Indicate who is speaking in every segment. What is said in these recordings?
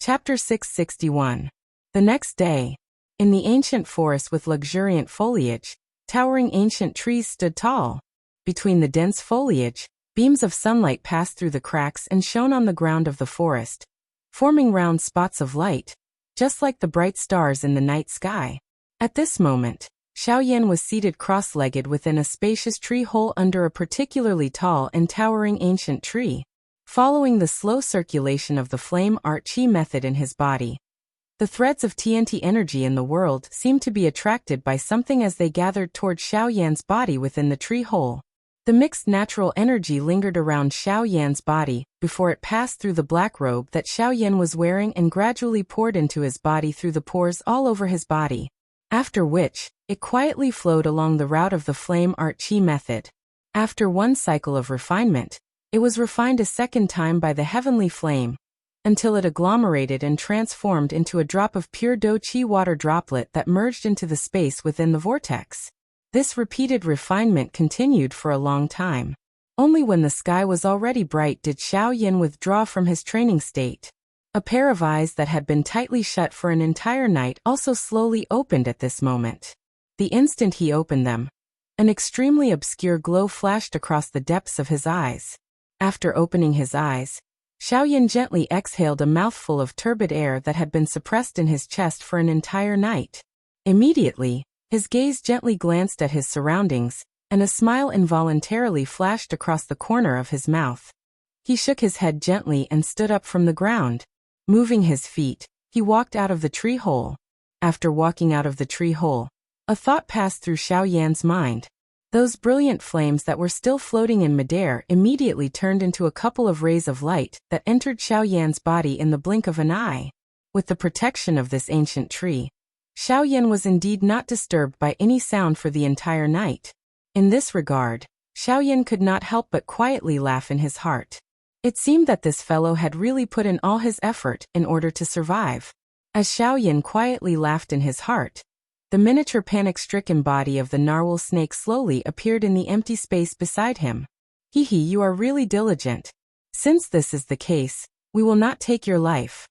Speaker 1: Chapter 661. The next day. In the ancient forest with luxuriant foliage, towering ancient trees stood tall. Between the dense foliage, beams of sunlight passed through the cracks and shone on the ground of the forest, forming round spots of light, just like the bright stars in the night sky. At this moment, Xiaoyan was seated cross-legged within a spacious tree hole under a particularly tall and towering ancient tree, following the slow circulation of the flame art chi method in his body. The threads of TNT energy in the world seemed to be attracted by something as they gathered toward Xiaoyan's body within the tree hole. The mixed natural energy lingered around Xiaoyan's body before it passed through the black robe that Xiaoyan was wearing and gradually poured into his body through the pores all over his body, after which, it quietly flowed along the route of the flame art chi method. After one cycle of refinement, it was refined a second time by the heavenly flame, until it agglomerated and transformed into a drop of pure do chi water droplet that merged into the space within the vortex. This repeated refinement continued for a long time. Only when the sky was already bright did Xiaoyan withdraw from his training state. A pair of eyes that had been tightly shut for an entire night also slowly opened at this moment. The instant he opened them, an extremely obscure glow flashed across the depths of his eyes. After opening his eyes, Xiaoyan gently exhaled a mouthful of turbid air that had been suppressed in his chest for an entire night. Immediately, his gaze gently glanced at his surroundings, and a smile involuntarily flashed across the corner of his mouth. He shook his head gently and stood up from the ground. Moving his feet, he walked out of the tree hole. After walking out of the tree hole, a thought passed through Xiaoyan's mind. Those brilliant flames that were still floating in midair immediately turned into a couple of rays of light that entered Xiaoyan's body in the blink of an eye. With the protection of this ancient tree, Xiaoyan was indeed not disturbed by any sound for the entire night. In this regard, Xiaoyan could not help but quietly laugh in his heart. It seemed that this fellow had really put in all his effort in order to survive. As Xiaoyan quietly laughed in his heart, the miniature panic-stricken body of the narwhal snake slowly appeared in the empty space beside him. Hee, you are really diligent. Since this is the case, we will not take your life.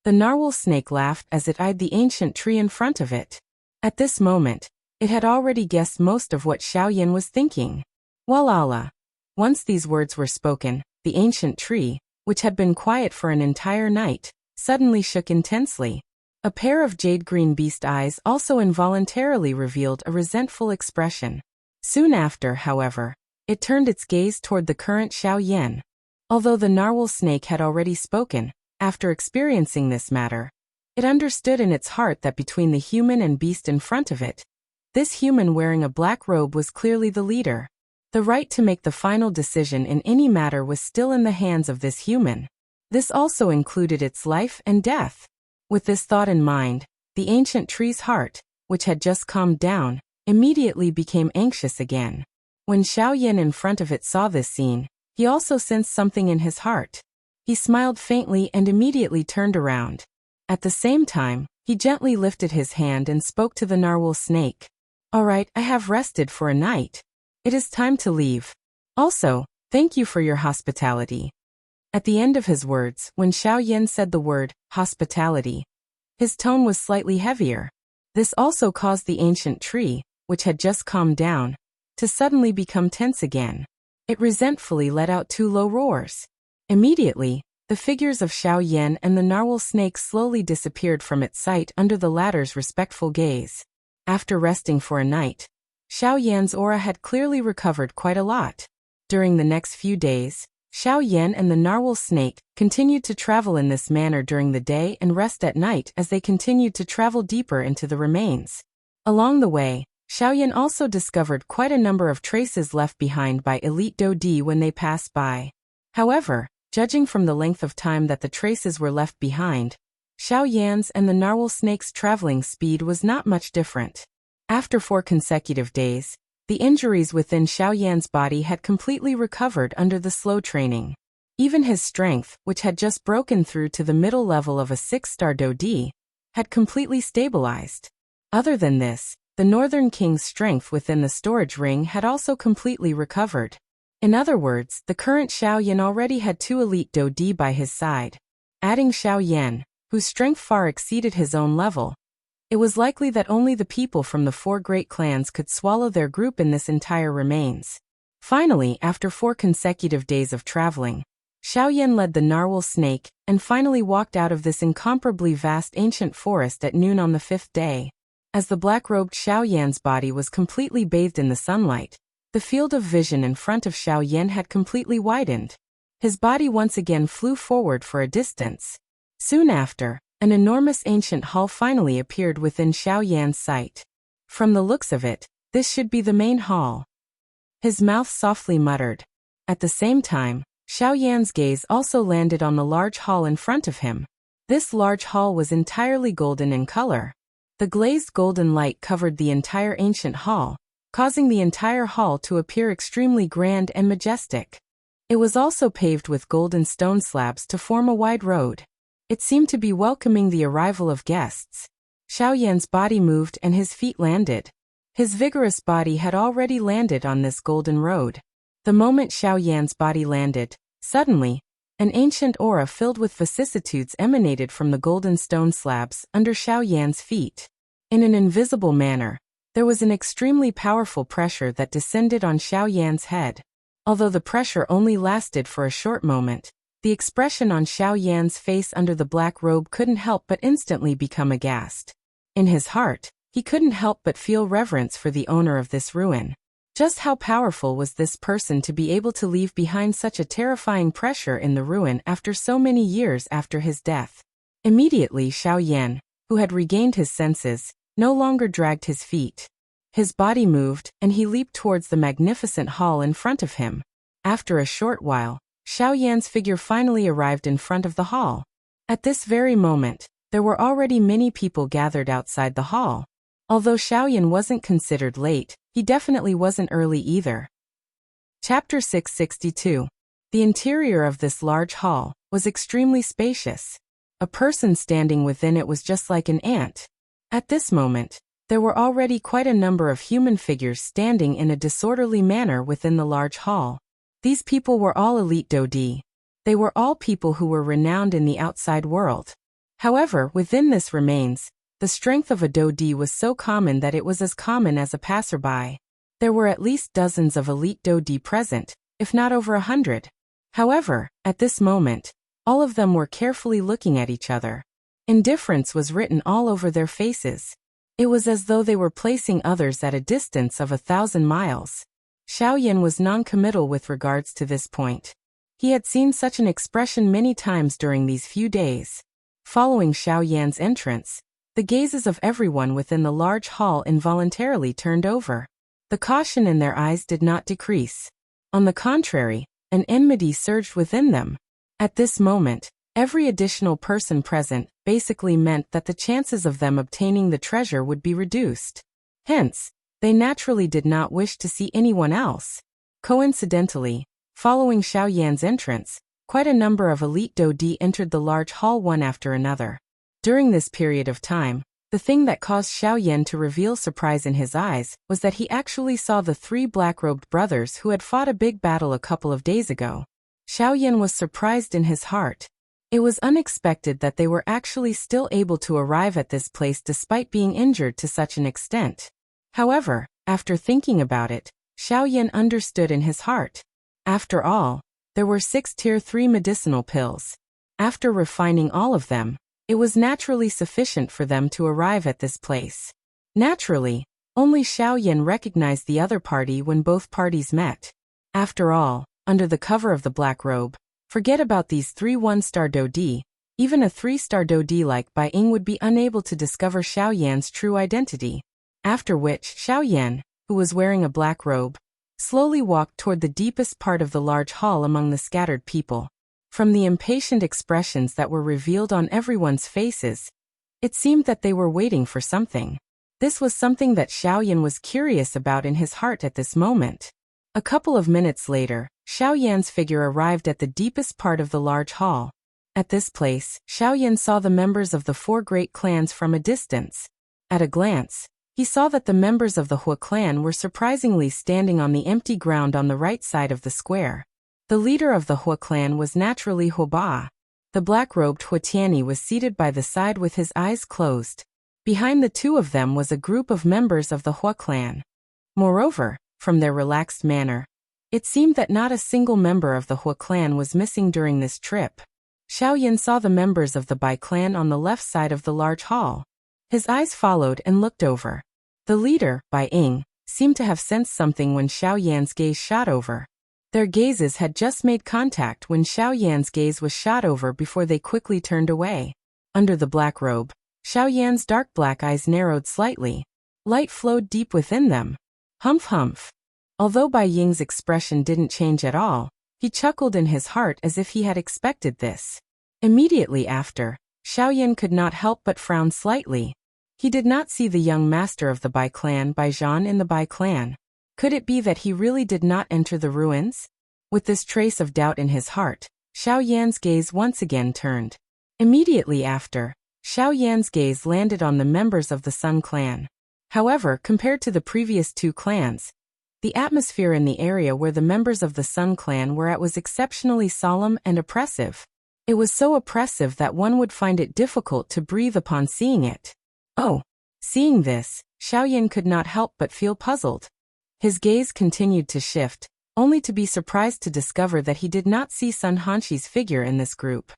Speaker 1: The narwhal snake laughed as it eyed the ancient tree in front of it. At this moment, it had already guessed most of what Xiaoyan was thinking. Walala. Once these words were spoken, the ancient tree, which had been quiet for an entire night, suddenly shook intensely. A pair of jade-green beast eyes also involuntarily revealed a resentful expression. Soon after, however, it turned its gaze toward the current Xiaoyan. Although the narwhal snake had already spoken, after experiencing this matter, it understood in its heart that between the human and beast in front of it, this human wearing a black robe was clearly the leader. The right to make the final decision in any matter was still in the hands of this human. This also included its life and death. With this thought in mind, the ancient tree's heart, which had just calmed down, immediately became anxious again. When Xiaoyan in front of it saw this scene, he also sensed something in his heart. He smiled faintly and immediately turned around. At the same time, he gently lifted his hand and spoke to the narwhal snake. All right, I have rested for a night. It is time to leave. Also, thank you for your hospitality. At the end of his words, when Xiaoyan said the word, hospitality, his tone was slightly heavier. This also caused the ancient tree, which had just calmed down, to suddenly become tense again. It resentfully let out two low roars. Immediately, the figures of Xiaoyan and the narwhal snake slowly disappeared from its sight under the latter's respectful gaze. After resting for a night, Xiaoyan's aura had clearly recovered quite a lot. During the next few days, Xiaoyan and the narwhal snake continued to travel in this manner during the day and rest at night as they continued to travel deeper into the remains. Along the way, Xiaoyan also discovered quite a number of traces left behind by elite Dodi when they passed by. However, judging from the length of time that the traces were left behind, Xiaoyan's and the narwhal snake's traveling speed was not much different. After 4 consecutive days, the injuries within Xiaoyan's body had completely recovered under the slow training. Even his strength, which had just broken through to the middle level of a 6-star Dodi, had completely stabilized. Other than this, the Northern King's strength within the storage ring had also completely recovered. In other words, the current Xiaoyan already had 2 elite Dodi by his side. Adding Xiaoyan, whose strength far exceeded his own level. It was likely that only the people from the 4 great clans could swallow their group in this entire remains. Finally, after 4 consecutive days of traveling, Xiaoyan led the narwhal snake and finally walked out of this incomparably vast ancient forest at noon on the 5th day. As the black-robed Xiaoyan's body was completely bathed in the sunlight, the field of vision in front of Xiaoyan had completely widened. His body once again flew forward for a distance. Soon after, an enormous ancient hall finally appeared within Xiaoyan's sight. From the looks of it, this should be the main hall. His mouth softly muttered. At the same time, Xiaoyan's gaze also landed on the large hall in front of him. This large hall was entirely golden in color. The glazed golden light covered the entire ancient hall, causing the entire hall to appear extremely grand and majestic. It was also paved with golden stone slabs to form a wide road. It seemed to be welcoming the arrival of guests. Xiaoyan's body moved and his feet landed. His vigorous body had already landed on this golden road. The moment Xiaoyan's body landed, suddenly, an ancient aura filled with vicissitudes emanated from the golden stone slabs under Xiaoyan's feet. In an invisible manner, there was an extremely powerful pressure that descended on Xiaoyan's head. Although the pressure only lasted for a short moment, the expression on Xiaoyan's face under the black robe couldn't help but instantly become aghast. In his heart, he couldn't help but feel reverence for the owner of this ruin. Just how powerful was this person to be able to leave behind such a terrifying pressure in the ruin after so many years after his death? Immediately Xiaoyan, who had regained his senses, no longer dragged his feet. His body moved, and he leaped towards the magnificent hall in front of him. After a short while, Xiaoyan's figure finally arrived in front of the hall. At this very moment, there were already many people gathered outside the hall. Although Xiaoyan wasn't considered late, he definitely wasn't early either. Chapter 662. The interior of this large hall was extremely spacious. A person standing within it was just like an ant. At this moment, there were already quite a number of human figures standing in a disorderly manner within the large hall. These people were all elite Dodi. They were all people who were renowned in the outside world. However, within this remains, the strength of a Dodi was so common that it was as common as a passerby. There were at least dozens of elite Dodi present, if not over 100. However, at this moment, all of them were carefully looking at each other. Indifference was written all over their faces. It was as though they were placing others at a distance of 1,000 miles. Xiaoyan was non-committal with regards to this point. He had seen such an expression many times during these few days. Following Xiaoyan's entrance, the gazes of everyone within the large hall involuntarily turned over. The caution in their eyes did not decrease. On the contrary, an enmity surged within them. At this moment, every additional person present basically meant that the chances of them obtaining the treasure would be reduced. Hence, they naturally did not wish to see anyone else. Coincidentally, following Xiaoyan's entrance, quite a number of elite Dodi entered the large hall one after another. During this period of time, the thing that caused Xiaoyan to reveal surprise in his eyes was that he actually saw the 3 black-robed brothers who had fought a big battle a couple of days ago. Xiaoyan was surprised in his heart. It was unexpected that they were actually still able to arrive at this place despite being injured to such an extent. However, after thinking about it, Xiaoyan understood in his heart. After all, there were 6 tier 3 medicinal pills. After refining all of them, it was naturally sufficient for them to arrive at this place. Naturally, only Xiaoyan recognized the other party when both parties met. After all, under the cover of the black robe, forget about these 3 1-star Dodi, even a 3-star Dodi like Bai Ying would be unable to discover Xiaoyan's true identity. After which, Xiaoyan, who was wearing a black robe, slowly walked toward the deepest part of the large hall among the scattered people. From the impatient expressions that were revealed on everyone's faces, it seemed that they were waiting for something. This was something that Xiaoyan was curious about in his heart at this moment. A couple of minutes later, Xiaoyan's figure arrived at the deepest part of the large hall. At this place, Xiaoyan saw the members of the 4 great clans from a distance. At a glance, he saw that the members of the Hua clan were surprisingly standing on the empty ground on the right side of the square. The leader of the Hua clan was naturally Hua Ba. The The black-robed Huatiani was seated by the side with his eyes closed. Behind the two of them was a group of members of the Hua clan. Moreover, from their relaxed manner, it seemed that not a single member of the Hua clan was missing during this trip. Xiaoyan saw the members of the Bai clan on the left side of the large hall. His eyes followed and looked over. The leader, Bai Ying, seemed to have sensed something when Xiaoyan's gaze shot over. Their gazes had just made contact when Xiaoyan's gaze was shot over before they quickly turned away. Under the black robe, Xiaoyan's dark black eyes narrowed slightly. Light flowed deep within them. Humph humph. Although Bai Ying's expression didn't change at all, he chuckled in his heart as if he had expected this. Immediately after, Xiaoyan could not help but frown slightly. He did not see the young master of the Bai clan, Bai Zhan, in the Bai clan. Could it be that he really did not enter the ruins? With this trace of doubt in his heart, Xiaoyan's gaze once again turned. Immediately after, Xiaoyan's gaze landed on the members of the Sun clan. However, compared to the previous two clans, the atmosphere in the area where the members of the Sun clan were at was exceptionally solemn and oppressive. It was so oppressive that one would find it difficult to breathe upon seeing it. Oh! Seeing this, Xiaoyan could not help but feel puzzled. His gaze continued to shift, only to be surprised to discover that he did not see Sun Hanxi's figure in this group.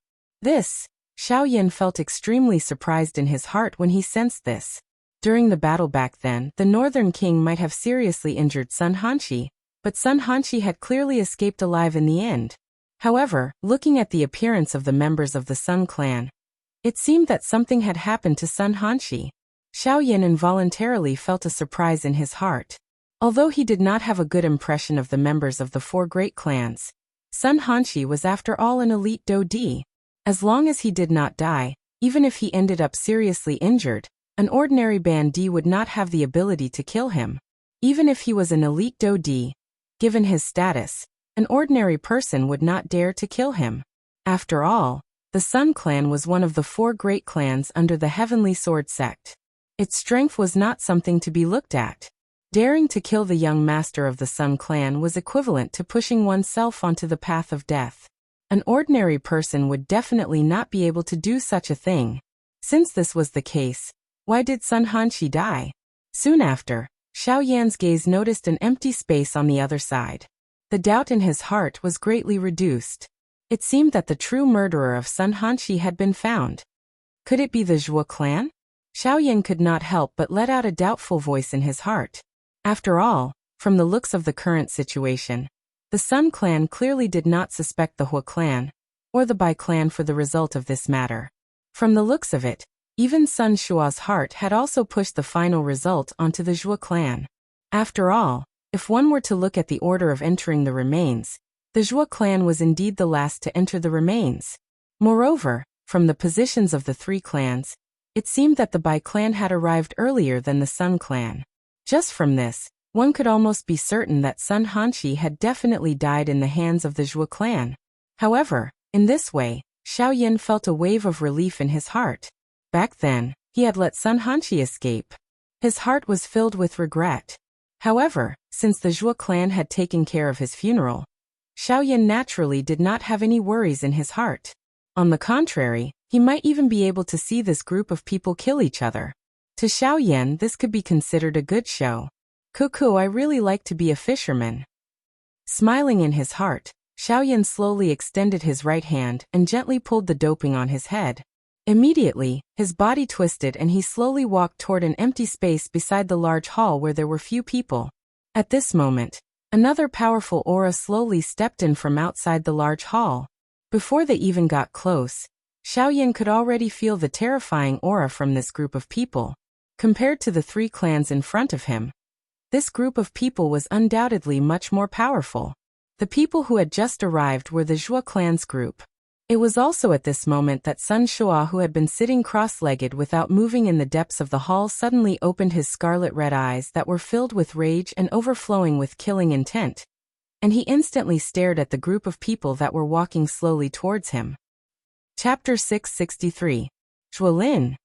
Speaker 1: Xiaoyan felt extremely surprised in his heart when he sensed this. During the battle back then, the Northern King might have seriously injured Sun Hanxi, but Sun Hanxi had clearly escaped alive in the end. However, looking at the appearance of the members of the Sun clan, it seemed that something had happened to Sun Hanxi. Xiaoyan involuntarily felt a surprise in his heart. Although he did not have a good impression of the members of the four great clans, Sun Hanxi was after all an elite Dodi. As long as he did not die, even if he ended up seriously injured, an ordinary bandit would not have the ability to kill him. Even if he was an elite Dodi, given his status, an ordinary person would not dare to kill him. After all, the Sun clan was one of the four great clans under the Heavenly Sword sect. Its strength was not something to be looked at. Daring to kill the young master of the Sun clan was equivalent to pushing oneself onto the path of death. An ordinary person would definitely not be able to do such a thing. Since this was the case, why did Sun Hanxi die? Soon after, Xiaoyan's gaze noticed an empty space on the other side. The doubt in his heart was greatly reduced. It seemed that the true murderer of Sun Hanxi had been found. Could it be the Zhuo clan? Xiaoyan could not help but let out a doubtful voice in his heart. After all, from the looks of the current situation, the Sun clan clearly did not suspect the Hua clan, or the Bai clan for the result of this matter. From the looks of it, even Sun Shua's heart had also pushed the final result onto the Zhuo clan. After all, if one were to look at the order of entering the remains, the Zhuo clan was indeed the last to enter the remains. Moreover, from the positions of the three clans, it seemed that the Bai clan had arrived earlier than the Sun clan. Just from this, one could almost be certain that Sun Hanxi had definitely died in the hands of the Zhuo clan. However, in this way, Xiaoyan felt a wave of relief in his heart. Back then, he had let Sun Hanxi escape. His heart was filled with regret. However, since the Zhuo clan had taken care of his funeral, Xiaoyan naturally did not have any worries in his heart. On the contrary, he might even be able to see this group of people kill each other. To Xiaoyan, this could be considered a good show. Cuckoo, I really like to be a fisherman. Smiling in his heart, Xiaoyan slowly extended his right hand and gently pulled the doping on his head. Immediately, his body twisted and he slowly walked toward an empty space beside the large hall where there were few people. At this moment, another powerful aura slowly stepped in from outside the large hall. Before they even got close, Xiaoyan could already feel the terrifying aura from this group of people. Compared to the three clans in front of him, this group of people was undoubtedly much more powerful. The people who had just arrived were the Zhuo clan's group. It was also at this moment that Sun Shua, who had been sitting cross-legged without moving in the depths of the hall, suddenly opened his scarlet red eyes that were filled with rage and overflowing with killing intent. And he instantly stared at the group of people that were walking slowly towards him. Chapter 663. Zhuolin.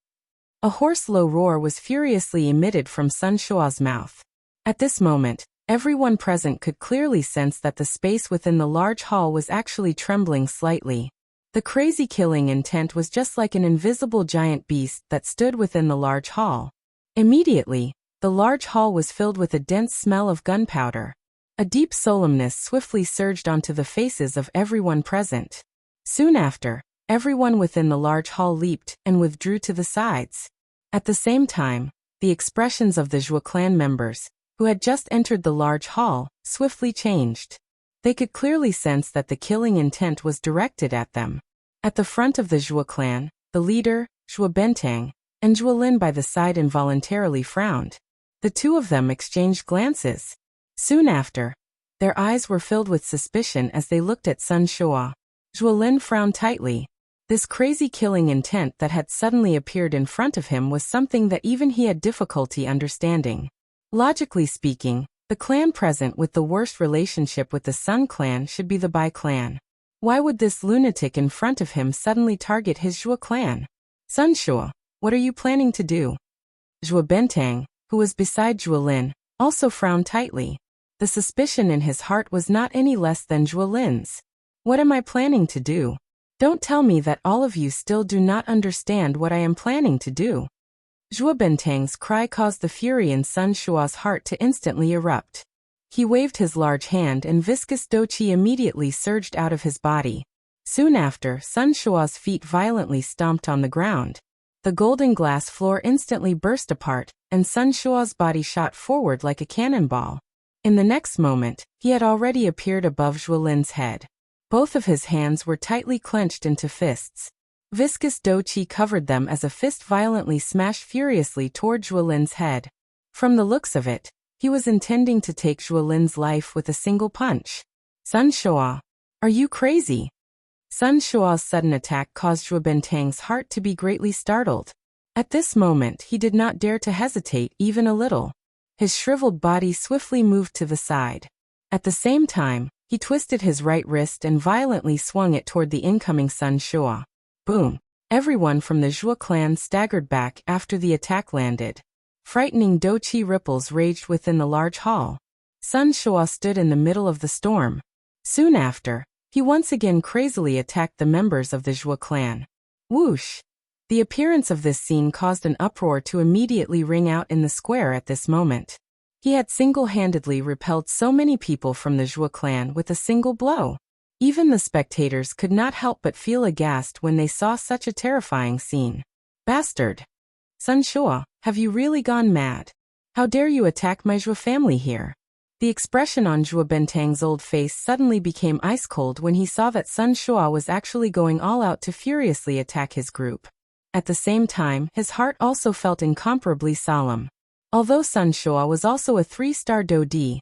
Speaker 1: A hoarse low roar was furiously emitted from Sun Shua's mouth. At this moment, everyone present could clearly sense that the space within the large hall was actually trembling slightly. The crazy killing intent was just like an invisible giant beast that stood within the large hall. Immediately, the large hall was filled with a dense smell of gunpowder. A deep solemnness swiftly surged onto the faces of everyone present. Soon after, everyone within the large hall leaped and withdrew to the sides. At the same time, the expressions of the Zhuo clan members, who had just entered the large hall, swiftly changed. They could clearly sense that the killing intent was directed at them. At the front of the Zhuo clan, the leader, Zhuo Bentang, and Zhuo Lin by the side involuntarily frowned. The two of them exchanged glances. Soon after, their eyes were filled with suspicion as they looked at Sun Shua. Zhuo Lin frowned tightly. This crazy killing intent that had suddenly appeared in front of him was something that even he had difficulty understanding. Logically speaking, the clan present with the worst relationship with the Sun clan should be the Bai clan. Why would this lunatic in front of him suddenly target his Zhuo clan? Sun Shua, what are you planning to do? Zhuo Bentang, who was beside Zhuo Lin, also frowned tightly. The suspicion in his heart was not any less than Zhuo Lin's. What am I planning to do? Don't tell me that all of you still do not understand what I am planning to do. Zhuo Bentang's cry caused the fury in Sun Shua's heart to instantly erupt. He waved his large hand and viscous doqi immediately surged out of his body. Soon after, Sun Shua's feet violently stomped on the ground. The golden glass floor instantly burst apart, and Sun Shua's body shot forward like a cannonball. In the next moment, he had already appeared above Zhuo Lin's head. Both of his hands were tightly clenched into fists. Viscous doqi covered them as a fist violently smashed furiously toward Zhuo Lin's head. From the looks of it, he was intending to take Zhuo Lin's life with a single punch. Sun Shua, are you crazy? Sun Shua's sudden attack caused Zhuo Bentang's heart to be greatly startled. At this moment he did not dare to hesitate even a little. His shriveled body swiftly moved to the side. At the same time, he twisted his right wrist and violently swung it toward the incoming Sun Shua. Boom! Everyone from the Zhuo clan staggered back after the attack landed. Frightening doqi ripples raged within the large hall. Sun Shua stood in the middle of the storm. Soon after, he once again crazily attacked the members of the Zhuo clan. Whoosh! The appearance of this scene caused an uproar to immediately ring out in the square at this moment. He had single-handedly repelled so many people from the Zhuo clan with a single blow. Even the spectators could not help but feel aghast when they saw such a terrifying scene. Bastard! Sun Shua, have you really gone mad? How dare you attack my Zhuo family here? The expression on Zhuo Bentang's old face suddenly became ice-cold when he saw that Sun Shua was actually going all out to furiously attack his group. At the same time, his heart also felt incomparably solemn. Although Sun Shua was also a 3-star Dodi,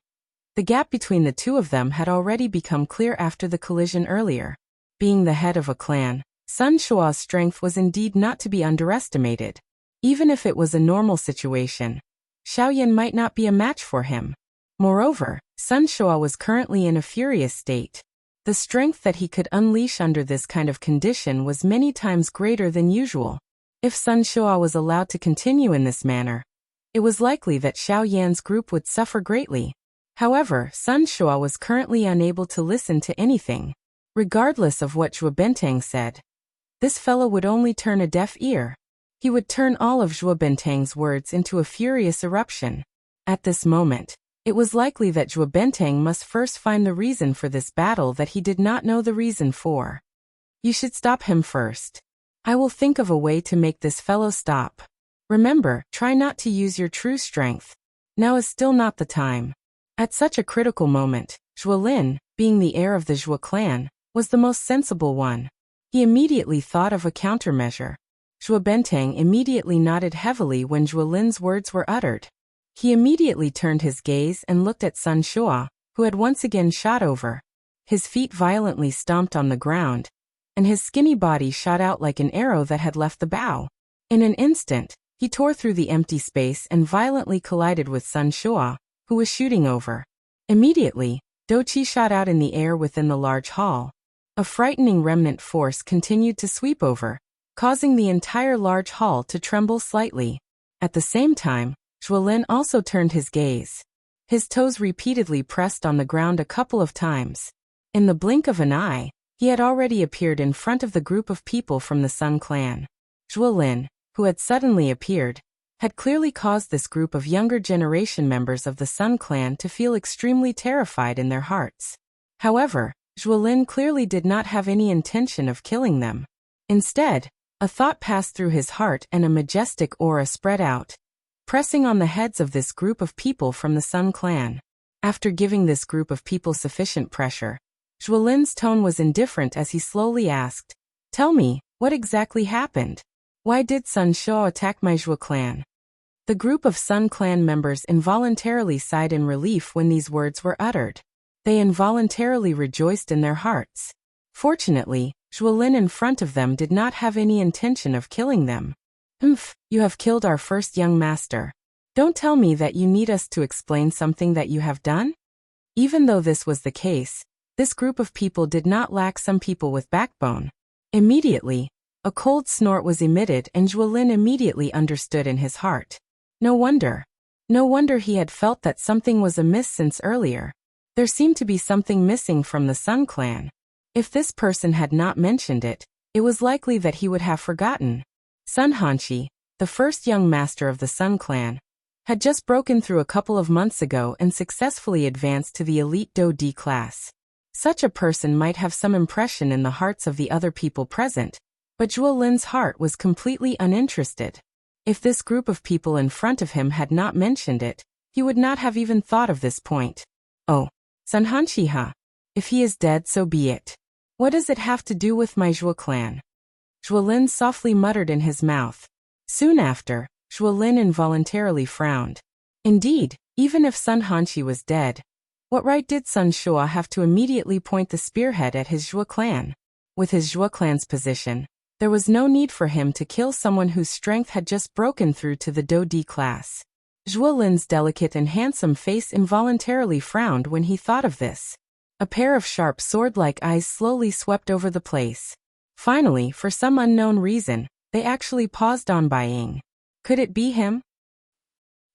Speaker 1: the gap between the two of them had already become clear after the collision earlier. Being the head of a clan, Sun Shua's strength was indeed not to be underestimated. Even if it was a normal situation, Xiaoyan might not be a match for him. Moreover, Sun Shua was currently in a furious state. The strength that he could unleash under this kind of condition was many times greater than usual. If Sun Shua was allowed to continue in this manner, it was likely that Xiao Yan's group would suffer greatly. However, Sun Shua was currently unable to listen to anything. Regardless of what Zhuo Bentang said, this fellow would only turn a deaf ear. He would turn all of Zhuo Bentang's words into a furious eruption. At this moment, it was likely that Zhuo Bentang must first find the reason for this battle that he did not know the reason for. You should stop him first. I will think of a way to make this fellow stop. Remember, try not to use your true strength. Now is still not the time. At such a critical moment, Zhuo Lin, being the heir of the Zhuo clan, was the most sensible one. He immediately thought of a countermeasure. Zhuo Bentang immediately nodded heavily when Zhuo Lin's words were uttered. He immediately turned his gaze and looked at Sun Shua, who had once again shot over. His feet violently stomped on the ground, and his skinny body shot out like an arrow that had left the bow. In an instant, he tore through the empty space and violently collided with Sun Shua, who was shooting over. Immediately, doqi shot out in the air within the large hall. A frightening remnant force continued to sweep over, causing the entire large hall to tremble slightly. At the same time, Zhuo Lin also turned his gaze. His toes repeatedly pressed on the ground a couple of times. In the blink of an eye, he had already appeared in front of the group of people from the Sun clan. Zhuo Lin, who had suddenly appeared, had clearly caused this group of younger generation members of the Sun clan to feel extremely terrified in their hearts. However, Zhuo Lin clearly did not have any intention of killing them. Instead, a thought passed through his heart and a majestic aura spread out, pressing on the heads of this group of people from the Sun clan. After giving this group of people sufficient pressure, Zhuo Lin's tone was indifferent as he slowly asked, "Tell me, what exactly happened? Why did Sun Shuo attack my Zhuo clan?" The group of Sun clan members involuntarily sighed in relief when these words were uttered. They involuntarily rejoiced in their hearts. Fortunately, Zhuo Lin in front of them did not have any intention of killing them. You have killed our first young master. Don't tell me that you need us to explain something that you have done?" Even though this was the case, this group of people did not lack some people with backbone. Immediately, a cold snort was emitted and Zhuo Lin immediately understood in his heart. No wonder he had felt that something was amiss since earlier. There seemed to be something missing from the Sun clan. If this person had not mentioned it, it was likely that he would have forgotten. Sun Hanshi, the first young master of the Sun clan, had just broken through a couple of months ago and successfully advanced to the elite Do D class. Such a person might have some impression in the hearts of the other people present, but Zhuo Lin's heart was completely uninterested. If this group of people in front of him had not mentioned it, he would not have even thought of this point. "Oh, Sun Hanshi, if he is dead, so be it. What does it have to do with my Zhuo clan?" Zhuo Lin softly muttered in his mouth. Soon after, Zhuo Lin involuntarily frowned. Indeed, even if Sun Hanshi was dead, what right did Sun Shuo have to immediately point the spearhead at his Zhuo clan? With his Zhuo clan's position, there was no need for him to kill someone whose strength had just broken through to the Do D class. Zhuo Lin's delicate and handsome face involuntarily frowned when he thought of this. A pair of sharp sword-like eyes slowly swept over the place. Finally, for some unknown reason, they actually paused on Bai Ying. Could it be him?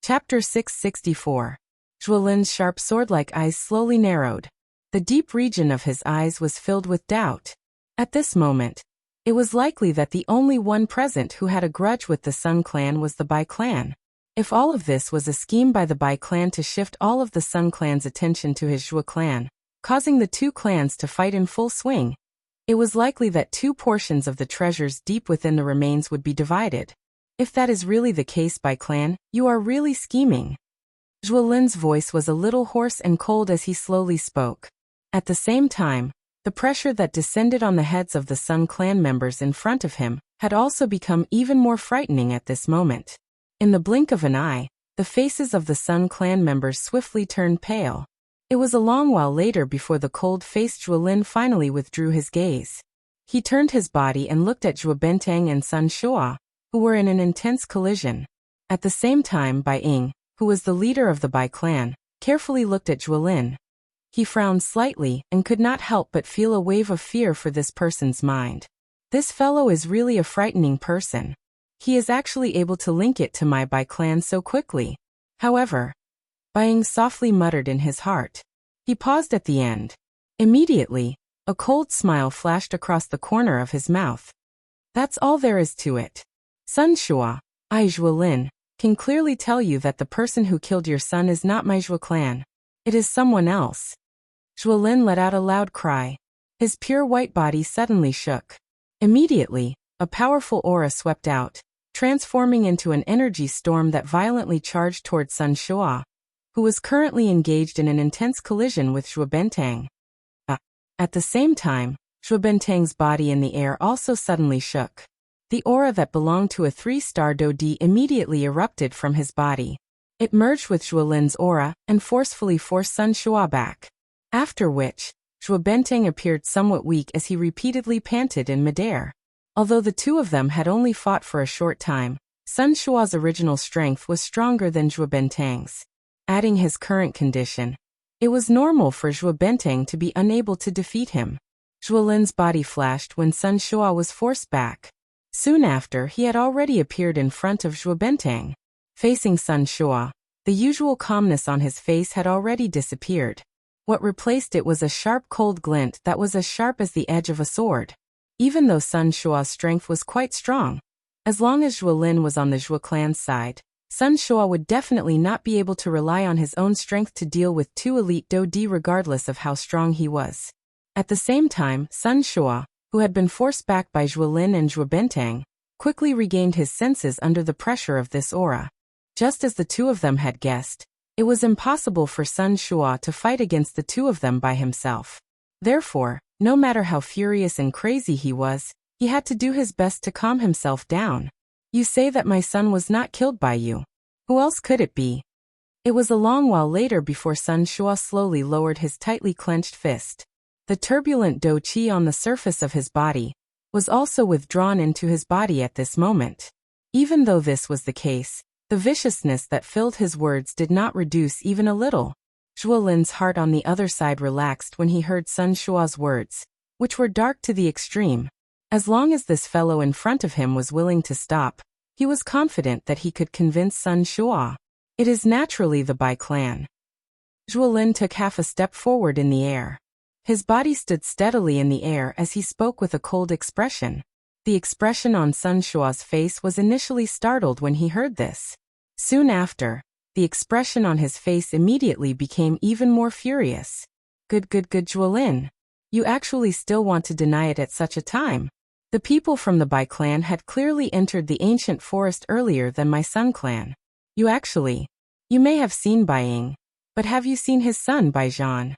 Speaker 1: Chapter 664. Zhuo Lin's sharp sword-like eyes slowly narrowed. The deep region of his eyes was filled with doubt. At this moment, it was likely that the only one present who had a grudge with the Sun clan was the Bai clan. If all of this was a scheme by the Bai clan to shift all of the Sun clan's attention to his Zhuo clan, causing the two clans to fight in full swing, it was likely that two portions of the treasures deep within the remains would be divided. If that is really the case, Bai clan, you are really scheming. Zhuo Lin's voice was a little hoarse and cold as he slowly spoke. At the same time, the pressure that descended on the heads of the Sun clan members in front of him had also become even more frightening at this moment. In the blink of an eye, the faces of the Sun clan members swiftly turned pale. It was a long while later before the cold-faced Zhuo Lin finally withdrew his gaze. He turned his body and looked at Zhuo Bentang and Sun Shuo, who were in an intense collision. At the same time, Bai Ying, who was the leader of the Bai clan, carefully looked at Zhuo Lin. He frowned slightly and could not help but feel a wave of fear for this person's mind. This fellow is really a frightening person. He is actually able to link it to my Bai clan so quickly. However, Bai Ying softly muttered in his heart. He paused at the end. Immediately, a cold smile flashed across the corner of his mouth. That's all there is to it. Sun Shuo, I Zhuo Lin, can clearly tell you that the person who killed your son is not my Zhuo clan. It is someone else. Zhuo Lin let out a loud cry. His pure white body suddenly shook. Immediately, a powerful aura swept out, transforming into an energy storm that violently charged toward Sun Shuo, who was currently engaged in an intense collision with Zhuo Bentang. At the same time, Zhuo Bentang's body in the air also suddenly shook. The aura that belonged to a 3-star Do D immediately erupted from his body. It merged with Zhuo Lin's aura and forcefully forced Sun Shuo back. After which, Zhuo Bentang appeared somewhat weak as he repeatedly panted in midair. Although the two of them had only fought for a short time, Sun Shuo's original strength was stronger than Zhuo Bentang's. Adding his current condition, it was normal for Zhuo Bentang to be unable to defeat him. Zhuo Lin's body flashed when Sun Shuo was forced back. Soon after, he had already appeared in front of Zhuo Bentang. Facing Sun Shuo, the usual calmness on his face had already disappeared. What replaced it was a sharp cold glint that was as sharp as the edge of a sword. Even though Sun Shua's strength was quite strong, as long as Zhuo Lin was on the Zhuo clan's side, Sun Shua would definitely not be able to rely on his own strength to deal with two elite Dou Di regardless of how strong he was. At the same time, Sun Shua, who had been forced back by Zhuo Lin and Zhuo Bentang, quickly regained his senses under the pressure of this aura. Just as the two of them had guessed, it was impossible for Sun Shua to fight against the two of them by himself. Therefore, no matter how furious and crazy he was, he had to do his best to calm himself down. You say that my son was not killed by you. Who else could it be? It was a long while later before Sun Shua slowly lowered his tightly clenched fist. The turbulent Dou Qi on the surface of his body was also withdrawn into his body at this moment. Even though this was the case, the viciousness that filled his words did not reduce even a little. Zhuo Lin's heart on the other side relaxed when he heard Sun Shua's words, which were dark to the extreme. As long as this fellow in front of him was willing to stop, he was confident that he could convince Sun Shua. It is naturally the Bai clan. Zhuo Lin took half a step forward in the air. His body stood steadily in the air as he spoke with a cold expression. The expression on Sun Shua's face was initially startled when he heard this. Soon after, the expression on his face immediately became even more furious. Good Zhuo Lin. You actually still want to deny it at such a time? The people from the Bai clan had clearly entered the ancient forest earlier than my Sun clan. You may have seen Bai Ying, but have you seen his son Bai Zhan?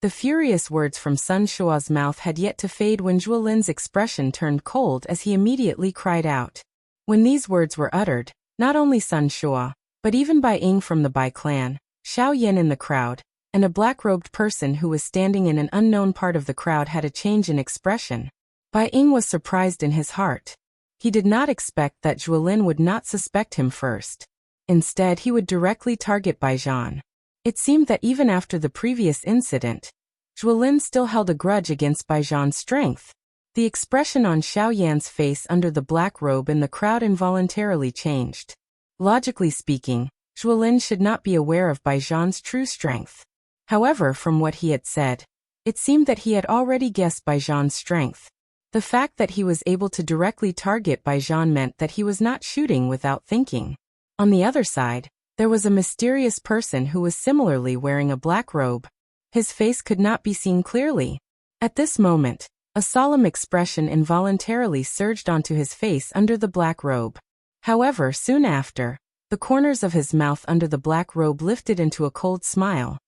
Speaker 1: The furious words from Sun Shua's mouth had yet to fade when Zhuo Lin's expression turned cold as he immediately cried out. When these words were uttered, not only Sun Shua, but even Bai Ying from the Bai clan, Xiao Yan in the crowd, and a black-robed person who was standing in an unknown part of the crowd had a change in expression. Bai Ying was surprised in his heart. He did not expect that Zhuo Lin would not suspect him first. Instead, he would directly target Bai Zhan. It seemed that even after the previous incident, Zhuo Lin still held a grudge against Bai Zhan's strength. The expression on Xiao Yan's face under the black robe in the crowd involuntarily changed. Logically speaking, Zhuo Lin should not be aware of Bai Zhan's true strength. However, from what he had said, it seemed that he had already guessed Bai Zhan's strength. The fact that he was able to directly target Bai Zhan meant that he was not shooting without thinking. On the other side, there was a mysterious person who was similarly wearing a black robe. His face could not be seen clearly. At this moment, a solemn expression involuntarily surged onto his face under the black robe. However, soon after, the corners of his mouth under the black robe lifted into a cold smile.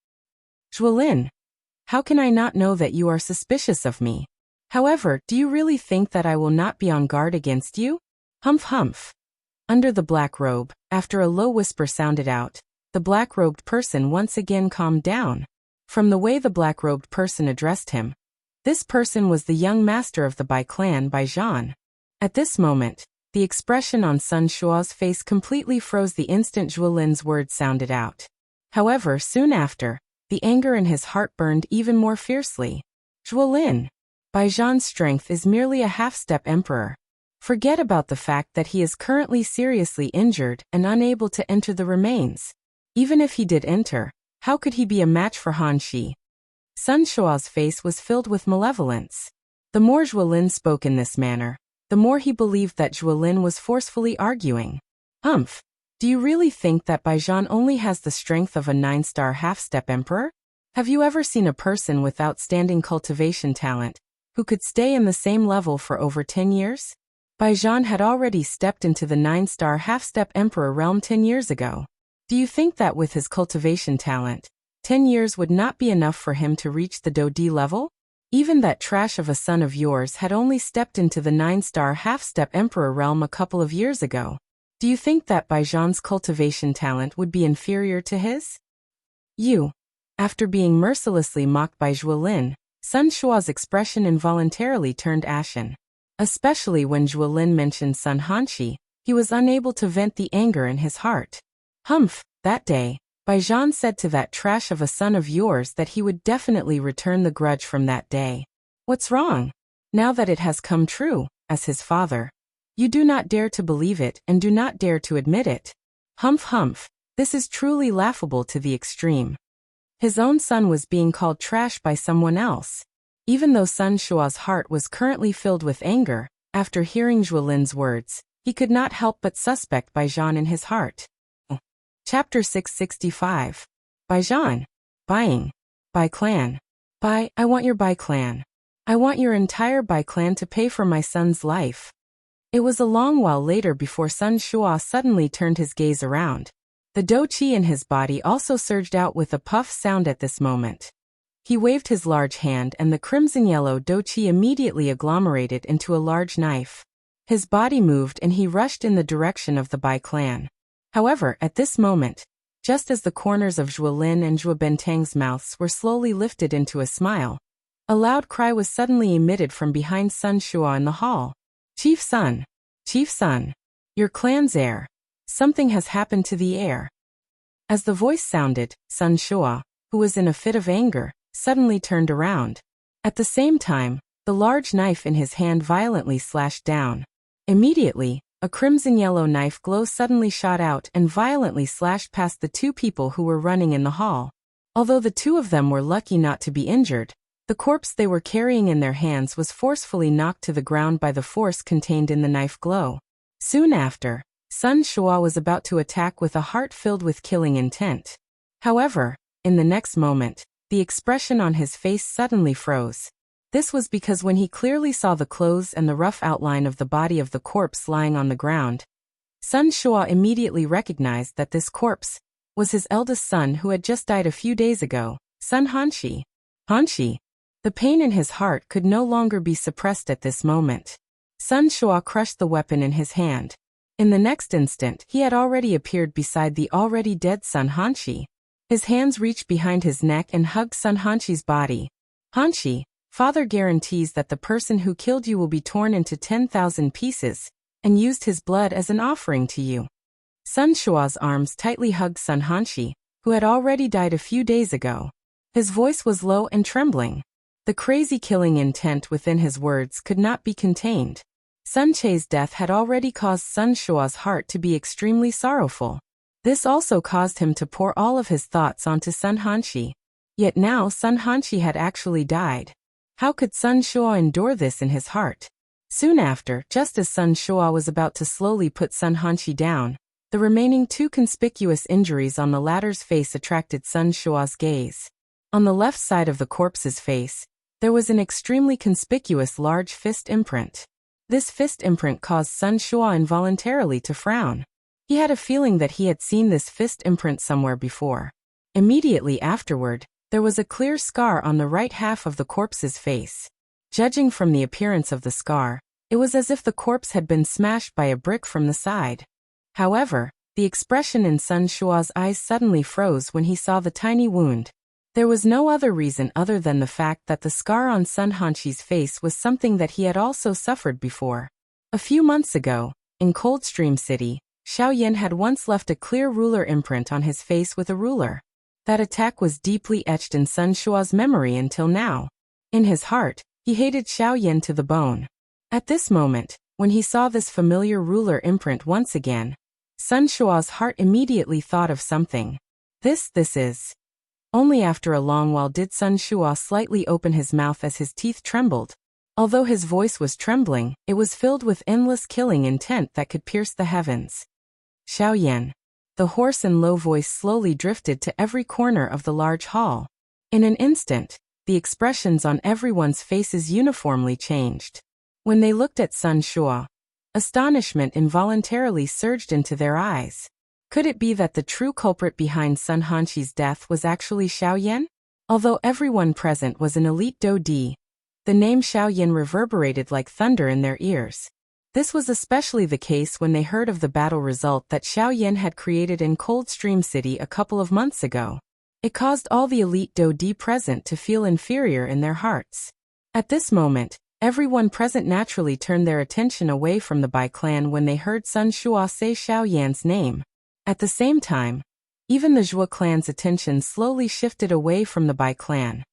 Speaker 1: Zhuo Lin, how can I not know that you are suspicious of me? However, do you really think that I will not be on guard against you? Humph humph. Under the black robe, after a low whisper sounded out, the black-robed person once again calmed down. From the way the black-robed person addressed him, this person was the young master of the Bai clan, Bai Zhan. At this moment, the expression on Sun Shua's face completely froze the instant Zhuo Lin's words sounded out. However, soon after, the anger in his heart burned even more fiercely. Zhuo Lin, Bai Zhan's strength is merely a half-step emperor. Forget about the fact that he is currently seriously injured and unable to enter the remains. Even if he did enter, how could he be a match for Han Shi? Sun Shua's face was filled with malevolence. The more Zhuo Lin spoke in this manner, the more he believed that Zhuo Lin was forcefully arguing. Humph! Do you really think that Bai Zhan only has the strength of a 9-star half-step emperor? Have you ever seen a person with outstanding cultivation talent who could stay in the same level for over 10 years? Bai Zhan had already stepped into the 9-star half-step emperor realm 10 years ago. Do you think that with his cultivation talent, 10 years would not be enough for him to reach the Dou Di level? Even that trash of a son of yours had only stepped into the 9-star half-step emperor realm a couple of years ago. Do you think that Bai Zhan's cultivation talent would be inferior to his? You. After being mercilessly mocked by Zhuo Lin, Sun Shua's expression involuntarily turned ashen. Especially when Zhuo Lin mentioned Sun Hanshi, he was unable to vent the anger in his heart. Humph, that day, Bai Zhan said to that trash of a son of yours that he would definitely return the grudge from that day. What's wrong? Now that it has come true, as his father, you do not dare to believe it and do not dare to admit it. Humph humph, this is truly laughable to the extreme. His own son was being called trash by someone else. Even though Sun Shua's heart was currently filled with anger, after hearing Zhuo Lin's words, he could not help but suspect Baijian in his heart. Chapter 665. Baijian. Buying. Bai clan. Bai, I want your Bai clan. I want your entire Bai clan to pay for my son's life. It was a long while later before Sun Shua suddenly turned his gaze around. The dou qi in his body also surged out with a puff sound at this moment. He waved his large hand and the crimson-yellow dou qi immediately agglomerated into a large knife. His body moved and he rushed in the direction of the Bai clan. However, at this moment, just as the corners of Zhuo Lin and Zhuo Bentang's mouths were slowly lifted into a smile, a loud cry was suddenly emitted from behind Sun Shua in the hall. Chief Sun! Chief Sun! Your clan's heir! Something has happened to the heir. As the voice sounded, Sun Shua, who was in a fit of anger, suddenly turned around. At the same time, the large knife in his hand violently slashed down. Immediately, a crimson-yellow knife glow suddenly shot out and violently slashed past the two people who were running in the hall. Although the two of them were lucky not to be injured, the corpse they were carrying in their hands was forcefully knocked to the ground by the force contained in the knife glow. Soon after, Sun Shua was about to attack with a heart filled with killing intent. However, in the next moment, the expression on his face suddenly froze. This was because when he clearly saw the clothes and the rough outline of the body of the corpse lying on the ground, Sun Shua immediately recognized that this corpse was his eldest son who had just died a few days ago, Sun Hanshi. Hanshi. The pain in his heart could no longer be suppressed at this moment. Sun Shua crushed the weapon in his hand. In the next instant, he had already appeared beside the already dead Sun Hanshi. His hands reached behind his neck and hugged Sun Hanshi's body. Hanshi, Father guarantees that the person who killed you will be torn into 10,000 pieces, and used his blood as an offering to you. Sun Shua's arms tightly hugged Sun Hanshi, who had already died a few days ago. His voice was low and trembling. The crazy killing intent within his words could not be contained. Sun Che's death had already caused Sun Shua's heart to be extremely sorrowful. This also caused him to pour all of his thoughts onto Sun Hanshi. Yet now Sun Hanshi had actually died. How could Sun Shua endure this in his heart? Soon after, just as Sun Shua was about to slowly put Sun Hanshi down, the remaining two conspicuous injuries on the latter's face attracted Sun Shua's gaze. On the left side of the corpse's face, there was an extremely conspicuous large fist imprint. This fist imprint caused Sun Shua involuntarily to frown. He had a feeling that he had seen this fist imprint somewhere before. Immediately afterward, there was a clear scar on the right half of the corpse's face. Judging from the appearance of the scar, it was as if the corpse had been smashed by a brick from the side. However, the expression in Sun Shua's eyes suddenly froze when he saw the tiny wound. There was no other reason other than the fact that the scar on Sun Hanshi's face was something that he had also suffered before. A few months ago, in Coldstream City, Xiao Yan had once left a clear ruler imprint on his face with a ruler. That attack was deeply etched in Sun Shua's memory until now. In his heart, he hated Xiao Yan to the bone. At this moment, when he saw this familiar ruler imprint once again, Sun Shua's heart immediately thought of something. This is. Only after a long while did Sun Shua slightly open his mouth as his teeth trembled. Although his voice was trembling, it was filled with endless killing intent that could pierce the heavens. Xiao Yan. The hoarse and low voice slowly drifted to every corner of the large hall. In an instant, the expressions on everyone's faces uniformly changed. When they looked at Sun Shua, astonishment involuntarily surged into their eyes. Could it be that the true culprit behind Sun Hanshi's death was actually Xiao Yan? Although everyone present was an elite dou di, the name Xiao Yan reverberated like thunder in their ears. This was especially the case when they heard of the battle result that Xiao Yan had created in Coldstream City a couple of months ago. It caused all the elite dou di present to feel inferior in their hearts. At this moment, everyone present naturally turned their attention away from the Bai clan when they heard Sun Shua say Xiao Yan's name. At the same time, even the Zhuo clan's attention slowly shifted away from the Bai clan.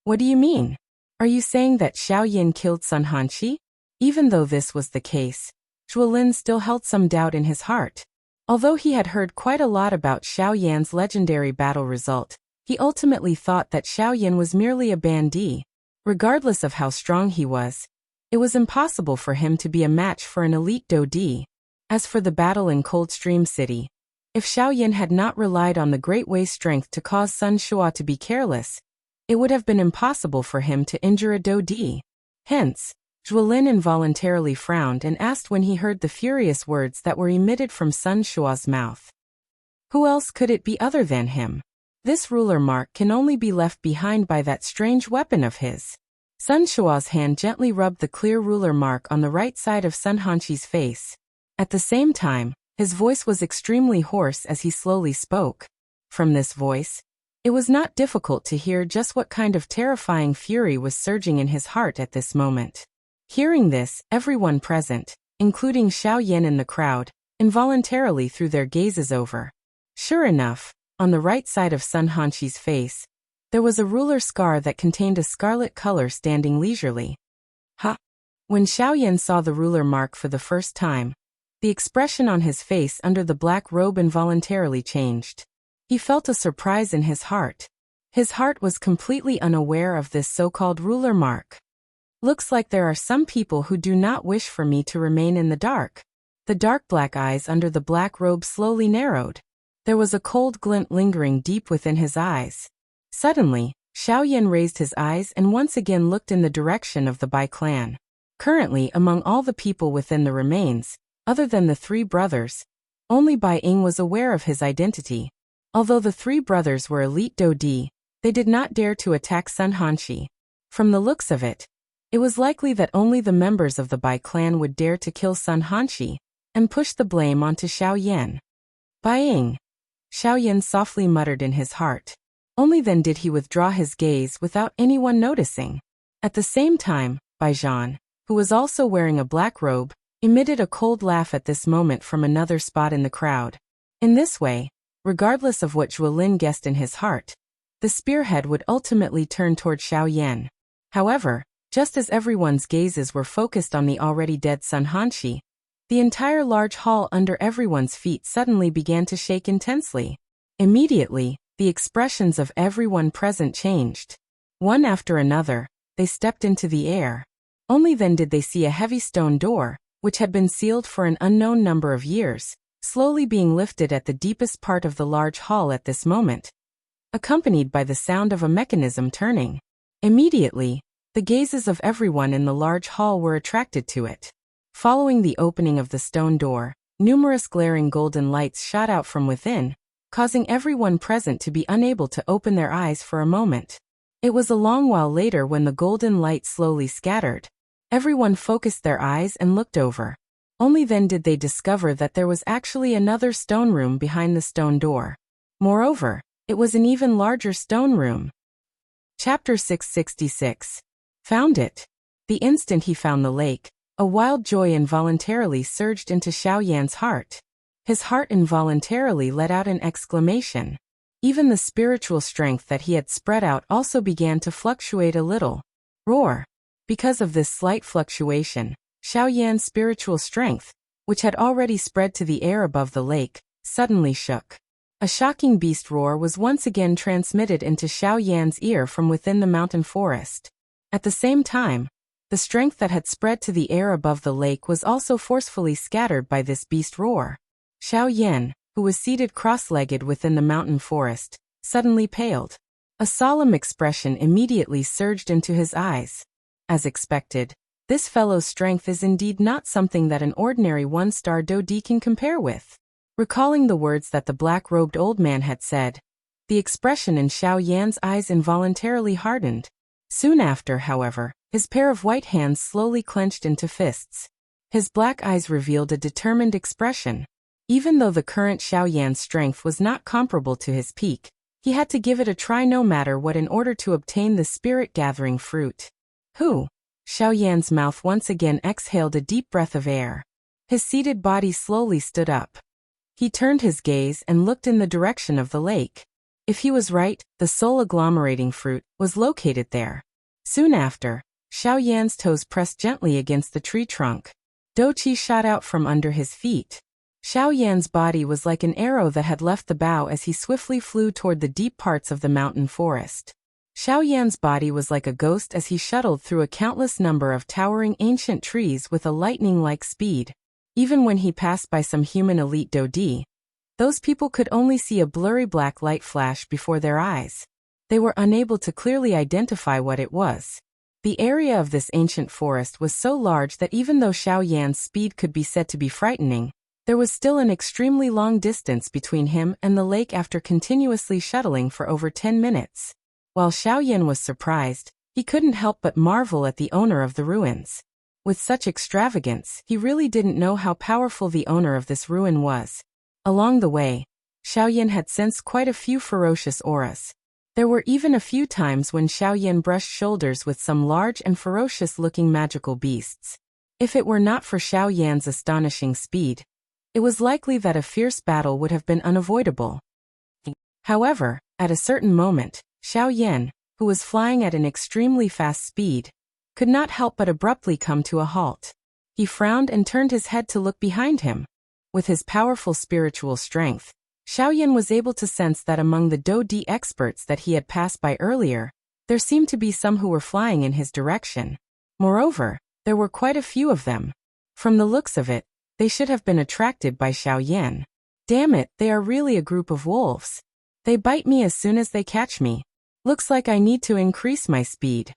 Speaker 1: What do you mean? Are you saying that Xiao Yan killed Sun Hanshi? Even though this was the case, Zhuo Lin still held some doubt in his heart. Although he had heard quite a lot about Xiao Yan's legendary battle result, He ultimately thought that Xiao Yan was merely a bandit. Regardless of how strong he was, it was impossible for him to be a match for an elite Dodi. As for the battle in Coldstream City, if Xiao Yan had not relied on the Great Way's strength to cause Sun Shua to be careless, it would have been impossible for him to injure a Dodi. Hence, Zhuolin involuntarily frowned and asked when he heard the furious words that were emitted from Sun Shua's mouth. Who else could it be other than him? This ruler mark can only be left behind by that strange weapon of his. Sun Shua's hand gently rubbed the clear ruler mark on the right side of Sun Hanqi's face. At the same time, his voice was extremely hoarse as he slowly spoke. From this voice, it was not difficult to hear just what kind of terrifying fury was surging in his heart at this moment. Hearing this, everyone present, including Xiao Yan in the crowd, involuntarily threw their gazes over. Sure enough, on the right side of Sun Hanqi's face, there was a ruler scar that contained a scarlet color standing leisurely. Ha! When Xiao Yan saw the ruler mark for the first time, the expression on his face under the black robe involuntarily changed. He felt a surprise in his heart. His heart was completely unaware of this so-called ruler mark. Looks like there are some people who do not wish for me to remain in the dark. The dark black eyes under the black robe slowly narrowed. There was a cold glint lingering deep within his eyes. Suddenly, Xiao Yan raised his eyes and once again looked in the direction of the Bai clan. Currently, among all the people within the remains, other than the three brothers, only Bai Ying was aware of his identity. Although the three brothers were elite Dodi, they did not dare to attack Sun Hanqi. From the looks of it, it was likely that only the members of the Bai clan would dare to kill Sun Hanqi and push the blame onto Xiao Yan. Bai Ying, Xiao Yan softly muttered in his heart. Only then did he withdraw his gaze without anyone noticing. At the same time, Bai Zhan, who was also wearing a black robe, emitted a cold laugh at this moment from another spot in the crowd. In this way, regardless of what Zhuolin guessed in his heart, the spearhead would ultimately turn toward Xiao Yan. However, just as everyone's gazes were focused on the already dead Sun Hanqi, the entire large hall under everyone's feet suddenly began to shake intensely. Immediately, the expressions of everyone present changed. One after another, they stepped into the air. Only then did they see a heavy stone door, which had been sealed for an unknown number of years, slowly being lifted at the deepest part of the large hall at this moment, accompanied by the sound of a mechanism turning. Immediately, the gazes of everyone in the large hall were attracted to it. Following the opening of the stone door, numerous glaring golden lights shot out from within, causing everyone present to be unable to open their eyes for a moment. It was a long while later when the golden light slowly scattered. Everyone focused their eyes and looked over. Only then did they discover that there was actually another stone room behind the stone door. Moreover, it was an even larger stone room. Chapter 666. Found it. The instant he found the lake, a wild joy involuntarily surged into Xiao Yan's heart. His heart involuntarily let out an exclamation. Even the spiritual strength that he had spread out also began to fluctuate a little. Roar. Because of this slight fluctuation, Xiao Yan's spiritual strength, which had already spread to the air above the lake, suddenly shook. A shocking beast roar was once again transmitted into Xiao Yan's ear from within the mountain forest. At the same time, the strength that had spread to the air above the lake was also forcefully scattered by this beast roar. Xiao Yan, who was seated cross-legged within the mountain forest, suddenly paled. A solemn expression immediately surged into his eyes. As expected, this fellow's strength is indeed not something that an ordinary one-star Dodi can compare with. Recalling the words that the black-robed old man had said, the expression in Xiao Yan's eyes involuntarily hardened. Soon after, however, his pair of white hands slowly clenched into fists. His black eyes revealed a determined expression. Even though the current Xiao Yan's strength was not comparable to his peak, he had to give it a try no matter what in order to obtain the spirit-gathering fruit. Who? Xiao Yan's mouth once again exhaled a deep breath of air. His seated body slowly stood up. He turned his gaze and looked in the direction of the lake. If he was right, the soul-agglomerating fruit was located there. Soon after, Xiao Yan's toes pressed gently against the tree trunk. Doqi shot out from under his feet. Xiao Yan's body was like an arrow that had left the bow as he swiftly flew toward the deep parts of the mountain forest. Xiao Yan's body was like a ghost as he shuttled through a countless number of towering ancient trees with a lightning-like speed. Even when he passed by some human elite Dodi, those people could only see a blurry black light flash before their eyes. They were unable to clearly identify what it was. The area of this ancient forest was so large that even though Xiao Yan's speed could be said to be frightening, there was still an extremely long distance between him and the lake after continuously shuttling for over 10 minutes. While Xiao Yan was surprised, he couldn't help but marvel at the owner of the ruins. With such extravagance, he really didn't know how powerful the owner of this ruin was. Along the way, Xiao Yan had sensed quite a few ferocious auras. There were even a few times when Xiao Yan brushed shoulders with some large and ferocious-looking magical beasts. If it were not for Xiao Yan's astonishing speed, it was likely that a fierce battle would have been unavoidable. However, at a certain moment, Xiao Yan, who was flying at an extremely fast speed, could not help but abruptly come to a halt. He frowned and turned his head to look behind him. With his powerful spiritual strength, Xiao Yan was able to sense that among the Dodi experts that he had passed by earlier, there seemed to be some who were flying in his direction. Moreover, there were quite a few of them. From the looks of it, they should have been attracted by Xiao Yan. Damn it, they are really a group of wolves. They bite me as soon as they catch me. Looks like I need to increase my speed.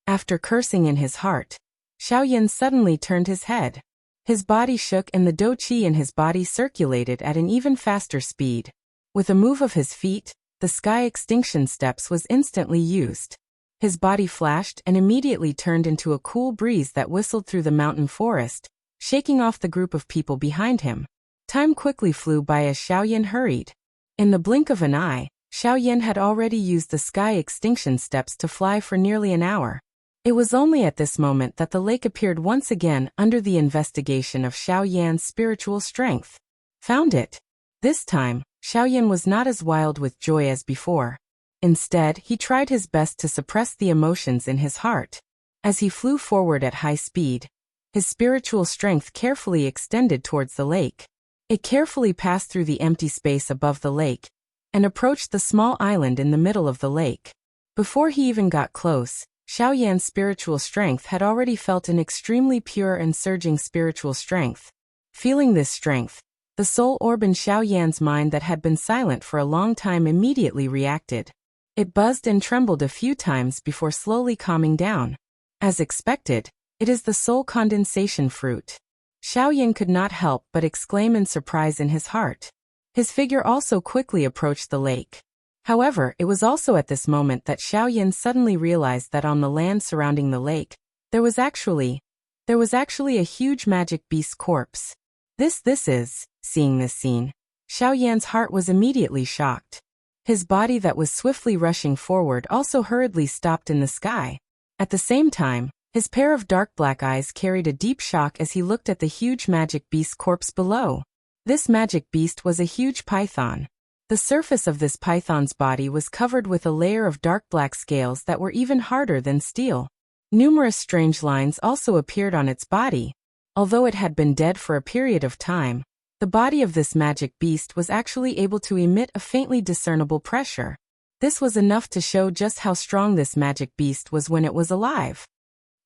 Speaker 1: After cursing in his heart, Xiao Yan suddenly turned his head. His body shook and the dou qi in his body circulated at an even faster speed. With a move of his feet, the sky extinction steps was instantly used. His body flashed and immediately turned into a cool breeze that whistled through the mountain forest, shaking off the group of people behind him. Time quickly flew by as Xiao Yan hurried. In the blink of an eye, Xiao Yan had already used the sky extinction steps to fly for nearly an hour. It was only at this moment that the lake appeared once again under the investigation of Xiao Yan's spiritual strength. Found it. This time, Xiao Yan was not as wild with joy as before. Instead, he tried his best to suppress the emotions in his heart. As he flew forward at high speed, his spiritual strength carefully extended towards the lake. It carefully passed through the empty space above the lake and approached the small island in the middle of the lake. Before he even got close, Xiao Yan's spiritual strength had already felt an extremely pure and surging spiritual strength. Feeling this strength, the soul orb in Xiao Yan's mind that had been silent for a long time immediately reacted. It buzzed and trembled a few times before slowly calming down. As expected, it is the soul condensation fruit. Xiao Yan could not help but exclaim in surprise in his heart. His figure also quickly approached the lake. However, it was also at this moment that Xiao Yan suddenly realized that on the land surrounding the lake, there was actually a huge magic beast corpse. This is, seeing this scene, Xiao Yan's heart was immediately shocked. His body that was swiftly rushing forward also hurriedly stopped in the sky. At the same time, his pair of dark black eyes carried a deep shock as he looked at the huge magic beast corpse below. This magic beast was a huge python. The surface of this python's body was covered with a layer of dark black scales that were even harder than steel. Numerous strange lines also appeared on its body. Although it had been dead for a period of time, the body of this magic beast was actually able to emit a faintly discernible pressure. This was enough to show just how strong this magic beast was when it was alive.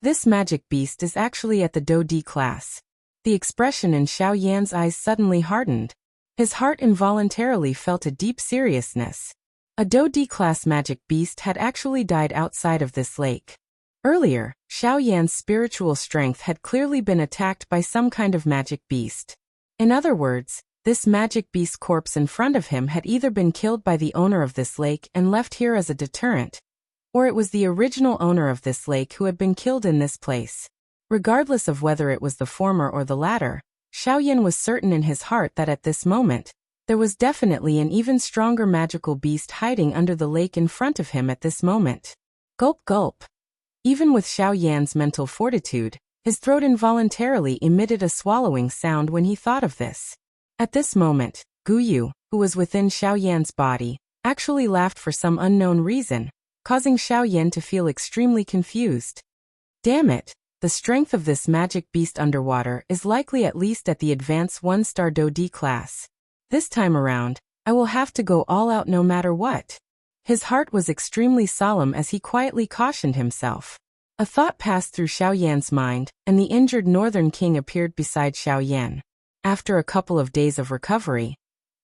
Speaker 1: This magic beast is actually at the Dou-D class. The expression in Xiao Yan's eyes suddenly hardened. His heart involuntarily felt a deep seriousness. A Dou-D class magic beast had actually died outside of this lake. Earlier, Xiao Yan's spiritual strength had clearly been attacked by some kind of magic beast. In other words, this magic beast corpse in front of him had either been killed by the owner of this lake and left here as a deterrent, or it was the original owner of this lake who had been killed in this place. Regardless of whether it was the former or the latter, Xiao Yan was certain in his heart that at this moment, there was definitely an even stronger magical beast hiding under the lake in front of him at this moment. Gulp gulp. Even with Xiao Yan's mental fortitude, his throat involuntarily emitted a swallowing sound when he thought of this. At this moment, Guyu, who was within Xiao Yan's body, actually laughed for some unknown reason, causing Xiao Yan to feel extremely confused. Damn it, The strength of this magic beast underwater is likely at least at the advanced 1-star Do-D class. This time around, I will have to go all out no matter what. His heart was extremely solemn as he quietly cautioned himself. A thought passed through Xiao Yan's mind, and the injured Northern King appeared beside Xiao Yan. After a couple of days of recovery,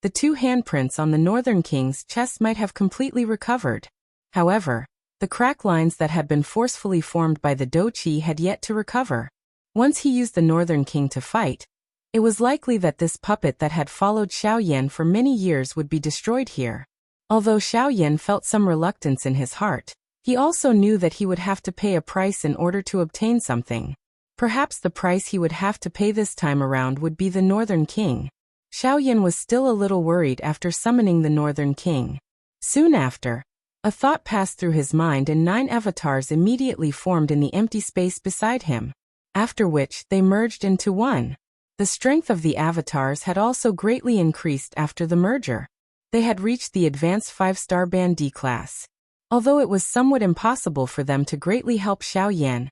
Speaker 1: the 2 handprints on the Northern King's chest might have completely recovered. However, the crack lines that had been forcefully formed by the Do-Chi had yet to recover. Once he used the Northern King to fight, it was likely that this puppet that had followed Xiao Yan for many years would be destroyed here. Although Xiao Yan felt some reluctance in his heart, he also knew that he would have to pay a price in order to obtain something. Perhaps the price he would have to pay this time around would be the Northern King. Xiao Yan was still a little worried after summoning the Northern King. Soon after, a thought passed through his mind and 9 avatars immediately formed in the empty space beside him, after which they merged into one. The strength of the avatars had also greatly increased after the merger. They had reached the advanced 5-star Band D class. Although it was somewhat impossible for them to greatly help Xiao Yan,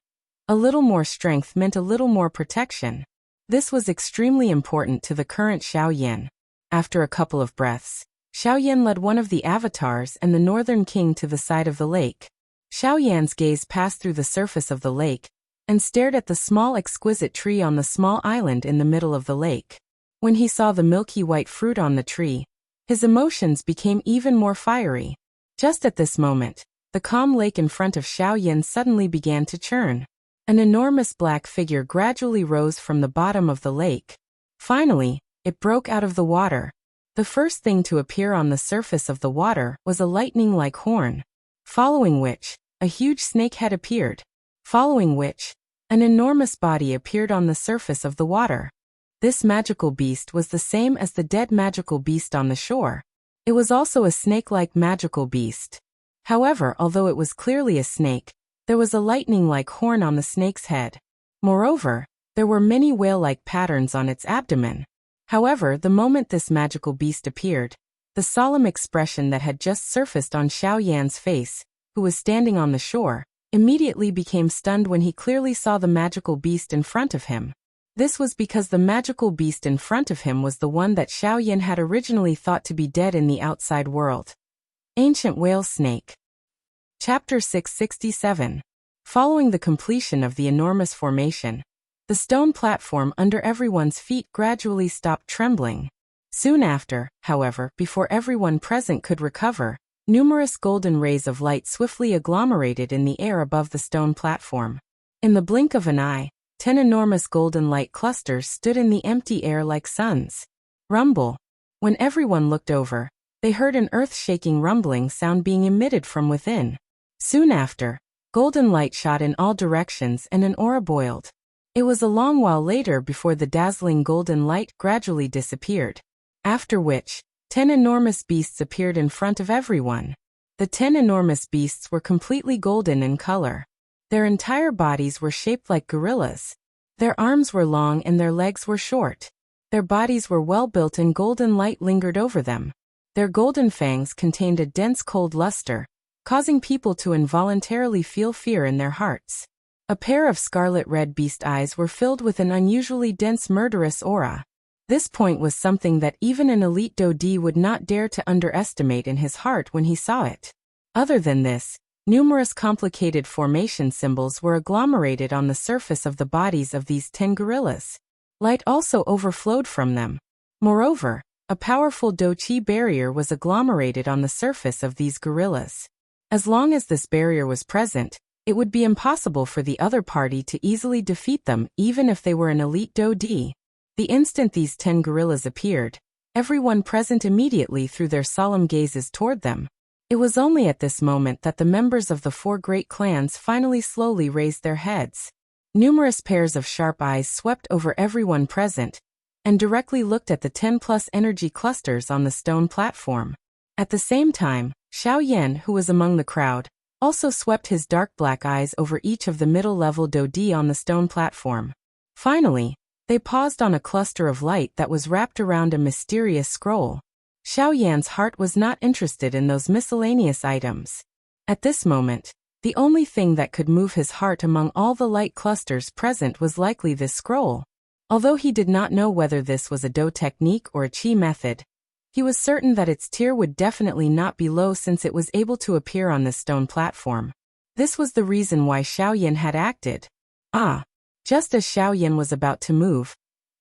Speaker 1: a little more strength meant a little more protection. This was extremely important to the current Xiao Yan. After a couple of breaths, Xiao Yan led one of the avatars and the Northern King to the side of the lake. Xiao Yan's gaze passed through the surface of the lake and stared at the small exquisite tree on the small island in the middle of the lake. When he saw the milky white fruit on the tree, his emotions became even more fiery. Just at this moment, the calm lake in front of Xiao Yan suddenly began to churn. An enormous black figure gradually rose from the bottom of the lake. Finally, it broke out of the water. The first thing to appear on the surface of the water was a lightning-like horn, following which, a huge snake head appeared, following which, an enormous body appeared on the surface of the water. This magical beast was the same as the dead magical beast on the shore. It was also a snake-like magical beast. However, although it was clearly a snake, there was a lightning-like horn on the snake's head. Moreover, there were many whale-like patterns on its abdomen. However, the moment this magical beast appeared, the solemn expression that had just surfaced on Xiao Yan's face, who was standing on the shore, immediately became stunned when he clearly saw the magical beast in front of him. This was because the magical beast in front of him was the one that Xiao Yan had originally thought to be dead in the outside world. Ancient Whale Snake. Chapter 667. Following the completion of the enormous formation, the stone platform under everyone's feet gradually stopped trembling. Soon after, however, before everyone present could recover, numerous golden rays of light swiftly agglomerated in the air above the stone platform. In the blink of an eye, 10 enormous golden light clusters stood in the empty air like suns. Rumble. When everyone looked over, they heard an earth-shaking rumbling sound being emitted from within. Soon after, golden light shot in all directions and an aura boiled. It was a long while later before the dazzling golden light gradually disappeared, after which, 10 enormous beasts appeared in front of everyone. The 10 enormous beasts were completely golden in color. Their entire bodies were shaped like gorillas. Their arms were long and their legs were short. Their bodies were well built and golden light lingered over them. Their golden fangs contained a dense cold luster, causing people to involuntarily feel fear in their hearts. A pair of scarlet red beast eyes were filled with an unusually dense murderous aura. This point was something that even an elite Do-D would not dare to underestimate in his heart when he saw it. Other than this, numerous complicated formation symbols were agglomerated on the surface of the bodies of these 10 gorillas. Light also overflowed from them. Moreover, a powerful Do-Chi barrier was agglomerated on the surface of these gorillas. As long as this barrier was present, it would be impossible for the other party to easily defeat them even if they were an elite Do-D. The instant these 10 gorillas appeared, everyone present immediately threw their solemn gazes toward them. It was only at this moment that the members of the 4 great clans finally slowly raised their heads. Numerous pairs of sharp eyes swept over everyone present, and directly looked at the 10+ energy clusters on the stone platform. At the same time, Xiao Yan, who was among the crowd, also swept his dark black eyes over each of the middle-level Do-D on the stone platform. Finally, they paused on a cluster of light that was wrapped around a mysterious scroll. Xiao Yan's heart was not interested in those miscellaneous items. At this moment, The only thing that could move his heart among all the light clusters present was likely this scroll. Although he did not know whether this was a Do technique or a Qi method, he was certain that its tier would definitely not be low since it was able to appear on this stone platform. This was the reason why Xiaoyan had acted. Ah! Just as Xiaoyan was about to move,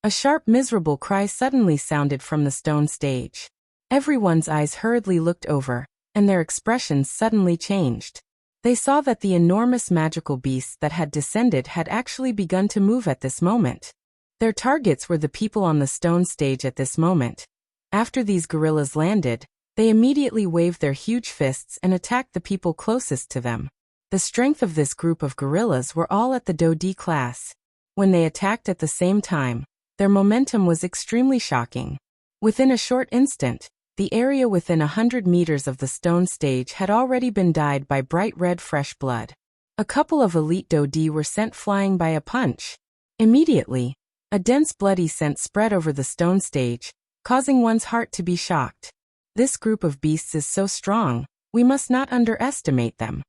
Speaker 1: a sharp miserable cry suddenly sounded from the stone stage. Everyone's eyes hurriedly looked over, and their expressions suddenly changed. They saw that the enormous magical beasts that had descended had actually begun to move at this moment. Their targets were the people on the stone stage at this moment. After these gorillas landed, they immediately waved their huge fists and attacked the people closest to them. The strength of this group of gorillas were all at the Do D class. When they attacked at the same time, their momentum was extremely shocking. Within a short instant, the area within 100 meters of the stone stage had already been dyed by bright red fresh blood. A couple of elite Do D were sent flying by a punch. Immediately, a dense bloody scent spread over the stone stage, causing one's heart to be shocked. This group of beasts is so strong, we must not underestimate them.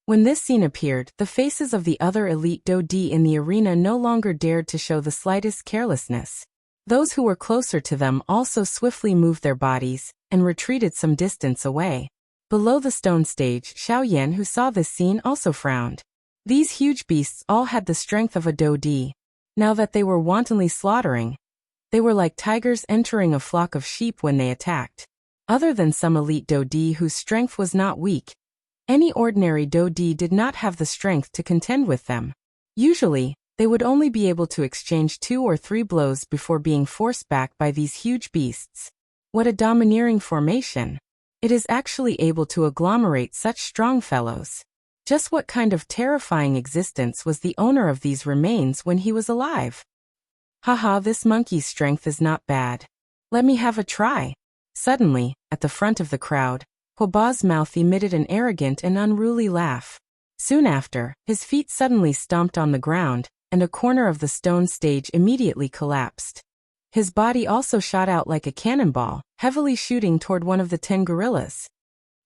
Speaker 1: When this scene appeared, the faces of the other elite Do D in the arena no longer dared to show the slightest carelessness. Those who were closer to them also swiftly moved their bodies and retreated some distance away. Below the stone stage, Xiaoyan, who saw this scene, also frowned. These huge beasts all had the strength of a Do D. Now that they were wantonly slaughtering, they were like tigers entering a flock of sheep when they attacked. Other than some elite Do D whose strength was not weak, any ordinary Do D did not have the strength to contend with them. Usually, they would only be able to exchange 2 or 3 blows before being forced back by these huge beasts. What a domineering formation! It is actually able to agglomerate such strong fellows. Just what kind of terrifying existence was the owner of these remains when he was alive? Haha, this monkey's strength is not bad. Let me have a try. Suddenly, at the front of the crowd, Huoba's mouth emitted an arrogant and unruly laugh. Soon after, his feet suddenly stomped on the ground, and a corner of the stone stage immediately collapsed. His body also shot out like a cannonball, heavily shooting toward one of the 10 gorillas.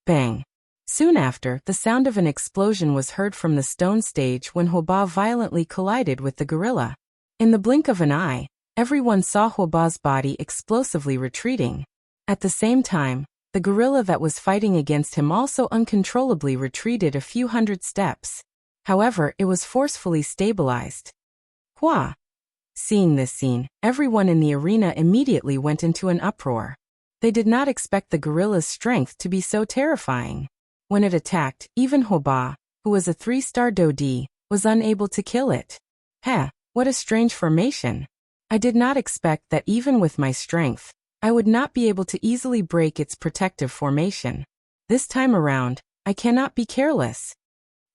Speaker 1: Bang! Soon after, the sound of an explosion was heard from the stone stage when Huoba violently collided with the gorilla. In the blink of an eye, everyone saw Huoba's body explosively retreating. At the same time, the gorilla that was fighting against him also uncontrollably retreated a few hundred steps. However, it was forcefully stabilized. Hua! Seeing this scene, everyone in the arena immediately went into an uproar. They did not expect the gorilla's strength to be so terrifying. When it attacked, even Huoba, who was a 3-star Do D, was unable to kill it. Heh, what a strange formation. I did not expect that even with my strength, I would not be able to easily break its protective formation. This time around, I cannot be careless.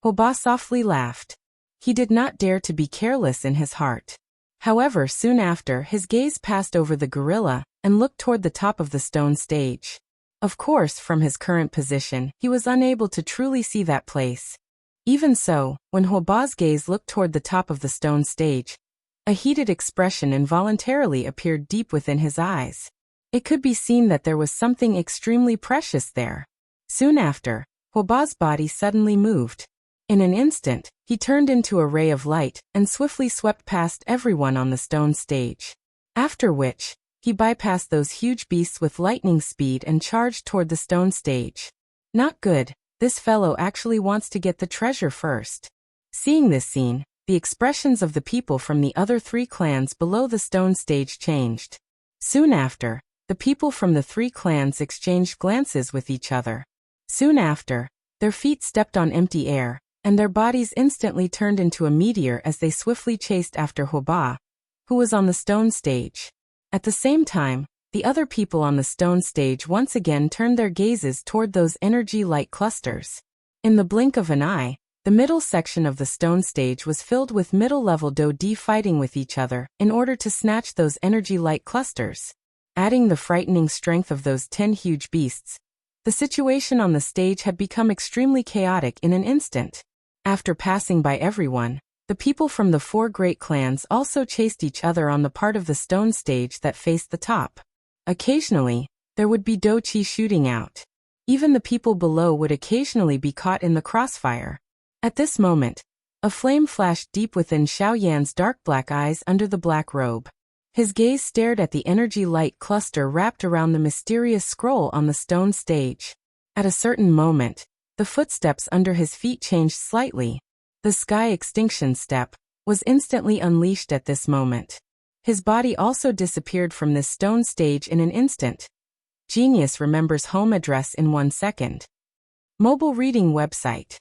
Speaker 1: Huoba softly laughed. He did not dare to be careless in his heart. However, soon after, his gaze passed over the gorilla and looked toward the top of the stone stage. Of course, from his current position, he was unable to truly see that place. Even so, when Huoba's gaze looked toward the top of the stone stage, a heated expression involuntarily appeared deep within his eyes. It could be seen that there was something extremely precious there. Soon after, Huoba's body suddenly moved. In an instant, he turned into a ray of light and swiftly swept past everyone on the stone stage. After which, he bypassed those huge beasts with lightning speed and charged toward the stone stage. Not good, this fellow actually wants to get the treasure first. Seeing this scene, the expressions of the people from the other 3 clans below the stone stage changed. Soon after, the people from the 3 clans exchanged glances with each other. Soon after, their feet stepped on empty air, and their bodies instantly turned into a meteor as they swiftly chased after Huoba, who was on the stone stage. At the same time, the other people on the stone stage once again turned their gazes toward those energy light clusters. In the blink of an eye, the middle section of the stone stage was filled with middle-level Do D fighting with each other in order to snatch those energy light clusters. Adding the frightening strength of those 10 huge beasts, the situation on the stage had become extremely chaotic in an instant. After passing by everyone, the people from the 4 great clans also chased each other on the part of the stone stage that faced the top. Occasionally, there would be Do Chi shooting out. Even the people below would occasionally be caught in the crossfire. At this moment, a flame flashed deep within Xiao Yan's dark black eyes under the black robe. His gaze stared at the energy light cluster wrapped around the mysterious scroll on the stone stage. At a certain moment, the footsteps under his feet changed slightly. The sky extinction step was instantly unleashed at this moment. His body also disappeared from this stone stage in an instant. Genius remembers home address in 1 second. Mobile reading website.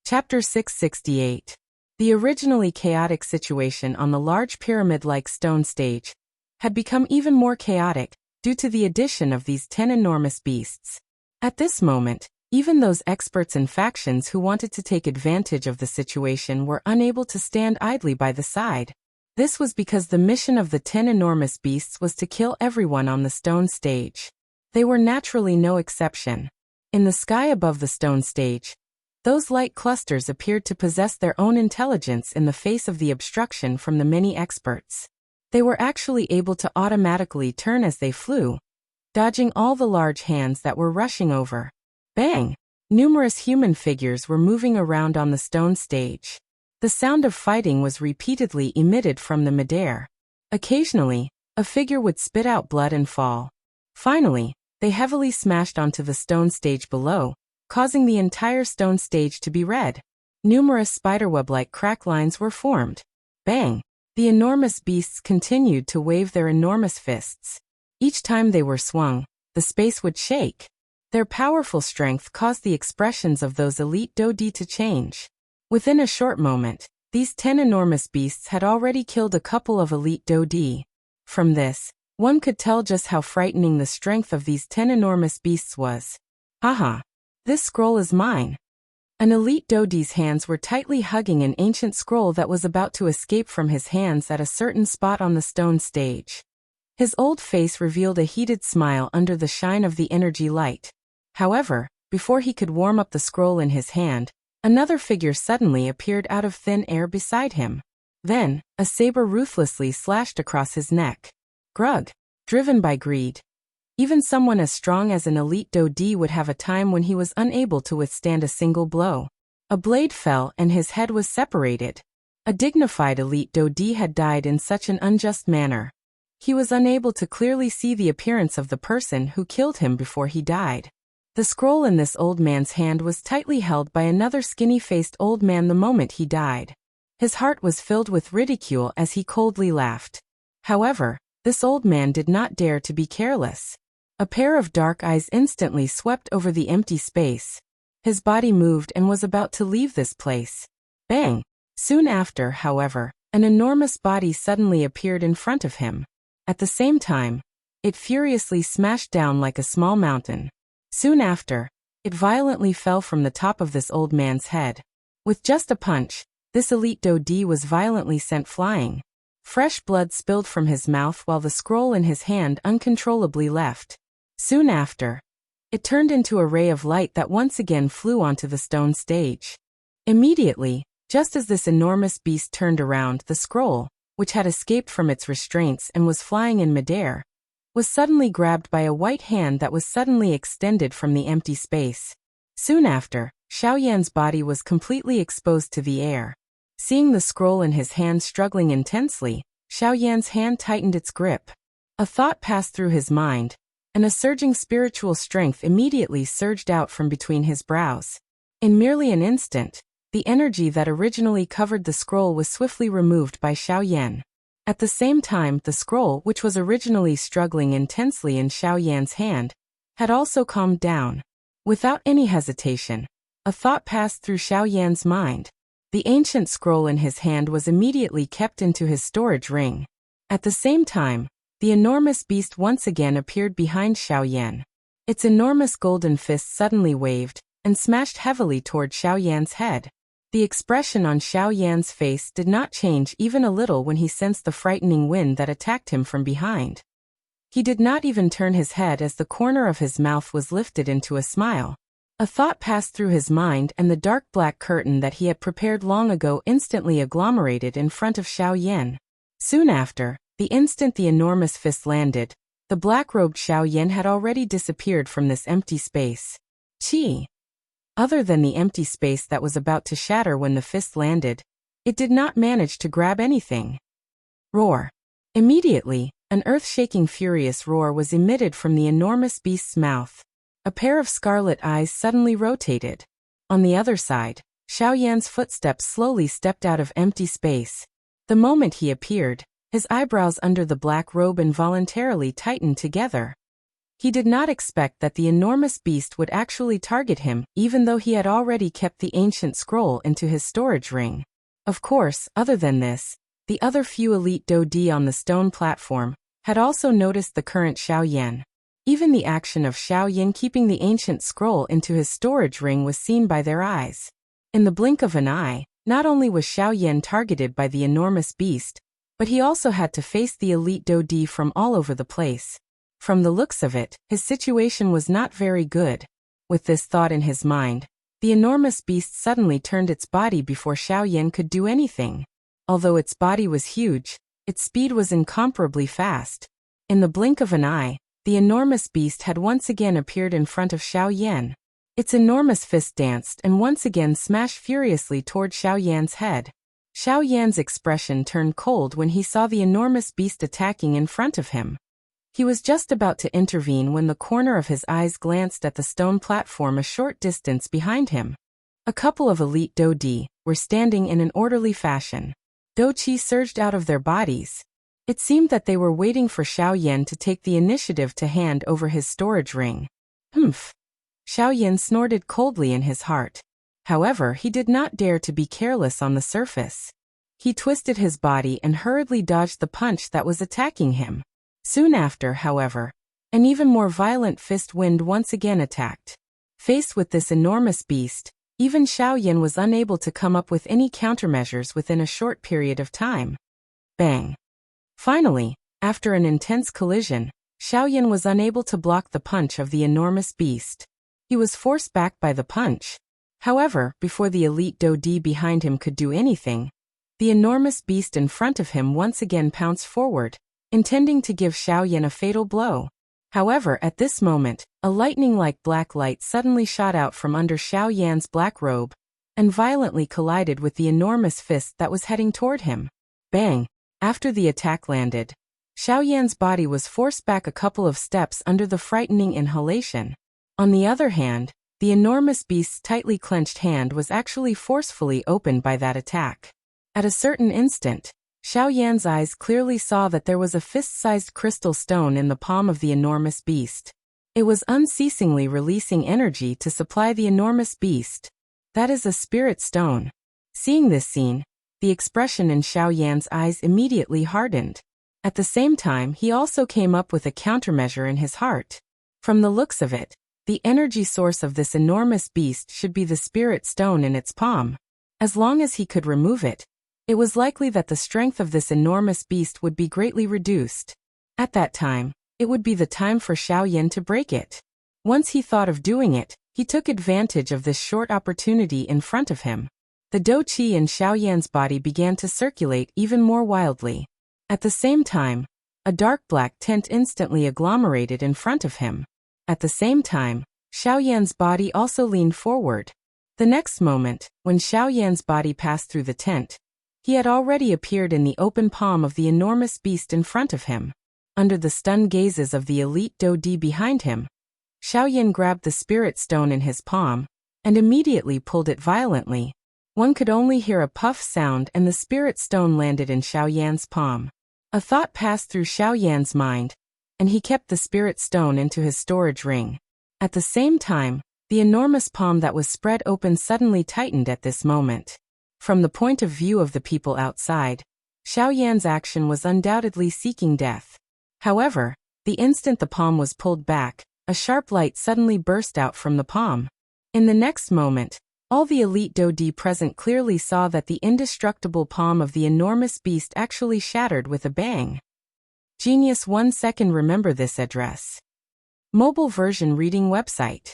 Speaker 1: Chapter 668. The originally chaotic situation on the large pyramid-like stone stage had become even more chaotic due to the addition of these 10 enormous beasts. At this moment, even those experts and factions who wanted to take advantage of the situation were unable to stand idly by the side. This was because the mission of the 10 enormous beasts was to kill everyone on the stone stage. They were naturally no exception. In the sky above the stone stage, those light clusters appeared to possess their own intelligence in the face of the obstruction from the many experts. They were actually able to automatically turn as they flew, dodging all the large hands that were rushing over. Bang! Numerous human figures were moving around on the stone stage. The sound of fighting was repeatedly emitted from the midair. Occasionally, a figure would spit out blood and fall. Finally, they heavily smashed onto the stone stage below, causing the entire stone stage to be red. Numerous spiderweb-like crack lines were formed. Bang! The enormous beasts continued to wave their enormous fists. Each time they were swung, the space would shake. Their powerful strength caused the expressions of those elite Dodi to change. Within a short moment, these 10 enormous beasts had already killed a couple of elite Dodi. From this, one could tell just how frightening the strength of these 10 enormous beasts was. Aha! This scroll is mine. An elite Dodi's hands were tightly hugging an ancient scroll that was about to escape from his hands at a certain spot on the stone stage. His old face revealed a heated smile under the shine of the energy light. However, before he could warm up the scroll in his hand, another figure suddenly appeared out of thin air beside him. Then, a saber ruthlessly slashed across his neck. Grug. Driven by greed. Even someone as strong as an elite Dodi would have a time when he was unable to withstand a single blow. A blade fell and his head was separated. A dignified elite Dodi had died in such an unjust manner. He was unable to clearly see the appearance of the person who killed him before he died. The scroll in this old man's hand was tightly held by another skinny-faced old man the moment he died. His heart was filled with ridicule as he coldly laughed. However, this old man did not dare to be careless. A pair of dark eyes instantly swept over the empty space. His body moved and was about to leave this place. Bang! Soon after, however, an enormous body suddenly appeared in front of him. At the same time, it furiously smashed down like a small mountain. Soon after, it violently fell from the top of this old man's head. With just a punch, this elite Dodi was violently sent flying. Fresh blood spilled from his mouth while the scroll in his hand uncontrollably left. Soon after, it turned into a ray of light that once again flew onto the stone stage. Immediately, just as this enormous beast turned around, the scroll, which had escaped from its restraints and was flying in midair, was suddenly grabbed by a white hand that was suddenly extended from the empty space. Soon after, Xiao Yan's body was completely exposed to the air. Seeing the scroll in his hand struggling intensely, Xiao Yan's hand tightened its grip. A thought passed through his mind, and a surging spiritual strength immediately surged out from between his brows. In merely an instant, the energy that originally covered the scroll was swiftly removed by Xiao Yan. At the same time, the scroll, which was originally struggling intensely in Xiao Yan's hand, had also calmed down. Without any hesitation, a thought passed through Xiao Yan's mind. The ancient scroll in his hand was immediately kept into his storage ring. At the same time, the enormous beast once again appeared behind Xiao Yan. Its enormous golden fist suddenly waved and smashed heavily toward Xiao Yan's head. The expression on Xiao Yan's face did not change even a little when he sensed the frightening wind that attacked him from behind. He did not even turn his head as the corner of his mouth was lifted into a smile. A thought passed through his mind and the dark black curtain that he had prepared long ago instantly agglomerated in front of Xiao Yan. Soon after, the instant the enormous fist landed, the black-robed Xiao Yan had already disappeared from this empty space. Qi. Other than the empty space that was about to shatter when the fist landed, it did not manage to grab anything. Roar. Immediately, an earth-shaking furious roar was emitted from the enormous beast's mouth. A pair of scarlet eyes suddenly rotated. On the other side, Xiaoyan's footsteps slowly stepped out of empty space. The moment he appeared, his eyebrows under the black robe involuntarily tightened together. He did not expect that the enormous beast would actually target him, even though he had already kept the ancient scroll into his storage ring. Of course, other than this, the other few elite Dodi on the stone platform had also noticed the current Xiaoyan. Even the action of Xiaoyan keeping the ancient scroll into his storage ring was seen by their eyes. In the blink of an eye, not only was Xiaoyan targeted by the enormous beast, but he also had to face the elite Dodi from all over the place. From the looks of it, his situation was not very good. With this thought in his mind, the enormous beast suddenly turned its body before Xiaoyan could do anything. Although its body was huge, its speed was incomparably fast. In the blink of an eye, the enormous beast had once again appeared in front of Xiaoyan. Its enormous fist danced and once again smashed furiously toward Xiaoyan's head. Xiaoyan's expression turned cold when he saw the enormous beast attacking in front of him. He was just about to intervene when the corner of his eyes glanced at the stone platform a short distance behind him. A couple of elite Dodi were standing in an orderly fashion. Doqi surged out of their bodies. It seemed that they were waiting for Xiaoyan to take the initiative to hand over his storage ring. Humph. Xiaoyan snorted coldly in his heart. However, he did not dare to be careless on the surface. He twisted his body and hurriedly dodged the punch that was attacking him. Soon after, however, an even more violent fist wind once again attacked. Faced with this enormous beast, even Xiaoyan was unable to come up with any countermeasures within a short period of time. Bang! Finally, after an intense collision, Xiaoyan was unable to block the punch of the enormous beast. He was forced back by the punch. However, before the elite Dodi behind him could do anything, the enormous beast in front of him once again pounced forward, intending to give Xiaoyan a fatal blow. However, at this moment, a lightning-like black light suddenly shot out from under Xiaoyan's black robe and violently collided with the enormous fist that was heading toward him. Bang! After the attack landed, Xiaoyan's body was forced back a couple of steps under the frightening inhalation. On the other hand, the enormous beast's tightly clenched hand was actually forcefully opened by that attack. At a certain instant, Xiaoyan's eyes clearly saw that there was a fist-sized crystal stone in the palm of the enormous beast. It was unceasingly releasing energy to supply the enormous beast. That is a spirit stone. Seeing this scene, the expression in Xiaoyan's eyes immediately hardened. At the same time, he also came up with a countermeasure in his heart. From the looks of it, the energy source of this enormous beast should be the spirit stone in its palm. As long as he could remove it, it was likely that the strength of this enormous beast would be greatly reduced. At that time, it would be the time for Xiaoyan to break it. Once he thought of doing it, he took advantage of this short opportunity in front of him. The Doqi in Xiaoyan's body began to circulate even more wildly. At the same time, a dark black tent instantly agglomerated in front of him. At the same time, Xiaoyan's body also leaned forward. The next moment, when Xiaoyan's body passed through the tent, he had already appeared in the open palm of the enormous beast in front of him. Under the stunned gazes of the elite Dodi behind him, Xiaoyan grabbed the spirit stone in his palm and immediately pulled it violently. One could only hear a puff sound and the spirit stone landed in Xiaoyan's palm. A thought passed through Xiaoyan's mind, and he kept the spirit stone into his storage ring. At the same time, the enormous palm that was spread open suddenly tightened at this moment. From the point of view of the people outside, Xiaoyan's action was undoubtedly seeking death. However, the instant the palm was pulled back, a sharp light suddenly burst out from the palm. In the next moment, all the elite Dodi present clearly saw that the indestructible palm of the enormous beast actually shattered with a bang. Genius 1 second. Remember this address. Mobile version reading website.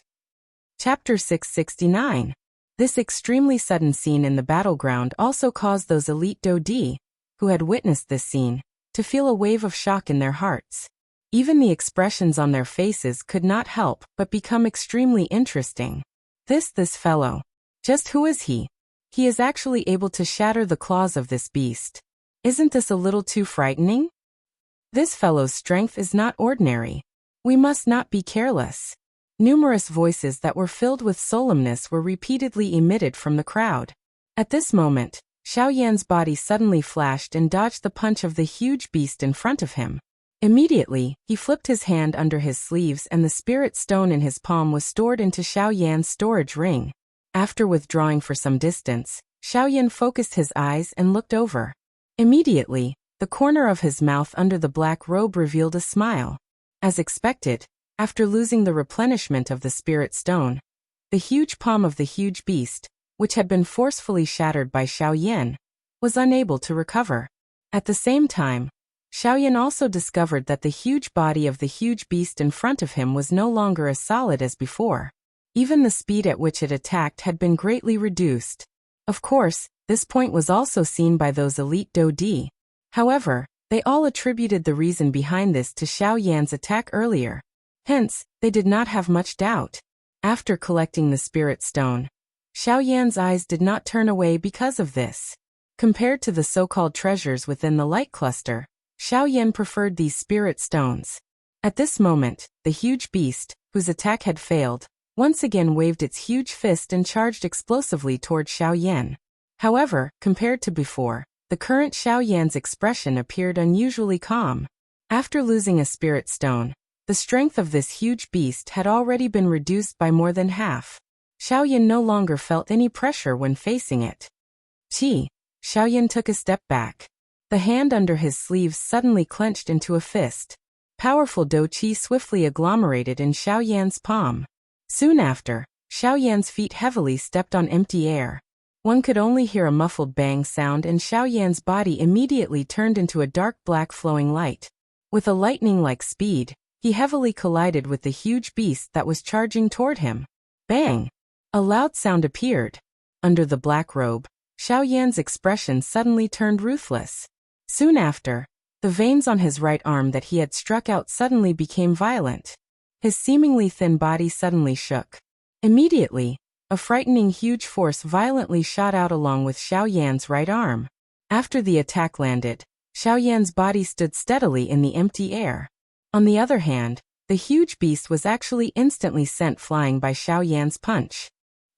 Speaker 1: Chapter 669. This extremely sudden scene in the battleground also caused those elite Dodi, who had witnessed this scene, to feel a wave of shock in their hearts. Even the expressions on their faces could not help but become extremely interesting. This fellow. Just who is he? He is actually able to shatter the claws of this beast. Isn't this a little too frightening? This fellow's strength is not ordinary. We must not be careless. Numerous voices that were filled with solemnness were repeatedly emitted from the crowd. At this moment, Xiao Yan's body suddenly flashed and dodged the punch of the huge beast in front of him. Immediately, he flipped his hand under his sleeves and the spirit stone in his palm was stored into Xiao Yan's storage ring. After withdrawing for some distance, Xiao Yan focused his eyes and looked over. Immediately, the corner of his mouth under the black robe revealed a smile. As expected, after losing the replenishment of the spirit stone, the huge palm of the huge beast, which had been forcefully shattered by Xiao Yan, was unable to recover. At the same time, Xiao Yan also discovered that the huge body of the huge beast in front of him was no longer as solid as before. Even the speed at which it attacked had been greatly reduced. Of course, this point was also seen by those elite Dodi. However, they all attributed the reason behind this to Xiao Yan's attack earlier. Hence, they did not have much doubt. After collecting the spirit stone, Xiao Yan's eyes did not turn away because of this. Compared to the so-called treasures within the light cluster, Xiao Yan preferred these spirit stones. At this moment, the huge beast, whose attack had failed, once again waved its huge fist and charged explosively toward Xiao Yan. However, compared to before, the current Xiao Yan's expression appeared unusually calm. After losing a spirit stone, the strength of this huge beast had already been reduced by more than half. Xiao Yan no longer felt any pressure when facing it. Xiao Yan took a step back. The hand under his sleeves suddenly clenched into a fist. Powerful Do Qi swiftly agglomerated in Xiao Yan's palm. Soon after, Xiao Yan's feet heavily stepped on empty air. One could only hear a muffled bang sound and Xiao Yan's body immediately turned into a dark black flowing light. With a lightning-like speed, he heavily collided with the huge beast that was charging toward him. Bang! A loud sound appeared. Under the black robe, Xiao Yan's expression suddenly turned ruthless. Soon after, the veins on his right arm that he had struck out suddenly became violent. His seemingly thin body suddenly shook. Immediately, a frightening huge force violently shot out along with Xiao Yan's right arm. After the attack landed, Xiao Yan's body stood steadily in the empty air. On the other hand, the huge beast was actually instantly sent flying by Xiao Yan's punch.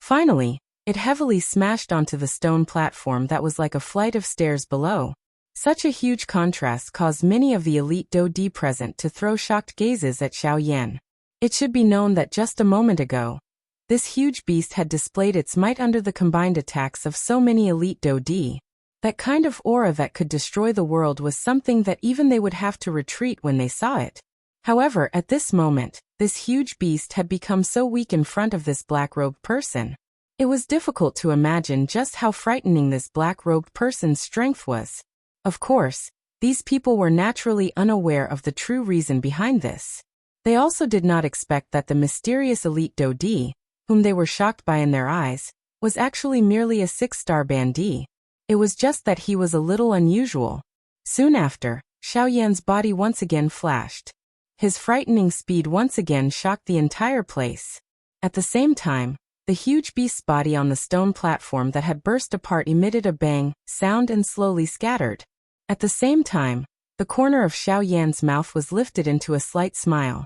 Speaker 1: Finally, it heavily smashed onto the stone platform that was like a flight of stairs below. Such a huge contrast caused many of the elite Dodi present to throw shocked gazes at Xiao Yan. It should be known that just a moment ago, this huge beast had displayed its might under the combined attacks of so many elite Dodi. That kind of aura that could destroy the world was something that even they would have to retreat when they saw it. However, at this moment, this huge beast had become so weak in front of this black-robed person. It was difficult to imagine just how frightening this black-robed person's strength was. Of course, these people were naturally unaware of the true reason behind this. They also did not expect that the mysterious elite Dodi, whom they were shocked by in their eyes, was actually merely a 6-star bandit. It was just that he was a little unusual. Soon after, Xiao Yan's body once again flashed. His frightening speed once again shocked the entire place. At the same time, the huge beast's body on the stone platform that had burst apart emitted a bang sound and slowly scattered. At the same time, the corner of Xiao Yan's mouth was lifted into a slight smile.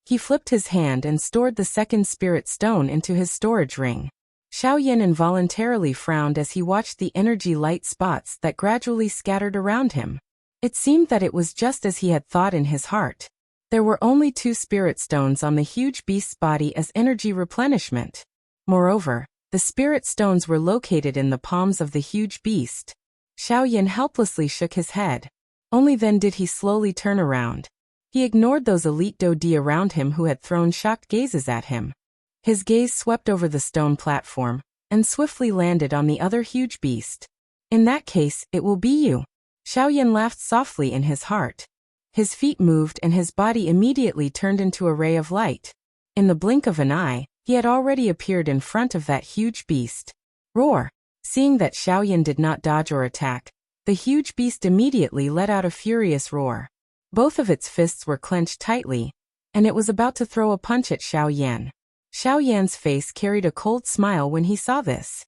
Speaker 1: He flipped his hand and stored the second spirit stone into his storage ring. Xiao Yan involuntarily frowned as he watched the energy light spots that gradually scattered around him. It seemed that it was just as he had thought in his heart. There were only 2 spirit stones on the huge beast's body as energy replenishment. Moreover, the spirit stones were located in the palms of the huge beast. Xiao Yan helplessly shook his head. Only then did he slowly turn around. He ignored those elite Dodi around him who had thrown shocked gazes at him. His gaze swept over the stone platform, and swiftly landed on the other huge beast. In that case, it will be you. Xiao Yan laughed softly in his heart. His feet moved and his body immediately turned into a ray of light. In the blink of an eye, he had already appeared in front of that huge beast. Roar! Seeing that Xiao Yan did not dodge or attack, the huge beast immediately let out a furious roar. Both of its fists were clenched tightly, and it was about to throw a punch at Xiao Yan. Xiao Yan's face carried a cold smile when he saw this.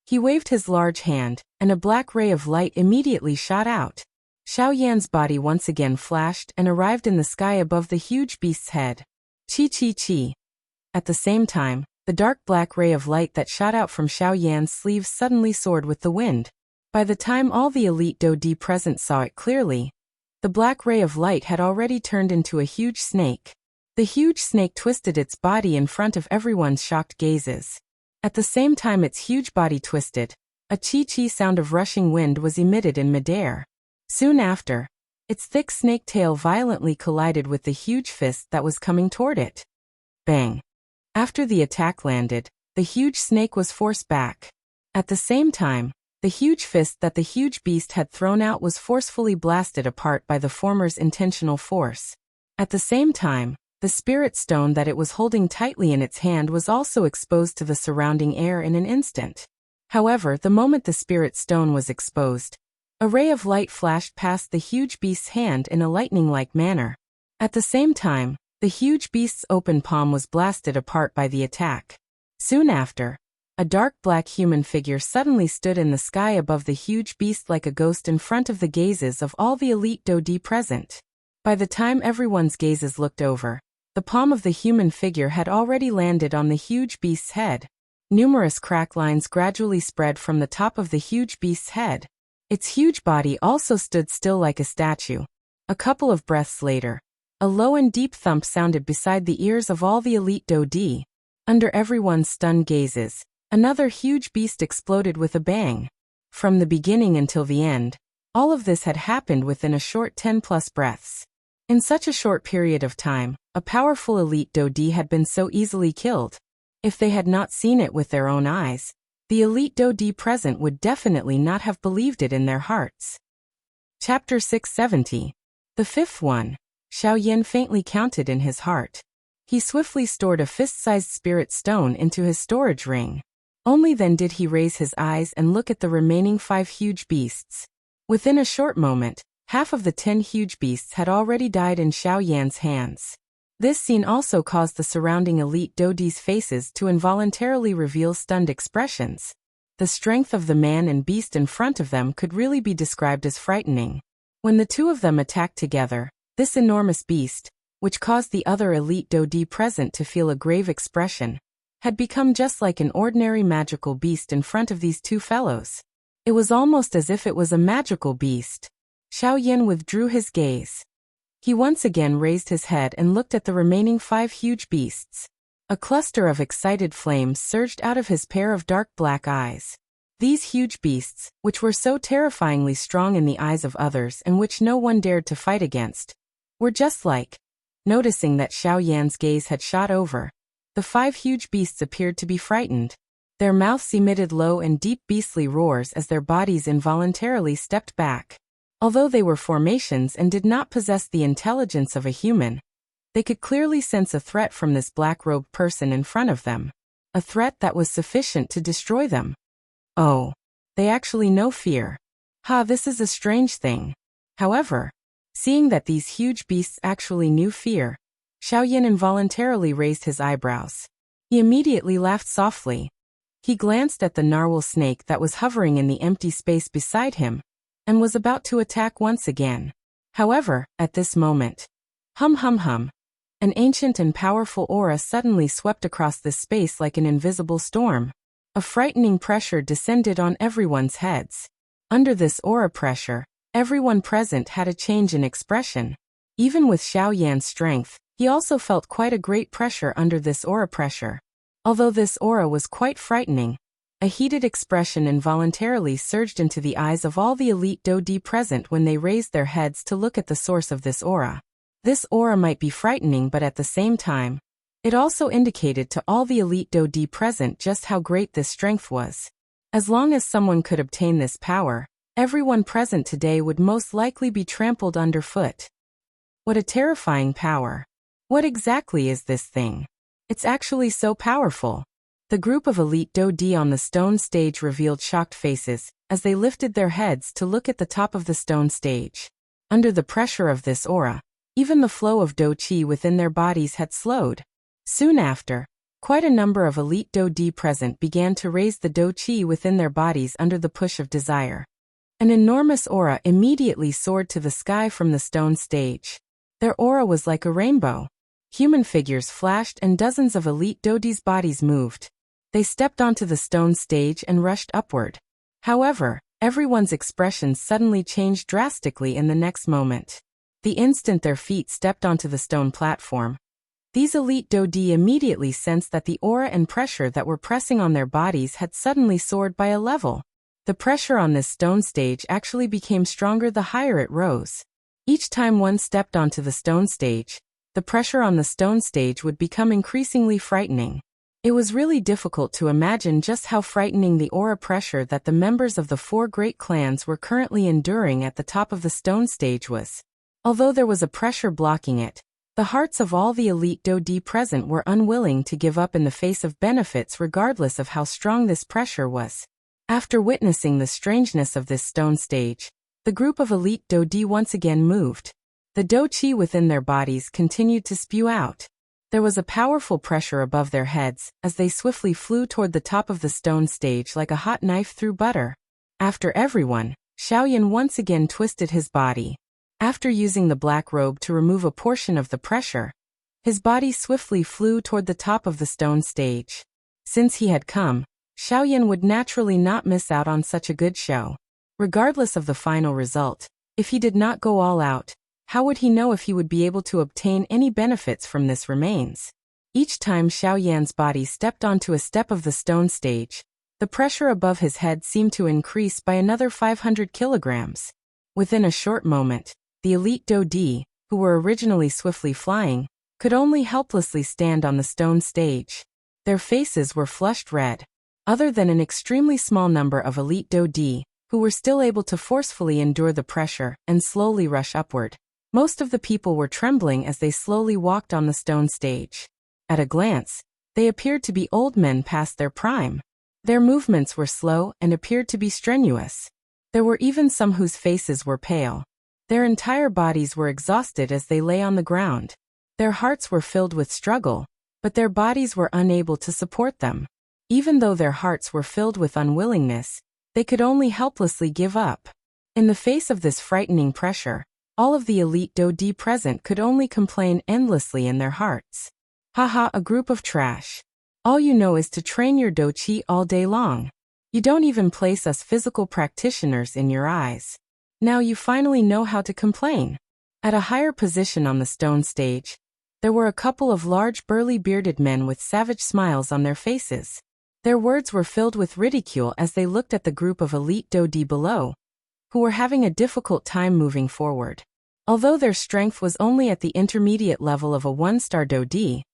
Speaker 1: He waved his large hand, and a black ray of light immediately shot out. Xiao Yan's body once again flashed and arrived in the sky above the huge beast's head. Chi chi chi. At the same time, the dark black ray of light that shot out from Xiao Yan's sleeves suddenly soared with the wind. By the time all the elite Dodi present saw it clearly, the black ray of light had already turned into a huge snake. The huge snake twisted its body in front of everyone's shocked gazes. At the same time its huge body twisted, a chi-chi sound of rushing wind was emitted in midair. Soon after, its thick snake tail violently collided with the huge fist that was coming toward it. Bang! After the attack landed, the huge snake was forced back. At the same time, the huge fist that the huge beast had thrown out was forcefully blasted apart by the former's intentional force. At the same time, the spirit stone that it was holding tightly in its hand was also exposed to the surrounding air in an instant. However, the moment the spirit stone was exposed, a ray of light flashed past the huge beast's hand in a lightning-like manner. At the same time, the huge beast's open palm was blasted apart by the attack. Soon after, a dark black human figure suddenly stood in the sky above the huge beast like a ghost in front of the gazes of all the elite Dodi present. By the time everyone's gazes looked over, the palm of the human figure had already landed on the huge beast's head. Numerous crack lines gradually spread from the top of the huge beast's head. Its huge body also stood still like a statue. A couple of breaths later, a low and deep thump sounded beside the ears of all the elite Dodi. Under everyone's stunned gazes, another huge beast exploded with a bang. From the beginning until the end, all of this had happened within a short 10+ breaths. In such a short period of time, a powerful elite Dodi had been so easily killed. If they had not seen it with their own eyes, the elite Dodi present would definitely not have believed it in their hearts. Chapter 670. The fifth one. Xiao Yan faintly counted in his heart. He swiftly stored a fist-sized spirit stone into his storage ring. Only then did he raise his eyes and look at the remaining 5 huge beasts. Within a short moment, half of the 10 huge beasts had already died in Xiao Yan's hands. This scene also caused the surrounding elite Dodi's faces to involuntarily reveal stunned expressions. The strength of the man and beast in front of them could really be described as frightening. When the two of them attacked together, this enormous beast, which caused the other elite Dodi present to feel a grave expression, had become just like an ordinary magical beast in front of these two fellows. It was almost as if it was a magical beast. Xiao Yan withdrew his gaze. He once again raised his head and looked at the remaining 5 huge beasts. A cluster of excited flames surged out of his pair of dark black eyes. These huge beasts, which were so terrifyingly strong in the eyes of others and which no one dared to fight against, were just like. Noticing that Xiao Yan's gaze had shot over, the 5 huge beasts appeared to be frightened. Their mouths emitted low and deep beastly roars as their bodies involuntarily stepped back. Although they were formations and did not possess the intelligence of a human, they could clearly sense a threat from this black-robed person in front of them. A threat that was sufficient to destroy them. Oh, they actually know fear. This is a strange thing. However, seeing that these huge beasts actually knew fear, Xiao Yan involuntarily raised his eyebrows. He immediately laughed softly. He glanced at the narwhal snake that was hovering in the empty space beside him, and was about to attack once again. However, at this moment, an ancient and powerful aura suddenly swept across this space like an invisible storm. A frightening pressure descended on everyone's heads. Under this aura pressure, everyone present had a change in expression. Even with Xiao Yan's strength, he also felt quite a great pressure under this aura pressure. Although this aura was quite frightening, a heated expression involuntarily surged into the eyes of all the elite Dodi present when they raised their heads to look at the source of this aura. This aura might be frightening, but at the same time, it also indicated to all the elite Dodi present just how great this strength was. As long as someone could obtain this power, everyone present today would most likely be trampled underfoot. What a terrifying power. What exactly is this thing? It's actually so powerful. The group of elite Dodi on the stone stage revealed shocked faces as they lifted their heads to look at the top of the stone stage. Under the pressure of this aura, even the flow of Do Qi within their bodies had slowed. Soon after, Quite a number of elite Do-di present began to raise the Do-chi within their bodies under the push of desire. An enormous aura immediately soared to the sky from the stone stage. Their aura was like a rainbow. Human figures flashed and dozens of elite Do-di's bodies moved. They stepped onto the stone stage and rushed upward. However, everyone's expressions suddenly changed drastically in the next moment. The instant their feet stepped onto the stone platform, these elite Do-di immediately sensed that the aura and pressure that were pressing on their bodies had suddenly soared by a level. The pressure on this stone stage actually became stronger the higher it rose. Each time one stepped onto the stone stage, the pressure on the stone stage would become increasingly frightening. It was really difficult to imagine just how frightening the aura pressure that the members of the 4 great clans were currently enduring at the top of the stone stage was. Although there was a pressure blocking it, the hearts of all the elite Do-di present were unwilling to give up in the face of benefits regardless of how strong this pressure was. After witnessing the strangeness of this stone stage, the group of elite Do-di once again moved. The Do-chi within their bodies continued to spew out. There was a powerful pressure above their heads as they swiftly flew toward the top of the stone stage like a hot knife through butter. After everyone, Xiaoyan once again twisted his body. After using the black robe to remove a portion of the pressure, his body swiftly flew toward the top of the stone stage. Since he had come, Xiaoyan would naturally not miss out on such a good show. Regardless of the final result, if he did not go all out, how would he know if he would be able to obtain any benefits from this remains? Each time Xiaoyan's body stepped onto a step of the stone stage, the pressure above his head seemed to increase by another 500 kilograms. Within a short moment, the elite Do-di, who were originally swiftly flying, could only helplessly stand on the stone stage. Their faces were flushed red. Other than an extremely small number of elite Do-di, who were still able to forcefully endure the pressure and slowly rush upward, most of the people were trembling as they slowly walked on the stone stage. At a glance, they appeared to be old men past their prime. Their movements were slow and appeared to be strenuous. There were even some whose faces were pale. Their entire bodies were exhausted as they lay on the ground. Their hearts were filled with struggle, but their bodies were unable to support them. Even though their hearts were filled with unwillingness, they could only helplessly give up. In the face of this frightening pressure, all of the elite Do-di present could only complain endlessly in their hearts. Haha, a group of trash. All you know is to train your Do-chi all day long. You don't even place us physical practitioners in your eyes. Now you finally know how to complain. At a higher position on the stone stage, there were a couple of large burly bearded men with savage smiles on their faces. Their words were filled with ridicule as they looked at the group of elite Do-di below, who were having a difficult time moving forward. Although their strength was only at the intermediate level of a 1-star Do-di,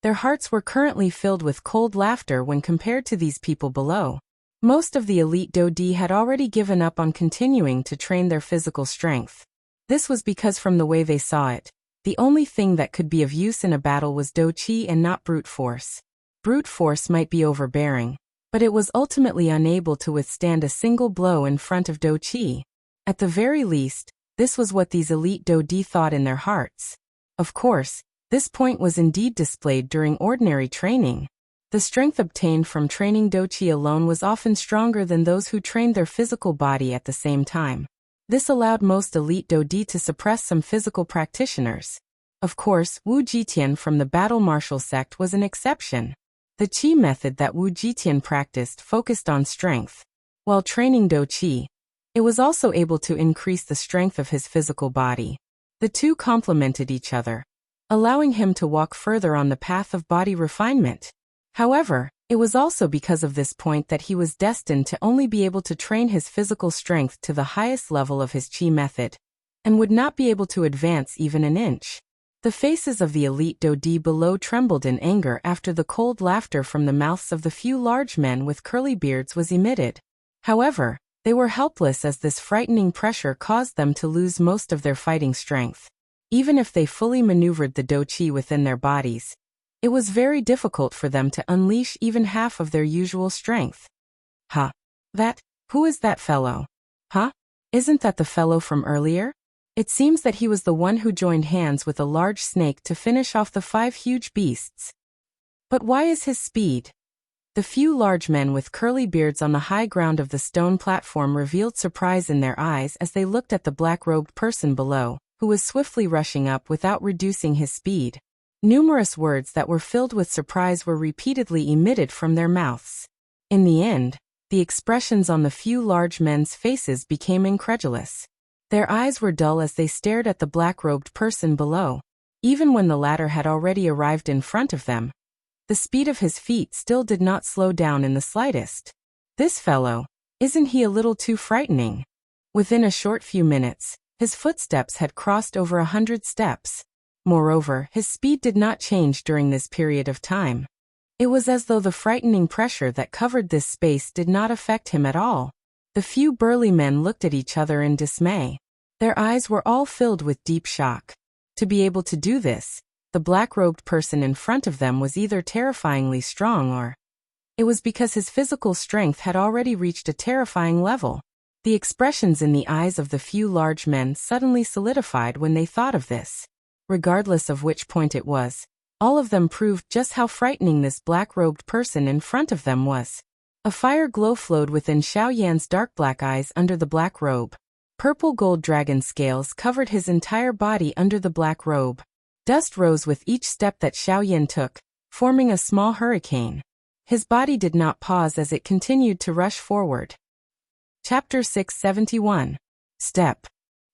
Speaker 1: their hearts were currently filled with cold laughter when compared to these people below. Most of the elite Do-di had already given up on continuing to train their physical strength. This was because from the way they saw it, the only thing that could be of use in a battle was Do-chi and not brute force. Brute force might be overbearing, but it was ultimately unable to withstand a single blow in front of Do-chi. At the very least, this was what these elite Do-di thought in their hearts. Of course, this point was indeed displayed during ordinary training. The strength obtained from training Do-chi alone was often stronger than those who trained their physical body at the same time. This allowed most elite Do-di to suppress some physical practitioners. Of course, Wu Jitian from the battle martial sect was an exception. The chi method that Wu Jitian practiced focused on strength. While training Do-chi, it was also able to increase the strength of his physical body. The two complemented each other, allowing him to walk further on the path of body refinement. However, it was also because of this point that he was destined to only be able to train his physical strength to the highest level of his chi method, and would not be able to advance even an inch. The faces of the elite Do-di below trembled in anger after the cold laughter from the mouths of the few large men with curly beards was emitted. However, they were helpless as this frightening pressure caused them to lose most of their fighting strength. Even if they fully maneuvered the Do-chi within their bodies, it was very difficult for them to unleash even half of their usual strength. Huh? Who is that fellow? Huh? Isn't that the fellow from earlier? It seems that he was the one who joined hands with a large snake to finish off the 5 huge beasts. But why is his speed? The few large men with curly beards on the high ground of the stone platform revealed surprise in their eyes as they looked at the black-robed person below, who was swiftly rushing up without reducing his speed. Numerous words that were filled with surprise were repeatedly emitted from their mouths. In the end, the expressions on the few large men's faces became incredulous. Their eyes were dull as they stared at the black-robed person below. Even when the latter had already arrived in front of them, the speed of his feet still did not slow down in the slightest. This fellow, isn't he a little too frightening? Within a short few minutes, his footsteps had crossed over 100 steps. Moreover, his speed did not change during this period of time. It was as though the frightening pressure that covered this space did not affect him at all. The few burly men looked at each other in dismay. Their eyes were all filled with deep shock. To be able to do this, the black-robed person in front of them was either terrifyingly strong or it was because his physical strength had already reached a terrifying level. The expressions in the eyes of the few large men suddenly solidified when they thought of this. Regardless of which point it was, all of them proved just how frightening this black-robed person in front of them was. A fire glow flowed within Xiao Yan's dark black eyes under the black robe. Purple gold dragon scales covered his entire body under the black robe. Dust rose with each step that Xiao Yan took, forming a small hurricane. His body did not pause as it continued to rush forward. Chapter 671. Step.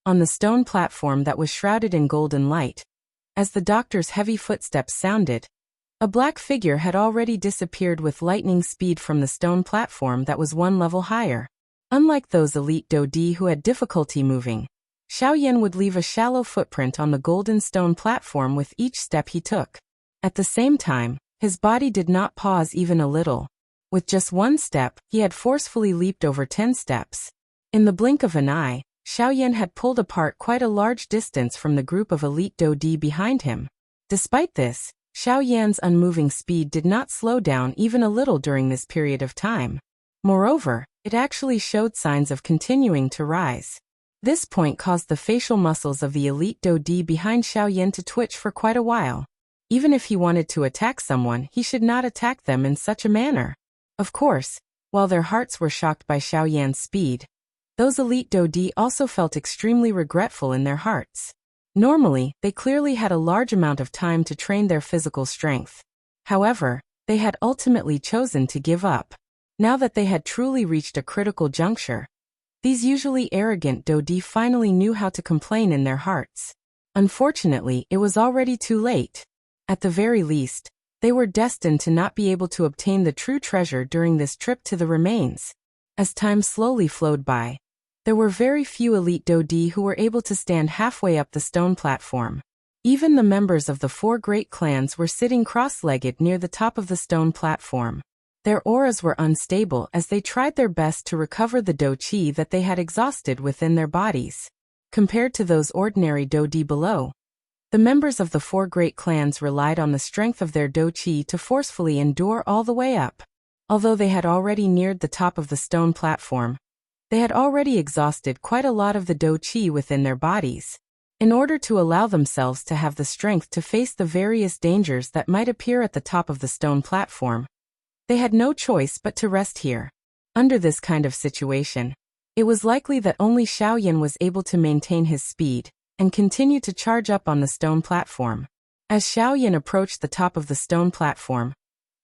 Speaker 1: On the stone platform that was shrouded in golden light, as the doctor's heavy footsteps sounded, a black figure had already disappeared with lightning speed from the stone platform that was one level higher. Unlike those elite Dodi who had difficulty moving, Xiao Yan would leave a shallow footprint on the golden stone platform with each step he took. At the same time, his body did not pause even a little. With just one step, he had forcefully leaped over 10 steps. In the blink of an eye, Xiao Yan had pulled apart quite a large distance from the group of elite Dodi behind him. Despite this, Xiao Yan's unmoving speed did not slow down even a little during this period of time. Moreover, it actually showed signs of continuing to rise. This point caused the facial muscles of the elite Dodi behind Xiao Yan to twitch for quite a while. Even if he wanted to attack someone, he should not attack them in such a manner. Of course, while their hearts were shocked by Xiao Yan's speed, those elite Dodi also felt extremely regretful in their hearts. Normally, they clearly had a large amount of time to train their physical strength. However, they had ultimately chosen to give up. Now that they had truly reached a critical juncture, these usually arrogant Dodi finally knew how to complain in their hearts. Unfortunately, it was already too late. At the very least, they were destined to not be able to obtain the true treasure during this trip to the remains. As time slowly flowed by, there were very few elite Dodi who were able to stand halfway up the stone platform. Even the members of the 4 great clans were sitting cross-legged near the top of the stone platform. Their auras were unstable as they tried their best to recover the Do-Chi that they had exhausted within their bodies. Compared to those ordinary Dodi below, the members of the 4 great clans relied on the strength of their Do-Chi to forcefully endure all the way up. Although they had already neared the top of the stone platform, they had already exhausted quite a lot of the Do-Chi within their bodies. In order to allow themselves to have the strength to face the various dangers that might appear at the top of the stone platform, they had no choice but to rest here. Under this kind of situation, it was likely that only Xiao Yan was able to maintain his speed and continue to charge up on the stone platform. As Xiao Yan approached the top of the stone platform,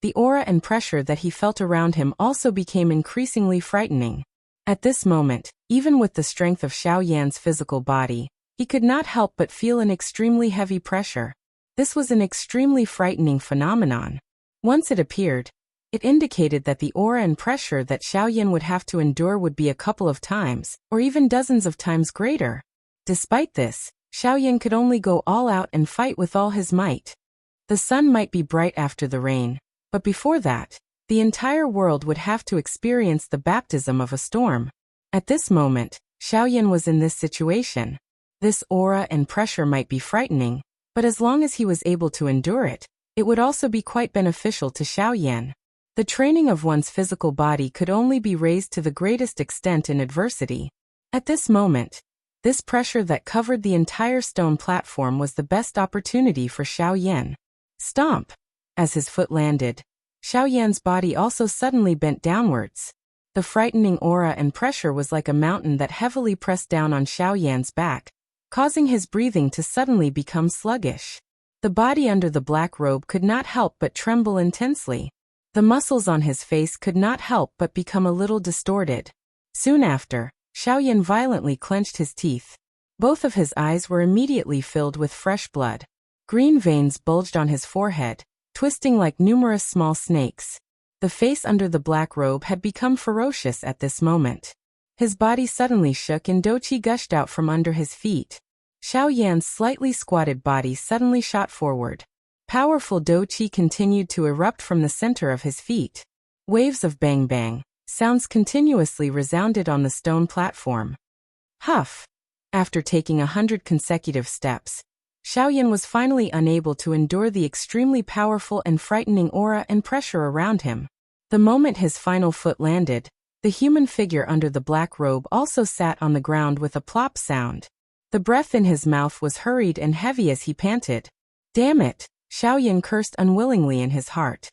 Speaker 1: the aura and pressure that he felt around him also became increasingly frightening. At this moment, even with the strength of Xiao Yan's physical body, he could not help but feel an extremely heavy pressure. This was an extremely frightening phenomenon. Once it appeared, it indicated that the aura and pressure that Xiao Yan would have to endure would be a couple of times, or even dozens of times greater. Despite this, Xiao Yan could only go all out and fight with all his might. The sun might be bright after the rain, but before that, the entire world would have to experience the baptism of a storm. At this moment, Xiao Yan was in this situation. This aura and pressure might be frightening, but as long as he was able to endure it, it would also be quite beneficial to Xiao Yan. The training of one's physical body could only be raised to the greatest extent in adversity. At this moment, this pressure that covered the entire stone platform was the best opportunity for Xiao Yan. Stomp! As his foot landed, Xiao Yan's body also suddenly bent downwards. The frightening aura and pressure was like a mountain that heavily pressed down on Xiao Yan's back, causing his breathing to suddenly become sluggish. The body under the black robe could not help but tremble intensely. The muscles on his face could not help but become a little distorted. Soon after, Xiao Yan violently clenched his teeth. Both of his eyes were immediately filled with fresh blood. Green veins bulged on his forehead, twisting like numerous small snakes. The face under the black robe had become ferocious at this moment. His body suddenly shook and doqi gushed out from under his feet. Xiao Yan's slightly squatted body suddenly shot forward. Powerful doqi continued to erupt from the center of his feet. Waves of bang-bang sounds continuously resounded on the stone platform. Huff! After taking 100 consecutive steps, Xiao Yan was finally unable to endure the extremely powerful and frightening aura and pressure around him. The moment his final foot landed, the human figure under the black robe also sat on the ground with a plop sound. The breath in his mouth was hurried and heavy as he panted. Damn it! Xiao Yan cursed unwillingly in his heart.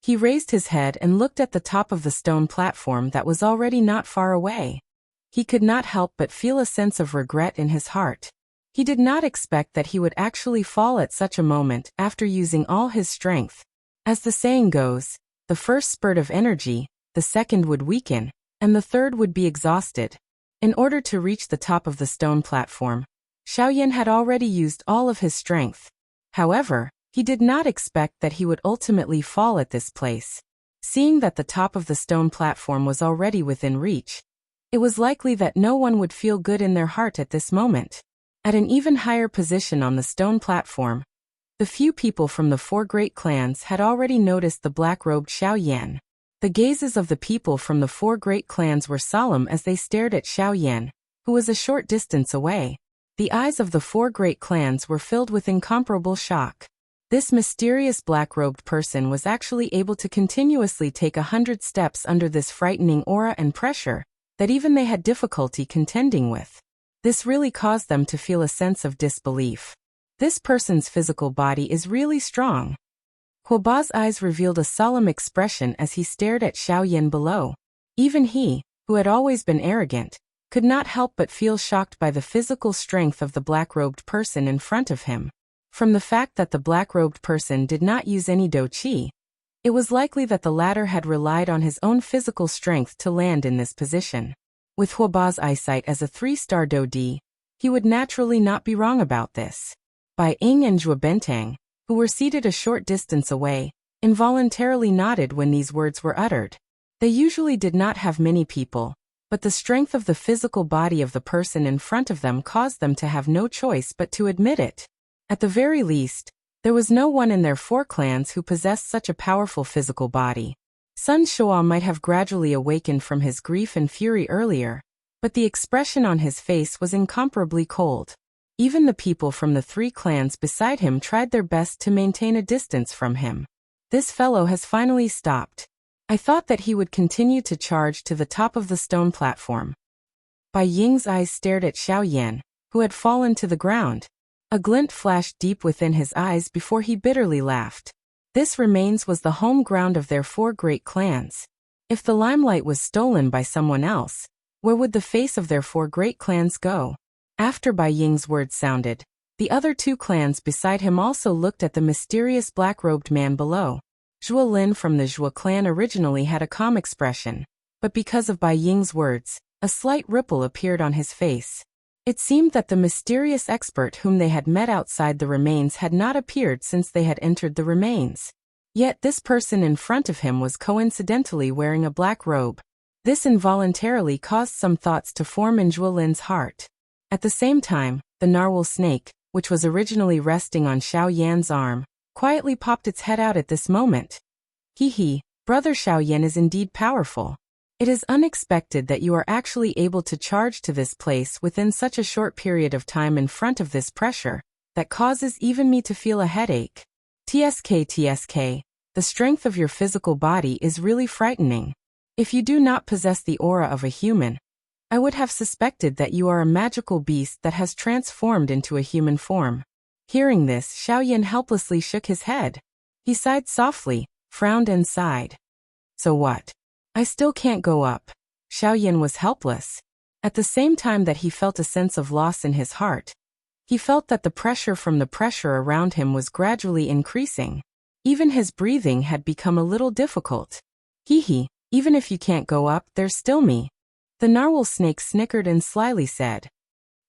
Speaker 1: He raised his head and looked at the top of the stone platform that was already not far away. He could not help but feel a sense of regret in his heart. He did not expect that he would actually fall at such a moment after using all his strength. As the saying goes, the first spurt of energy, the second would weaken, and the third would be exhausted. In order to reach the top of the stone platform, Xiao Yan had already used all of his strength. However, he did not expect that he would ultimately fall at this place. Seeing that the top of the stone platform was already within reach, it was likely that no one would feel good in their heart at this moment. At an even higher position on the stone platform, the few people from the 4 great clans had already noticed the black-robed Xiao Yan. The gazes of the people from the 4 great clans were solemn as they stared at Xiao Yan, who was a short distance away. The eyes of the 4 great clans were filled with incomparable shock. This mysterious black-robed person was actually able to continuously take 100 steps under this frightening aura and pressure that even they had difficulty contending with. This really caused them to feel a sense of disbelief. This person's physical body is really strong. Huoba's eyes revealed a solemn expression as he stared at Xiao Yan below. Even he, who had always been arrogant, could not help but feel shocked by the physical strength of the black-robed person in front of him. From the fact that the black-robed person did not use any doqi, it was likely that the latter had relied on his own physical strength to land in this position. With Huoba's eyesight as a 3-star do-di, he would naturally not be wrong about this. Bai Ying and Zhuo Bentang, who were seated a short distance away, involuntarily nodded when these words were uttered. They usually did not have many people, but the strength of the physical body of the person in front of them caused them to have no choice but to admit it. At the very least, there was no one in their 4 clans who possessed such a powerful physical body. Sun Shua might have gradually awakened from his grief and fury earlier, but the expression on his face was incomparably cold. Even the people from the 3 clans beside him tried their best to maintain a distance from him. This fellow has finally stopped. I thought that he would continue to charge to the top of the stone platform. Bai Ying's eyes stared at Xiao Yan, who had fallen to the ground. A glint flashed deep within his eyes before he bitterly laughed. This remains was the home ground of their 4 great clans. If the limelight was stolen by someone else, where would the face of their 4 great clans go? After Bai Ying's words sounded, the other 2 clans beside him also looked at the mysterious black-robed man below. Zhuo Lin from the Zhuo clan originally had a calm expression, but because of Bai Ying's words, a slight ripple appeared on his face. It seemed that the mysterious expert whom they had met outside the remains had not appeared since they had entered the remains. Yet this person in front of him was coincidentally wearing a black robe. This involuntarily caused some thoughts to form in Zhuo Lin's heart. At the same time, the narwhal snake, which was originally resting on Xiao Yan's arm, quietly popped its head out at this moment. Hee, brother Xiao Yan is indeed powerful. It is unexpected that you are actually able to charge to this place within such a short period of time in front of this pressure, that causes even me to feel a headache. TSK, the strength of your physical body is really frightening. If you do not possess the aura of a human, I would have suspected that you are a magical beast that has transformed into a human form. Hearing this, Xiao Yan helplessly shook his head. He sighed softly, frowned and sighed. So what? I still can't go up. Xiaoyan was helpless. At the same time that he felt a sense of loss in his heart, he felt that the pressure from the pressure around him was gradually increasing. Even his breathing had become a little difficult. Hee, even if you can't go up, there's still me. The narwhal snake snickered and slyly said.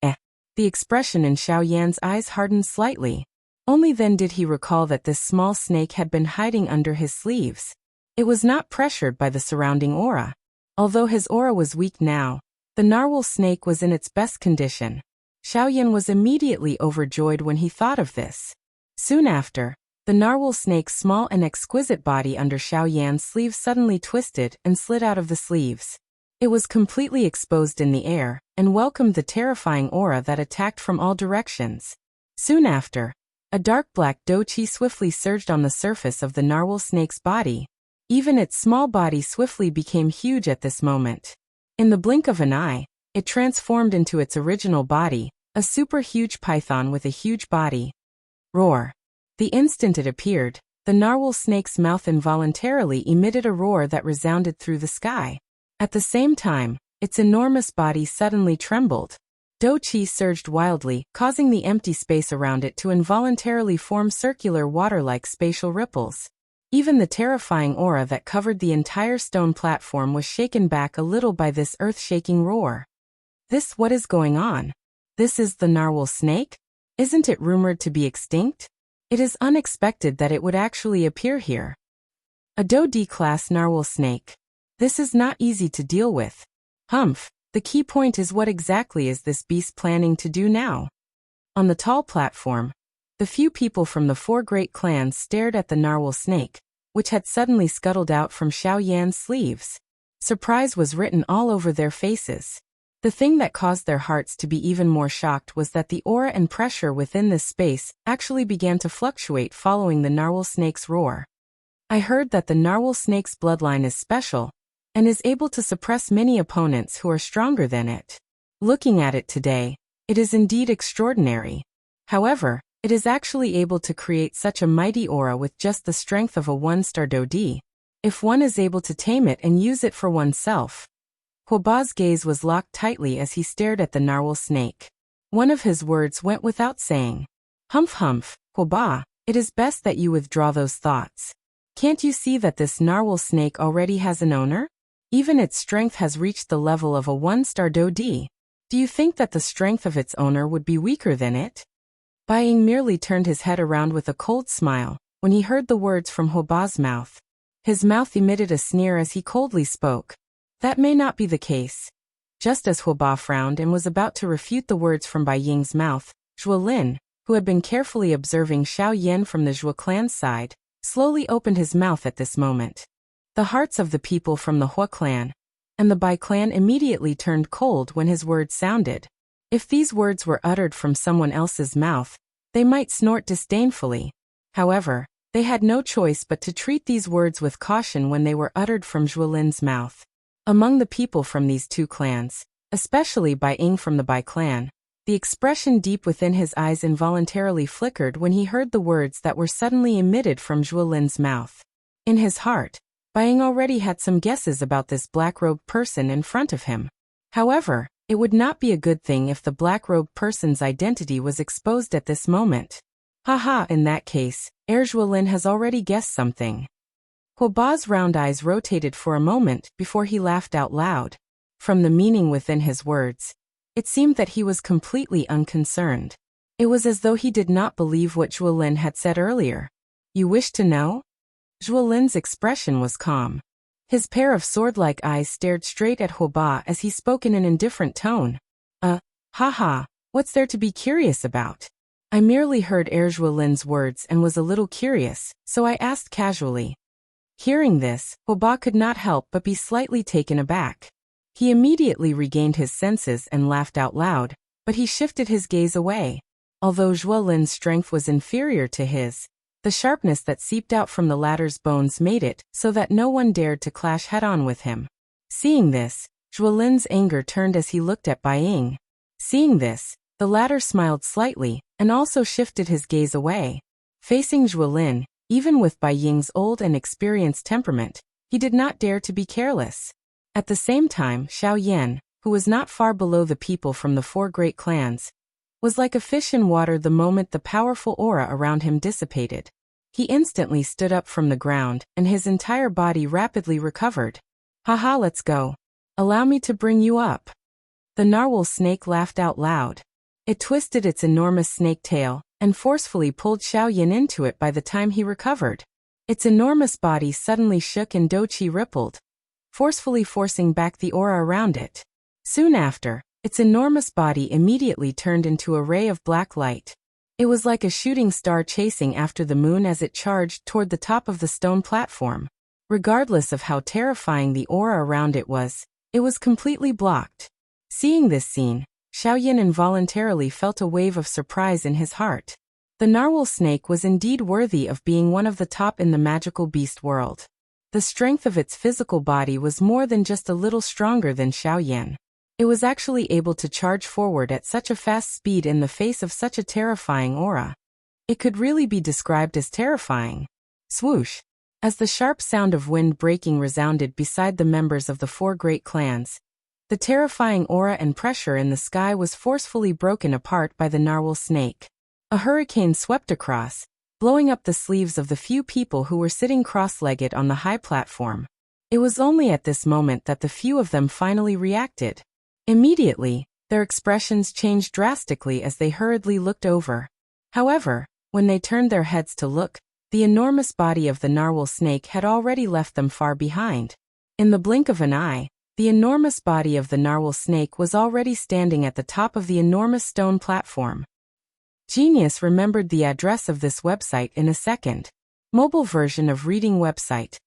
Speaker 1: The expression in Xiaoyan's eyes hardened slightly. Only then did he recall that this small snake had been hiding under his sleeves. It was not pressured by the surrounding aura. Although his aura was weak now, the narwhal snake was in its best condition. Xiaoyan was immediately overjoyed when he thought of this. Soon after, the narwhal snake's small and exquisite body under Xiaoyan's sleeve suddenly twisted and slid out of the sleeves. It was completely exposed in the air, and welcomed the terrifying aura that attacked from all directions. Soon after, a dark black doqi swiftly surged on the surface of the narwhal snake's body. Even its small body swiftly became huge at this moment. In the blink of an eye, it transformed into its original body, a super huge python with a huge body. Roar. The instant it appeared, the narwhal snake's mouth involuntarily emitted a roar that resounded through the sky. At the same time, its enormous body suddenly trembled. Doqi surged wildly, causing the empty space around it to involuntarily form circular water-like spatial ripples. Even the terrifying aura that covered the entire stone platform was shaken back a little by this earth-shaking roar. What is going on? This is the narwhal snake? Isn't it rumored to be extinct? It is unexpected that it would actually appear here. A D-class narwhal snake. This is not easy to deal with. The key point is what exactly is this beast planning to do now? On the tall platform, the few people from the 4 great clans stared at the narwhal snake, which had suddenly scuttled out from Xiaoyan's sleeves. Surprise was written all over their faces. The thing that caused their hearts to be even more shocked was that the aura and pressure within this space actually began to fluctuate following the narwhal snake's roar. I heard that the narwhal snake's bloodline is special, and is able to suppress many opponents who are stronger than it. Looking at it today, it is indeed extraordinary. However, it is actually able to create such a mighty aura with just the strength of a 1-star Dodi, if one is able to tame it and use it for oneself. Huoba's gaze was locked tightly as he stared at the narwhal snake. One of his words went without saying. Huoba, it is best that you withdraw those thoughts. Can't you see that this narwhal snake already has an owner? Even its strength has reached the level of a 1-star Dodi. Do you think that the strength of its owner would be weaker than it? Bai Ying merely turned his head around with a cold smile when he heard the words from Huoba's mouth. His mouth emitted a sneer as he coldly spoke. That may not be the case. Just as Huoba frowned and was about to refute the words from Bai Ying's mouth, Zhuo Lin, who had been carefully observing Xiaoyan from the Zhuo clan's side, slowly opened his mouth at this moment. The hearts of the people from the Hua clan and the Bai clan immediately turned cold when his words sounded. If these words were uttered from someone else's mouth, they might snort disdainfully. However, they had no choice but to treat these words with caution when they were uttered from Zhuo Lin's mouth. Among the people from these 2 clans, especially Bai Ying from the Bai clan, the expression deep within his eyes involuntarily flickered when he heard the words that were suddenly emitted from Zhuo Lin's mouth. In his heart, Bai Ying already had some guesses about this black-robed person in front of him. However, it would not be a good thing if the black-robed person's identity was exposed at this moment. In that case, Zhuo Lin has already guessed something. Huoba's round eyes rotated for a moment before he laughed out loud. From the meaning within his words, it seemed that he was completely unconcerned. It was as though he did not believe what Zhuo Lin had said earlier. You wish to know? Zhuo Lin's expression was calm. His pair of sword-like eyes stared straight at Huoba as he spoke in an indifferent tone. What's there to be curious about? I merely heard Zhuo Lin's words and was a little curious, so I asked casually. Hearing this, Huoba could not help but be slightly taken aback. He immediately regained his senses and laughed out loud, but he shifted his gaze away. Although Zhuo Lin's strength was inferior to his, the sharpness that seeped out from the latter's bones made it so that no one dared to clash head-on with him. Seeing this, Zhuo Lin's anger turned as he looked at Bai Ying. Seeing this, the latter smiled slightly and also shifted his gaze away. Facing Zhuo Lin, Even with Bai Ying's old and experienced temperament, he did not dare to be careless. At the same time, Xiao Yan, who was not far below the people from the 4 great clans, was like a fish in water the moment the powerful aura around him dissipated. He instantly stood up from the ground, and his entire body rapidly recovered. Haha, let's go. Allow me to bring you up. The narwhal snake laughed out loud. It twisted its enormous snake tail, and forcefully pulled Xiao Yan into it by the time he recovered. Its enormous body suddenly shook and Doqi rippled, forcefully forcing back the aura around it. Soon after, its enormous body immediately turned into a ray of black light. It was like a shooting star chasing after the moon as it charged toward the top of the stone platform. Regardless of how terrifying the aura around it was completely blocked. Seeing this scene, Xiao Yan involuntarily felt a wave of surprise in his heart. The narwhal snake was indeed worthy of being one of the top in the magical beast world. The strength of its physical body was more than just a little stronger than Xiao Yan. It was actually able to charge forward at such a fast speed in the face of such a terrifying aura. It could really be described as terrifying. Swoosh! As the sharp sound of wind breaking resounded beside the members of the 4 great clans, the terrifying aura and pressure in the sky was forcefully broken apart by the narwhal snake. A hurricane swept across, blowing up the sleeves of the few people who were sitting cross-legged on the high platform. It was only at this moment that the few of them finally reacted. Immediately, their expressions changed drastically as they hurriedly looked over. However, when they turned their heads to look, the enormous body of the narwhal snake had already left them far behind. In the blink of an eye, the enormous body of the narwhal snake was already standing at the top of the enormous stone platform. Genius remembered the address of this website in a second. Mobile version of reading website.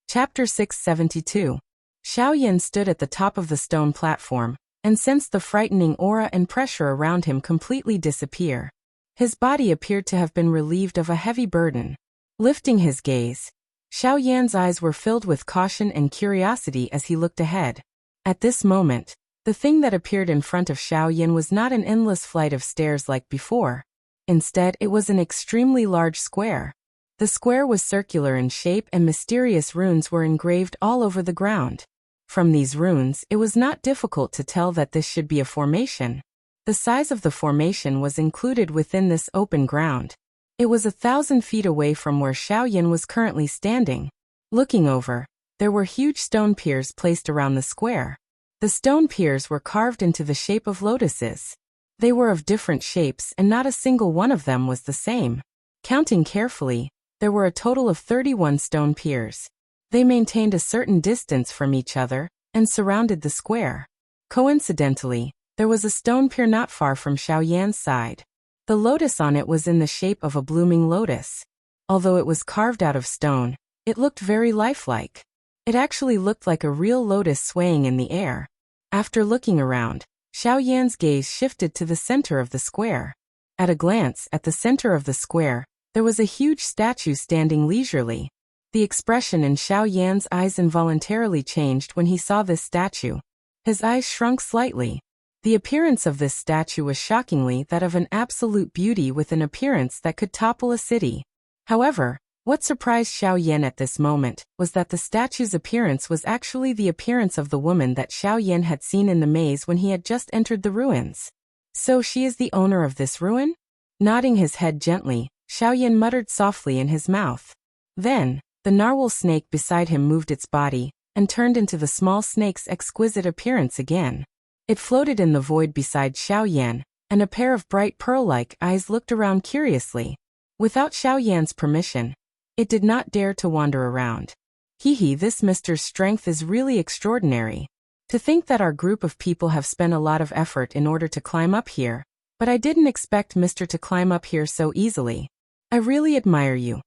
Speaker 1: Chapter 672. Xiao Yan stood at the top of the stone platform, and sensed the frightening aura and pressure around him completely disappear. His body appeared to have been relieved of a heavy burden. Lifting his gaze, Xiao Yan's eyes were filled with caution and curiosity as he looked ahead. At this moment, the thing that appeared in front of Xiao Yan was not an endless flight of stairs like before. Instead, it was an extremely large square. The square was circular in shape and mysterious runes were engraved all over the ground. From these runes, it was not difficult to tell that this should be a formation. The size of the formation was included within this open ground. It was 1,000 feet away from where Xiao Yan was currently standing. Looking over, there were huge stone piers placed around the square. The stone piers were carved into the shape of lotuses. They were of different shapes and not a single one of them was the same. Counting carefully, there were a total of 31 stone piers. They maintained a certain distance from each other and surrounded the square. Coincidentally, there was a stone pier not far from Xiao Yan's side. The lotus on it was in the shape of a blooming lotus. Although it was carved out of stone, it looked very lifelike. It actually looked like a real lotus swaying in the air. After looking around, Xiao Yan's gaze shifted to the center of the square. At a glance at the center of the square, there was a huge statue standing leisurely. The expression in Xiao Yan's eyes involuntarily changed when he saw this statue. His eyes shrunk slightly. The appearance of this statue was shockingly that of an absolute beauty with an appearance that could topple a city. However, what surprised Xiao Yan at this moment was that the statue's appearance was actually the appearance of the woman that Xiao Yan had seen in the maze when he had just entered the ruins. So she is the owner of this ruin? Nodding his head gently, Xiao Yan muttered softly in his mouth. Then, the narwhal snake beside him moved its body, and turned into the small snake's exquisite appearance again. It floated in the void beside Xiao Yan, and a pair of bright pearl-like eyes looked around curiously. Without Xiao Yan's permission, it did not dare to wander around. This Mr.'s strength is really extraordinary. To think that our group of people have spent a lot of effort in order to climb up here, but I didn't expect Mr. to climb up here so easily. I really admire you.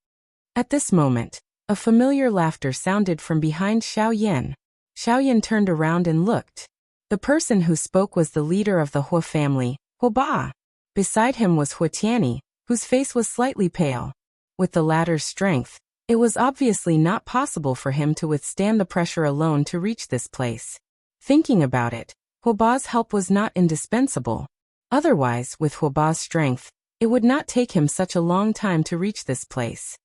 Speaker 1: At this moment, a familiar laughter sounded from behind Xiao Yan. Xiao Yan turned around and looked. The person who spoke was the leader of the Hua family, Hua Ba. Beside him was Hua Tianyi, whose face was slightly pale. With the latter's strength, it was obviously not possible for him to withstand the pressure alone to reach this place. Thinking about it, Hua Ba's help was not indispensable. Otherwise, with Hua Ba's strength, it would not take him such a long time to reach this place.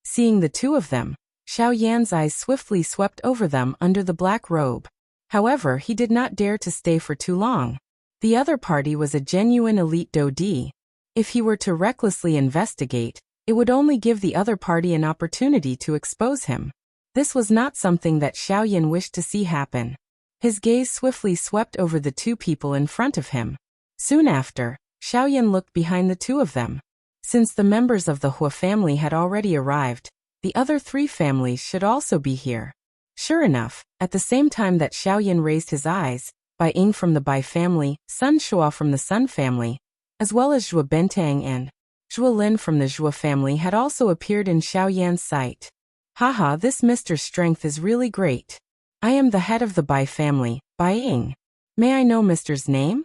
Speaker 1: Seeing the two of them, Xiao Yan's eyes swiftly swept over them under the black robe. However, he did not dare to stay for too long. The other party was a genuine elite Dodi. If he were to recklessly investigate, it would only give the other party an opportunity to expose him. This was not something that Xiao Yan wished to see happen. His gaze swiftly swept over the two people in front of him. Soon after, Xiao Yan looked behind the two of them. Since the members of the Hua family had already arrived, the other three families should also be here. Sure enough, at the same time that Xiao Yan raised his eyes, Bai Ying from the Bai family, Sun Shua from the Sun family, as well as Zhua Bentang and Zhua Lin from the Zhua family had also appeared in Xiao Yan's sight. Haha, this Mr. Strength is really great. I am the head of the Bai family, Bai Ying. May I know Mr.'s name?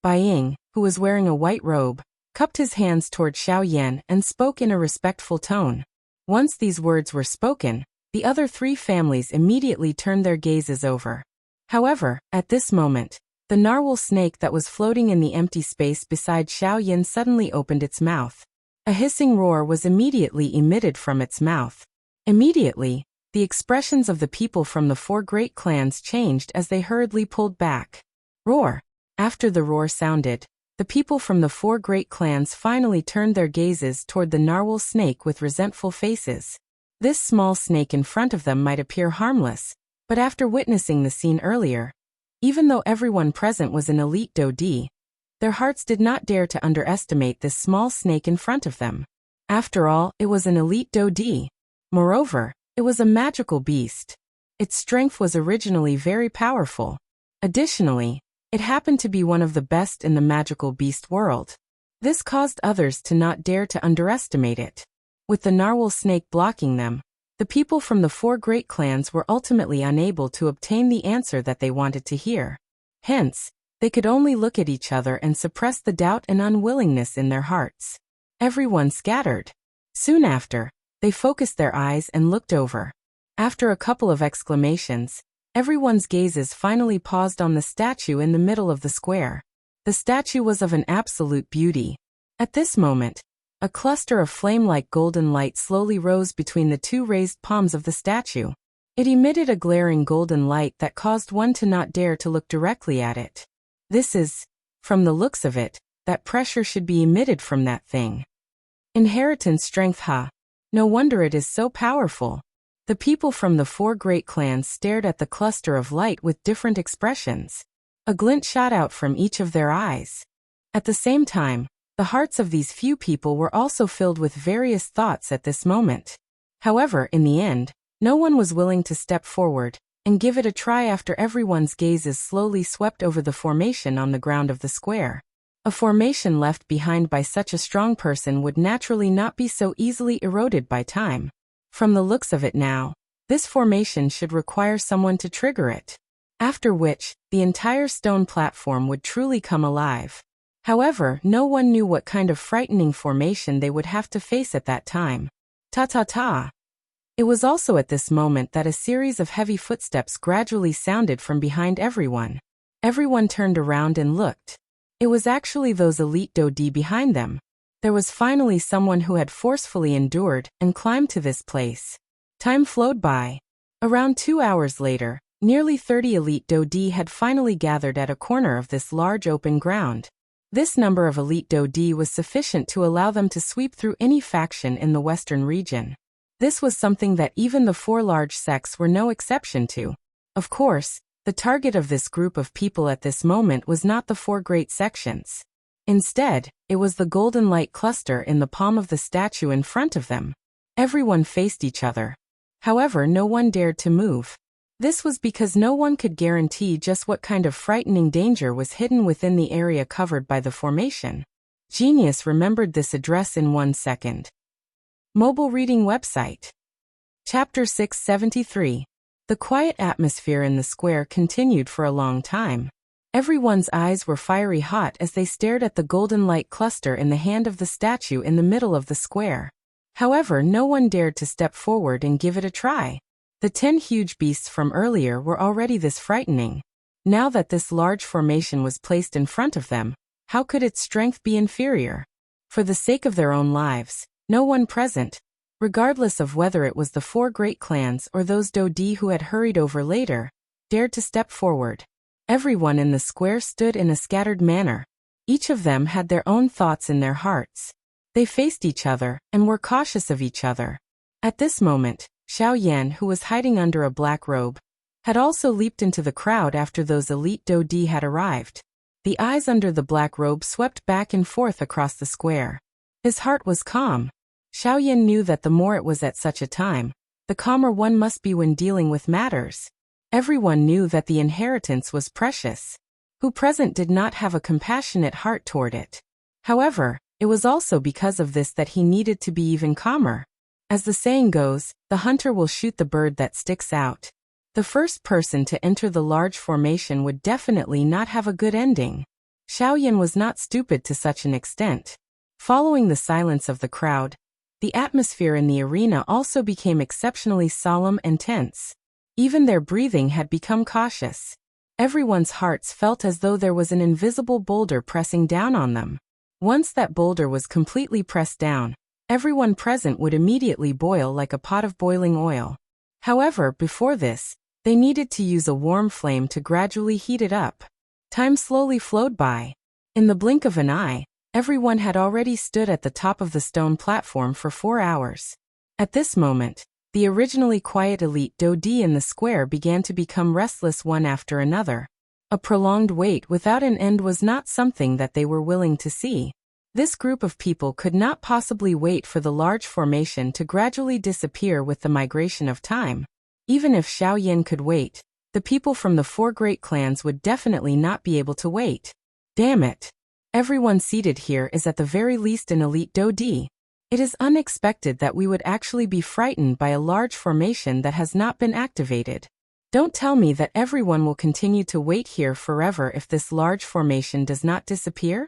Speaker 1: Bai Ying, who was wearing a white robe, cupped his hands toward Xiao Yan and spoke in a respectful tone. Once these words were spoken, the other three families immediately turned their gazes over. However, at this moment, the narwhal snake that was floating in the empty space beside Xiao Yan suddenly opened its mouth. A hissing roar was immediately emitted from its mouth. Immediately, the expressions of the people from the four great clans changed as they hurriedly pulled back. Roar! After the roar sounded, the people from the four great clans finally turned their gazes toward the narwhal snake with resentful faces. This small snake in front of them might appear harmless, but after witnessing the scene earlier, even though everyone present was an elite Dodi, their hearts did not dare to underestimate this small snake in front of them. After all, it was an elite Dodi. Moreover, it was a magical beast. Its strength was originally very powerful. Additionally, it happened to be one of the best in the magical beast world. This caused others to not dare to underestimate it. With the narwhal snake blocking them, the people from the four great clans were ultimately unable to obtain the answer that they wanted to hear. Hence, they could only look at each other and suppress the doubt and unwillingness in their hearts. Everyone scattered. Soon after, they focused their eyes and looked over. After a couple of exclamations, everyone's gazes finally paused on the statue in the middle of the square. The statue was of an absolute beauty. At this moment, a cluster of flame-like golden light slowly rose between the two raised palms of the statue. It emitted a glaring golden light that caused one to not dare to look directly at it. This is, from the looks of it, that pressure should be emitted from that thing. Inheritance strength, ha! No wonder it is so powerful. The people from the four great clans stared at the cluster of light with different expressions. A glint shot out from each of their eyes. At the same time, the hearts of these few people were also filled with various thoughts at this moment. However, in the end, no one was willing to step forward and give it a try after everyone's gazes slowly swept over the formation on the ground of the square. A formation left behind by such a strong person would naturally not be so easily eroded by time. From the looks of it now, this formation should require someone to trigger it. After which, the entire stone platform would truly come alive. However, no one knew what kind of frightening formation they would have to face at that time. Ta-ta-ta! It was also at this moment that a series of heavy footsteps gradually sounded from behind everyone. Everyone turned around and looked. It was actually those elite Dodi behind them. There was finally someone who had forcefully endured and climbed to this place. Time flowed by. Around 2 hours later, nearly 30 elite Dodi had finally gathered at a corner of this large open ground. This number of elite Dodi was sufficient to allow them to sweep through any faction in the western region. This was something that even the four large sects were no exception to. Of course, the target of this group of people at this moment was not the four great sections. Instead, it was the golden light cluster in the palm of the statue in front of them. Everyone faced each other. However, no one dared to move. This was because no one could guarantee just what kind of frightening danger was hidden within the area covered by the formation. Genius remembered this address in 1 second. Mobile reading website. Chapter 673. The quiet atmosphere in the square continued for a long time. Everyone's eyes were fiery hot as they stared at the golden light cluster in the hand of the statue in the middle of the square. However, no one dared to step forward and give it a try. The 10 huge beasts from earlier were already this frightening. Now that this large formation was placed in front of them, how could its strength be inferior? For the sake of their own lives, no one present, regardless of whether it was the four great clans or those Dodi who had hurried over later, dared to step forward. Everyone in the square stood in a scattered manner. Each of them had their own thoughts in their hearts. They faced each other and were cautious of each other. At this moment, Xiao Yan, who was hiding under a black robe, had also leaped into the crowd after those elite Dodi had arrived. The eyes under the black robe swept back and forth across the square. His heart was calm. Xiao Yan knew that the more it was at such a time, the calmer one must be when dealing with matters. Everyone knew that the inheritance was precious. Who present did not have a compassionate heart toward it. However, it was also because of this that he needed to be even calmer. As the saying goes, the hunter will shoot the bird that sticks out. The first person to enter the large formation would definitely not have a good ending. Xiao Yan was not stupid to such an extent. Following the silence of the crowd, the atmosphere in the arena also became exceptionally solemn and tense. Even their breathing had become cautious. Everyone's hearts felt as though there was an invisible boulder pressing down on them. Once that boulder was completely pressed down, everyone present would immediately boil like a pot of boiling oil. However, before this, they needed to use a warm flame to gradually heat it up. Time slowly flowed by. In the blink of an eye, everyone had already stood at the top of the stone platform for 4 hours. At this moment, the originally quiet elite Dodi in the square began to become restless one after another. A prolonged wait without an end was not something that they were willing to see. This group of people could not possibly wait for the large formation to gradually disappear with the migration of time. Even if Xiao Yan could wait, the people from the four great clans would definitely not be able to wait. Damn it! Everyone seated here is at the very least an elite Dodi. It is unexpected that we would actually be frightened by a large formation that has not been activated. Don't tell me that everyone will continue to wait here forever if this large formation does not disappear?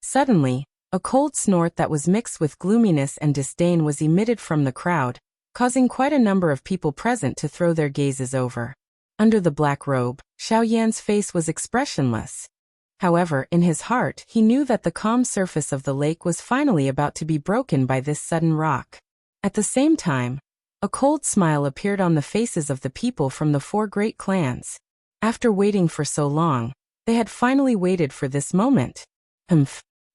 Speaker 1: Suddenly, a cold snort that was mixed with gloominess and disdain was emitted from the crowd, causing quite a number of people present to throw their gazes over. Under the black robe, Xiao Yan's face was expressionless. However, in his heart, he knew that the calm surface of the lake was finally about to be broken by this sudden rock. At the same time, a cold smile appeared on the faces of the people from the four great clans. After waiting for so long, they had finally waited for this moment.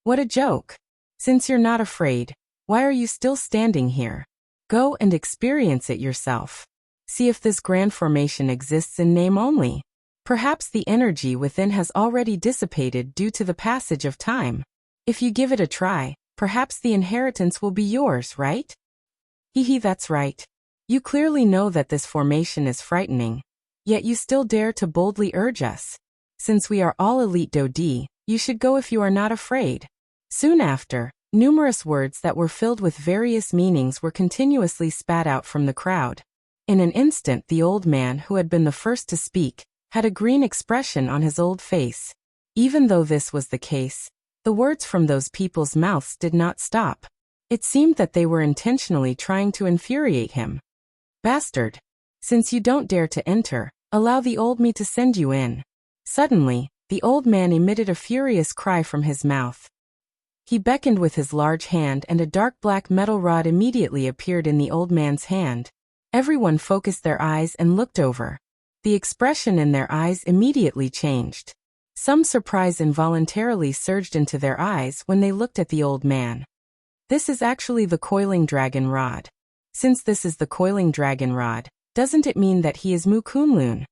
Speaker 1: What a joke. Since you're not afraid, why are you still standing here? Go and experience it yourself. See if this grand formation exists in name only. Perhaps the energy within has already dissipated due to the passage of time. If you give it a try, perhaps the inheritance will be yours, right? Hehe, that's right. You clearly know that this formation is frightening, yet you still dare to boldly urge us. Since we are all elite Dodi, you should go if you are not afraid. Soon after, numerous words that were filled with various meanings were continuously spat out from the crowd. In an instant, the old man who had been the first to speak had a green expression on his old face. Even though this was the case, the words from those people's mouths did not stop. It seemed that they were intentionally trying to infuriate him. Bastard! Since you don't dare to enter, allow the old me to send you in. Suddenly, the old man emitted a furious cry from his mouth. He beckoned with his large hand and a dark black metal rod immediately appeared in the old man's hand. Everyone focused their eyes and looked over. The expression in their eyes immediately changed. Some surprise involuntarily surged into their eyes when they looked at the old man. This is actually the coiling dragon rod. Since this is the coiling dragon rod, doesn't it mean that he is Mu Kunlun?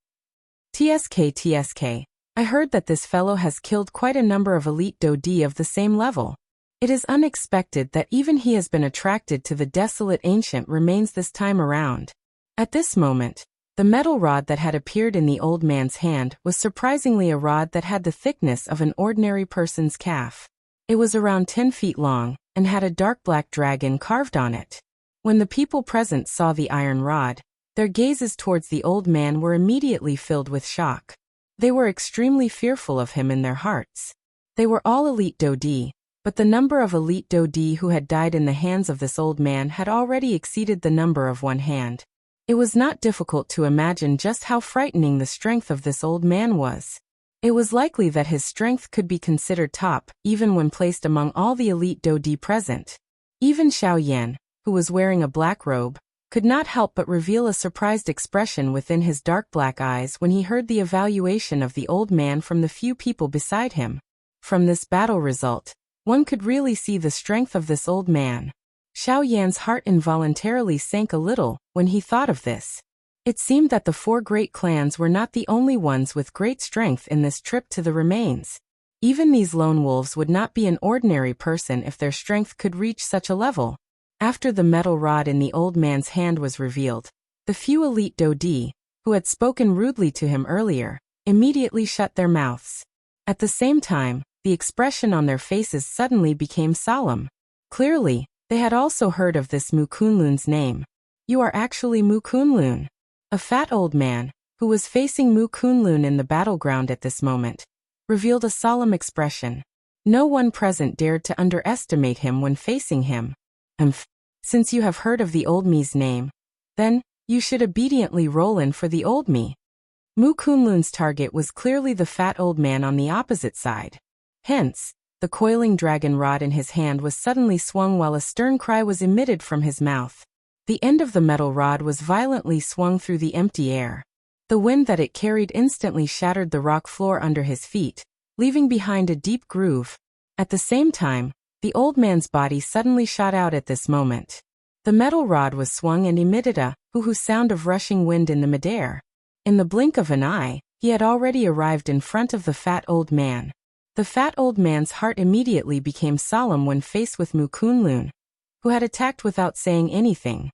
Speaker 1: TSK, I heard that this fellow has killed quite a number of elite Dodi of the same level. It is unexpected that even he has been attracted to the desolate ancient remains this time around. At this moment, the metal rod that had appeared in the old man's hand was surprisingly a rod that had the thickness of an ordinary person's calf. It was around 10 feet long, and had a dark black dragon carved on it. When the people present saw the iron rod, their gazes towards the old man were immediately filled with shock. They were extremely fearful of him in their hearts. They were all elite Dodi, but the number of elite Dodi who had died in the hands of this old man had already exceeded the number of one hand. It was not difficult to imagine just how frightening the strength of this old man was. It was likely that his strength could be considered top, even when placed among all the elite Dodi present. Even Xiao Yan, who was wearing a black robe, could not help but reveal a surprised expression within his dark black eyes when he heard the evaluation of the old man from the few people beside him. From this battle result, one could really see the strength of this old man. Xiao Yan's heart involuntarily sank a little when he thought of this. It seemed that the 4 great clans were not the only ones with great strength in this trip to the remains. Even these lone wolves would not be an ordinary person if their strength could reach such a level. After the metal rod in the old man's hand was revealed, the few elite Dodi, who had spoken rudely to him earlier, immediately shut their mouths. At the same time, the expression on their faces suddenly became solemn. Clearly, they had also heard of this Mu Kunlun's name. You are actually Mu Kunlun. A fat old man, who was facing Mu Kunlun in the battleground at this moment, revealed a solemn expression. No one present dared to underestimate him when facing him. Since you have heard of the old me's name, then, you should obediently roll in for the old me. Mu Kunlun's target was clearly the fat old man on the opposite side. Hence, the coiling dragon rod in his hand was suddenly swung while a stern cry was emitted from his mouth. The end of the metal rod was violently swung through the empty air. The wind that it carried instantly shattered the rock floor under his feet, leaving behind a deep groove. At the same time, the old man's body suddenly shot out at this moment. The metal rod was swung and emitted a hoo-hoo sound of rushing wind in the midair. In the blink of an eye, he had already arrived in front of the fat old man. The fat old man's heart immediately became solemn when faced with Mu Kunlun, who had attacked without saying anything.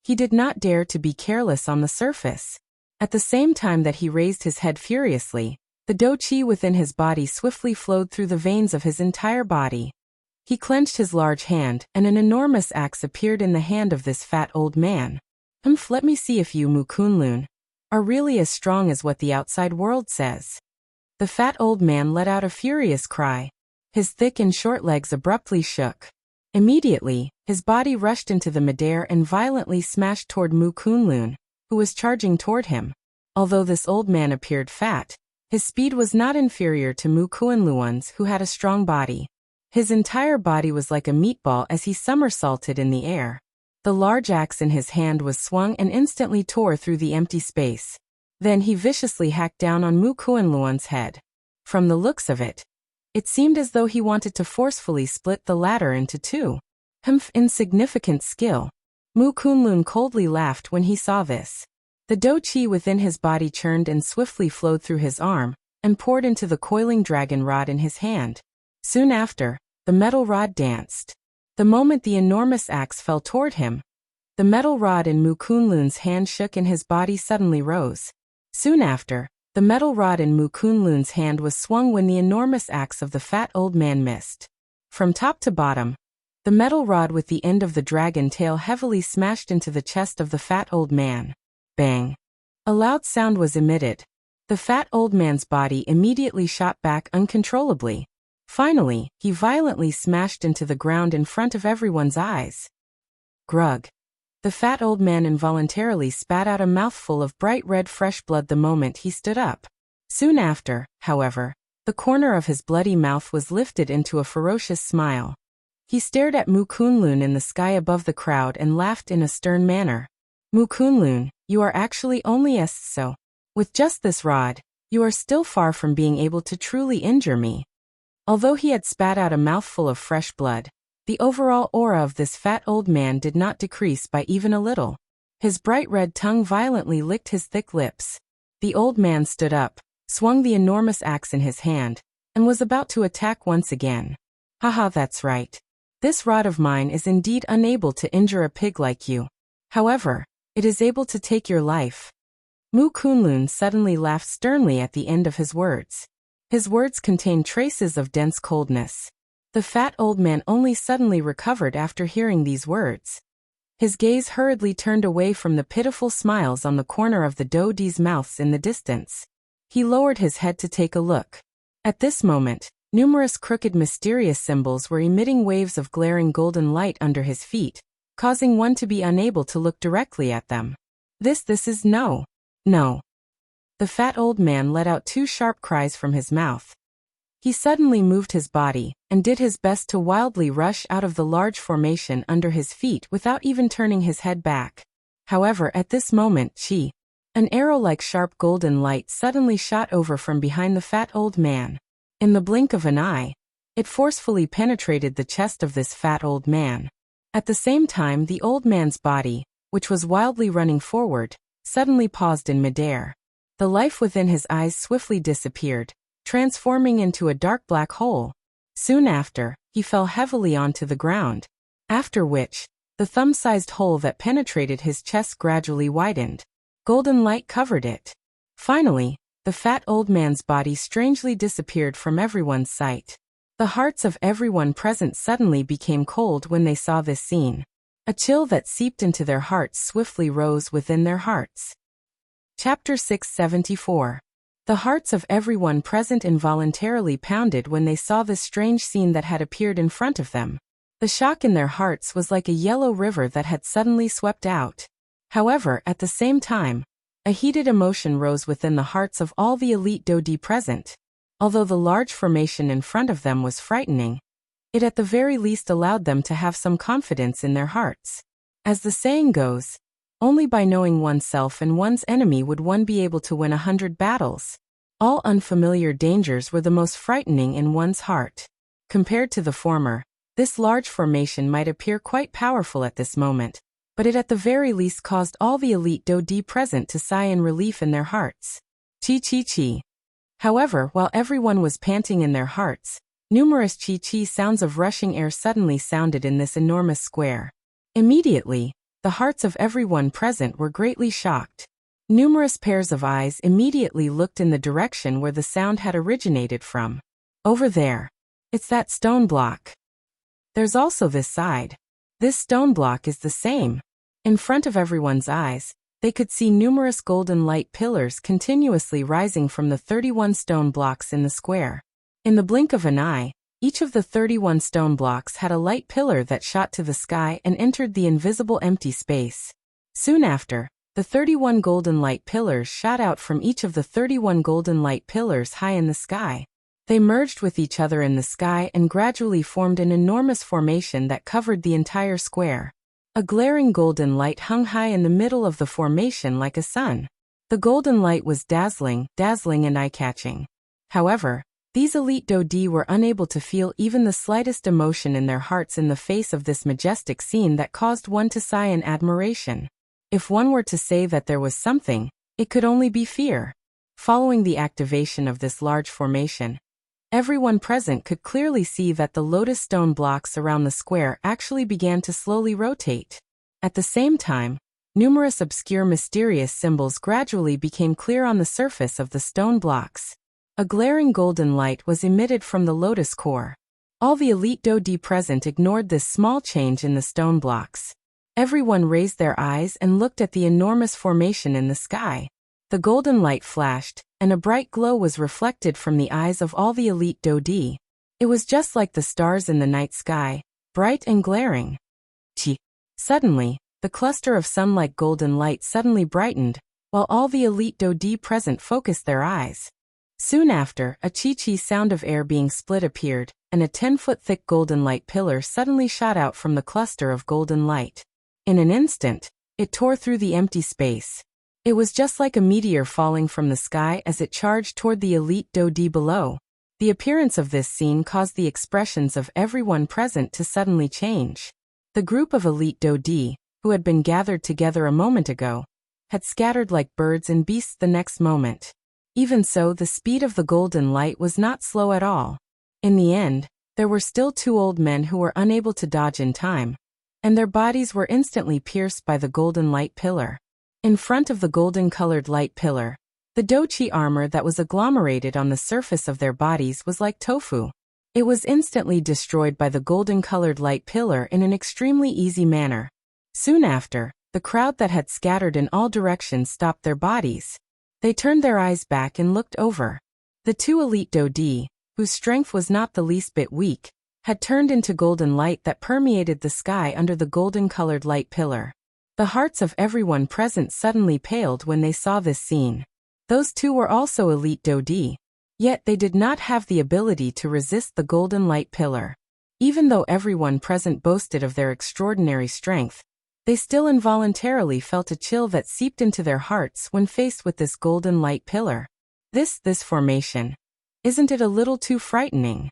Speaker 1: He did not dare to be careless on the surface. At the same time that he raised his head furiously, the do qi within his body swiftly flowed through the veins of his entire body. He clenched his large hand, and an enormous axe appeared in the hand of this fat old man. Let me see if you, Mu Kunlun, are really as strong as what the outside world says. The fat old man let out a furious cry. His thick and short legs abruptly shook. Immediately, his body rushed into the midair and violently smashed toward Mu Kunlun, who was charging toward him. Although this old man appeared fat, his speed was not inferior to Mu Kunlun's, who had a strong body. His entire body was like a meatball as he somersaulted in the air. The large axe in his hand was swung and instantly tore through the empty space. Then he viciously hacked down on Mu Kunlun's head. From the looks of it, it seemed as though he wanted to forcefully split the latter into two. Insignificant skill. Mu Kunlun coldly laughed when he saw this. The do qi within his body churned and swiftly flowed through his arm, and poured into the coiling dragon rod in his hand. Soon after, the metal rod danced. The moment the enormous axe fell toward him, the metal rod in Mu Kunlun's hand shook and his body suddenly rose. Soon after, the metal rod in Mu Kunlun's hand was swung when the enormous axe of the fat old man missed. From top to bottom, the metal rod with the end of the dragon tail heavily smashed into the chest of the fat old man. Bang! A loud sound was emitted. The fat old man's body immediately shot back uncontrollably. Finally, he violently smashed into the ground in front of everyone's eyes. Grug! The fat old man involuntarily spat out a mouthful of bright red fresh blood the moment he stood up. Soon after, however, the corner of his bloody mouth was lifted into a ferocious smile. He stared at Mu Kunlun in the sky above the crowd and laughed in a stern manner. Mu Kunlun, you are actually only so. With just this rod, you are still far from being able to truly injure me. Although he had spat out a mouthful of fresh blood, the overall aura of this fat old man did not decrease by even a little. His bright red tongue violently licked his thick lips. The old man stood up, swung the enormous axe in his hand, and was about to attack once again. Haha, that's right. This rod of mine is indeed unable to injure a pig like you. However, it is able to take your life. Mu Kunlun suddenly laughed sternly at the end of his words. His words contained traces of dense coldness. The fat old man only suddenly recovered after hearing these words. His gaze hurriedly turned away from the pitiful smiles on the corner of the Dodi's mouths in the distance. He lowered his head to take a look. At this moment, numerous crooked mysterious symbols were emitting waves of glaring golden light under his feet, causing one to be unable to look directly at them. This is no. No. The fat old man let out two sharp cries from his mouth. He suddenly moved his body and did his best to wildly rush out of the large formation under his feet without even turning his head back. However, at this moment, an arrow-like sharp golden light suddenly shot over from behind the fat old man. In the blink of an eye, it forcefully penetrated the chest of this fat old man. At the same time, the old man's body, which was wildly running forward, suddenly paused in midair. The life within his eyes swiftly disappeared, transforming into a dark black hole. Soon after, he fell heavily onto the ground, after which, the thumb-sized hole that penetrated his chest gradually widened. Golden light covered it. Finally, the fat old man's body strangely disappeared from everyone's sight. The hearts of everyone present suddenly became cold when they saw this scene. A chill that seeped into their hearts swiftly rose within their hearts. Chapter 674. The hearts of everyone present involuntarily pounded when they saw this strange scene that had appeared in front of them. The shock in their hearts was like a yellow river that had suddenly swept out. However, at the same time, a heated emotion rose within the hearts of all the elite Dodi present. Although the large formation in front of them was frightening, it at the very least allowed them to have some confidence in their hearts. As the saying goes, only by knowing oneself and one's enemy would one be able to win 100 battles. All unfamiliar dangers were the most frightening in one's heart. Compared to the former, this large formation might appear quite powerful at this moment, but it at the very least caused all the elite Dodi present to sigh in relief in their hearts. Chi. However, while everyone was panting in their hearts, numerous chi sounds of rushing air suddenly sounded in this enormous square. Immediately, the hearts of everyone present were greatly shocked. Numerous pairs of eyes immediately looked in the direction where the sound had originated from. Over there. It's that stone block. There's also this side. This stone block is the same. In front of everyone's eyes, they could see numerous golden light pillars continuously rising from the 31 stone blocks in the square. In the blink of an eye, each of the 31 stone blocks had a light pillar that shot to the sky and entered the invisible empty space. Soon after, the 31 golden light pillars shot out from each of the 31 golden light pillars high in the sky. They merged with each other in the sky and gradually formed an enormous formation that covered the entire square. A glaring golden light hung high in the middle of the formation like a sun. The golden light was dazzling and eye-catching. However, these elite Dodi were unable to feel even the slightest emotion in their hearts in the face of this majestic scene that caused one to sigh in admiration. If one were to say that there was something, it could only be fear. Following the activation of this large formation, everyone present could clearly see that the lotus stone blocks around the square actually began to slowly rotate. At the same time, numerous obscure mysterious symbols gradually became clear on the surface of the stone blocks. A glaring golden light was emitted from the lotus core. All the elite Dodi present ignored this small change in the stone blocks. Everyone raised their eyes and looked at the enormous formation in the sky. The golden light flashed, and a bright glow was reflected from the eyes of all the elite Dodi. It was just like the stars in the night sky, bright and glaring. Suddenly, the cluster of sun-like golden light suddenly brightened, while all the elite Dodi present focused their eyes. Soon after, a chi-chi sound of air being split appeared, and a 10-foot thick golden light pillar suddenly shot out from the cluster of golden light. In an instant, it tore through the empty space. It was just like a meteor falling from the sky as it charged toward the elite Dodi below. The appearance of this scene caused the expressions of everyone present to suddenly change. The group of elite Dodi, who had been gathered together a moment ago, had scattered like birds and beasts the next moment. Even so, the speed of the golden light was not slow at all. In the end, there were still two old men who were unable to dodge in time, and their bodies were instantly pierced by the golden light pillar. In front of the golden-colored light pillar, the dochi armor that was agglomerated on the surface of their bodies was like tofu. It was instantly destroyed by the golden-colored light pillar in an extremely easy manner. Soon after, the crowd that had scattered in all directions stopped their bodies. They turned their eyes back and looked over. The two elite Dodi, whose strength was not the least bit weak, had turned into golden light that permeated the sky under the golden-colored light pillar. The hearts of everyone present suddenly paled when they saw this scene. Those two were also elite Dodi. Yet they did not have the ability to resist the golden light pillar. Even though everyone present boasted of their extraordinary strength, they still involuntarily felt a chill that seeped into their hearts when faced with this golden light pillar. This formation. Isn't it a little too frightening?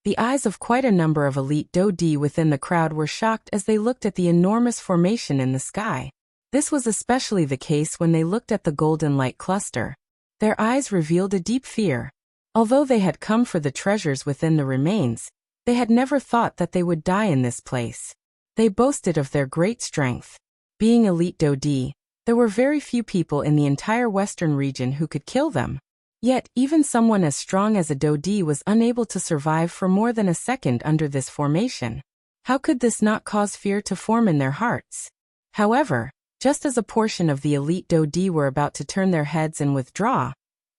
Speaker 1: The eyes of quite a number of elite Dodi within the crowd were shocked as they looked at the enormous formation in the sky. This was especially the case when they looked at the golden light cluster. Their eyes revealed a deep fear. Although they had come for the treasures within the remains, they had never thought that they would die in this place. They boasted of their great strength. Being elite Dodi, there were very few people in the entire western region who could kill them. Yet, even someone as strong as a Dodi was unable to survive for more than a second under this formation. How could this not cause fear to form in their hearts? However, just as a portion of the elite Dodi were about to turn their heads and withdraw,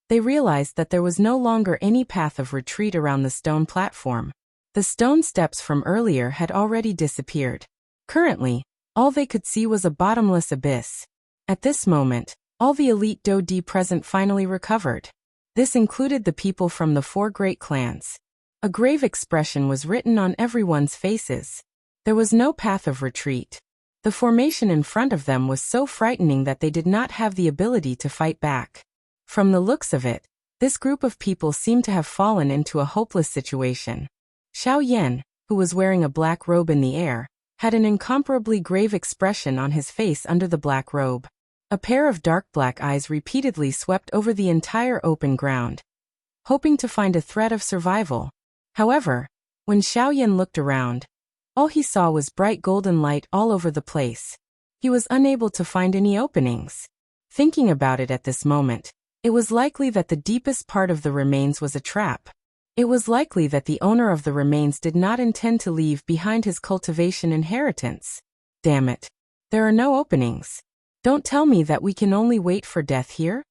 Speaker 1: they realized that there was no longer any path of retreat around the stone platform. The stone steps from earlier had already disappeared. Currently, all they could see was a bottomless abyss. At this moment, all the elite Dodi present finally recovered. This included the people from the 4 great clans. A grave expression was written on everyone's faces. There was no path of retreat. The formation in front of them was so frightening that they did not have the ability to fight back. From the looks of it, this group of people seemed to have fallen into a hopeless situation. Xiao Yan, who was wearing a black robe in the air, had an incomparably grave expression on his face under the black robe. A pair of dark black eyes repeatedly swept over the entire open ground, hoping to find a thread of survival. However, when Xiao Yan looked around, all he saw was bright golden light all over the place. He was unable to find any openings. Thinking about it at this moment, it was likely that the deepest part of the remains was a trap. It was likely that the owner of the remains did not intend to leave behind his cultivation inheritance. Damn it. There are no openings. Don't tell me that we can only wait for death here?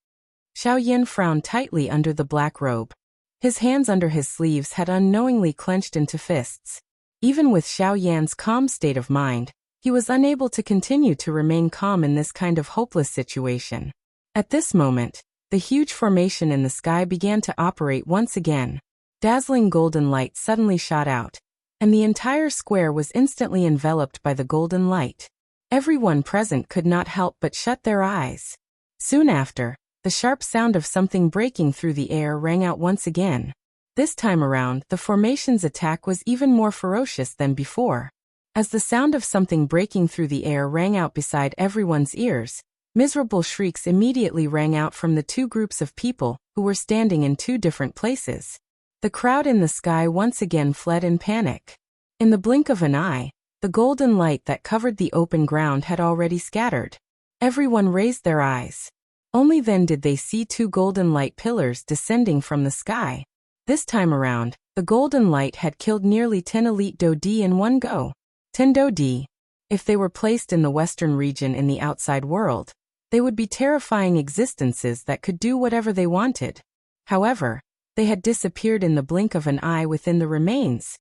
Speaker 1: Xiao Yan frowned tightly under the black robe. His hands under his sleeves had unknowingly clenched into fists. Even with Xiao Yan's calm state of mind, he was unable to continue to remain calm in this kind of hopeless situation. At this moment, the huge formation in the sky began to operate once again. Dazzling golden light suddenly shot out, and the entire square was instantly enveloped by the golden light. Everyone present could not help but shut their eyes. Soon after, the sharp sound of something breaking through the air rang out once again. This time around, the formation's attack was even more ferocious than before. As the sound of something breaking through the air rang out beside everyone's ears, miserable shrieks immediately rang out from the 2 groups of people who were standing in 2 different places. The crowd in the sky once again fled in panic. In the blink of an eye, the golden light that covered the open ground had already scattered. Everyone raised their eyes. Only then did they see 2 golden light pillars descending from the sky. This time around, the golden light had killed nearly 10 elite Dodi in one go. 10 Dodi. If they were placed in the western region in the outside world, they would be terrifying existences that could do whatever they wanted. However, they had disappeared in the blink of an eye within the remains.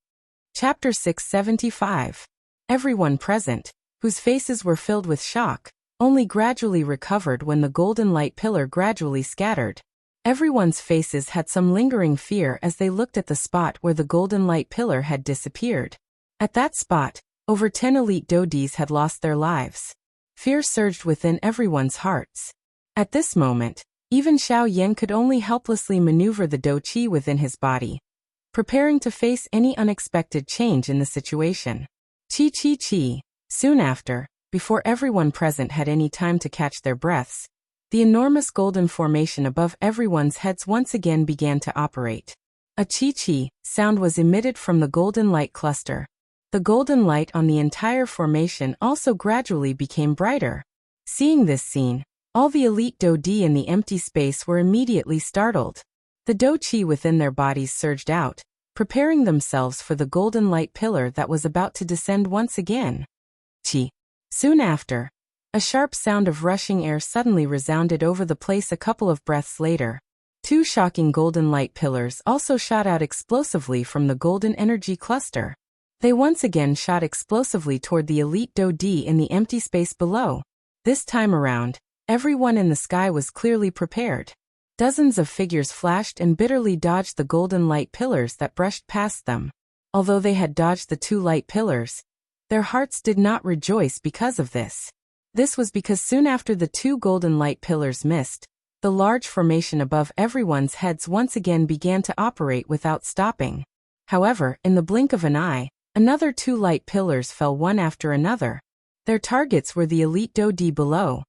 Speaker 1: Chapter 675. Everyone present, whose faces were filled with shock, only gradually recovered when the golden light pillar gradually scattered. Everyone's faces had some lingering fear as they looked at the spot where the golden light pillar had disappeared. At that spot, over 10 elite Dodis had lost their lives. Fear surged within everyone's hearts. At this moment, even Xiao Yan could only helplessly maneuver the Do Qi within his body, preparing to face any unexpected change in the situation. Chi. Soon after, before everyone present had any time to catch their breaths, the enormous golden formation above everyone's heads once again began to operate. A chi sound was emitted from the golden light cluster. The golden light on the entire formation also gradually became brighter. Seeing this scene, all the elite Dodi in the empty space were immediately startled. The Do Qi within their bodies surged out, preparing themselves for the golden light pillar that was about to descend once again. Qi. Soon after, a sharp sound of rushing air suddenly resounded over the place. A couple of breaths later, 2 shocking golden light pillars also shot out explosively from the golden energy cluster. They once again shot explosively toward the elite Dodi in the empty space below. This time around, everyone in the sky was clearly prepared. Dozens of figures flashed and bitterly dodged the golden light pillars that brushed past them. Although they had dodged the 2 light pillars, their hearts did not rejoice because of this. This was because soon after the 2 golden light pillars missed, the large formation above everyone's heads once again began to operate without stopping. However, in the blink of an eye, another 2 light pillars fell one after another. Their targets were the elite Dodi below.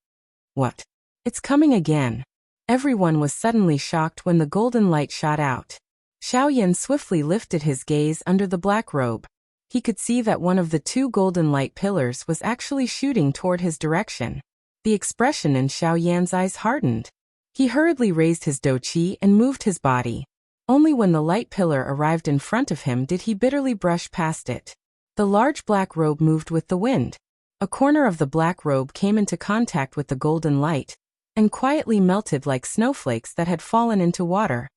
Speaker 1: What? It's coming again. Everyone was suddenly shocked when the golden light shot out. Xiaoyan swiftly lifted his gaze under the black robe. He could see that one of the 2 golden light pillars was actually shooting toward his direction. The expression in Xiaoyan's eyes hardened. He hurriedly raised his douqi and moved his body. Only when the light pillar arrived in front of him did he bitterly brush past it. The large black robe moved with the wind. A corner of the black robe came into contact with the golden light, and quietly melted like snowflakes that had fallen into water.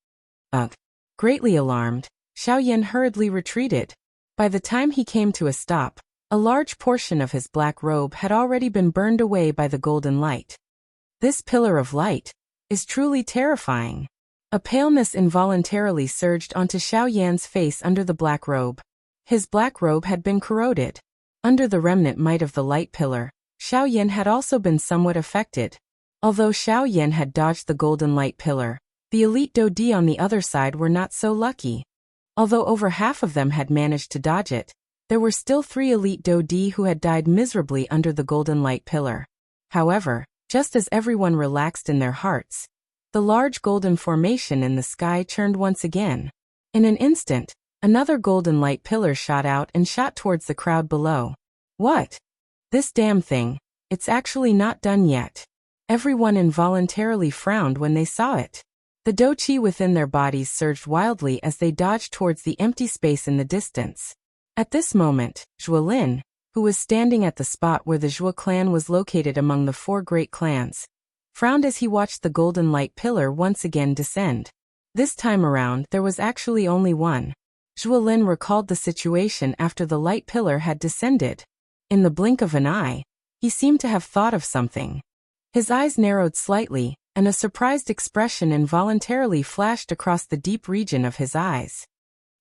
Speaker 1: Ugh! Greatly alarmed, Xiaoyan hurriedly retreated. By the time he came to a stop, a large portion of his black robe had already been burned away by the golden light. This pillar of light is truly terrifying. A paleness involuntarily surged onto Xiaoyan's face under the black robe. His black robe had been corroded. Under the remnant might of the light pillar, Xiaoyan had also been somewhat affected. Although Xiaoyan had dodged the golden light pillar, the elite Dodi on the other side were not so lucky. Although over half of them had managed to dodge it, there were still 3 elite Dodi who had died miserably under the golden light pillar. However, just as everyone relaxed in their hearts, the large golden formation in the sky churned once again. In an instant, another golden light pillar shot out and shot towards the crowd below. What? This damn thing, it's actually not done yet. Everyone involuntarily frowned when they saw it. The douqi within their bodies surged wildly as they dodged towards the empty space in the distance. At this moment, Zhuolin, who was standing at the spot where the Zhuo clan was located among the 4 great clans, frowned as he watched the golden light pillar once again descend. This time around there was actually only one. Zhuolin recalled the situation after the light pillar had descended. In the blink of an eye, he seemed to have thought of something. His eyes narrowed slightly, and a surprised expression involuntarily flashed across the deep region of his eyes.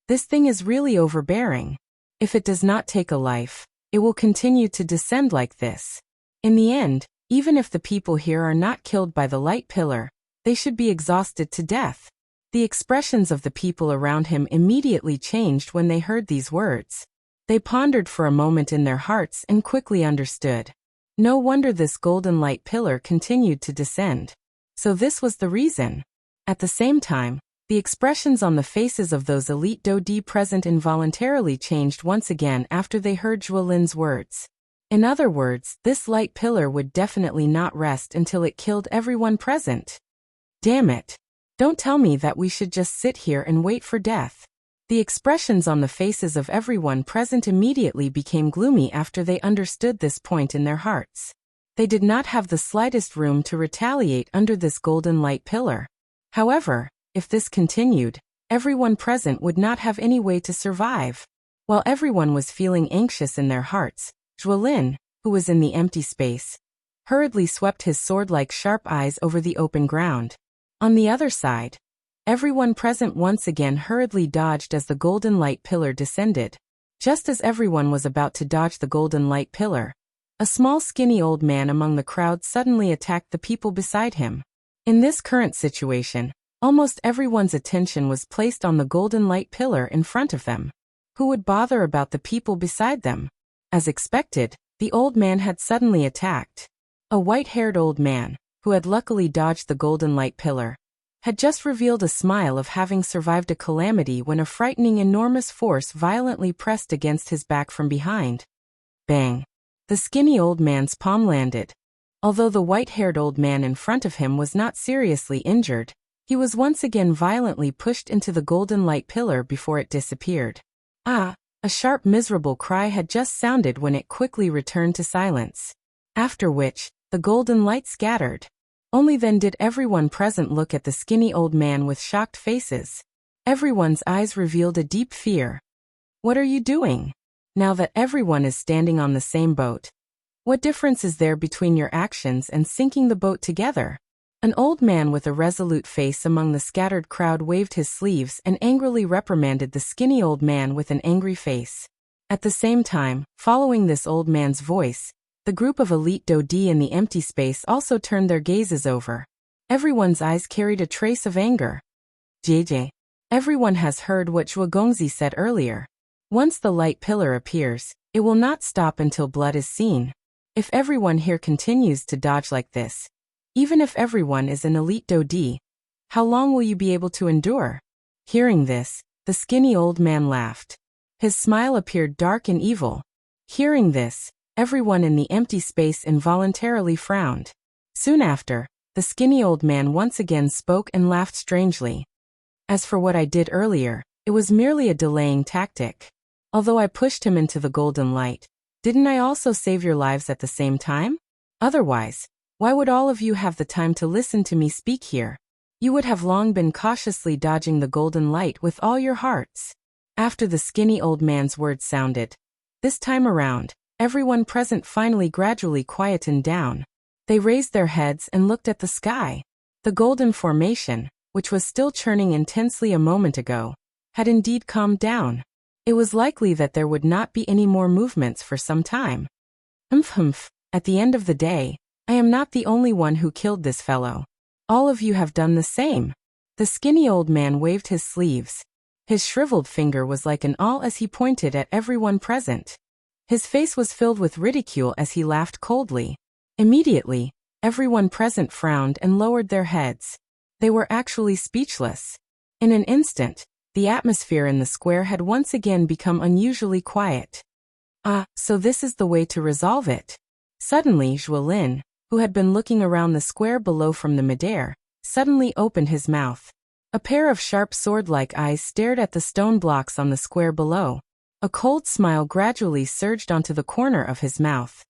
Speaker 1: This thing is really overbearing. If it does not take a life, it will continue to descend like this. In the end, even if the people here are not killed by the light pillar, they should be exhausted to death. The expressions of the people around him immediately changed when they heard these words. They pondered for a moment in their hearts and quickly understood. No wonder this golden light pillar continued to descend. So this was the reason. At the same time, the expressions on the faces of those elite Dodi present involuntarily changed once again after they heard Zhuolin's words. In other words, this light pillar would definitely not rest until it killed everyone present. Damn it! Don't tell me that we should just sit here and wait for death. The expressions on the faces of everyone present immediately became gloomy after they understood this point in their hearts. They did not have the slightest room to retaliate under this golden light pillar. However, if this continued, everyone present would not have any way to survive. While everyone was feeling anxious in their hearts, Zhuolin, who was in the empty space, hurriedly swept his sword-like sharp eyes over the open ground. On the other side, everyone present once again hurriedly dodged as the golden light pillar descended. Just as everyone was about to dodge the golden light pillar, a small skinny old man among the crowd suddenly attacked the people beside him. In this current situation, almost everyone's attention was placed on the golden light pillar in front of them. Who would bother about the people beside them? As expected, the old man had suddenly attacked. A white-haired old man, who had luckily dodged the golden light pillar, had just revealed a smile of having survived a calamity when a frightening enormous force violently pressed against his back from behind. Bang! The skinny old man's palm landed. Although the white-haired old man in front of him was not seriously injured, he was once again violently pushed into the golden light pillar before it disappeared. Ah! A sharp miserable cry had just sounded when it quickly returned to silence. After which, the golden light scattered. Only then did everyone present look at the skinny old man with shocked faces. Everyone's eyes revealed a deep fear. What are you doing? Now that everyone is standing on the same boat, what difference is there between your actions and sinking the boat together? An old man with a resolute face among the scattered crowd waved his sleeves and angrily reprimanded the skinny old man with an angry face. At the same time, following this old man's voice, the group of elite Dodi in the empty space also turned their gazes over. Everyone's eyes carried a trace of anger. JJ. Everyone has heard what Zhuo Gongzi said earlier. Once the light pillar appears, it will not stop until blood is seen. If everyone here continues to dodge like this, even if everyone is an elite Dodi, how long will you be able to endure? Hearing this, the skinny old man laughed. His smile appeared dark and evil. Hearing this, everyone in the empty space involuntarily frowned. Soon after, the skinny old man once again spoke and laughed strangely. As for what I did earlier, it was merely a delaying tactic. Although I pushed him into the golden light, didn't I also save your lives at the same time? Otherwise, why would all of you have the time to listen to me speak here? You would have long been cautiously dodging the golden light with all your hearts. After the skinny old man's words sounded, this time around, everyone present finally gradually quietened down. They raised their heads and looked at the sky. The golden formation, which was still churning intensely a moment ago, had indeed calmed down. It was likely that there would not be any more movements for some time. Humph. At the end of the day, I am not the only one who killed this fellow. All of you have done the same. The skinny old man waved his sleeves. His shriveled finger was like an awl as he pointed at everyone present. His face was filled with ridicule as he laughed coldly. Immediately, everyone present frowned and lowered their heads. They were actually speechless. In an instant, the atmosphere in the square had once again become unusually quiet. So this is the way to resolve it. Suddenly Zhuo Lin, who had been looking around the square below from the midair, suddenly opened his mouth. A pair of sharp sword-like eyes stared at the stone blocks on the square below. A cold smile gradually surged onto the corner of his mouth.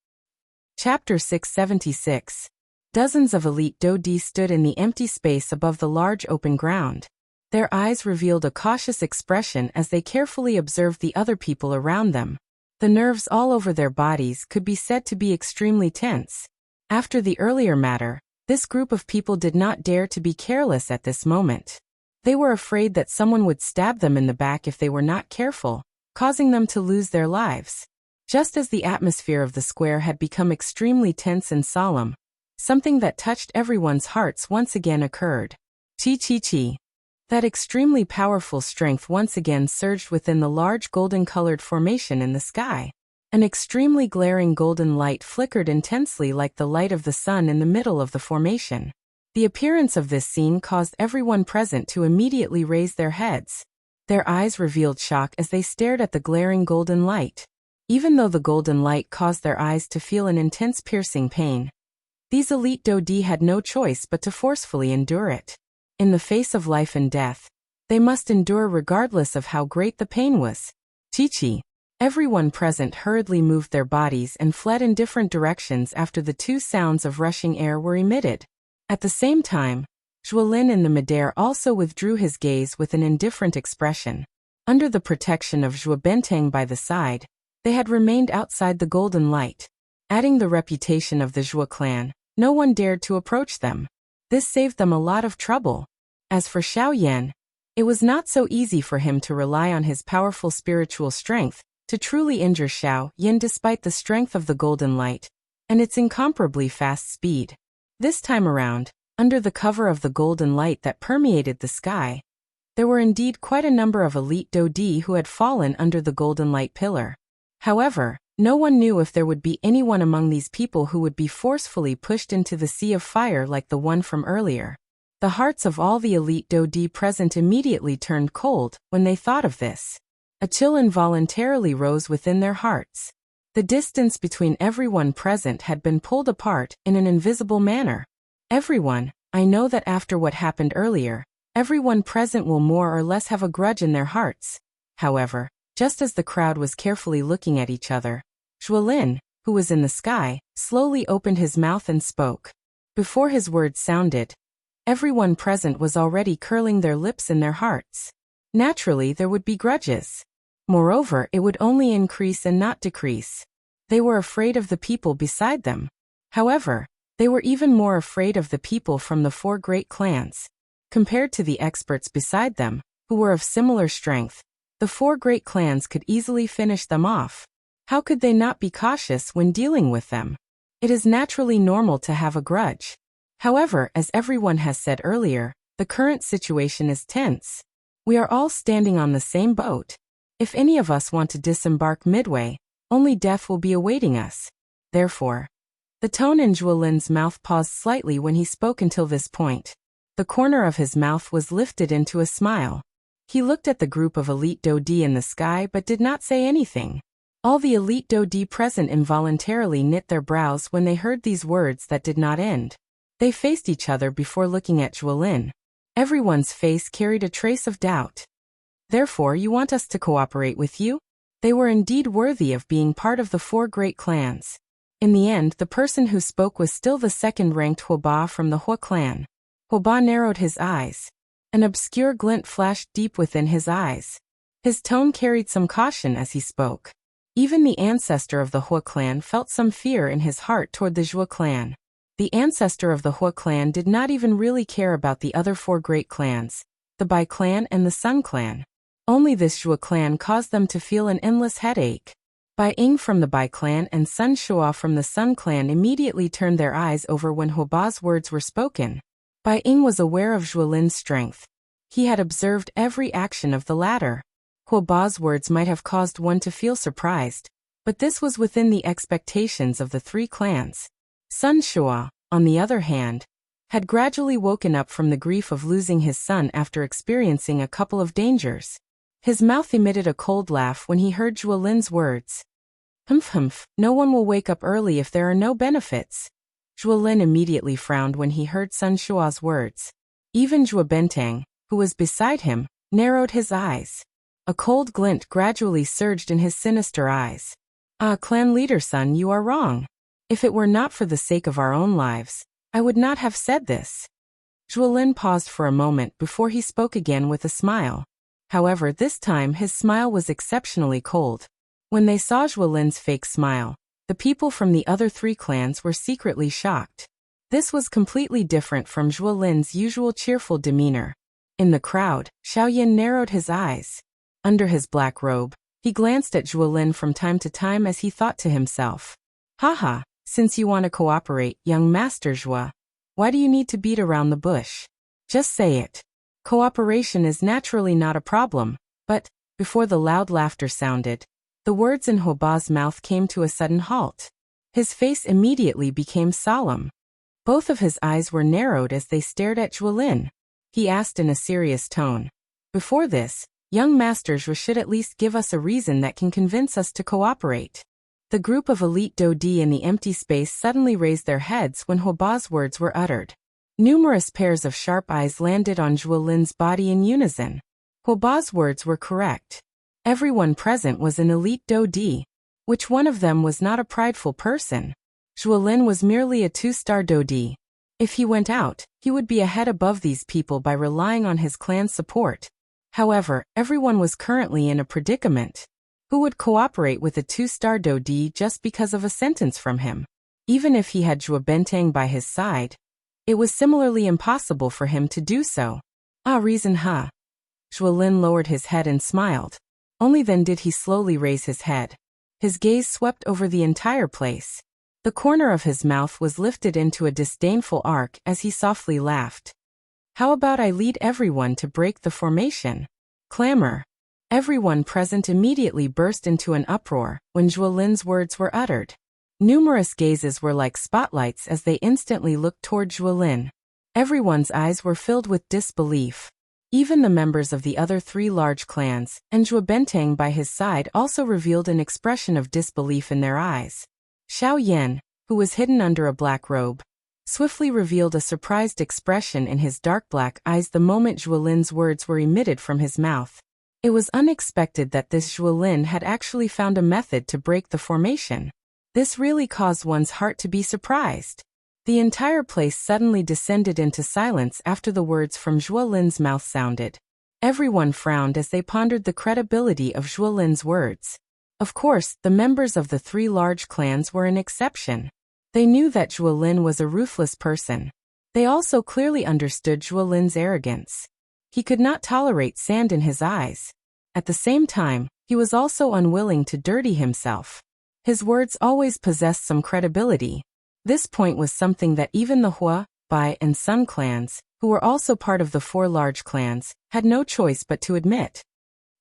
Speaker 1: Chapter 676. Dozens of elite Dodi stood in the empty space above the large open ground. Their eyes revealed a cautious expression as they carefully observed the other people around them. The nerves all over their bodies could be said to be extremely tense. After the earlier matter, this group of people did not dare to be careless at this moment. They were afraid that someone would stab them in the back if they were not careful, causing them to lose their lives. Just as the atmosphere of the square had become extremely tense and solemn, something that touched everyone's hearts once again occurred. Chi. That extremely powerful strength once again surged within the large golden-colored formation in the sky. An extremely glaring golden light flickered intensely like the light of the sun in the middle of the formation. The appearance of this scene caused everyone present to immediately raise their heads. Their eyes revealed shock as they stared at the glaring golden light. Even though the golden light caused their eyes to feel an intense piercing pain, these elite Dodi had no choice but to forcefully endure it. In the face of life and death, they must endure regardless of how great the pain was. Chi. Everyone present hurriedly moved their bodies and fled in different directions after the two sounds of rushing air were emitted. At the same time, Zhuo Lin in the midair also withdrew his gaze with an indifferent expression. Under the protection of Zhuo Benteng by the side, they had remained outside the golden light. Adding the reputation of the Zhuo clan, no one dared to approach them. This saved them a lot of trouble. As for Xiao Yan, it was not so easy for him to rely on his powerful spiritual strength to truly injure Xiao Yan despite the strength of the golden light and its incomparably fast speed. This time around, under the cover of the golden light that permeated the sky, there were indeed quite a number of elite Dodi who had fallen under the golden light pillar. However, no one knew if there would be anyone among these people who would be forcefully pushed into the sea of fire like the one from earlier. The hearts of all the elite Dodi present immediately turned cold when they thought of this. A chill involuntarily rose within their hearts. The distance between everyone present had been pulled apart in an invisible manner. Everyone, I know that after what happened earlier, everyone present will more or less have a grudge in their hearts. However, just as the crowd was carefully looking at each other, Zhuo Lin, who was in the sky, slowly opened his mouth and spoke. Before his words sounded, everyone present was already curling their lips in their hearts. Naturally, there would be grudges. Moreover, it would only increase and not decrease. They were afraid of the people beside them. However, They were even more afraid of the people from the 4 great clans. Compared to the experts beside them, who were of similar strength, the 4 great clans could easily finish them off. How could they not be cautious when dealing with them? It is naturally normal to have a grudge. However, as everyone has said earlier, the current situation is tense. We are all standing on the same boat. If any of us want to disembark midway, only death will be awaiting us. Therefore, the tone in Zhuolin's mouth paused slightly when he spoke until this point. The corner of his mouth was lifted into a smile. He looked at the group of elite Dodi in the sky but did not say anything. All the elite Dodi present involuntarily knit their brows when they heard these words that did not end. They faced each other before looking at Zhuolin. Everyone's face carried a trace of doubt. Therefore, you want us to cooperate with you? They were indeed worthy of being part of the 4 great clans. In the end, the person who spoke was still the second-ranked Huoba from the Hua clan. Huoba narrowed his eyes. An obscure glint flashed deep within his eyes. His tone carried some caution as he spoke. Even the ancestor of the Hua clan felt some fear in his heart toward the Zhua clan. The ancestor of the Hua clan did not even really care about the other 4 great clans, the Bai clan and the Sun clan. Only this Zhua clan caused them to feel an endless headache. Bai Ying from the Bai clan and Sun Shua from the Sun clan immediately turned their eyes over when Huoba's words were spoken. Bai Ying was aware of Zhuolin's strength. He had observed every action of the latter. Huoba's words might have caused one to feel surprised, but this was within the expectations of the 3 clans. Sun Shua, on the other hand, had gradually woken up from the grief of losing his son after experiencing a couple of dangers. His mouth emitted a cold laugh when he heard Zhuolin's words. Humph, no one will wake up early if there are no benefits. Zhuolin immediately frowned when he heard Sun Shua's words. Even Zhuo Bentang, who was beside him, narrowed his eyes. A cold glint gradually surged in his sinister eyes. Clan leader son, you are wrong. If it were not for the sake of our own lives, I would not have said this. Zhuolin paused for a moment before he spoke again with a smile. However, this time his smile was exceptionally cold. When they saw Zhuolin's fake smile, the people from the other 3 clans were secretly shocked. This was completely different from Zhuolin's usual cheerful demeanor. In the crowd, Xiaoyan narrowed his eyes. Under his black robe, he glanced at Zhuolin from time to time as he thought to himself. Haha, since you want to cooperate, young Master Zhua, why do you need to beat around the bush? Just say it. Cooperation is naturally not a problem, but, before the loud laughter sounded, the words in Huoba's mouth came to a sudden halt. His face immediately became solemn. Both of his eyes were narrowed as they stared at Zhuolin. He asked in a serious tone. Before this, young Master Zhua should at least give us a reason that can convince us to cooperate. The group of elite Dodi in the empty space suddenly raised their heads when Huoba's words were uttered. Numerous pairs of sharp eyes landed on Zhuolin's body in unison. Huoba's words were correct. Everyone present was an elite Dodi. Which one of them was not a prideful person? Zhuolin was merely a 2-star Dodi. If he went out, he would be a head above these people by relying on his clan's support. However, everyone was currently in a predicament. Who would cooperate with a 2-star Dodi just because of a sentence from him? Even if he had Zhuo Bentang by his side, it was similarly impossible for him to do so. Reason huh? Zhuolin lowered his head and smiled. Only then did he slowly raise his head. His gaze swept over the entire place. The corner of his mouth was lifted into a disdainful arc as he softly laughed. How about I lead everyone to break the formation? Clamor. Everyone present immediately burst into an uproar when Zhuolin's words were uttered. Numerous gazes were like spotlights as they instantly looked toward Zhuolin. Everyone's eyes were filled with disbelief. Even the members of the other 3 large clans, and Zhuo Bentang by his side also revealed an expression of disbelief in their eyes. Xiaoyan, who was hidden under a black robe, swiftly revealed a surprised expression in his dark black eyes the moment Zhuolin's words were emitted from his mouth. It was unexpected that this Zhuolin had actually found a method to break the formation. This really caused one's heart to be surprised. The entire place suddenly descended into silence after the words from Zhuolin's mouth sounded. Everyone frowned as they pondered the credibility of Zhuolin's words. Of course, the members of the 3 large clans were an exception. They knew that Zhuo Lin was a ruthless person. They also clearly understood Zhuo Lin's arrogance. He could not tolerate sand in his eyes. At the same time, he was also unwilling to dirty himself. His words always possessed some credibility. This point was something that even the Hua, Bai, and Sun clans, who were also part of the 4 large clans, had no choice but to admit.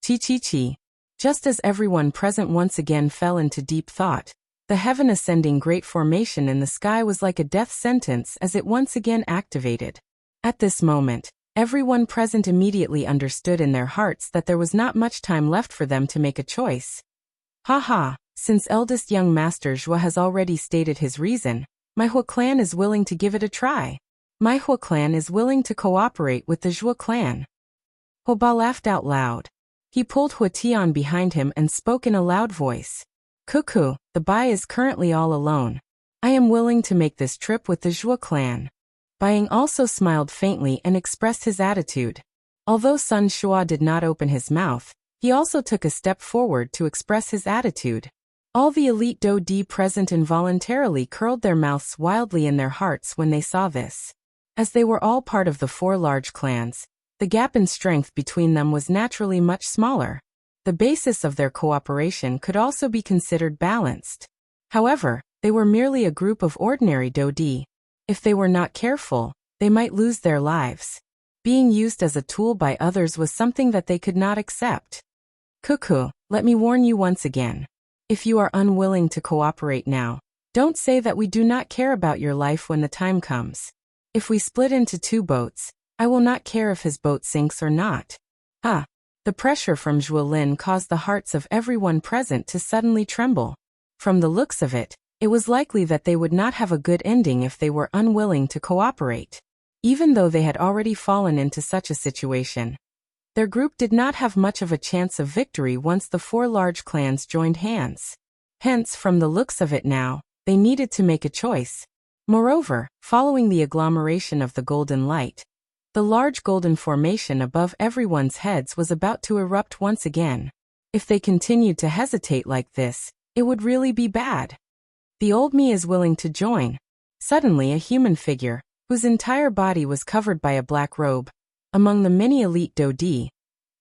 Speaker 1: Chi. Just as everyone present once again fell into deep thought, the heaven-ascending great formation in the sky was like a death sentence as it once again activated. At this moment, everyone present immediately understood in their hearts that there was not much time left for them to make a choice. Since eldest young Master Zhuo has already stated his reason, my Hua clan is willing to give it a try. My Hua clan is willing to cooperate with the Zhuo clan. Hua Ba laughed out loud. He pulled Hua Tian behind him and spoke in a loud voice. Cuckoo, the Bai is currently all alone. I am willing to make this trip with the Zhuo clan. Baiing also smiled faintly and expressed his attitude. Although Sun Shua did not open his mouth, he also took a step forward to express his attitude. All the elite Do Di present involuntarily curled their mouths wildly in their hearts when they saw this. As they were all part of the 4 large clans, the gap in strength between them was naturally much smaller. The basis of their cooperation could also be considered balanced. However, they were merely a group of ordinary Do Di. If they were not careful, they might lose their lives. Being used as a tool by others was something that they could not accept. Cuckoo, let me warn you once again. If you are unwilling to cooperate now, don't say that we do not care about your life when the time comes. If we split into 2 boats, I will not care if his boat sinks or not. The pressure from Zhuo Lin caused the hearts of everyone present to suddenly tremble. From the looks of it, it was likely that they would not have a good ending if they were unwilling to cooperate. Even though they had already fallen into such a situation, their group did not have much of a chance of victory once the 4 large clans joined hands. Hence, from the looks of it now, they needed to make a choice. Moreover, following the agglomeration of the golden light, the large golden formation above everyone's heads was about to erupt once again. If they continued to hesitate like this, it would really be bad. The old me is willing to join. Suddenly a human figure, whose entire body was covered by a black robe, among the many elite Do Di,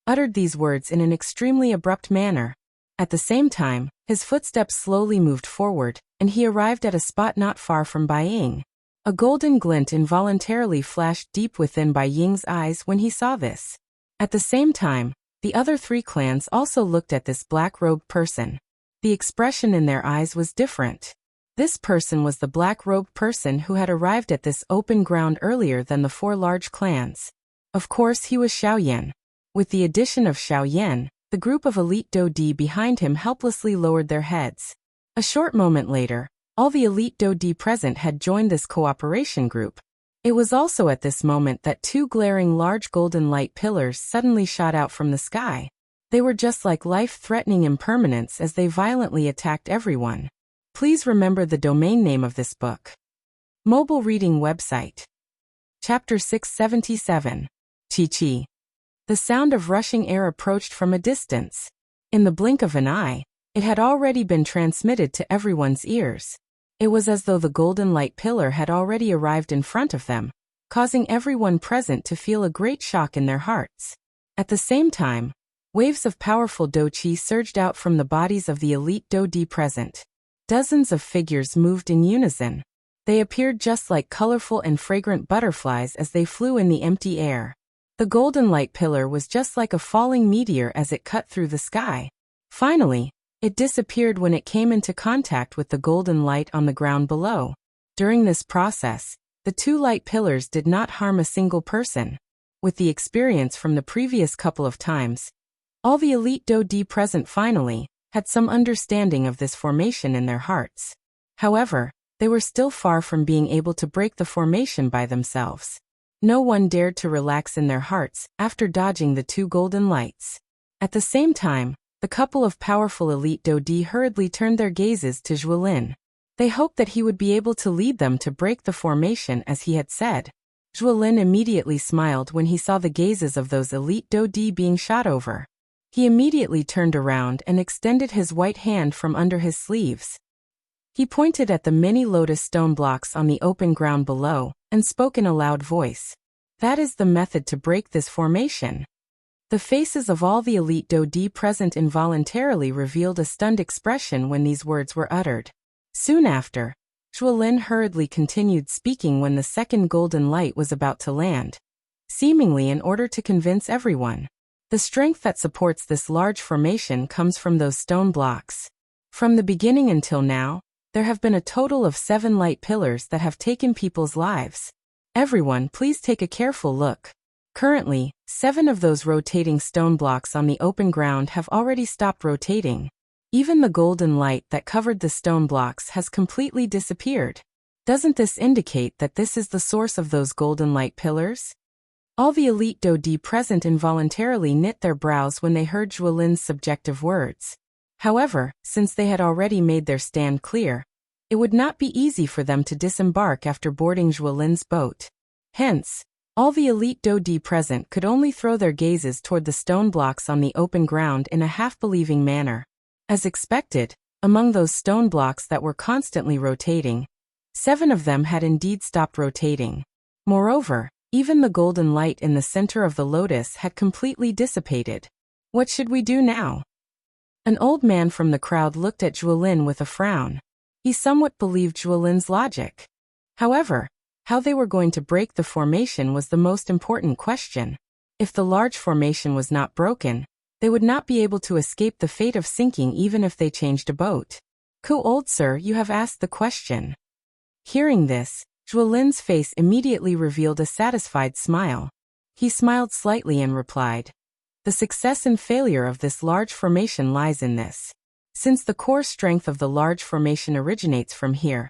Speaker 1: uttered these words in an extremely abrupt manner. At the same time, his footsteps slowly moved forward, and he arrived at a spot not far from Bai Ying. A golden glint involuntarily flashed deep within Bai Ying's eyes when he saw this. At the same time, the other 3 clans also looked at this black-robed person. The expression in their eyes was different. This person was the black-robed person who had arrived at this open ground earlier than the 4 large clans. Of course, he was Xiao Yan. With the addition of Xiao Yan, the group of elite Do Di behind him helplessly lowered their heads. A short moment later, all the elite Do Di present had joined this cooperation group. It was also at this moment that 2 glaring large golden light pillars suddenly shot out from the sky. They were just like life-threatening impermanence as they violently attacked everyone. Please remember the domain name of this book. Mobile reading website. Chapter 677. Chi. The sound of rushing air approached from a distance. In the blink of an eye, it had already been transmitted to everyone's ears. It was as though the golden light pillar had already arrived in front of them, causing everyone present to feel a great shock in their hearts. At the same time, waves of powerful Do Chi surged out from the bodies of the elite Do Di present. Dozens of figures moved in unison. They appeared just like colorful and fragrant butterflies as they flew in the empty air. The golden light pillar was just like a falling meteor as it cut through the sky. Finally, it disappeared when it came into contact with the golden light on the ground below. During this process, the 2 light pillars did not harm a single person. With the experience from the previous couple of times, all the elite Do Di present finally had some understanding of this formation in their hearts. However, they were still far from being able to break the formation by themselves. No one dared to relax in their hearts after dodging the 2 golden lights. At the same time, the couple of powerful elite Do Di hurriedly turned their gazes to Zhuo Lin. They hoped that he would be able to lead them to break the formation as he had said. Zhuo Lin immediately smiled when he saw the gazes of those elite Do Di being shot over. He immediately turned around and extended his white hand from under his sleeves. He pointed at the many lotus stone blocks on the open ground below, and spoke in a loud voice. That is the method to break this formation. The faces of all the elite Dodi present involuntarily revealed a stunned expression when these words were uttered. Soon after, Zhuolin hurriedly continued speaking when the second golden light was about to land, seemingly in order to convince everyone. The strength that supports this large formation comes from those stone blocks. From the beginning until now, there have been a total of 7 light pillars that have taken people's lives. Everyone, please take a careful look. Currently, 7 of those rotating stone blocks on the open ground have already stopped rotating. Even the golden light that covered the stone blocks has completely disappeared. Doesn't this indicate that this is the source of those golden light pillars? All the elite Dodi present involuntarily knit their brows when they heard Zhuolin's subjective words. However, since they had already made their stand clear, it would not be easy for them to disembark after boarding Zhuolin's boat. Hence, all the elite Dodi present could only throw their gazes toward the stone blocks on the open ground in a half-believing manner. As expected, among those stone blocks that were constantly rotating, 7 of them had indeed stopped rotating. Moreover, even the golden light in the center of the lotus had completely dissipated. What should we do now? An old man from the crowd looked at Zhuolin with a frown. He somewhat believed Zhuolin's logic. However, how they were going to break the formation was the most important question. If the large formation was not broken, they would not be able to escape the fate of sinking even if they changed a boat. Old sir, you have asked the question. Hearing this, Zhuolin's face immediately revealed a satisfied smile. He smiled slightly and replied, "The success and failure of this large formation lies in this. Since the core strength of the large formation originates from here,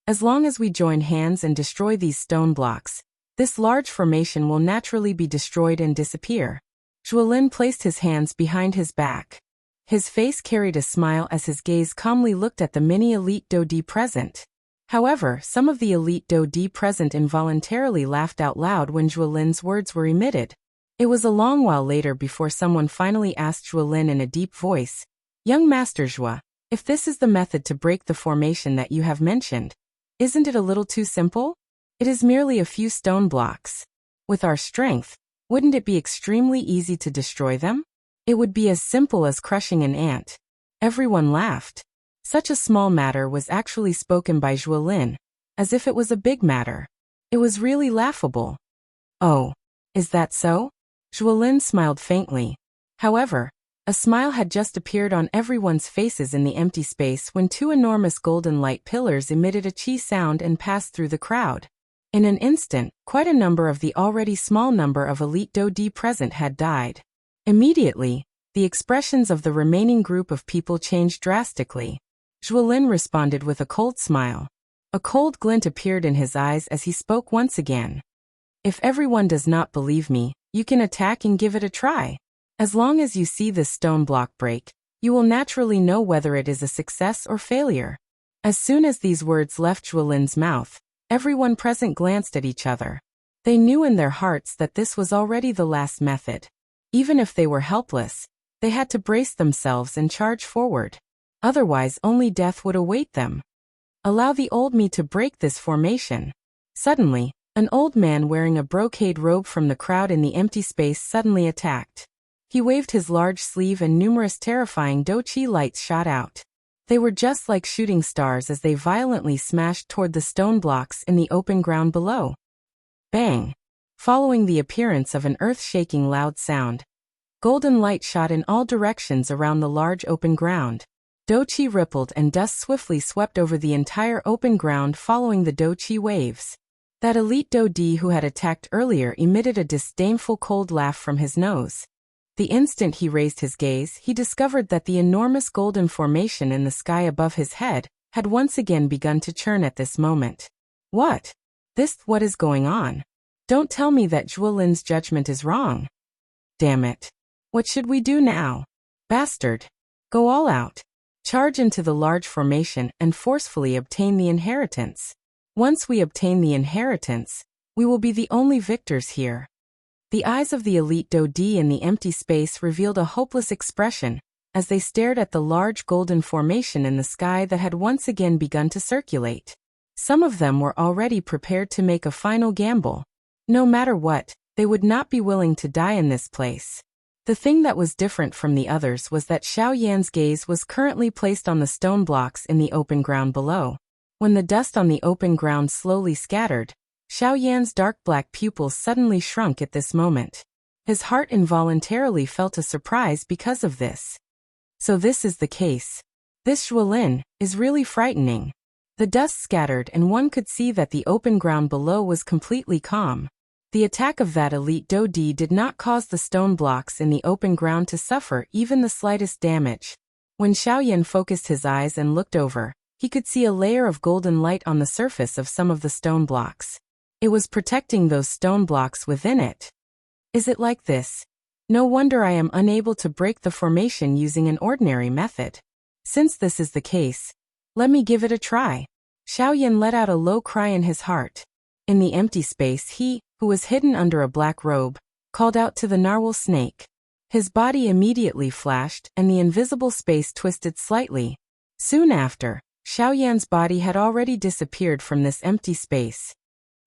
Speaker 1: as long as we join hands and destroy these stone blocks, this large formation will naturally be destroyed and disappear." Zhuolin placed his hands behind his back. His face carried a smile as his gaze calmly looked at the many elite Dodi present. However, some of the elite Dodi present involuntarily laughed out loud when Zhuolin's words were emitted. It was a long while later before someone finally asked Zhuolin in a deep voice, "Young Master Zhua, if this is the method to break the formation that you have mentioned, isn't it a little too simple? It is merely a few stone blocks. With our strength, wouldn't it be extremely easy to destroy them? It would be as simple as crushing an ant." Everyone laughed. Such a small matter was actually spoken by Zhuolin, as if it was a big matter. It was really laughable. "Oh, is that so?" Zhuolin smiled faintly. However, a smile had just appeared on everyone's faces in the empty space when 2 enormous golden light pillars emitted a chi sound and passed through the crowd. In an instant, quite a number of the already small number of elite Dodi present had died. Immediately, the expressions of the remaining group of people changed drastically. Zhuolin responded with a cold smile. A cold glint appeared in his eyes as he spoke once again. "If everyone does not believe me, you can attack and give it a try. As long as you see this stone block break, you will naturally know whether it is a success or failure." As soon as these words left Zhuolin's mouth, everyone present glanced at each other. They knew in their hearts that this was already the last method. Even if they were helpless, they had to brace themselves and charge forward. Otherwise, only death would await them. Allow the old me to break this formation. Suddenly, an old man wearing a brocade robe from the crowd in the empty space suddenly attacked. He waved his large sleeve and numerous terrifying dochi lights shot out. They were just like shooting stars as they violently smashed toward the stone blocks in the open ground below. Bang! Following the appearance of an earth-shaking loud sound, golden light shot in all directions around the large open ground. Dochi rippled and dust swiftly swept over the entire open ground following the dochi waves. That elite Dodi who had attacked earlier emitted a disdainful cold laugh from his nose. The instant he raised his gaze, he discovered that the enormous golden formation in the sky above his head had once again begun to churn at this moment. What is going on? Don't tell me that Zhuolin's judgment is wrong. Damn it. What should we do now? Bastard. Go all out. Charge into the large formation and forcefully obtain the inheritance. Once we obtain the inheritance, we will be the only victors here. The eyes of the elite Dodi in the empty space revealed a hopeless expression, as they stared at the large golden formation in the sky that had once again begun to circulate. Some of them were already prepared to make a final gamble. No matter what, they would not be willing to die in this place. The thing that was different from the others was that Xiao Yan's gaze was currently placed on the stone blocks in the open ground below. When the dust on the open ground slowly scattered, Xiao Yan's dark black pupils suddenly shrunk at this moment. His heart involuntarily felt a surprise because of this. So this is the case. This Zhuolin is really frightening. The dust scattered and one could see that the open ground below was completely calm. The attack of that elite Dodi did not cause the stone blocks in the open ground to suffer even the slightest damage. When Xiao Yan focused his eyes and looked over, he could see a layer of golden light on the surface of some of the stone blocks. It was protecting those stone blocks within it. Is it like this? No wonder I am unable to break the formation using an ordinary method. Since this is the case, let me give it a try. Xiao Yan let out a low cry in his heart. In the empty space he, who was hidden under a black robe, called out to the narwhal snake. His body immediately flashed and the invisible space twisted slightly. Soon after, Xiao Yan's body had already disappeared from this empty space.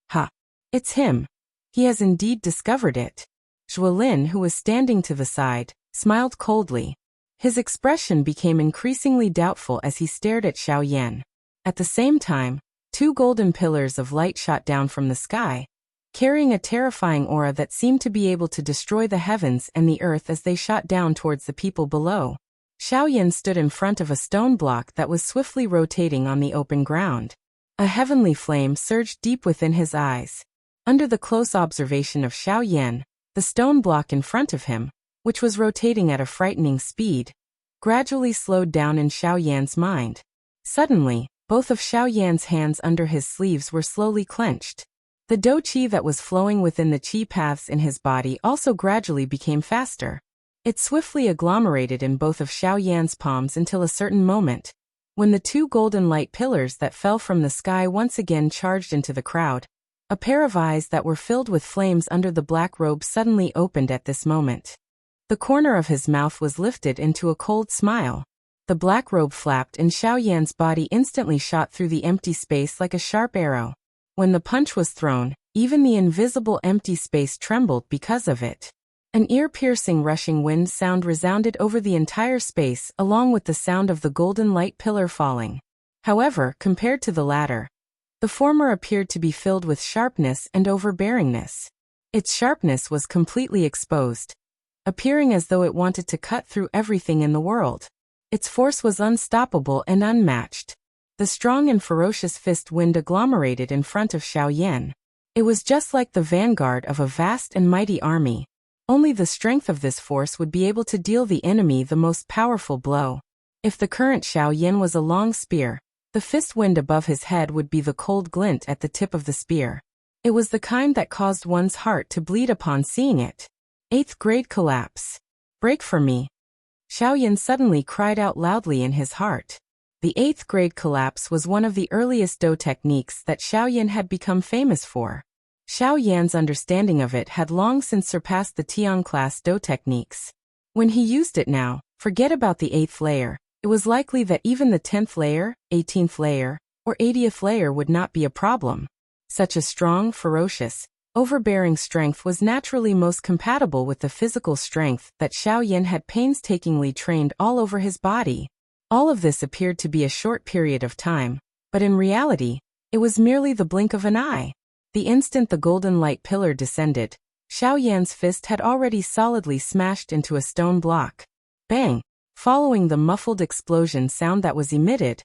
Speaker 1: Ha! It's him. He has indeed discovered it. Zhuolin, who was standing to the side, smiled coldly. His expression became increasingly doubtful as he stared at Xiao Yan. At the same time, two golden pillars of light shot down from the sky, carrying a terrifying aura that seemed to be able to destroy the heavens and the earth as they shot down towards the people below. Xiao Yan stood in front of a stone block that was swiftly rotating on the open ground. A heavenly flame surged deep within his eyes. Under the close observation of Xiao Yan, the stone block in front of him, which was rotating at a frightening speed, gradually slowed down in Xiao Yan's mind. Suddenly, both of Xiao Yan's hands under his sleeves were slowly clenched. The dou qi that was flowing within the qi paths in his body also gradually became faster. It swiftly agglomerated in both of Xiao Yan's palms until a certain moment, when the two golden light pillars that fell from the sky once again charged into the crowd. A pair of eyes that were filled with flames under the black robe suddenly opened at this moment. The corner of his mouth was lifted into a cold smile. The black robe flapped and Xiao Yan's body instantly shot through the empty space like a sharp arrow. When the punch was thrown, even the invisible empty space trembled because of it. An ear-piercing rushing wind sound resounded over the entire space along with the sound of the golden light pillar falling. However, compared to the latter, the former appeared to be filled with sharpness and overbearingness. Its sharpness was completely exposed, appearing as though it wanted to cut through everything in the world. Its force was unstoppable and unmatched. The strong and ferocious fist wind agglomerated in front of Xiao Yan. It was just like the vanguard of a vast and mighty army. Only the strength of this force would be able to deal the enemy the most powerful blow. If the current Xiao Yan was a long spear, the fist wind above his head would be the cold glint at the tip of the spear. It was the kind that caused one's heart to bleed upon seeing it. 8th grade collapse. Break for me. Xiao Yan suddenly cried out loudly in his heart. The 8th grade collapse was one of the earliest dou techniques that Xiao Yan had become famous for. Xiao Yan's understanding of it had long since surpassed the Tian class dou techniques. When he used it now, forget about the 8th layer. It was likely that even the 10th layer, 18th layer, or 80th layer would not be a problem. Such a strong, ferocious, overbearing strength was naturally most compatible with the physical strength that Xiao Yan had painstakingly trained all over his body. All of this appeared to be a short period of time, but in reality, it was merely the blink of an eye. The instant the golden light pillar descended, Xiao Yan's fist had already solidly smashed into a stone block. Bang! Following the muffled explosion sound that was emitted,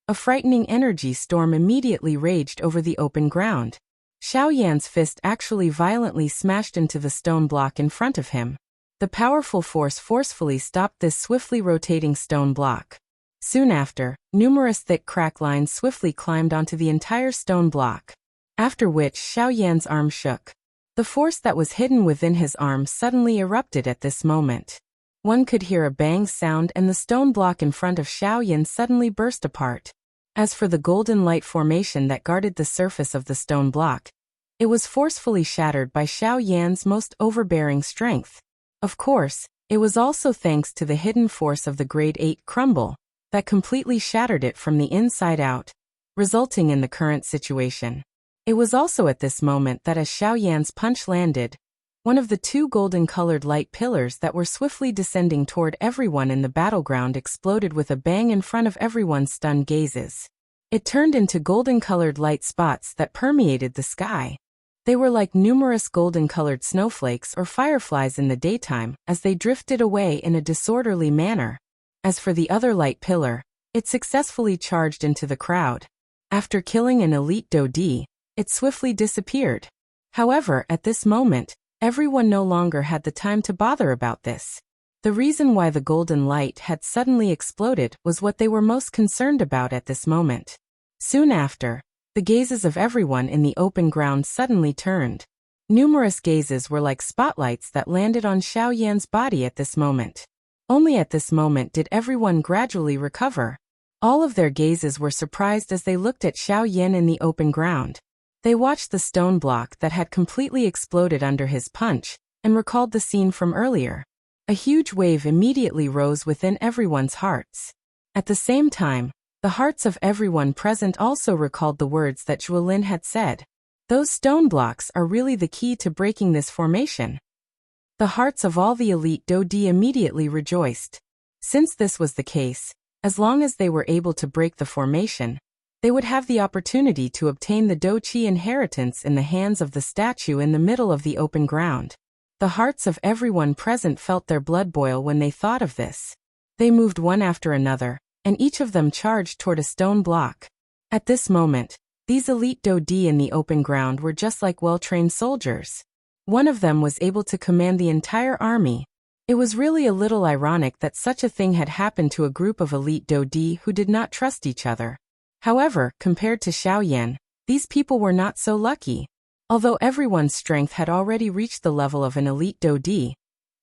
Speaker 1: a frightening energy storm immediately raged over the open ground. Xiao Yan's fist actually violently smashed into the stone block in front of him. The powerful force forcefully stopped this swiftly rotating stone block. Soon after, numerous thick crack lines swiftly climbed onto the entire stone block, after which Xiao Yan's arm shook. The force that was hidden within his arm suddenly erupted at this moment. One could hear a bang sound and the stone block in front of Xiao Yan suddenly burst apart. As for the golden light formation that guarded the surface of the stone block, it was forcefully shattered by Xiao Yan's most overbearing strength. Of course, It was also thanks to the hidden force of the grade 8 crumble that completely shattered it from the inside out, resulting in the current situation. It was also at this moment that as Xiao Yan's punch landed, one of the two golden-colored light pillars that were swiftly descending toward everyone in the battleground exploded with a bang in front of everyone's stunned gazes. It turned into golden-colored light spots that permeated the sky. They were like numerous golden-colored snowflakes or fireflies in the daytime as they drifted away in a disorderly manner. As for the other light pillar, it successfully charged into the crowd. After killing an elite Dodi, it swiftly disappeared. However, at this moment, everyone no longer had the time to bother about this. The reason why the golden light had suddenly exploded was what they were most concerned about at this moment. Soon after, the gazes of everyone in the open ground suddenly turned. Numerous gazes were like spotlights that landed on Xiao Yan's body at this moment. Only at this moment did everyone gradually recover. All of their gazes were surprised as they looked at Xiao Yan in the open ground. They watched the stone block that had completely exploded under his punch, and recalled the scene from earlier. A huge wave immediately rose within everyone's hearts. At the same time, the hearts of everyone present also recalled the words that Zhuolin had said. Those stone blocks are really the key to breaking this formation. The hearts of all the elite Dodi immediately rejoiced. Since this was the case, as long as they were able to break the formation, they would have the opportunity to obtain the Doqi inheritance in the hands of the statue in the middle of the open ground. The hearts of everyone present felt their blood boil when they thought of this. They moved one after another, and each of them charged toward a stone block. At this moment, these elite Dodi in the open ground were just like well-trained soldiers. One of them was able to command the entire army. It was really a little ironic that such a thing had happened to a group of elite Dodi who did not trust each other. However, compared to Xiao Yan, these people were not so lucky. Although everyone's strength had already reached the level of an elite Dodi,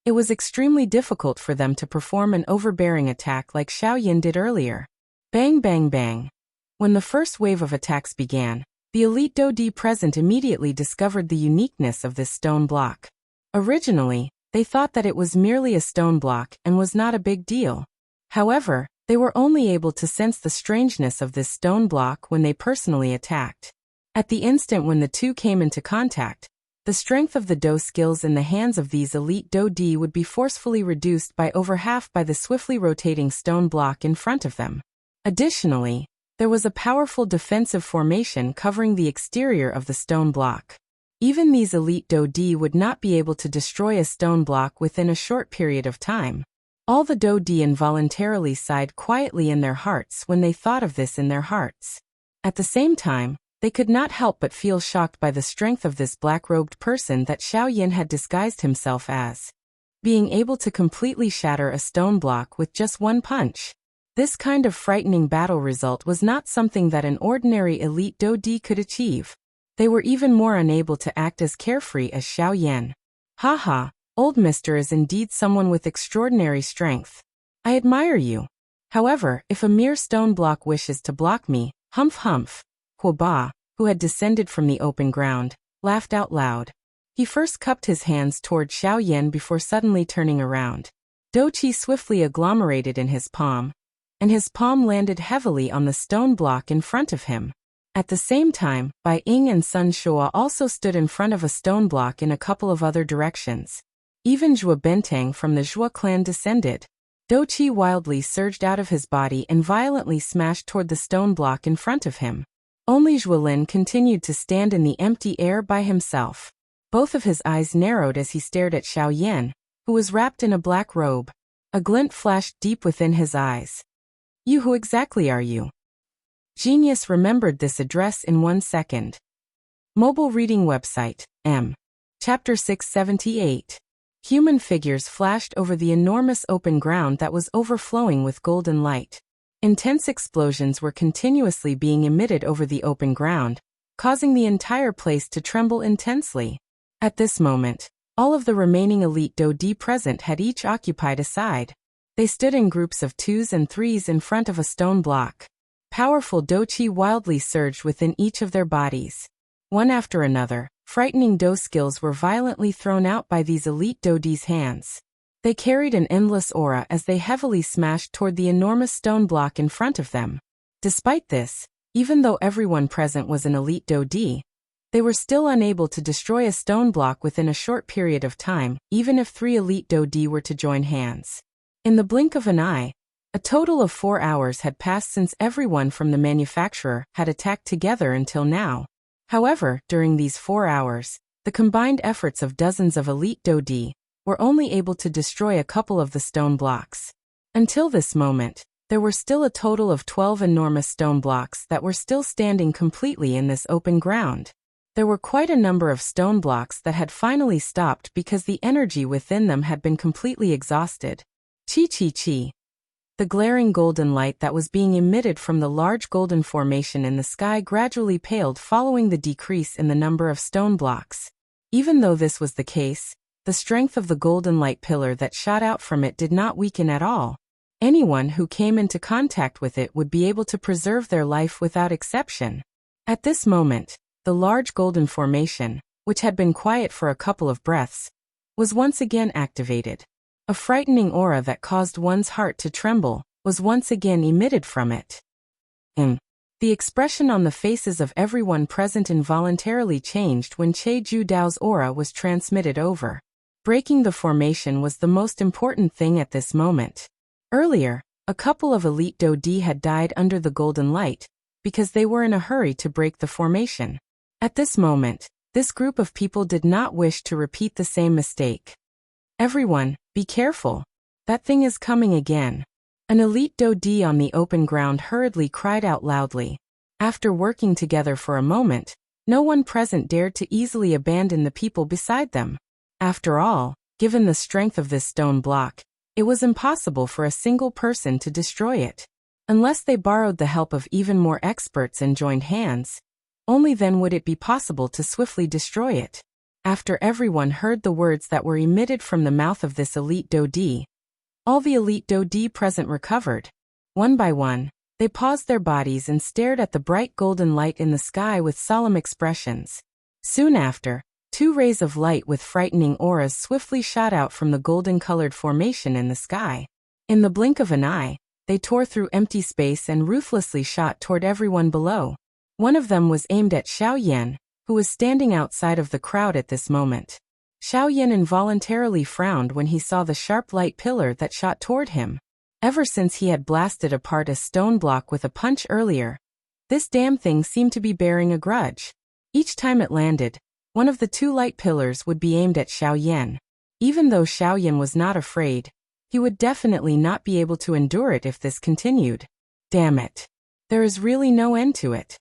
Speaker 1: it was extremely difficult for them to perform an overbearing attack like Xiao Yan did earlier. Bang bang bang. When the first wave of attacks began, the elite Dodi present immediately discovered the uniqueness of this stone block. Originally, they thought that it was merely a stone block and was not a big deal. However, they were only able to sense the strangeness of this stone block when they personally attacked. At the instant when the two came into contact, the strength of the Do skills in the hands of these elite Dodi would be forcefully reduced by over half by the swiftly rotating stone block in front of them. Additionally, there was a powerful defensive formation covering the exterior of the stone block. Even these elite Dodi would not be able to destroy a stone block within a short period of time. All the Dodi involuntarily sighed quietly in their hearts when they thought of this in their hearts. At the same time, they could not help but feel shocked by the strength of this black-robed person that Xiao Yan had disguised himself as. Being able to completely shatter a stone block with just one punch. This kind of frightening battle result was not something that an ordinary elite Dodi could achieve. They were even more unable to act as carefree as Xiao Yan. Haha, old mister is indeed someone with extraordinary strength. I admire you. However, if a mere stone block wishes to block me, humph humph. Ba, who had descended from the open ground, laughed out loud. He first cupped his hands toward Xiao Yan before suddenly turning around. Doqi swiftly agglomerated in his palm, and his palm landed heavily on the stone block in front of him. At the same time, Bai Ying and Sun Shua also stood in front of a stone block in a couple of other directions. Even Zhua Bentang from the Zhua clan descended. Doqi wildly surged out of his body and violently smashed toward the stone block in front of him. Only Zhuolin continued to stand in the empty air by himself. Both of his eyes narrowed as he stared at Xiao Yan, who was wrapped in a black robe. A glint flashed deep within his eyes. You, who exactly are you? Genius remembered this address in 1 second. Mobile reading website, M. Chapter 678. Human figures flashed over the enormous open ground that was overflowing with golden light. Intense explosions were continuously being emitted over the open ground, causing the entire place to tremble intensely. At this moment, all of the remaining elite Dodi present had each occupied a side. They stood in groups of 2s and 3s in front of a stone block. Powerful Doqi wildly surged within each of their bodies. One after another, frightening Do skills were violently thrown out by these elite Dodi's hands. They carried an endless aura as they heavily smashed toward the enormous stone block in front of them. Despite this, even though everyone present was an elite Dodi, they were still unable to destroy a stone block within a short period of time, even if 3 elite Dodi were to join hands. In the blink of an eye, a total of 4 hours had passed since everyone from the manufacturer had attacked together until now. However, during these 4 hours, the combined efforts of dozens of elite Dodi were only able to destroy a couple of the stone blocks. Until this moment, there were still a total of 12 enormous stone blocks that were still standing completely in this open ground. There were quite a number of stone blocks that had finally stopped because the energy within them had been completely exhausted. Chi. The glaring golden light that was being emitted from the large golden formation in the sky gradually paled following the decrease in the number of stone blocks. Even though this was the case, the strength of the golden light pillar that shot out from it did not weaken at all. Anyone who came into contact with it would be able to preserve their life without exception. At this moment, the large golden formation, which had been quiet for a couple of breaths, was once again activated. A frightening aura that caused one's heart to tremble was once again emitted from it. The expression on the faces of everyone present involuntarily changed when Cheju Dao's aura was transmitted over. Breaking the formation was the most important thing at this moment. Earlier, a couple of elite Dodi had died under the golden light because they were in a hurry to break the formation. At this moment, this group of people did not wish to repeat the same mistake. Everyone, be careful. That thing is coming again. An elite Dodi on the open ground hurriedly cried out loudly. After working together for a moment, no one present dared to easily abandon the people beside them. After all, given the strength of this stone block, it was impossible for a single person to destroy it. Unless they borrowed the help of even more experts and joined hands, only then would it be possible to swiftly destroy it. After everyone heard the words that were emitted from the mouth of this elite Dodi, all the elite Dodi present recovered. One by one, they paused their bodies and stared at the bright golden light in the sky with solemn expressions. Soon after, 2 rays of light with frightening auras swiftly shot out from the golden-colored formation in the sky. In the blink of an eye, they tore through empty space and ruthlessly shot toward everyone below. One of them was aimed at Xiao Yan, who was standing outside of the crowd at this moment. Xiao Yan involuntarily frowned when he saw the sharp light pillar that shot toward him. Ever since he had blasted apart a stone block with a punch earlier, this damn thing seemed to be bearing a grudge. Each time it landed, one of the 2 light pillars would be aimed at Xiao Yan. Even though Xiao Yan was not afraid, he would definitely not be able to endure it if this continued. Damn it. There is really no end to it.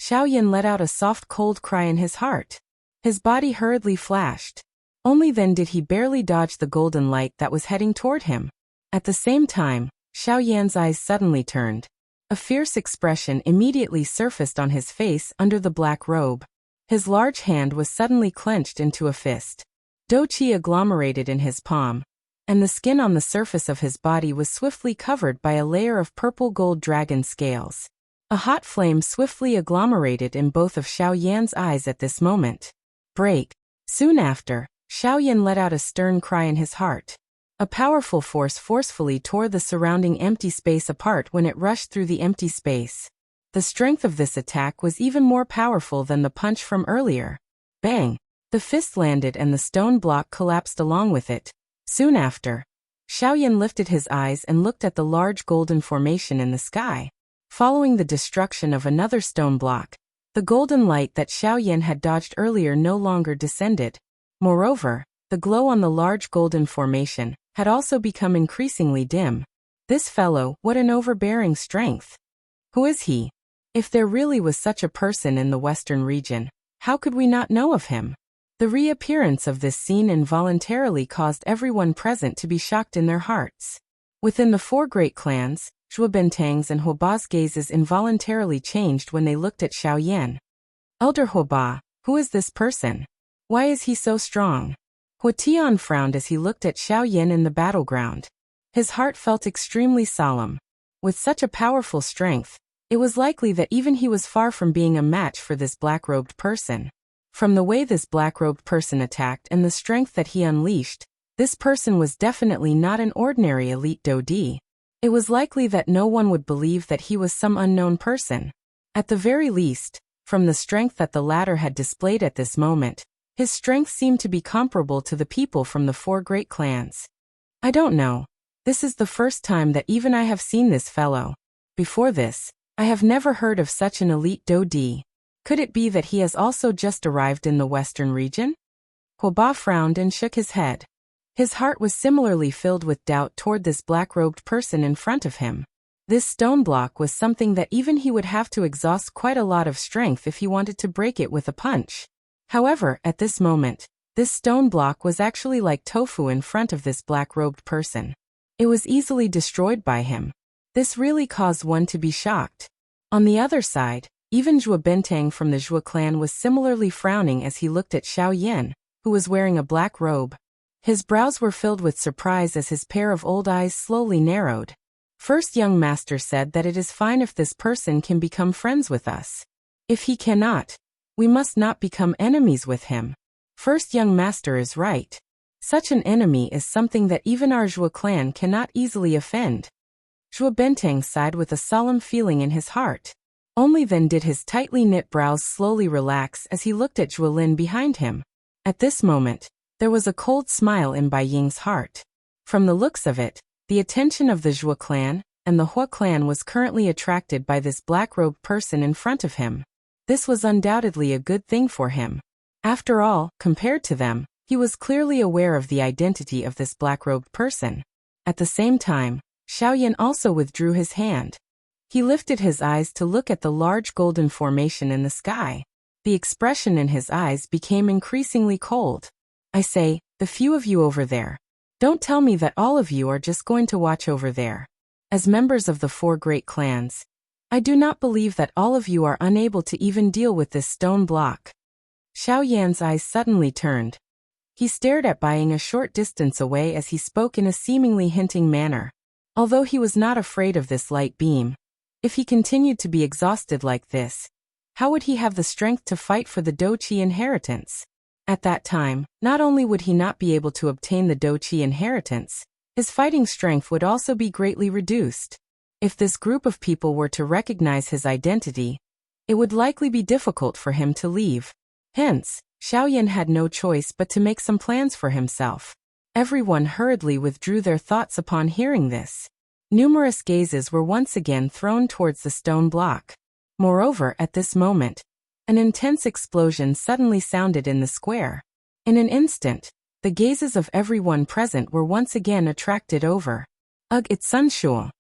Speaker 1: Xiao Yan let out a soft cold cry in his heart. His body hurriedly flashed. Only then did he barely dodge the golden light that was heading toward him. At the same time, Xiao Yan's eyes suddenly turned. A fierce expression immediately surfaced on his face under the black robe. His large hand was suddenly clenched into a fist. Qi agglomerated in his palm, and the skin on the surface of his body was swiftly covered by a layer of purple gold dragon scales. A hot flame swiftly agglomerated in both of Xiao Yan's eyes at this moment. Break. Soon after, Xiao Yan let out a stern cry in his heart. A powerful force forcefully tore the surrounding empty space apart when it rushed through the empty space. The strength of this attack was even more powerful than the punch from earlier. Bang! The fist landed and the stone block collapsed along with it. Soon after, Xiao Yan lifted his eyes and looked at the large golden formation in the sky. Following the destruction of another stone block, the golden light that Xiao Yan had dodged earlier no longer descended. Moreover, the glow on the large golden formation had also become increasingly dim. This fellow, what an overbearing strength! Who is he? If there really was such a person in the western region, how could we not know of him? The reappearance of this scene involuntarily caused everyone present to be shocked in their hearts. Within the 4 great clans, Zhuo Bentang's and Huoba's gazes involuntarily changed when they looked at Xiao Yan. Elder Huoba, who is this person? Why is he so strong? Huotian frowned as he looked at Xiao Yan in the battleground. His heart felt extremely solemn. With such a powerful strength, it was likely that even he was far from being a match for this black-robed person. From the way this black-robed person attacked and the strength that he unleashed, This person was definitely not an ordinary elite Dodi. It was likely that no one would believe that he was some unknown person. At the very least, from the strength that the latter had displayed at this moment, his strength seemed to be comparable to the people from the 4 great clans. I don't know. This is the first time that even I have seen this fellow. Before this, I have never heard of such an elite Dodi. Could it be that he has also just arrived in the western region? Huoba frowned and shook his head. His heart was similarly filled with doubt toward this black-robed person in front of him. This stone block was something that even he would have to exhaust quite a lot of strength if he wanted to break it with a punch. However, at this moment, this stone block was actually like tofu in front of this black-robed person. It was easily destroyed by him. This really caused one to be shocked. On the other side, even Zhuo Bentang from the Zhuo clan was similarly frowning as he looked at Xiao Yan, who was wearing a black robe. His brows were filled with surprise as his pair of old eyes slowly narrowed. First young master said that it is fine if this person can become friends with us. If he cannot, we must not become enemies with him. First young master is right. Such an enemy is something that even our Zhuo clan cannot easily offend. Zhuo Bentang sighed with a solemn feeling in his heart. Only then did his tightly knit brows slowly relax as he looked at Zhuo Lin behind him. At this moment, there was a cold smile in Bai Ying's heart. From the looks of it, the attention of the Zhuo clan and the Hua clan was currently attracted by this black-robed person in front of him. This was undoubtedly a good thing for him. After all, compared to them, he was clearly aware of the identity of this black-robed person. At the same time, Xiao Yan also withdrew his hand. He lifted his eyes to look at the large golden formation in the sky. The expression in his eyes became increasingly cold. I say, the few of you over there. Don't tell me that all of you are just going to watch over there. As members of the 4 great clans, I do not believe that all of you are unable to even deal with this stone block. Xiao Yan's eyes suddenly turned. He stared at Bai Ying a short distance away as he spoke in a seemingly hinting manner. Although he was not afraid of this light beam, if he continued to be exhausted like this, how would he have the strength to fight for the Douqi inheritance? At that time, not only would he not be able to obtain the Douqi inheritance, his fighting strength would also be greatly reduced. If this group of people were to recognize his identity, it would likely be difficult for him to leave. Hence, Xiao Yan had no choice but to make some plans for himself. Everyone hurriedly withdrew their thoughts upon hearing this. Numerous gazes were once again thrown towards the stone block. Moreover, at this moment, an intense explosion suddenly sounded in the square. In an instant, the gazes of everyone present were once again attracted over. Ugh, it's Sun Shuo.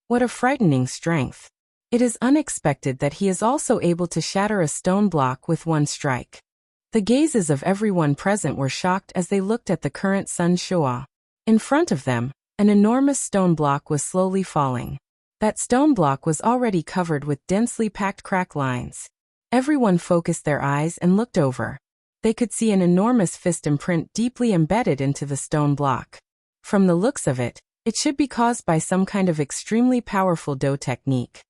Speaker 1: What a frightening strength. It is unexpected that he is also able to shatter a stone block with one strike. The gazes of everyone present were shocked as they looked at the current Sun Shuo. In front of them, an enormous stone block was slowly falling. That stone block was already covered with densely packed crack lines. Everyone focused their eyes and looked over. They could see an enormous fist imprint deeply embedded into the stone block. From the looks of it, it should be caused by some kind of extremely powerful Do technique.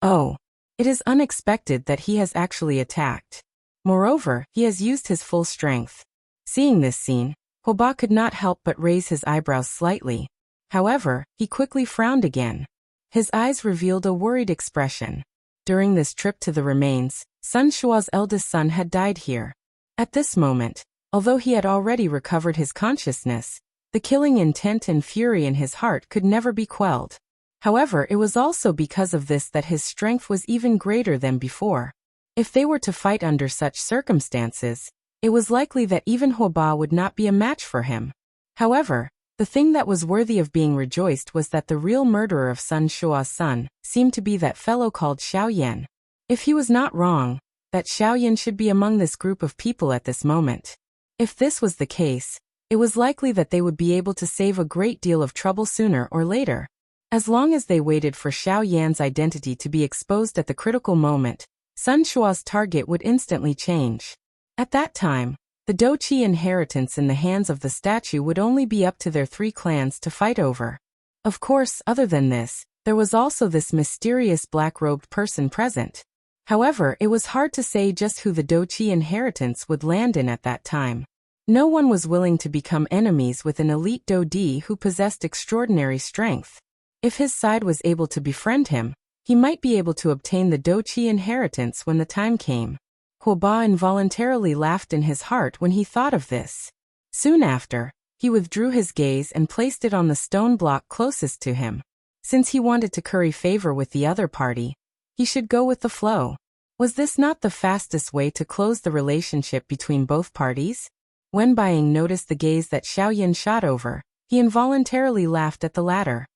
Speaker 1: Oh, it is unexpected that he has actually attacked. Moreover, he has used his full strength. Seeing this scene, Huoba could not help but raise his eyebrows slightly. However, he quickly frowned again. His eyes revealed a worried expression. During this trip to the remains, Sun Shuo's eldest son had died here. At this moment, although he had already recovered his consciousness, the killing intent and fury in his heart could never be quelled. However, it was also because of this that his strength was even greater than before. If they were to fight under such circumstances, it was likely that even Huoba would not be a match for him. However, the thing that was worthy of being rejoiced was that the real murderer of Sun Shuo's son seemed to be that fellow called Xiao Yan. If he was not wrong, that Xiao Yan should be among this group of people at this moment. If this was the case, it was likely that they would be able to save a great deal of trouble sooner or later. As long as they waited for Xiao Yan's identity to be exposed at the critical moment, Sun Shuo's target would instantly change. At that time, the Douqi inheritance in the hands of the statue would only be up to their 3 clans to fight over. Of course, other than this, there was also this mysterious black-robed person present. However, it was hard to say just who the Douqi inheritance would land in at that time. No one was willing to become enemies with an elite Dodi who possessed extraordinary strength. If his side was able to befriend him, he might be able to obtain the Doqi inheritance when the time came. Huoba involuntarily laughed in his heart when he thought of this. Soon after, he withdrew his gaze and placed it on the stone block closest to him. Since he wanted to curry favor with the other party, he should go with the flow. Was this not the fastest way to close the relationship between both parties? When Buying noticed the gaze that Xiaoyan shot over, he involuntarily laughed at the latter.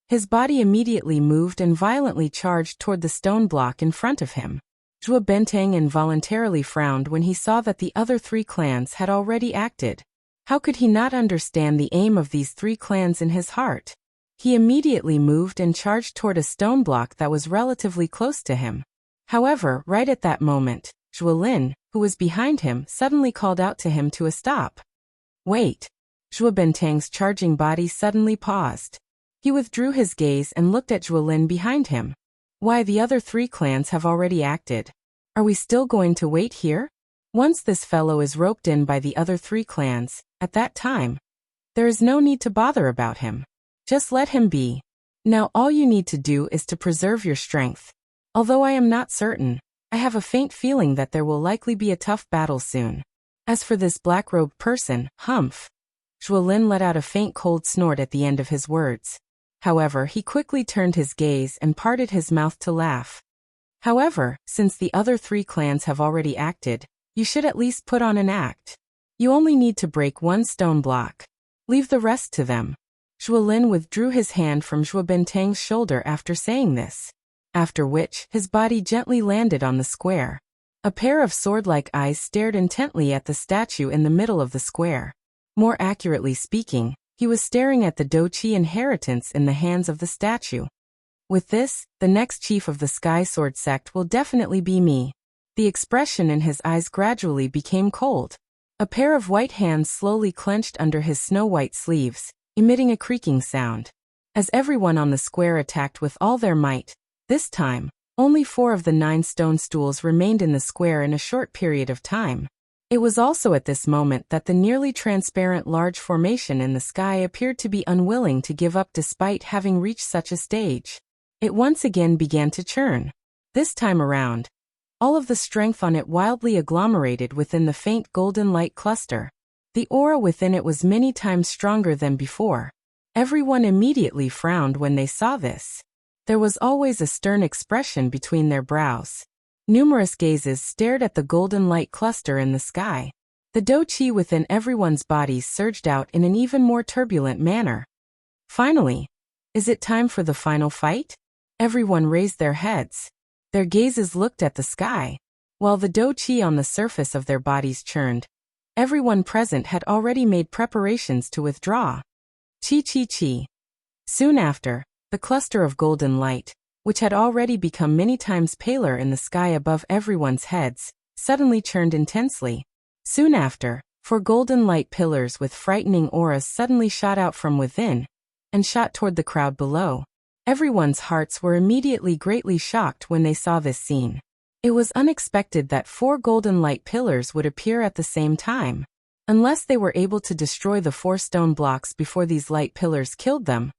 Speaker 1: His body immediately moved and violently charged toward the stone block in front of him. Zhuo Benteng involuntarily frowned when he saw that the other three clans had already acted. How could he not understand the aim of these three clans in his heart? He immediately moved and charged toward a stone block that was relatively close to him. However, right at that moment, Zhuo Lin, who was behind him, suddenly called out to him to a stop. Wait! Zhuo Benteng's charging body suddenly paused. He withdrew his gaze and looked at Zhuo Lin behind him. Why, the other three clans have already acted. Are we still going to wait here? Once this fellow is roped in by the other three clans, at that time, there is no need to bother about him. Just let him be. Now all you need to do is to preserve your strength. Although I am not certain, I have a faint feeling that there will likely be a tough battle soon. As for this black-robed person, Humph. Zhuo Lin let out a faint cold snort at the end of his words. However, he quickly turned his gaze and parted his mouth to laugh. However, since the other three clans have already acted, you should at least put on an act. You only need to break one stone block. Leave the rest to them. Zhuo Lin withdrew his hand from Zhuo Benteng's shoulder after saying this. After which, his body gently landed on the square. A pair of sword-like eyes stared intently at the statue in the middle of the square. More accurately speaking, he was staring at the Doqi inheritance in the hands of the statue. With this, the next chief of the Sky Sword sect will definitely be me. The expression in his eyes gradually became cold. A pair of white hands slowly clenched under his snow-white sleeves, emitting a creaking sound. As everyone on the square attacked with all their might, this time, only 4 of the 9 stone stools remained in the square in a short period of time. It was also at this moment that the nearly transparent large formation in the sky appeared to be unwilling to give up despite having reached such a stage. It once again began to churn. This time around, all of the strength on it wildly agglomerated within the faint golden light cluster. The aura within it was many times stronger than before. Everyone immediately frowned when they saw this. There was always a stern expression between their brows. Numerous gazes stared at the golden light cluster in the sky. The Doqi within everyone's bodies surged out in an even more turbulent manner. Finally, is it time for the final fight? Everyone raised their heads. Their gazes looked at the sky. While the Doqi on the surface of their bodies churned, everyone present had already made preparations to withdraw. Chi. Soon after, the cluster of golden light, which had already become many times paler in the sky above everyone's heads, suddenly churned intensely. Soon after, 4 golden light pillars with frightening auras suddenly shot out from within, and shot toward the crowd below. Everyone's hearts were immediately greatly shocked when they saw this scene. It was unexpected that 4 golden light pillars would appear at the same time. Unless they were able to destroy the 4 stone blocks before these light pillars killed them,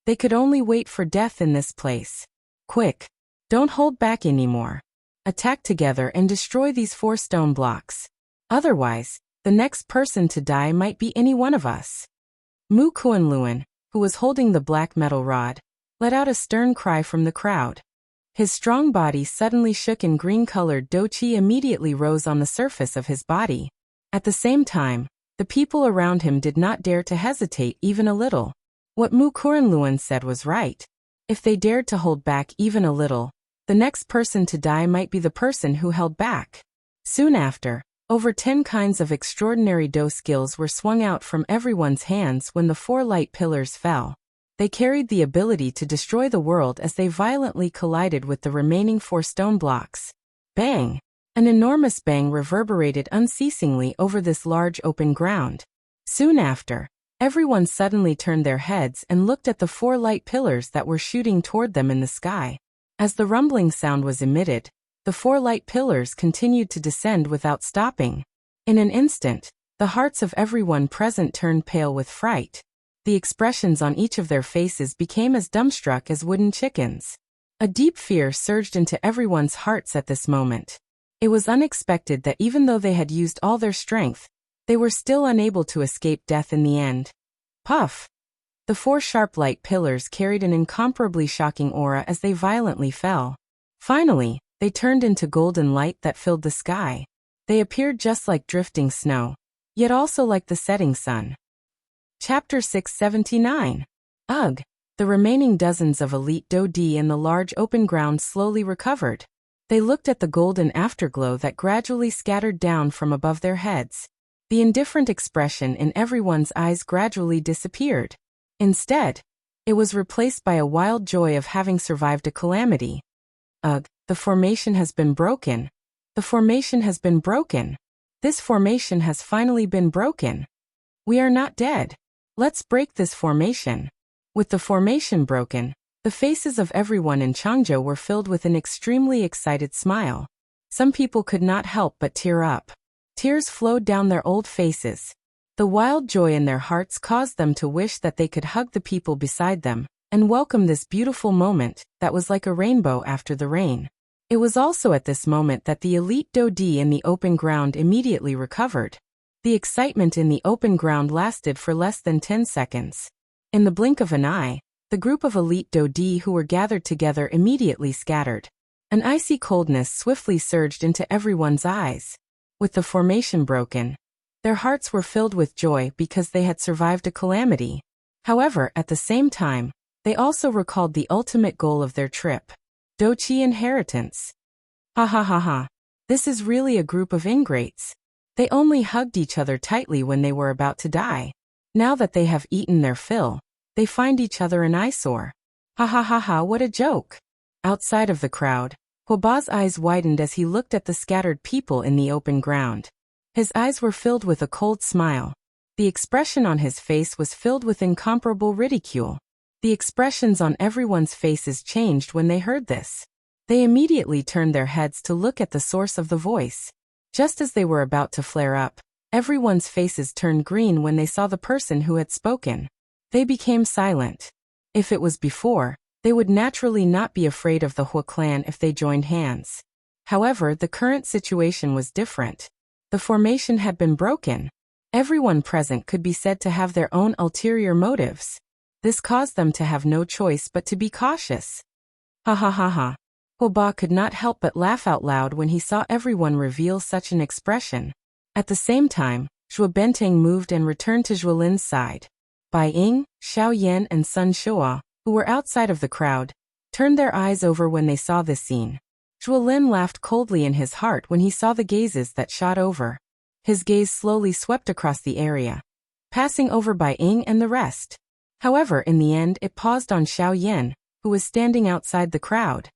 Speaker 1: they could only wait for death in this place. Quick! Don't hold back anymore. Attack together and destroy these 4 stone blocks. Otherwise, the next person to die might be any one of us. Mu Kuanluan, who was holding the black metal rod, let out a stern cry from the crowd. His strong body suddenly shook and green-colored Doqi immediately rose on the surface of his body. At the same time, the people around him did not dare to hesitate even a little. What Mu Kuanluan said was right. If they dared to hold back even a little, the next person to die might be the person who held back. Soon after, over 10 kinds of extraordinary Do skills were swung out from everyone's hands when the 4 light pillars fell. They carried the ability to destroy the world as they violently collided with the remaining 4 stone blocks. Bang! An enormous bang reverberated unceasingly over this large open ground. Soon after, everyone suddenly turned their heads and looked at the 4 light pillars that were shooting toward them in the sky. As the rumbling sound was emitted, the 4 light pillars continued to descend without stopping. In an instant, The hearts of everyone present turned pale with fright. The expressions on each of their faces became as dumbstruck as wooden chickens. A deep fear surged into everyone's hearts at this moment. It was unexpected that even though they had used all their strength, they were still unable to escape death in the end. Puff! The 4 sharp light pillars carried an incomparably shocking aura as they violently fell. Finally, they turned into golden light that filled the sky. They appeared just like drifting snow, yet also like the setting sun. Chapter 679. Ugh! The remaining dozens of elite Dodi in the large open ground slowly recovered. They looked at the golden afterglow that gradually scattered down from above their heads. The indifferent expression in everyone's eyes gradually disappeared. Instead, it was replaced by a wild joy of having survived a calamity. Ugh! The formation has been broken. The formation has been broken. This formation has finally been broken. We are not dead. Let's break this formation. With the formation broken, the faces of everyone in Changzhou were filled with an extremely excited smile. Some people could not help but tear up. Tears flowed down their old faces. The wild joy in their hearts caused them to wish that they could hug the people beside them and welcome this beautiful moment that was like a rainbow after the rain. It was also at this moment that the elite Dodi in the open ground immediately recovered. The excitement in the open ground lasted for less than 10 seconds. In the blink of an eye, the group of elite Dodi who were gathered together immediately scattered. An icy coldness swiftly surged into everyone's eyes. With the formation broken, their hearts were filled with joy because they had survived a calamity. However, at the same time, they also recalled the ultimate goal of their trip: Doqi inheritance. Ha ha ha ha. This is really a group of ingrates. They only hugged each other tightly when they were about to die. Now that they have eaten their fill, they find each other an eyesore. Ha ha ha ha, what a joke. Outside of the crowd, Huoba's eyes widened as he looked at the scattered people in the open ground. His eyes were filled with a cold smile. The expression on his face was filled with incomparable ridicule. The expressions on everyone's faces changed when they heard this. They immediately turned their heads to look at the source of the voice. Just as they were about to flare up, everyone's faces turned green when they saw the person who had spoken. They became silent. If it was before, they would naturally not be afraid of the Hua clan if they joined hands. However, the current situation was different. The formation had been broken. Everyone present could be said to have their own ulterior motives. This caused them to have no choice but to be cautious. Ha ha ha ha. Huoba could not help but laugh out loud when he saw everyone reveal such an expression. At the same time, Zhuo Benteng moved and returned to Zhuolin's side. Bai Ying, Xiao Yan and Sun Shua, who were outside of the crowd, turned their eyes over when they saw this scene. Zhuolin laughed coldly in his heart when he saw the gazes that shot over. His gaze slowly swept across the area, passing over Bai Ying and the rest. However, in the end it paused on Xiao Yan, who was standing outside the crowd.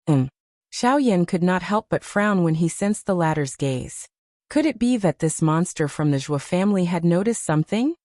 Speaker 1: Xiao Yan could not help but frown when he sensed the latter's gaze. Could it be that this monster from the Zhuo family had noticed something?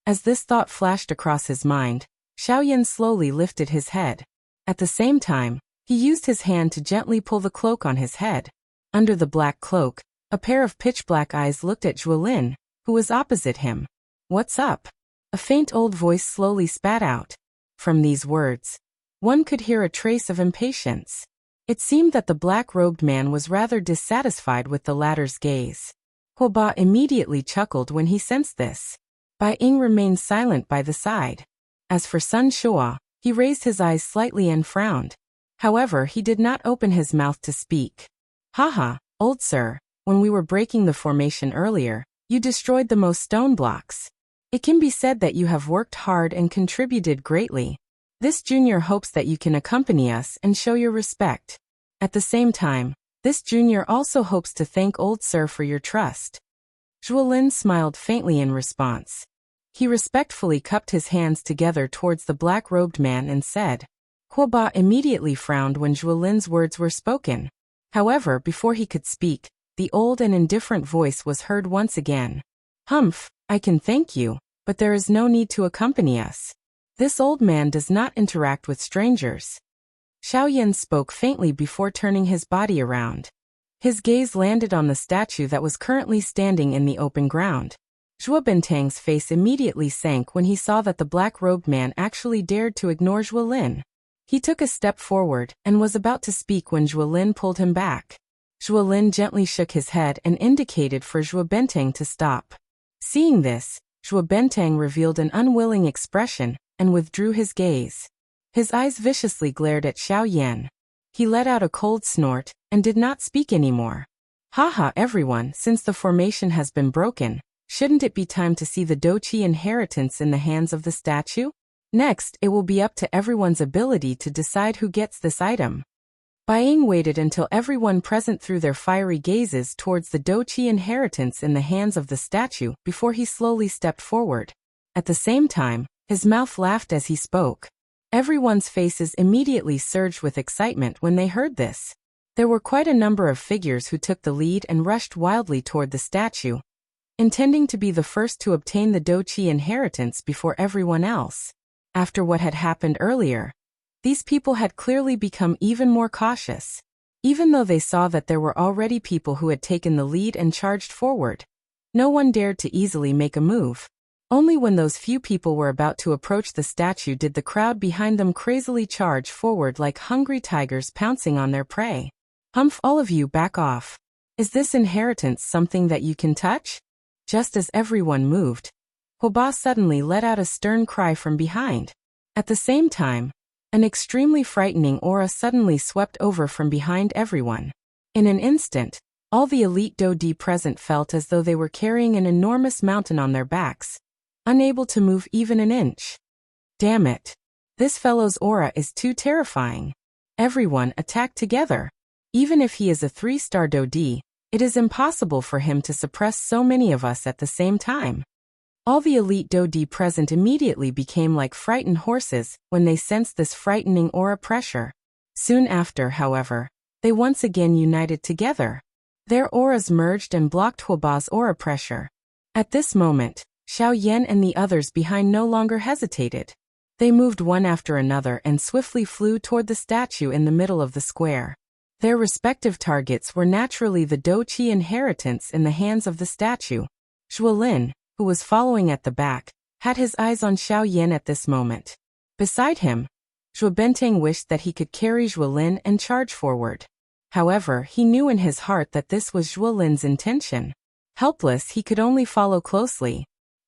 Speaker 1: As this thought flashed across his mind, Xiao Yan slowly lifted his head. At the same time, he used his hand to gently pull the cloak on his head. Under the black cloak, a pair of pitch-black eyes looked at Zhuolin, who was opposite him. "What's up?" A faint old voice slowly spat out. From these words, one could hear a trace of impatience. It seemed that the black-robed man was rather dissatisfied with the latter's gaze. Huoba immediately chuckled when he sensed this. Bai Ying remained silent by the side. As for Sun Shua, he raised his eyes slightly and frowned. However, he did not open his mouth to speak. "Haha, old sir, when we were breaking the formation earlier, you destroyed the most stone blocks. It can be said that you have worked hard and contributed greatly. This junior hopes that you can accompany us and show your respect. At the same time, this junior also hopes to thank old sir for your trust." Zhuolin smiled faintly in response. He respectfully cupped his hands together towards the black-robed man and said. Huoba immediately frowned when Zhuolin's words were spoken. However, before he could speak, the old and indifferent voice was heard once again. "Humph, I can thank you, but there is no need to accompany us. This old man does not interact with strangers." Xiao Yan spoke faintly before turning his body around. His gaze landed on the statue that was currently standing in the open ground. Zhuo Bentang's face immediately sank when he saw that the black-robed man actually dared to ignore Zhuo Lin. He took a step forward and was about to speak when Zhuo Lin pulled him back. Zhuo Lin gently shook his head and indicated for Zhuo Bentang to stop. Seeing this, Zhuo Bentang revealed an unwilling expression and withdrew his gaze. His eyes viciously glared at Xiao Yan. He let out a cold snort and did not speak anymore. Haha, everyone, since the formation has been broken, shouldn't it be time to see the Douqi inheritance in the hands of the statue? Next, it will be up to everyone's ability to decide who gets this item. Bai Ying waited until everyone present threw their fiery gazes towards the Douqi inheritance in the hands of the statue before he slowly stepped forward. At the same time, his mouth laughed as he spoke. Everyone's faces immediately surged with excitement when they heard this. There were quite a number of figures who took the lead and rushed wildly toward the statue, intending to be the first to obtain the Douqi inheritance before everyone else. After what had happened earlier, these people had clearly become even more cautious. Even though they saw that there were already people who had taken the lead and charged forward, no one dared to easily make a move. Only when those few people were about to approach the statue did the crowd behind them crazily charge forward like hungry tigers pouncing on their prey. Humph, all of you, back off. Is this inheritance something that you can touch? Just as everyone moved, Huoba suddenly let out a stern cry from behind. At the same time, an extremely frightening aura suddenly swept over from behind everyone. In an instant, all the elite Dodi present felt as though they were carrying an enormous mountain on their backs, unable to move even an inch. Damn it. This fellow's aura is too terrifying. Everyone attacked together. Even if he is a 3-star Dodi, it is impossible for him to suppress so many of us at the same time. All the elite Dodi present immediately became like frightened horses when they sensed this frightening aura pressure. Soon after, however, they once again united together. Their auras merged and blocked Huoba's aura pressure. At this moment, Xiao Yan and the others behind no longer hesitated. They moved one after another and swiftly flew toward the statue in the middle of the square. Their respective targets were naturally the Douqi inheritance in the hands of the statue. Zhuo Lin, who was following at the back, had his eyes on Xiao Yan at this moment. Beside him, Zhuo Bentang wished that he could carry Zhuo Lin and charge forward. However, he knew in his heart that this was Zhuo Lin's intention. Helpless, he could only follow closely.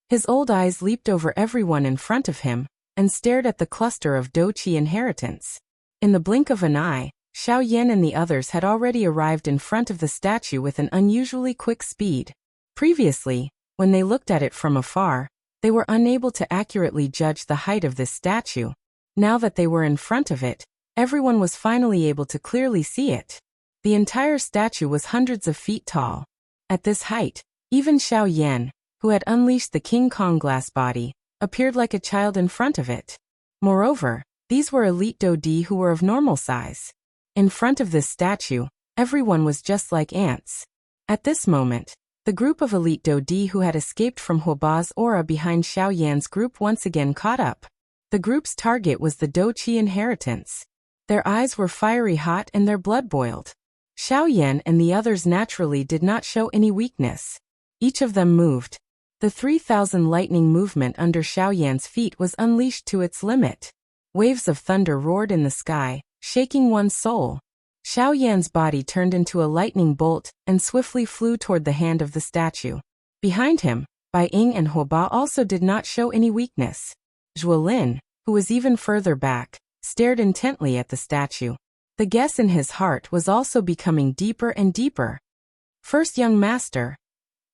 Speaker 1: His old eyes leaped over everyone in front of him and stared at the cluster of Douqi inheritance. In the blink of an eye, Xiao Yan and the others had already arrived in front of the statue with an unusually quick speed. Previously, when they looked at it from afar, they were unable to accurately judge the height of this statue. Now that they were in front of it, everyone was finally able to clearly see it. The entire statue was hundreds of feet tall. At this height, even Xiao Yan, who had unleashed the King Kong glass body, appeared like a child in front of it. Moreover, these were elite Dodi who were of normal size. In front of this statue, everyone was just like ants. At this moment, the group of elite Dodi who had escaped from Huoba's aura behind Xiao Yan's group once again caught up. The group's target was the Douqi inheritance. Their eyes were fiery hot and their blood boiled. Xiao Yan and the others naturally did not show any weakness. Each of them moved. The 3,000 lightning movement under Xiao Yan's feet was unleashed to its limit. Waves of thunder roared in the sky, shaking one's soul. Xiao Yan's body turned into a lightning bolt and swiftly flew toward the hand of the statue. Behind him, Bai Ying and Huoba also did not show any weakness. Zhuo Lin, who was even further back, stared intently at the statue. The guess in his heart was also becoming deeper and deeper. First, young master.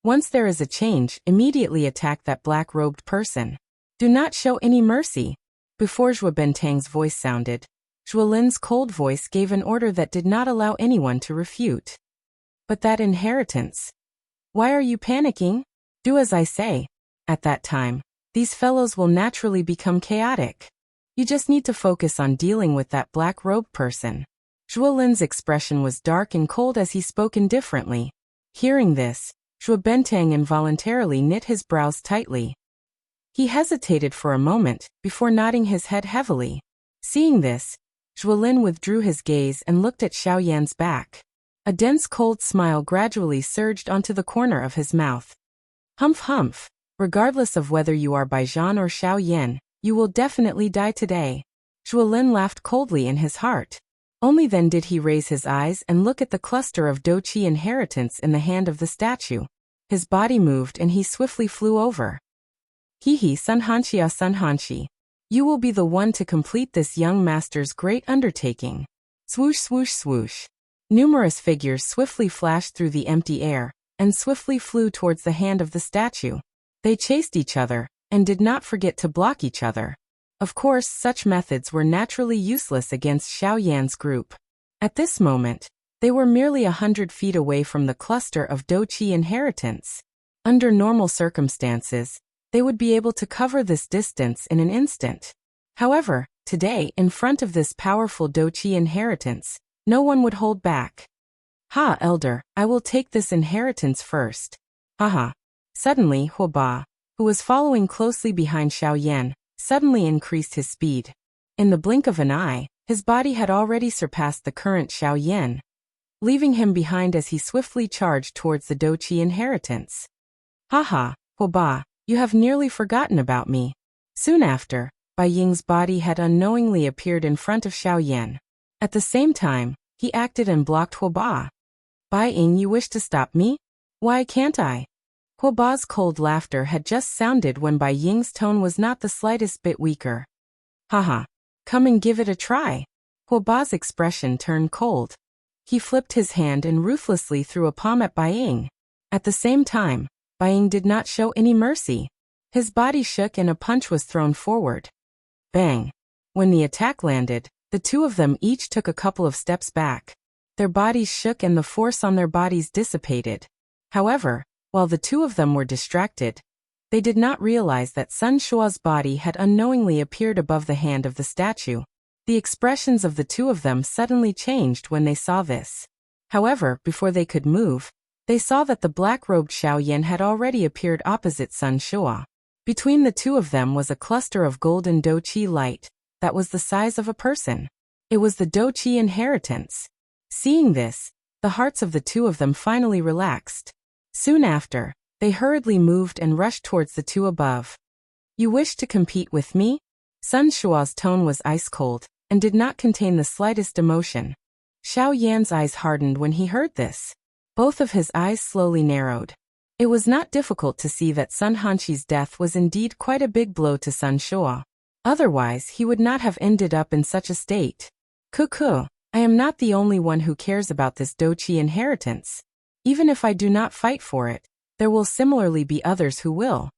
Speaker 1: Once there is a change, immediately attack that black-robed person. Do not show any mercy. Before Zhuo Bentang's voice sounded, Zhuo Lin's cold voice gave an order that did not allow anyone to refute. But that inheritance. Why are you panicking? Do as I say. At that time, these fellows will naturally become chaotic. You just need to focus on dealing with that black-robed person. Zhuo Lin's expression was dark and cold as he spoke indifferently. Hearing this, Zhuo Bentang involuntarily knit his brows tightly. He hesitated for a moment before nodding his head heavily. Seeing this, Zhuo Lin withdrew his gaze and looked at Xiao Yan's back. A dense cold smile gradually surged onto the corner of his mouth. Humph humph. Regardless of whether you are Baijian or Xiaoyan, you will definitely die today. Zhuolin laughed coldly in his heart. Only then did he raise his eyes and look at the cluster of Douqi inheritance in the hand of the statue. His body moved and he swiftly flew over. Hihi Sunhanxia Sunhanxi. You will be the one to complete this young master's great undertaking. Swoosh swoosh swoosh. Numerous figures swiftly flashed through the empty air, and swiftly flew towards the hand of the statue. They chased each other, and did not forget to block each other. Of course, such methods were naturally useless against Xiaoyan's group. At this moment, they were merely 100 feet away from the cluster of Douqi inheritance. Under normal circumstances, they would be able to cover this distance in an instant. However, today, in front of this powerful Douqi inheritance, no one would hold back. Ha, elder, I will take this inheritance first. Haha. Suddenly, Huoba, who was following closely behind Xiaoyan, suddenly increased his speed. In the blink of an eye, his body had already surpassed the current Xiaoyan, leaving him behind as he swiftly charged towards the Douqi inheritance. Haha, Huoba, you have nearly forgotten about me. Soon after, Bai Ying's body had unknowingly appeared in front of Xiaoyan. At the same time, he acted and blocked Huoba. Bai Ying, you wish to stop me? Why can't I? Huoba's cold laughter had just sounded when Bai Ying's tone was not the slightest bit weaker. Haha, come and give it a try. Huoba's expression turned cold. He flipped his hand and ruthlessly threw a palm at Bai Ying. At the same time, Bai Ying did not show any mercy. His body shook and a punch was thrown forward. Bang! When the attack landed, the two of them each took a couple of steps back. Their bodies shook and the force on their bodies dissipated. However, while the two of them were distracted, they did not realize that Sun Shua's body had unknowingly appeared above the hand of the statue. The expressions of the two of them suddenly changed when they saw this. However, before they could move, they saw that the black-robed Xiaoyan had already appeared opposite Sun Shua. Between the two of them was a cluster of golden Douqi light that was the size of a person. It was the Douqi inheritance. Seeing this, the hearts of the two of them finally relaxed. Soon after, they hurriedly moved and rushed towards the two above. You wish to compete with me? Sun Shua's tone was ice-cold, and did not contain the slightest emotion. Xiaoyan's eyes hardened when he heard this. Both of his eyes slowly narrowed. It was not difficult to see that Sun Hanxi's death was indeed quite a big blow to Sun Shua. Otherwise, he would not have ended up in such a state. Cuckoo, I am not the only one who cares about this Douqi inheritance. Even if I do not fight for it, there will similarly be others who will.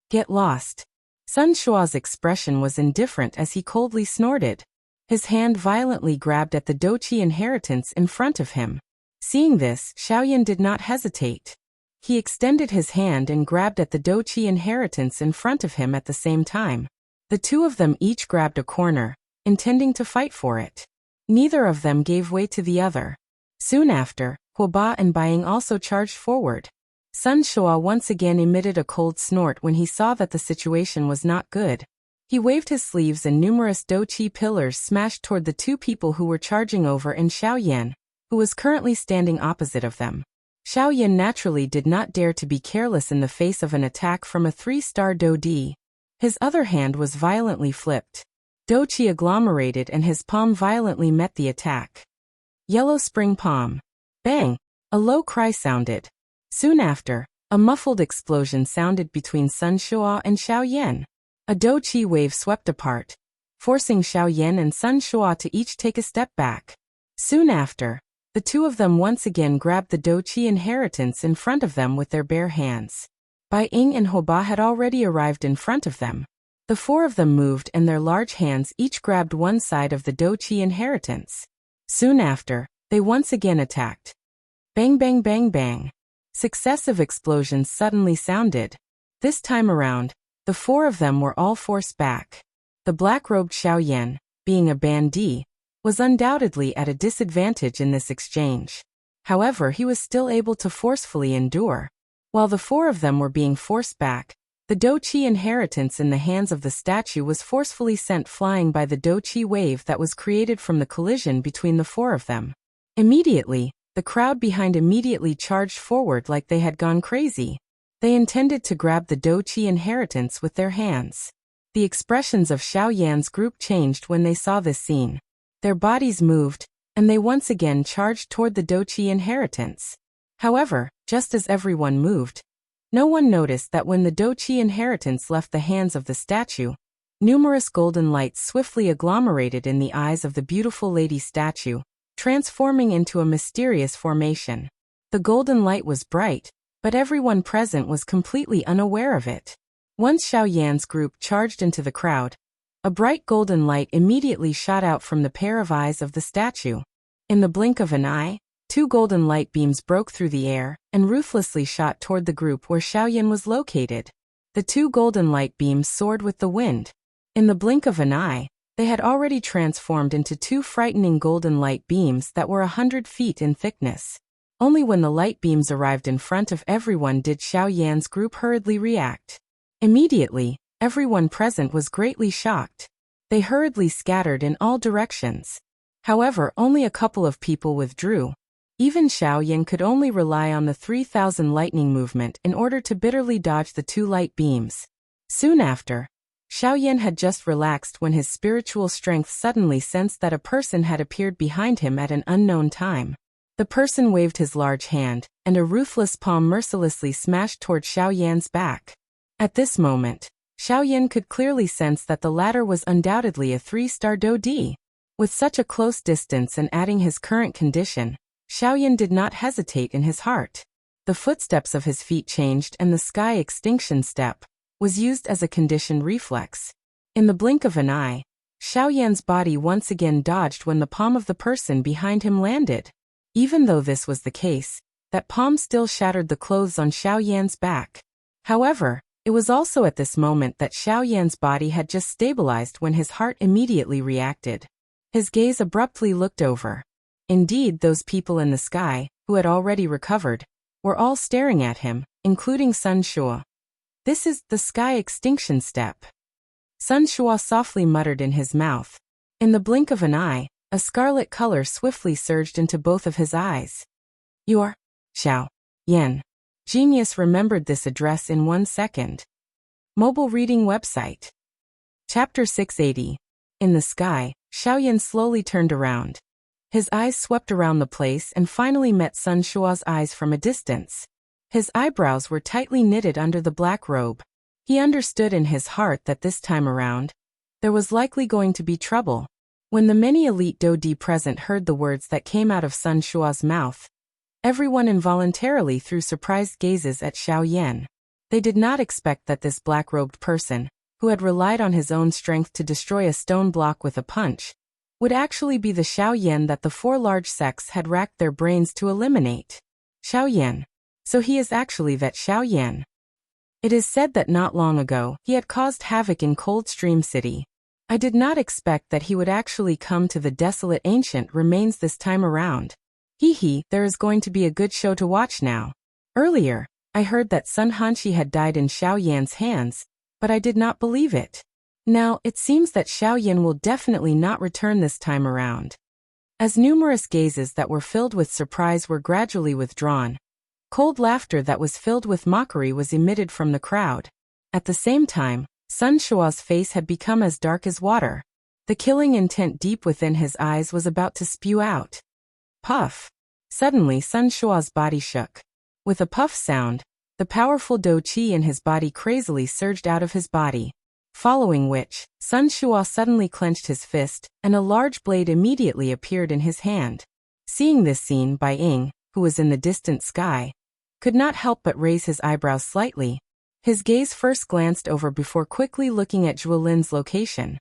Speaker 1: Get lost. Sun Shua's expression was indifferent as he coldly snorted. His hand violently grabbed at the Douqi inheritance in front of him. Seeing this, Xiaoyan did not hesitate. He extended his hand and grabbed at the Douqi inheritance in front of him at the same time. The two of them each grabbed a corner, intending to fight for it. Neither of them gave way to the other. Soon after, Huoba and Bai Ying also charged forward. Sun Shua once again emitted a cold snort when he saw that the situation was not good. He waved his sleeves and numerous Douqi pillars smashed toward the two people who were charging over and Xiaoyan, who was currently standing opposite of them. Xiaoyan naturally did not dare to be careless in the face of an attack from a 3-star Douqi. His other hand was violently flipped. Douqi agglomerated and his palm violently met the attack. Yellow spring palm. Bang! A low cry sounded. Soon after, a muffled explosion sounded between Sun Shua and Xiaoyan. A Douqi wave swept apart, forcing Xiaoyan and Sun Shua to each take a step back. Soon after, the two of them once again grabbed the Douqi inheritance in front of them with their bare hands. Bai Ying and Huoba had already arrived in front of them. The four of them moved and their large hands each grabbed one side of the Douqi inheritance. Soon after, they once again attacked. Bang bang bang bang. Successive explosions suddenly sounded. This time around, the four of them were all forced back. The black-robed Xiaoyan, being a bandit, was undoubtedly at a disadvantage in this exchange. However, he was still able to forcefully endure. While the four of them were being forced back, the Douqi inheritance in the hands of the statue was forcefully sent flying by the Douqi wave that was created from the collision between the four of them. Immediately, the crowd behind immediately charged forward like they had gone crazy. They intended to grab the Douqi inheritance with their hands. The expressions of Xiao Yan's group changed when they saw this scene. Their bodies moved, and they once again charged toward the Douqi inheritance. However, just as everyone moved, no one noticed that when the Douqi inheritance left the hands of the statue, numerous golden lights swiftly agglomerated in the eyes of the beautiful lady statue, transforming into a mysterious formation. The golden light was bright, but everyone present was completely unaware of it. Once Xiao Yan's group charged into the crowd, a bright golden light immediately shot out from the pair of eyes of the statue. In the blink of an eye, 2 golden light beams broke through the air and ruthlessly shot toward the group where Xiao Yan was located. The 2 golden light beams soared with the wind. In the blink of an eye, they had already transformed into 2 frightening golden light beams that were 100 feet in thickness. Only when the light beams arrived in front of everyone did Xiao Yan's group hurriedly react. Immediately, everyone present was greatly shocked. They hurriedly scattered in all directions. However, only a couple of people withdrew. Even Xiao Yan could only rely on the 3,000 lightning movement in order to bitterly dodge the 2 light beams. Soon after, Xiao Yan had just relaxed when his spiritual strength suddenly sensed that a person had appeared behind him at an unknown time. The person waved his large hand, and a ruthless palm mercilessly smashed toward Xiao Yan's back. At this moment, Xiao Yan could clearly sense that the latter was undoubtedly a 3-star Dou. With such a close distance and adding his current condition, Xiao Yan did not hesitate in his heart. The footsteps of his feet changed and the sky extinction step was used as a conditioned reflex. In the blink of an eye, Xiao Yan's body once again dodged when the palm of the person behind him landed. Even though this was the case, that palm still shattered the clothes on Xiao Yan's back. However, it was also at this moment that Xiao Yan's body had just stabilized when his heart immediately reacted. His gaze abruptly looked over. Indeed, those people in the sky, who had already recovered, were all staring at him, including Sun Shuo. This is the sky extinction step. Sun Shuo softly muttered in his mouth. In the blink of an eye, a scarlet color swiftly surged into both of his eyes. You are Xiao Yan. Genius remembered this address in 1 second. Mobile reading website. Chapter 680. In the sky, Xiao Yan slowly turned around. His eyes swept around the place and finally met Sun Shuo's eyes from a distance. His eyebrows were tightly knitted under the black robe. He understood in his heart that this time around, there was likely going to be trouble. When the many elite Dou present heard the words that came out of Sun Shuo's mouth, everyone involuntarily threw surprised gazes at Xiao Yan. They did not expect that this black-robed person, who had relied on his own strength to destroy a stone block with a punch, would actually be the Xiao Yan that the 4 large sects had racked their brains to eliminate. Xiao Yan. So he is actually that Xiao Yan. It is said that not long ago, he had caused havoc in Coldstream City. I did not expect that he would actually come to the desolate ancient remains this time around. Hee, there is going to be a good show to watch now. Earlier, I heard that Sun Hanshi had died in Xiao Yan's hands, but I did not believe it. Now, it seems that Xiao Yan will definitely not return this time around. As numerous gazes that were filled with surprise were gradually withdrawn, cold laughter that was filled with mockery was emitted from the crowd. At the same time, Sun Shuo's face had become as dark as water. The killing intent deep within his eyes was about to spew out. Puff. Suddenly Sun Shuo's body shook. With a puff sound, the powerful Dou Qi in his body crazily surged out of his body. Following which, Sun Shuo suddenly clenched his fist, and a large blade immediately appeared in his hand. Seeing this scene, Bai Ying, who was in the distant sky, could not help but raise his eyebrows slightly. His gaze first glanced over before quickly looking at Zhuo Lin's location.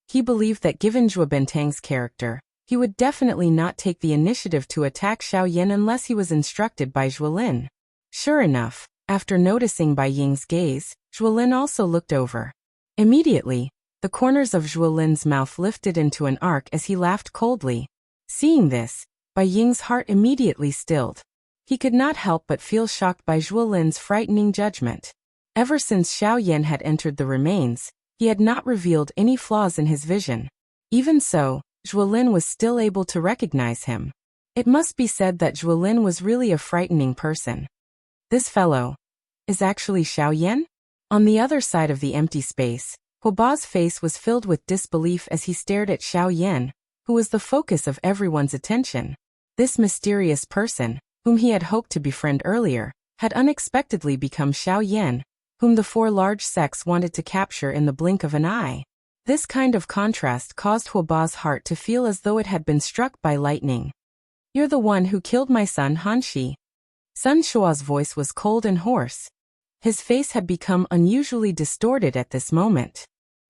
Speaker 1: He believed that given Zhuo Bentang's character, he would definitely not take the initiative to attack Xiao Yan unless he was instructed by Zhuo Lin. Sure enough, after noticing Bai Ying's gaze, Zhuo Lin also looked over. Immediately, the corners of Zhuo Lin's mouth lifted into an arc as he laughed coldly. Seeing this, Bai Ying's heart immediately stilled. He could not help but feel shocked by Zhuo Lin's frightening judgment. Ever since Xiao Yan had entered the remains, he had not revealed any flaws in his vision. Even so, Zhuo Lin was still able to recognize him. It must be said that Zhuo Lin was really a frightening person. This fellow is actually Xiao Yan? On the other side of the empty space, Huoba's face was filled with disbelief as he stared at Xiao Yan, who was the focus of everyone's attention. This mysterious person, whom he had hoped to befriend earlier, had unexpectedly become Xiao Yan, whom the four large sects wanted to capture in the blink of an eye. This kind of contrast caused Huoba's heart to feel as though it had been struck by lightning. "You're the one who killed my son Hanshi." Sun Shua's voice was cold and hoarse. His face had become unusually distorted at this moment.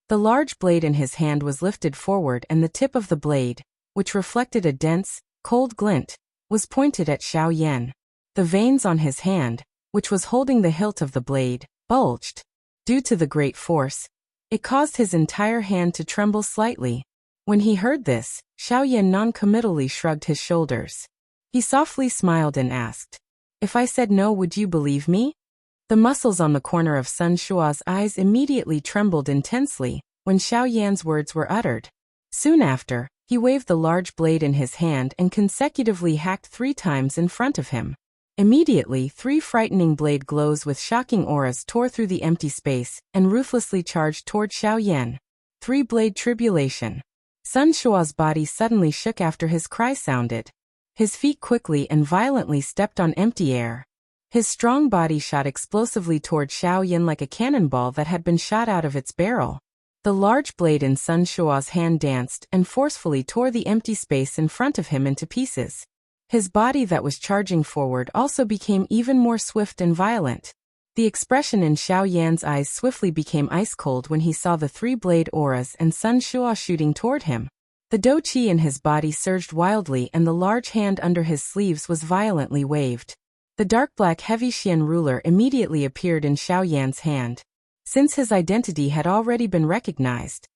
Speaker 1: The large blade in his hand was lifted forward and the tip of the blade, which reflected a dense, cold glint, was pointed at Xiao Yan. The veins on his hand, which was holding the hilt of the blade, bulged. Due to the great force, it caused his entire hand to tremble slightly. When he heard this, Xiao Yan non-committally shrugged his shoulders. He softly smiled and asked, "If I said no, would you believe me?" The muscles on the corner of Sun Shua's eyes immediately trembled intensely when Xiao Yan's words were uttered. Soon after, he waved the large blade in his hand and consecutively hacked 3 times in front of him. Immediately, 3 frightening blade glows with shocking auras tore through the empty space and ruthlessly charged toward Xiao Yan. 3-blade tribulation. Sun Shua's body suddenly shook after his cry sounded. His feet quickly and violently stepped on empty air. His strong body shot explosively toward Xiao Yan like a cannonball that had been shot out of its barrel. The large blade in Sun Shua's hand danced and forcefully tore the empty space in front of him into pieces. His body that was charging forward also became even more swift and violent. The expression in Xiao Yan's eyes swiftly became ice-cold when he saw the 3-blade auras and Sun Shua shooting toward him. The dou qi in his body surged wildly and the large hand under his sleeves was violently waved. The dark black heavy Xian ruler immediately appeared in Xiao Yan's hand. Since his identity had already been recognized,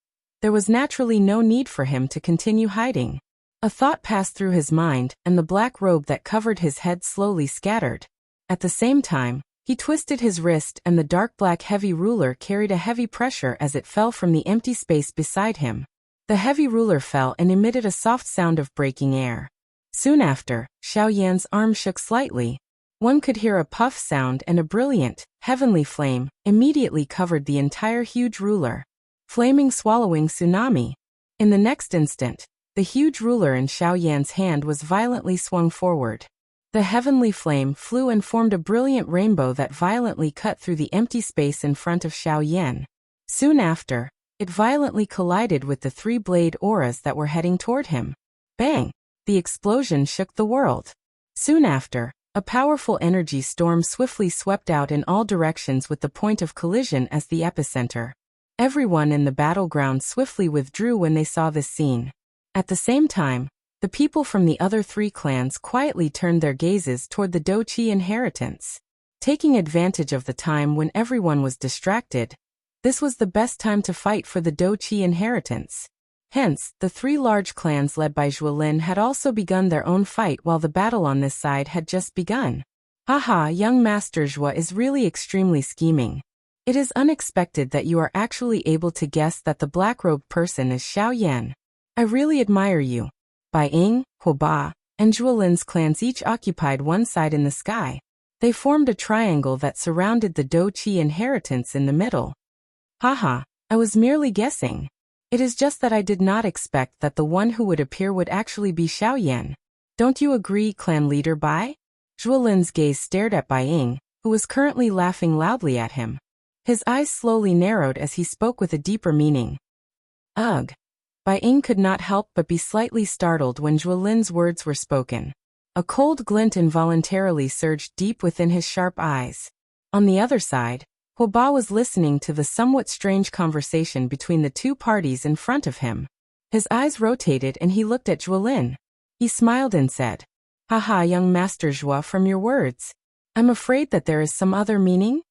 Speaker 1: there was naturally no need for him to continue hiding. A thought passed through his mind, and the black robe that covered his head slowly scattered. At the same time, he twisted his wrist and the dark black heavy ruler carried a heavy pressure as it fell from the empty space beside him. The heavy ruler fell and emitted a soft sound of breaking air. Soon after, Xiao Yan's arm shook slightly. One could hear a puff sound and a brilliant, heavenly flame immediately covered the entire huge ruler. Flaming swallowing tsunami. In the next instant, the huge ruler in Xiao Yan's hand was violently swung forward. The heavenly flame flew and formed a brilliant rainbow that violently cut through the empty space in front of Xiao Yan. Soon after, it violently collided with the 3-blade auras that were heading toward him. Bang! The explosion shook the world. Soon after, a powerful energy storm swiftly swept out in all directions with the point of collision as the epicenter. Everyone in the battleground swiftly withdrew when they saw this scene. At the same time, the people from the other 3 clans quietly turned their gazes toward the dou qi inheritance. Taking advantage of the time when everyone was distracted, this was the best time to fight for the dou qi inheritance. Hence, the 3 large clans led by Zhuolin had also begun their own fight while the battle on this side had just begun. Haha, young Master Zhua is really extremely scheming. It is unexpected that you are actually able to guess that the black-robed person is Xiao Yan. I really admire you. Bai Ying, Huoba, and Zhuolin's clans each occupied one side in the sky. They formed a triangle that surrounded the dou qi inheritance in the middle. Haha, I was merely guessing. It is just that I did not expect that the one who would appear would actually be Xiao Yan. Don't you agree, clan leader Bai? Zhuolin's gaze stared at Bai Ying, who was currently laughing loudly at him. His eyes slowly narrowed as he spoke with a deeper meaning. Ugh. Bai Ying could not help but be slightly startled when Zhuolin's words were spoken. A cold glint involuntarily surged deep within his sharp eyes. On the other side, Huoba was listening to the somewhat strange conversation between the 2 parties in front of him. His eyes rotated and he looked at Zhuolin. He smiled and said, Haha, young Master Zhua, from your words, I'm afraid that there is some other meaning?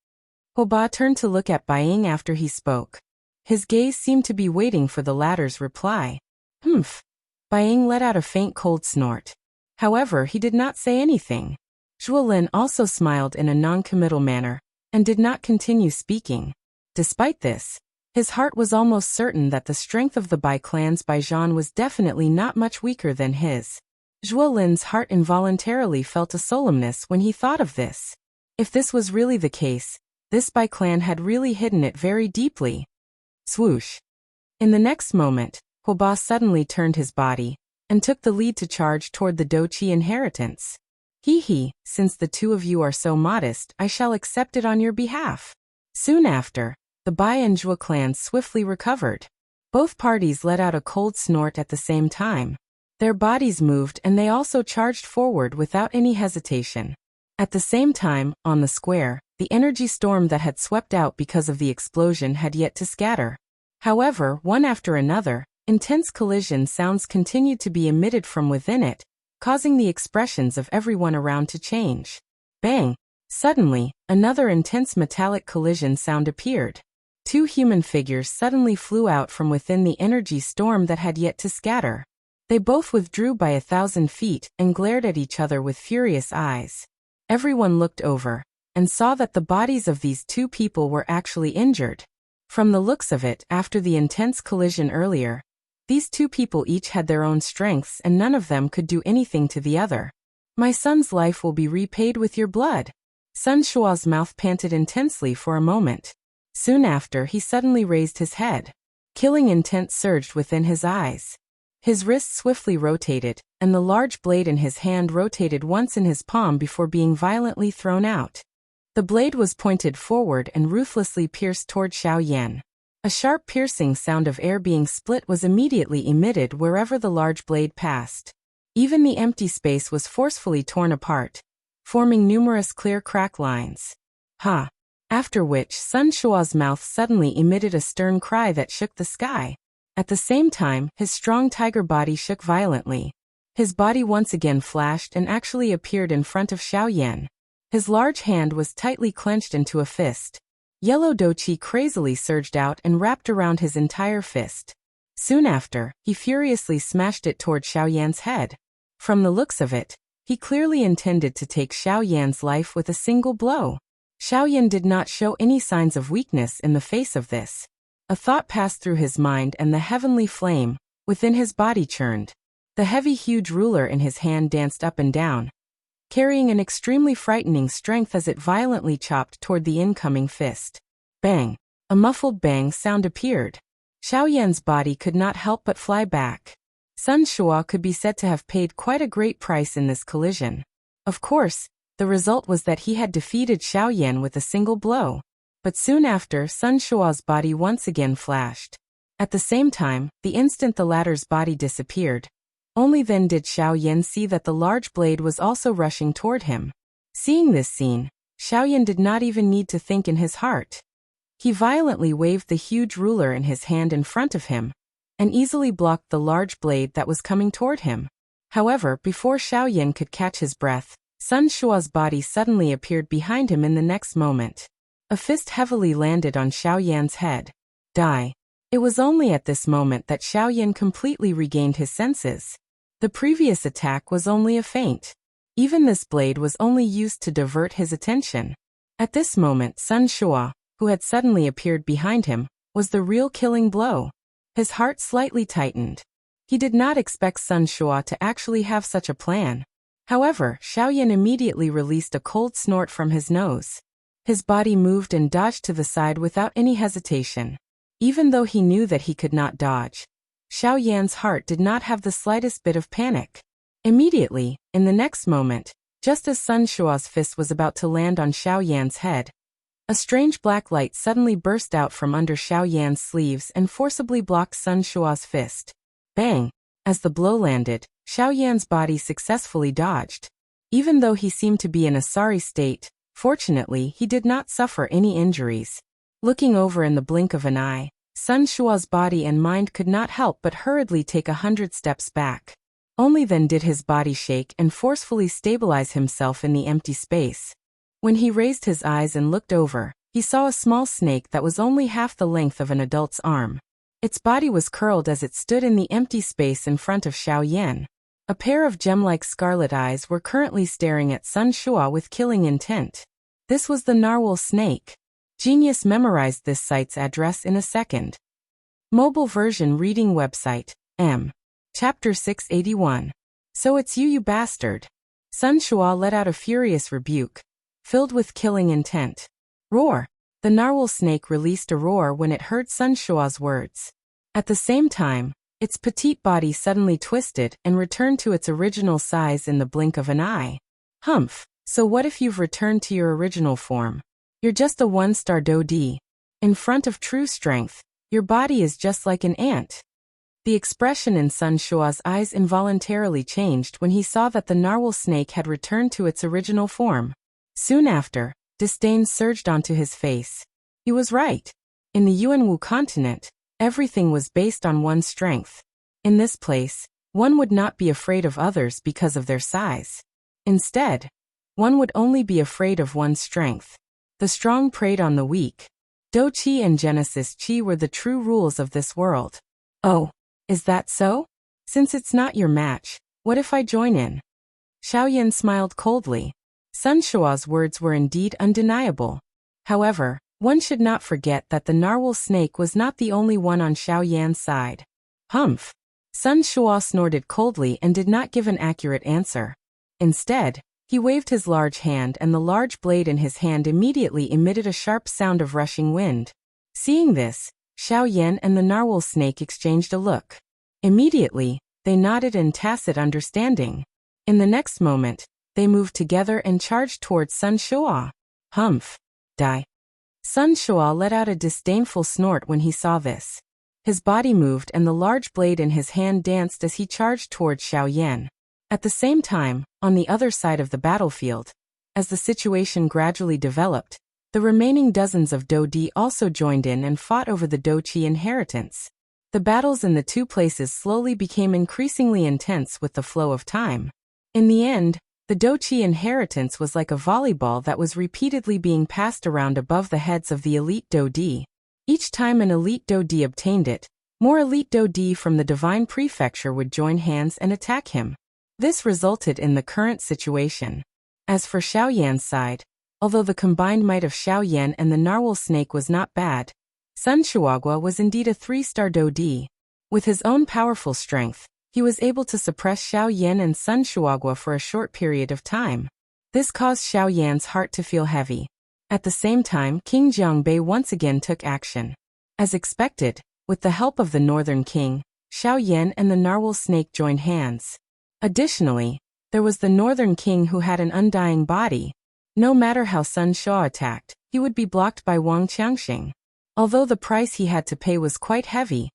Speaker 1: Huoba turned to look at Bai Ying after he spoke. His gaze seemed to be waiting for the latter's reply. Humph. Bai Ying let out a faint cold snort. However, he did not say anything. Zhuolin also smiled in a non-committal manner, and did not continue speaking. Despite this, his heart was almost certain that the strength of the Bai clan's Baijian was definitely not much weaker than his. Zhuolin's heart involuntarily felt a solemnness when he thought of this. If this was really the case, This Bai clan had really hidden it very deeply. Swoosh. In the next moment, Huoba suddenly turned his body and took the lead to charge toward the Doqi inheritance. He, since the two of you are so modest, I shall accept it on your behalf. Soon after, the Bai and Zhua clans swiftly recovered. Both parties let out a cold snort at the same time. Their bodies moved and they also charged forward without any hesitation. At the same time, on the square, the energy storm that had swept out because of the explosion had yet to scatter. However, one after another, intense collision sounds continued to be emitted from within it, causing the expressions of everyone around to change. Bang! Suddenly, another intense metallic collision sound appeared. Two human figures suddenly flew out from within the energy storm that had yet to scatter. They both withdrew by 1,000 feet and glared at each other with furious eyes. Everyone looked over and saw that the bodies of these two people were actually injured. From the looks of it, after the intense collision earlier, these two people each had their own strengths and none of them could do anything to the other. My son's life will be repaid with your blood. Sun Shua's mouth panted intensely for a moment. Soon after, he suddenly raised his head. Killing intent surged within his eyes. His wrist swiftly rotated, and the large blade in his hand rotated once in his palm before being violently thrown out. The blade was pointed forward and ruthlessly pierced toward Xiao Yan. A sharp piercing sound of air being split was immediately emitted wherever the large blade passed. Even the empty space was forcefully torn apart, forming numerous clear crack lines. Ha! After which, Sun Shua's mouth suddenly emitted a stern cry that shook the sky. At the same time, his strong tiger body shook violently. His body once again flashed and actually appeared in front of Xiao Yan. His large hand was tightly clenched into a fist. Yellow Doqi crazily surged out and wrapped around his entire fist. Soon after, he furiously smashed it toward Xiao Yan's head. From the looks of it, he clearly intended to take Xiao Yan's life with a single blow. Xiao Yan did not show any signs of weakness in the face of this. A thought passed through his mind and the heavenly flame within his body churned. The heavy huge ruler in his hand danced up and down, carrying an extremely frightening strength as it violently chopped toward the incoming fist. Bang! A muffled bang sound appeared. Xiao Yan's body could not help but fly back. Sun Shua could be said to have paid quite a great price in this collision. Of course, the result was that he had defeated Xiao Yan with a single blow. But soon after, Sun Shua's body once again flashed. At the same time, the instant the latter's body disappeared, only then did Xiao Yan see that the large blade was also rushing toward him. Seeing this scene, Xiao Yan did not even need to think in his heart. He violently waved the huge ruler in his hand in front of him, and easily blocked the large blade that was coming toward him. However, before Xiao Yan could catch his breath, Sun Shua's body suddenly appeared behind him in the next moment. A fist heavily landed on Xiao Yan's head. Die. It was only at this moment that Xiao Yan completely regained his senses. The previous attack was only a feint. Even this blade was only used to divert his attention. At this moment, Sun Shua, who had suddenly appeared behind him, was the real killing blow. His heart slightly tightened. He did not expect Sun Shua to actually have such a plan. However, Xiao Yan immediately released a cold snort from his nose. His body moved and dodged to the side without any hesitation. Even though he knew that he could not dodge, Xiao Yan's heart did not have the slightest bit of panic. Immediately, in the next moment, just as Sun Shua's fist was about to land on Xiao Yan's head, a strange black light suddenly burst out from under Xiao Yan's sleeves and forcibly blocked Sun Shua's fist. Bang! As the blow landed, Xiao Yan's body successfully dodged. Even though he seemed to be in a sorry state, fortunately he did not suffer any injuries. Looking over in the blink of an eye, Sun Shua's body and mind could not help but hurriedly take 100 steps back. Only then did his body shake and forcefully stabilize himself in the empty space. When he raised his eyes and looked over, he saw a small snake that was only half the length of an adult's arm. Its body was curled as it stood in the empty space in front of Xiao Yan. A pair of gem-like scarlet eyes were currently staring at Sun Shua with killing intent. This was the narwhal snake. Genius memorized this site's address in a second. Mobile version reading website, M. Chapter 681. So it's you bastard. Sun Shua let out a furious rebuke, filled with killing intent. Roar! The narwhal snake released a roar when it heard Sun Shua's words. At the same time, its petite body suddenly twisted and returned to its original size in the blink of an eye. Humph, so what if you've returned to your original form? You're just a one-star Dodi. In front of true strength, your body is just like an ant. The expression in Sun Shua's eyes involuntarily changed when he saw that the narwhal snake had returned to its original form. Soon after, disdain surged onto his face. He was right. In the Yuanwu continent, everything was based on one's strength. In this place, one would not be afraid of others because of their size. Instead, one would only be afraid of one's strength. The strong preyed on the weak. Do Qi and Genesis Qi were the true rules of this world. Oh, is that so? Since it's not your match, what if I join in? Xiaoyan smiled coldly. Sun Shua's words were indeed undeniable. However, one should not forget that the narwhal snake was not the only one on Xiaoyan's side. Humph! Sun Shua snorted coldly and did not give an accurate answer. Instead, he waved his large hand and the large blade in his hand immediately emitted a sharp sound of rushing wind. Seeing this, Xiaoyan and the narwhal snake exchanged a look. Immediately, they nodded in tacit understanding. In the next moment, they moved together and charged towards Sun Shua. Humph! Die! Sun Shua let out a disdainful snort when he saw this. His body moved and the large blade in his hand danced as he charged towards Xiaoyan. At the same time, on the other side of the battlefield, as the situation gradually developed, the remaining dozens of Dodi also joined in and fought over the Doqi inheritance. The battles in the two places slowly became increasingly intense with the flow of time. In the end, the Doqi inheritance was like a volleyball that was repeatedly being passed around above the heads of the elite Dodi. Each time an elite Dodi obtained it, more elite Dodi from the divine prefecture would join hands and attack him. This resulted in the current situation. As for Xiaoyan's side, although the combined might of Xiaoyan and the narwhal snake was not bad, Sun Shuagua was indeed a 3-star Dodi. With his own powerful strength, he was able to suppress Xiaoyan and Sun Shuagua for a short period of time. This caused Xiaoyan's heart to feel heavy. At the same time, King Jiangbei once again took action. As expected, with the help of the Northern King, Xiaoyan and the narwhal snake joined hands. Additionally, there was the Northern King who had an undying body. No matter how Sun Shua attacked, he would be blocked by Wang Qiangxing. Although the price he had to pay was quite heavy,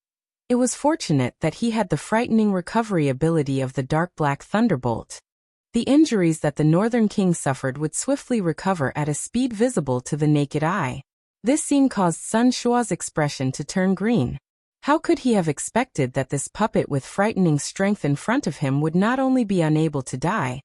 Speaker 1: it was fortunate that he had the frightening recovery ability of the Dark Black Thunderbolt. The injuries that the Northern King suffered would swiftly recover at a speed visible to the naked eye. This scene caused Sun Shua's expression to turn green. How could he have expected that this puppet with frightening strength in front of him would not only be unable to die,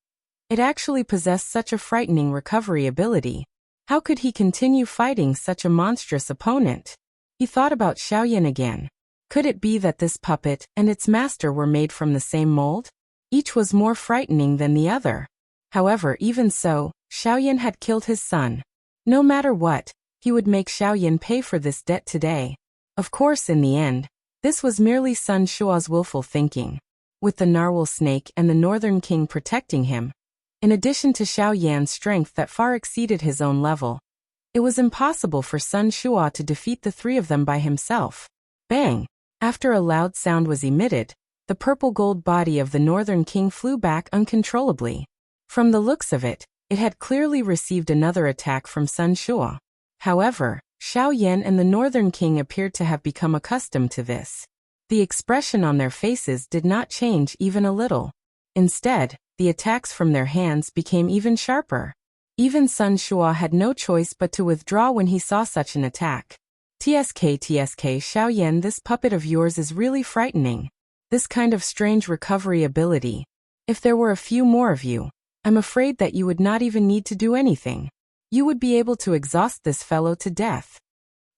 Speaker 1: it actually possessed such a frightening recovery ability? How could he continue fighting such a monstrous opponent? He thought about Xiaoyan again. Could it be that this puppet and its master were made from the same mold? Each was more frightening than the other. However, even so, Xiaoyan had killed his son. No matter what, he would make Xiaoyan pay for this debt today. Of course, in the end, this was merely Sun Shua's willful thinking. With the narwhal snake and the Northern King protecting him, in addition to Xiaoyan's strength that far exceeded his own level, it was impossible for Sun Shua to defeat the three of them by himself. Bang! After a loud sound was emitted, the purple-gold body of the Northern King flew back uncontrollably. From the looks of it, it had clearly received another attack from Sun Shua. However, Xiaoyan and the Northern King appeared to have become accustomed to this. The expression on their faces did not change even a little. Instead, the attacks from their hands became even sharper. Even Sun Shua had no choice but to withdraw when he saw such an attack. TSK Xiaoyan, this puppet of yours is really frightening. This kind of strange recovery ability. If there were a few more of you, I'm afraid that you would not even need to do anything. You would be able to exhaust this fellow to death.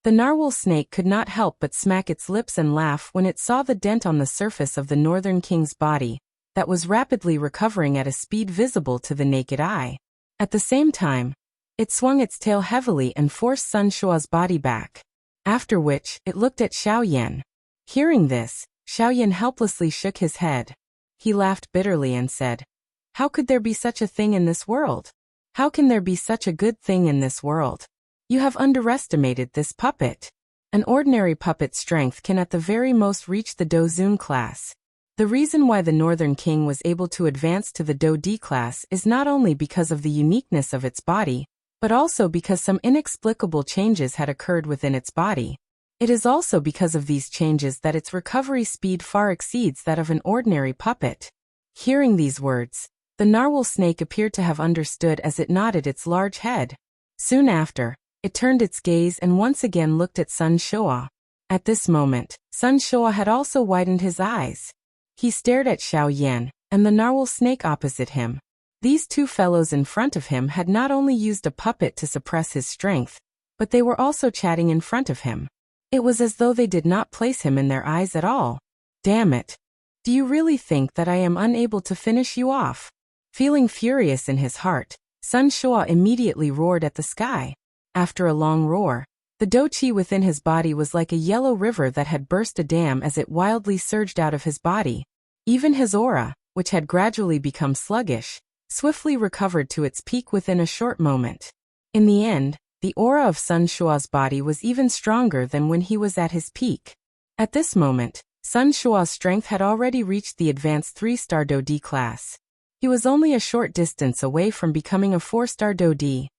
Speaker 1: The narwhal snake could not help but smack its lips and laugh when it saw the dent on the surface of the Northern King's body that was rapidly recovering at a speed visible to the naked eye. At the same time, it swung its tail heavily and forced Sun Shua's body back. After which, it looked at Xiaoyan. Hearing this, Xiaoyan helplessly shook his head. He laughed bitterly and said, "How could there be such a thing in this world? How can there be such a good thing in this world? You have underestimated this puppet. An ordinary puppet's strength can at the very most reach the Dozun class. The reason why the Northern King was able to advance to the Do-D class is not only because of the uniqueness of its body, but also because some inexplicable changes had occurred within its body. It is also because of these changes that its recovery speed far exceeds that of an ordinary puppet. Hearing these words, the narwhal snake appeared to have understood as it nodded its large head. Soon after, it turned its gaze and once again looked at Sun Shua. At this moment, Sun Shua had also widened his eyes. He stared at Xiao Yan and the narwhal snake opposite him. These two fellows in front of him had not only used a puppet to suppress his strength, but they were also chatting in front of him. It was as though they did not place him in their eyes at all. Damn it. Do you really think that I am unable to finish you off? Feeling furious in his heart, Sun Shua immediately roared at the sky. After a long roar, the do-chi within his body was like a yellow river that had burst a dam as it wildly surged out of his body. Even his aura, which had gradually become sluggish, swiftly recovered to its peak within a short moment. In the end, the aura of Sun Shua's body was even stronger than when he was at his peak. At this moment, Sun Shua's strength had already reached the advanced 3-star Do-D class. He was only a short distance away from becoming a 4-star Do-D.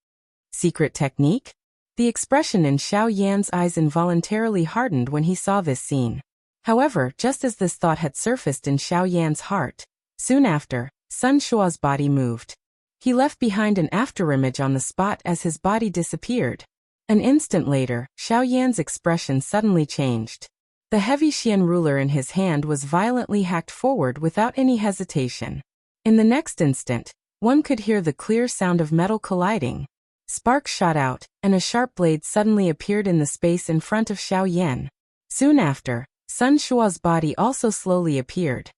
Speaker 1: Secret technique? The expression in Xiao Yan's eyes involuntarily hardened when he saw this scene. However, just as this thought had surfaced in Xiao Yan's heart, soon after, Sun Shua's body moved. He left behind an afterimage on the spot as his body disappeared. An instant later, Xiao Yan's expression suddenly changed. The heavy Xian ruler in his hand was violently hacked forward without any hesitation. In the next instant, one could hear the clear sound of metal colliding. Sparks shot out, and a sharp blade suddenly appeared in the space in front of Xiao Yan. Soon after, Sun Shua's body also slowly appeared.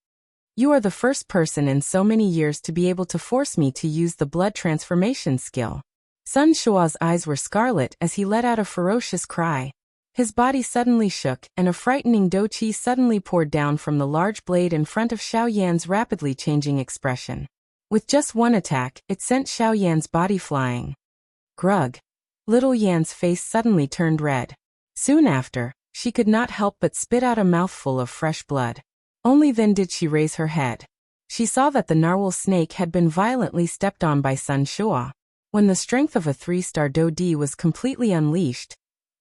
Speaker 1: You are the first person in so many years to be able to force me to use the blood transformation skill. Sun Shua's eyes were scarlet as he let out a ferocious cry. His body suddenly shook, and a frightening do-chi suddenly poured down from the large blade in front of Xiao Yan's rapidly changing expression. With just one attack, it sent Xiao Yan's body flying. Grug. Little Yan's face suddenly turned red. Soon after, she could not help but spit out a mouthful of fresh blood. Only then did she raise her head. She saw that the narwhal snake had been violently stepped on by Sun Shua. When the strength of a 3-star Do-D was completely unleashed,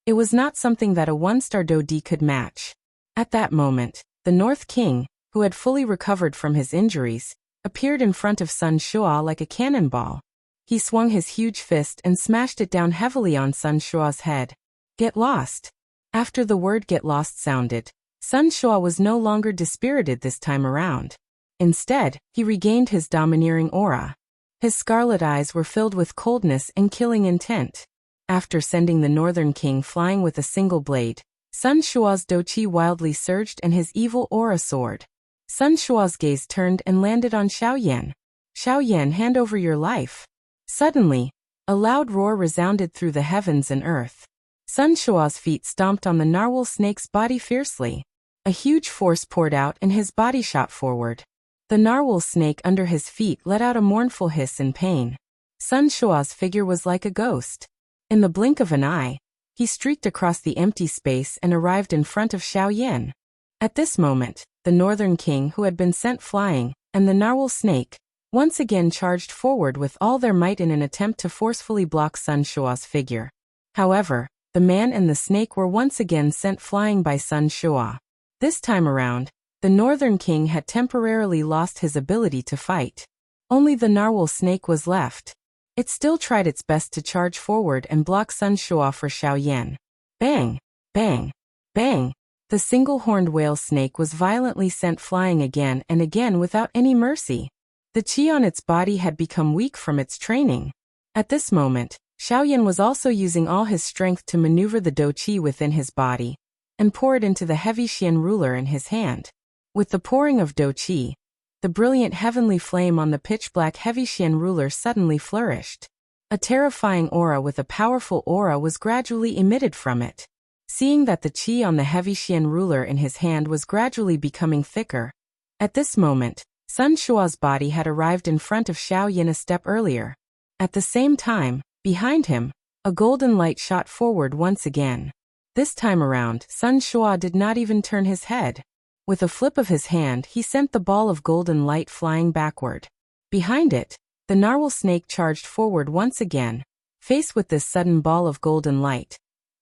Speaker 1: it was not something that a 1-star Do-D could match. At that moment, the North King, who had fully recovered from his injuries, appeared in front of Sun Shua like a cannonball. He swung his huge fist and smashed it down heavily on Sun Shua's head. Get lost. After the word get lost sounded, Sun Shua was no longer dispirited this time around. Instead, he regained his domineering aura. His scarlet eyes were filled with coldness and killing intent. After sending the Northern King flying with a single blade, Sun Shua's do-chi wildly surged and his evil aura soared. Sun Shua's gaze turned and landed on Xiao Yan. Xiao Yan, hand over your life. Suddenly, a loud roar resounded through the heavens and earth. Sun Shua's feet stomped on the narwhal snake's body fiercely. A huge force poured out and his body shot forward. The narwhal snake under his feet let out a mournful hiss in pain. Sun Shua's figure was like a ghost. In the blink of an eye, he streaked across the empty space and arrived in front of Xiao Yan. At this moment, the Northern King who had been sent flying, and the narwhal snake, once again charged forward with all their might in an attempt to forcefully block Sun Shua's figure. However, the man and the snake were once again sent flying by Sun Shua. This time around, the Northern King had temporarily lost his ability to fight. Only the narwhal snake was left. It still tried its best to charge forward and block Sun Shua for Xiao Yan. Bang! Bang! Bang! The single-horned whale snake was violently sent flying again and again without any mercy. The chi on its body had become weak from its training. At this moment, Xiao Yan was also using all his strength to maneuver the do-chi within his body and pour it into the heavy Xian ruler in his hand. With the pouring of do-chi, the brilliant heavenly flame on the pitch-black heavy Xian ruler suddenly flourished. A terrifying aura with a powerful aura was gradually emitted from it. Seeing that the chi on the heavy Xian ruler in his hand was gradually becoming thicker, at this moment, Sun Shua's body had arrived in front of Xiao Yan a step earlier. At the same time, behind him, A golden light shot forward once again. This time around, Sun Shua did not even turn his head. With a flip of his hand, he sent the ball of golden light flying backward. Behind it, the narwhal snake charged forward once again, faced with this sudden ball of golden light.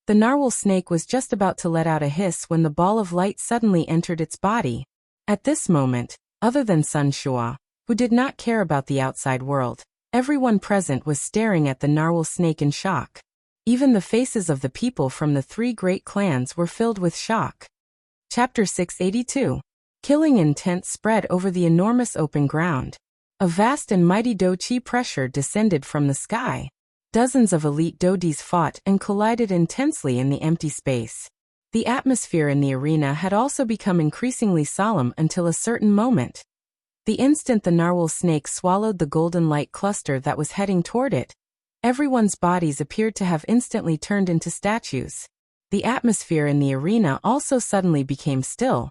Speaker 1: The narwhal snake was just about to let out a hiss when the ball of light suddenly entered its body. At this moment, other than Sun Shua, who did not care about the outside world, everyone present was staring at the narwhal snake in shock. Even the faces of the people from the 3 great clans were filled with shock. Chapter 682. Killing intent spread over the enormous open ground. A vast and mighty Do-Chi pressure descended from the sky. Dozens of elite Dodis fought and collided intensely in the empty space. The atmosphere in the arena had also become increasingly solemn until a certain moment. The instant the narwhal snake swallowed the golden light cluster that was heading toward it, everyone's bodies appeared to have instantly turned into statues. The atmosphere in the arena also suddenly became still.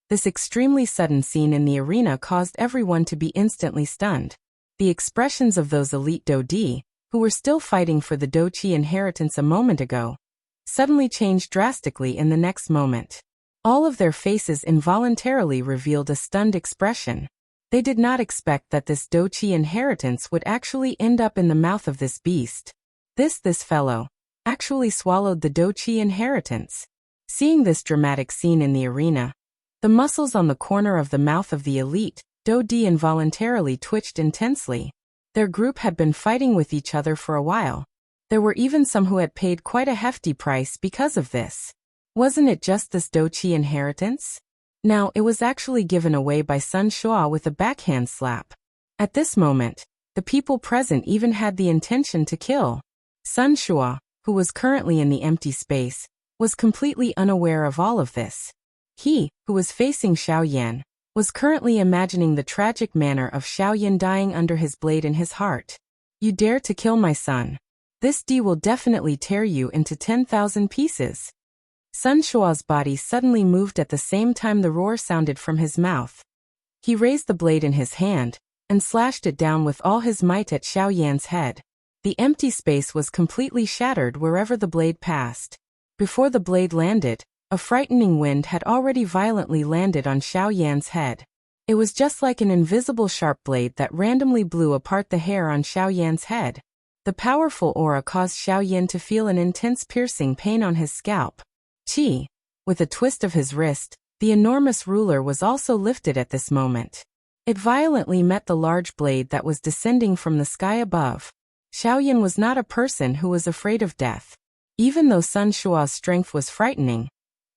Speaker 1: This extremely sudden scene in the arena caused everyone to be instantly stunned. The expressions of those elite Dodi, who were still fighting for the Do-Chi inheritance a moment ago, suddenly changed drastically in the next moment. All of their faces involuntarily revealed a stunned expression. They did not expect that this Do-Chi inheritance would actually end up in the mouth of this beast. This fellow actually swallowed the Do-Chi inheritance. Seeing this dramatic scene in the arena, the muscles on the corner of the mouth of the elite Dodi involuntarily twitched intensely. Their group had been fighting with each other for a while. There were even some who had paid quite a hefty price because of this. Wasn't it just this Do-Chi inheritance? Now it was actually given away by Sun Shua with a backhand slap. At this moment, the people present even had the intention to kill. Sun Shua, who was currently in the empty space, was completely unaware of all of this. He, who was facing Xiao Yan, was currently imagining the tragic manner of Xiao Yan dying under his blade in his heart. You dare to kill my son. This D will definitely tear you into 10,000 pieces. Sun Shua's body suddenly moved at the same time the roar sounded from his mouth. He raised the blade in his hand and slashed it down with all his might at Xiao Yan's head. The empty space was completely shattered wherever the blade passed. Before the blade landed, a frightening wind had already violently landed on Xiao Yan's head. It was just like an invisible sharp blade that randomly blew apart the hair on Xiao Yan's head. The powerful aura caused Xiao Yan to feel an intense piercing pain on his scalp. Chi. With a twist of his wrist, the enormous ruler was also lifted at this moment. It violently met the large blade that was descending from the sky above. Xiao Yan was not a person who was afraid of death. Even though Sun Shua's strength was frightening,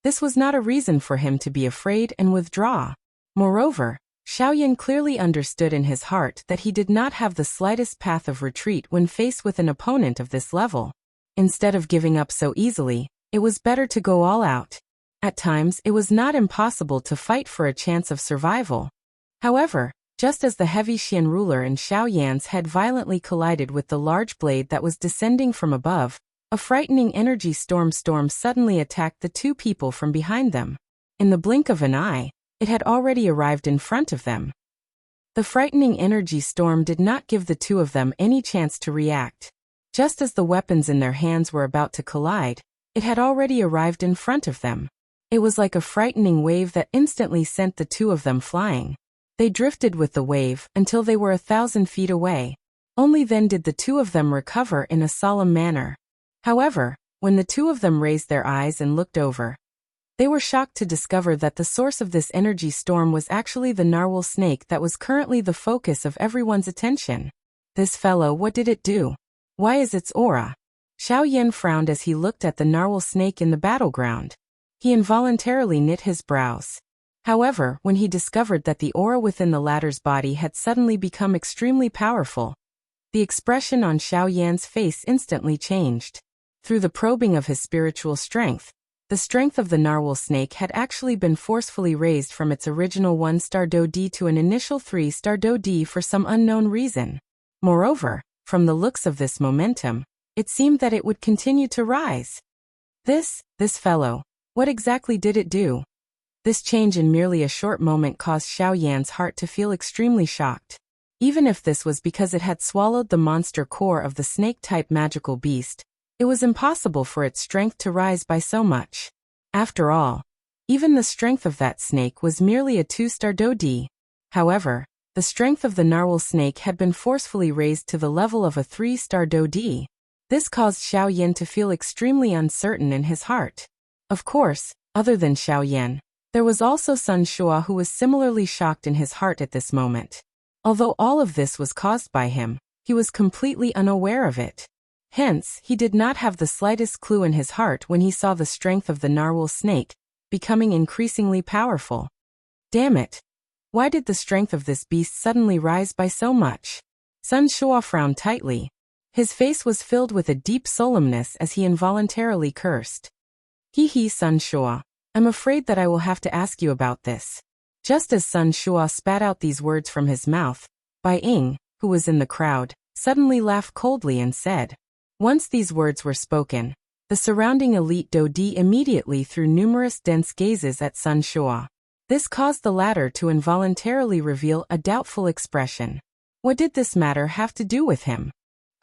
Speaker 1: this was not a reason for him to be afraid and withdraw. Moreover, Xiao Yan clearly understood in his heart that he did not have the slightest path of retreat when faced with an opponent of this level. Instead of giving up so easily, it was better to go all out. At times, it was not impossible to fight for a chance of survival. However, just as the heavy Xian ruler in Xiao Yan's head violently collided with the large blade that was descending from above, a frightening energy storm suddenly attacked the two people from behind them. In the blink of an eye, it had already arrived in front of them. The frightening energy storm did not give the two of them any chance to react. Just as the weapons in their hands were about to collide, it had already arrived in front of them. It was like a frightening wave that instantly sent the two of them flying. They drifted with the wave until they were 1,000 feet away. Only then did the two of them recover in a solemn manner. However, when the two of them raised their eyes and looked over, they were shocked to discover that the source of this energy storm was actually the narwhal snake that was currently the focus of everyone's attention. This fellow, what did it do? Why is its aura? Xiao Yan frowned as he looked at the narwhal snake in the battleground. He involuntarily knit his brows. However, when he discovered that the aura within the latter's body had suddenly become extremely powerful, the expression on Xiao Yan's face instantly changed. Through the probing of his spiritual strength, the strength of the narwhal snake had actually been forcefully raised from its original 1-star Do-D to an initial 3-star Do-D for some unknown reason. Moreover, from the looks of this momentum, it seemed that it would continue to rise. This fellow, what exactly did it do? This change in merely a short moment caused Xiao Yan's heart to feel extremely shocked. Even if this was because it had swallowed the monster core of the snake-type magical beast, It was impossible for its strength to rise by so much. After all, even the strength of that snake was merely a 2-star dodi. However, the strength of the narwhal snake had been forcefully raised to the level of a 3-star dodi. This caused Xiao Yan to feel extremely uncertain in his heart. Of course, other than Xiao Yan, there was also Sun Shua, who was similarly shocked in his heart at this moment. Although all of this was caused by him, he was completely unaware of it. Hence, he did not have the slightest clue in his heart when he saw the strength of the narwhal snake becoming increasingly powerful. Damn it! Why did the strength of this beast suddenly rise by so much? Sun Shua frowned tightly. His face was filled with a deep solemnness as he involuntarily cursed. Hee, Sun Shua. I'm afraid that I will have to ask you about this. Just as Sun Shua spat out these words from his mouth, Bai Ying, who was in the crowd, suddenly laughed coldly and said. Once these words were spoken, the surrounding elite dodi immediately threw numerous dense gazes at Sun Shua. This caused the latter to involuntarily reveal a doubtful expression. What did this matter have to do with him?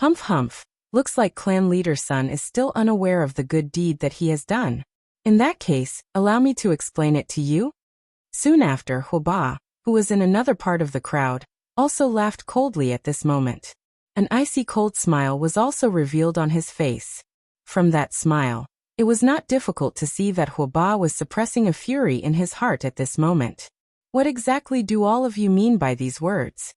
Speaker 1: Humph. Looks like clan leader Sun is still unaware of the good deed that he has done. In that case, allow me to explain it to you? Soon after, Huoba, who was in another part of the crowd, also laughed coldly at this moment. An icy cold smile was also revealed on his face. From that smile, it was not difficult to see that Huoba was suppressing a fury in his heart at this moment. What exactly do all of you mean by these words?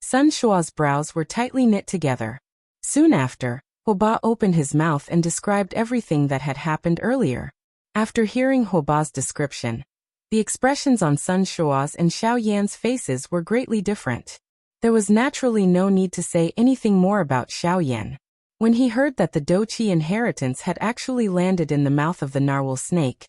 Speaker 1: Sun Shua's brows were tightly knit together. Soon after, Huoba opened his mouth and described everything that had happened earlier. After hearing Huoba's description, the expressions on Sun Shua's and Xiao Yan's faces were greatly different. There was naturally no need to say anything more about Xiao Yan. When he heard that the Doqi inheritance had actually landed in the mouth of the narwhal snake,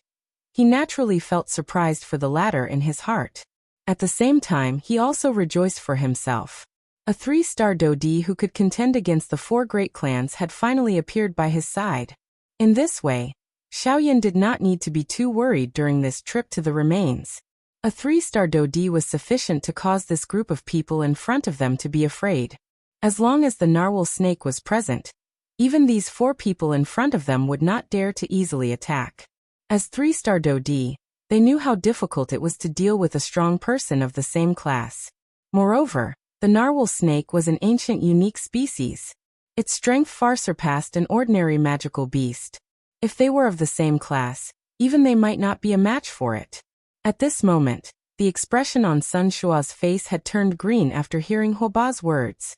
Speaker 1: he naturally felt surprised for the latter in his heart. At the same time, he also rejoiced for himself. A 3-star dodi who could contend against the 4 great clans had finally appeared by his side. In this way, Xiao Yan did not need to be too worried during this trip to the remains. A 3-star dodi was sufficient to cause this group of people in front of them to be afraid. As long as the narwhal snake was present, even these 4 people in front of them would not dare to easily attack. As 3-star dodi, they knew how difficult it was to deal with a strong person of the same class. Moreover, the narwhal snake was an ancient unique species. Its strength far surpassed an ordinary magical beast. If they were of the same class, even they might not be a match for it. At this moment, the expression on Sun Shua's face had turned green after hearing Huoba's words.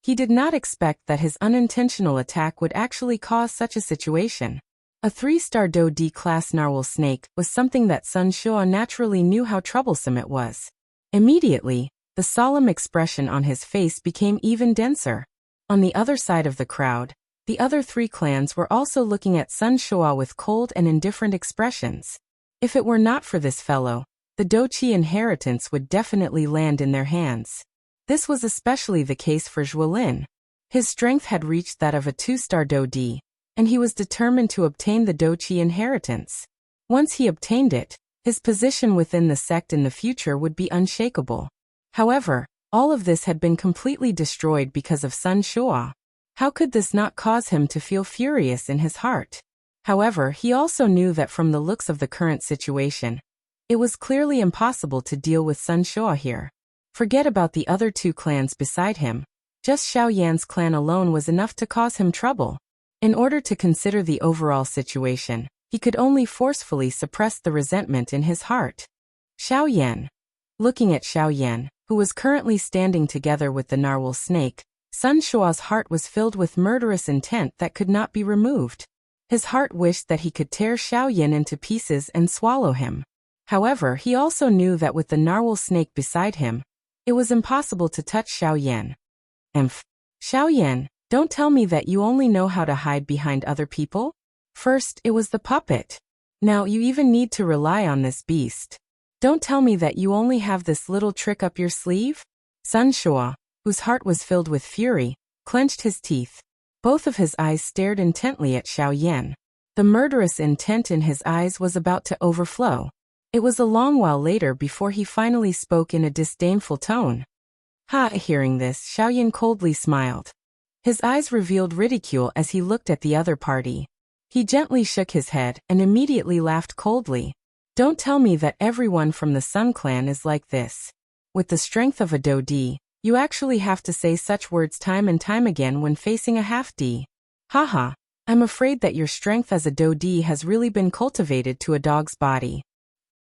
Speaker 1: He did not expect that his unintentional attack would actually cause such a situation. A 3-star dodi class narwhal snake was something that Sun Shua naturally knew how troublesome it was. Immediately, the solemn expression on his face became even denser. On the other side of the crowd, the other 3 clans were also looking at Sun Shua with cold and indifferent expressions. If it were not for this fellow, the Doqi inheritance would definitely land in their hands. This was especially the case for Zhuolin. His strength had reached that of a 2-star dodi, and he was determined to obtain the Doqi inheritance. Once he obtained it, his position within the sect in the future would be unshakable. However, all of this had been completely destroyed because of Sun Shua. How could this not cause him to feel furious in his heart? However, he also knew that from the looks of the current situation, it was clearly impossible to deal with Sun Shua here. Forget about the other 2 clans beside him. Just Xiao Yan's clan alone was enough to cause him trouble. In order to consider the overall situation, he could only forcefully suppress the resentment in his heart. Xiao Yan. Looking at Xiao Yan, who was currently standing together with the narwhal snake, Sun Shua's heart was filled with murderous intent that could not be removed. His heart wished that he could tear Xiao Yan into pieces and swallow him. However, he also knew that with the narwhal snake beside him, it was impossible to touch Xiao Yan. Xiao Yan, don't tell me that you only know how to hide behind other people? First, it was the puppet. Now you even need to rely on this beast. Don't tell me that you only have this little trick up your sleeve? Sun Shua, whose heart was filled with fury, clenched his teeth. Both of his eyes stared intently at Xiao Yan. The murderous intent in his eyes was about to overflow. It was a long while later before he finally spoke in a disdainful tone. Hearing this, Xiao Yan coldly smiled. His eyes revealed ridicule as he looked at the other party. He gently shook his head and immediately laughed coldly. Don't tell me that everyone from the Sun Clan is like this. With the strength of a Do-D, you actually have to say such words time and time again when facing a half-D. Haha, I'm afraid that your strength as a Do-D has really been cultivated to a dog's body.